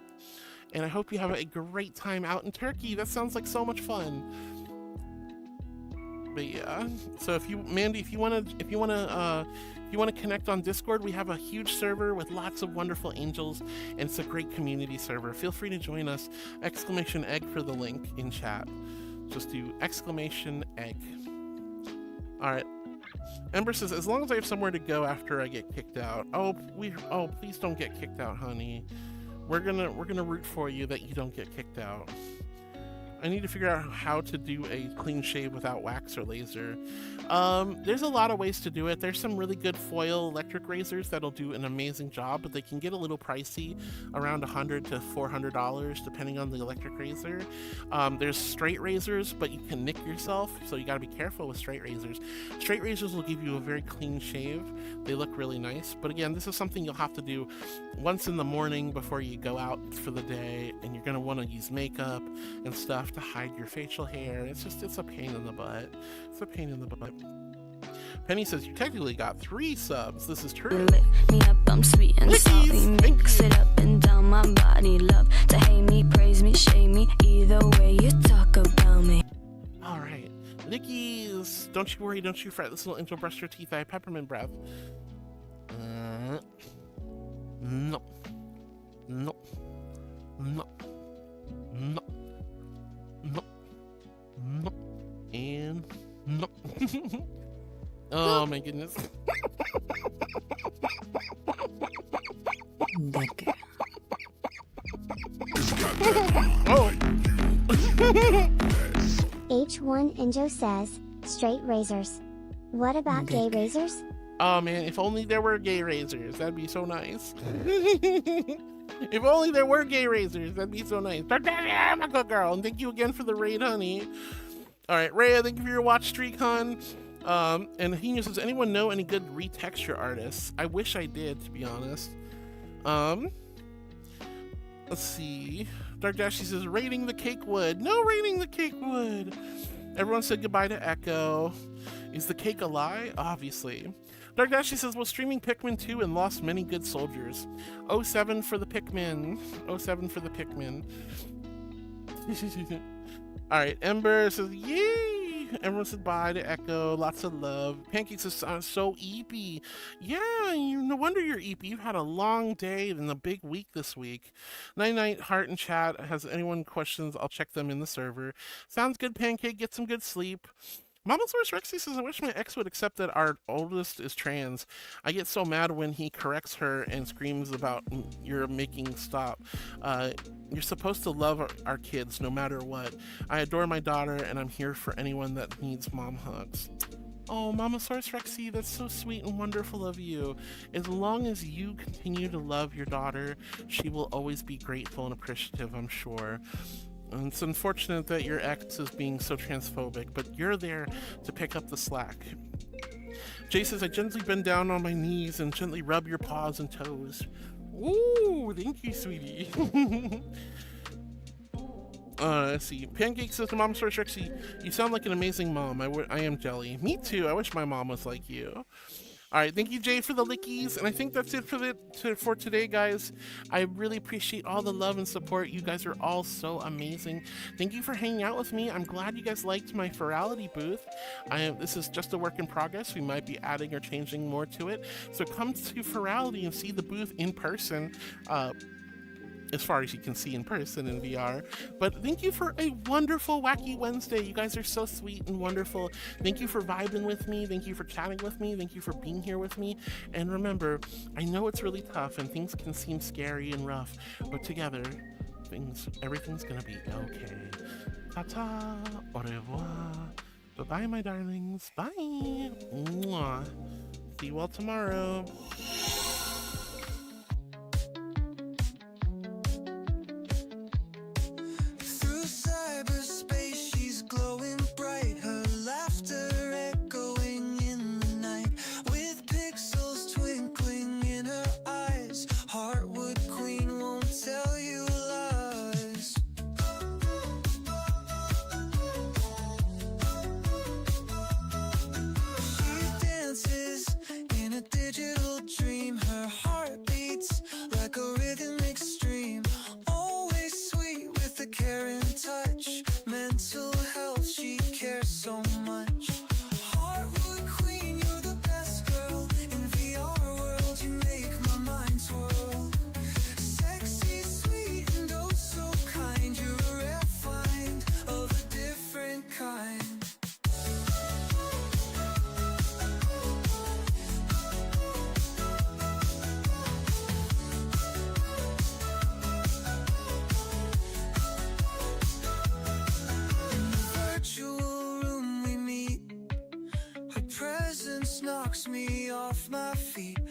And I hope you have a great time out in Turkey. That sounds like so much fun. But yeah, so if you, Mandy, if you wanna connect on Discord, we have a huge server with lots of wonderful angels, and it's a great community server. Feel free to join us. Exclamation egg for the link in chat. Just do exclamation egg. All right. Ember says, as long as I have somewhere to go after I get kicked out. Oh, please don't get kicked out, honey. We're gonna root for you that you don't get kicked out. I need to figure out how to do a clean shave without wax or laser. There's a lot of ways to do it. There's some really good foil electric razors that'll do an amazing job, but they can get a little pricey, around $100 to $400 depending on the electric razor. There's straight razors, but you can nick yourself, so you gotta be careful with straight razors. Straight razors will give you a very clean shave. They look really nice, but again, this is something you'll have to do once in the morning before you go out for the day, and you're gonna wanna use makeup and stuff to hide your facial hair. It's a pain in the butt. It's a pain in the butt. Penny says, you technically got 3 subs. This is true. Lift me up, I'm sweet and salty. Mix it up and down my body. Love to hate me, praise me, shame me. Either way you talk about me. All right. Lickies. Don't you worry, don't you fret. This little angel brush your teeth. I have peppermint breath. No. No. No. No. No. No. And no. Oh my goodness. Oh. H1 Injo says, straight razors. What about gay razors? Oh man, if only there were gay razors, that'd be so nice. If only there were gay razors, that'd be so nice. I'm a good girl, and thank you again for the raid, honey. All right, Rhea, thank you for your watch streak, hon. And he says, anyone know any good retexture artists? I wish I did, to be honest. Let's see. Dark Dash, he says, rating the cake wood. No rating the cake wood. Everyone said goodbye to Echo. Is the cake a lie? Obviously. Dark Dash, he says, was streaming Pikmin 2 and lost many good soldiers. 07 for the Pikmin. 07 for the Pikmin. All right, Ember says, yay! Everyone said bye to Echo. Lots of love. Pancakes is so eepy. Yeah, no wonder you're eepy. You've had a long day and a big week this week. Night, heart and chat. Has anyone questions? I'll check them in the server. Sounds good, Pancake. Get some good sleep. Mama Source Rexy says, I wish my ex would accept that our oldest is trans. I get so mad when he corrects her and screams about you're making stop. You're supposed to love our kids no matter what. I adore my daughter and I'm here for anyone that needs mom hugs. Oh, Mama Source Rexy, that's so sweet and wonderful of you. As long as you continue to love your daughter, she will always be grateful and appreciative, I'm sure. And it's unfortunate that your ex is being so transphobic, but you're there to pick up the slack. Jay says, I gently bend down on my knees and gently rub your paws and toes. Ooh, thank you, sweetie. Let's see. Pancake says to Mom Source Rexy, you sound like an amazing mom. I am jelly. Me too. I wish my mom was like you. All right, thank you, Jay, for the lickies, and I think that's it for today, guys. I really appreciate all the love and support. You guys are all so amazing. Thank you for hanging out with me. I'm glad you guys liked my virality booth. This is just a work in progress. We might be adding or changing more to it. So come to virality and see the booth in person. As far as you can see in person in VR. But thank you for a wonderful Wacky Wednesday. You guys are so sweet and wonderful. Thank you for vibing with me. Thank you for chatting with me. Thank you for being here with me. And remember, I know it's really tough and things can seem scary and rough, but together, everything's gonna be okay. Ta-ta, au revoir. Bye-bye, my darlings. Bye. Mwah. See you all tomorrow. Digital dream much. Heartwood queen, you're the best girl. In VR world, you make my mind swirl. Sexy, sweet, and oh so kind. You're a rare find of a different kind. Virtual room we meet. Her presence knocks me off my feet.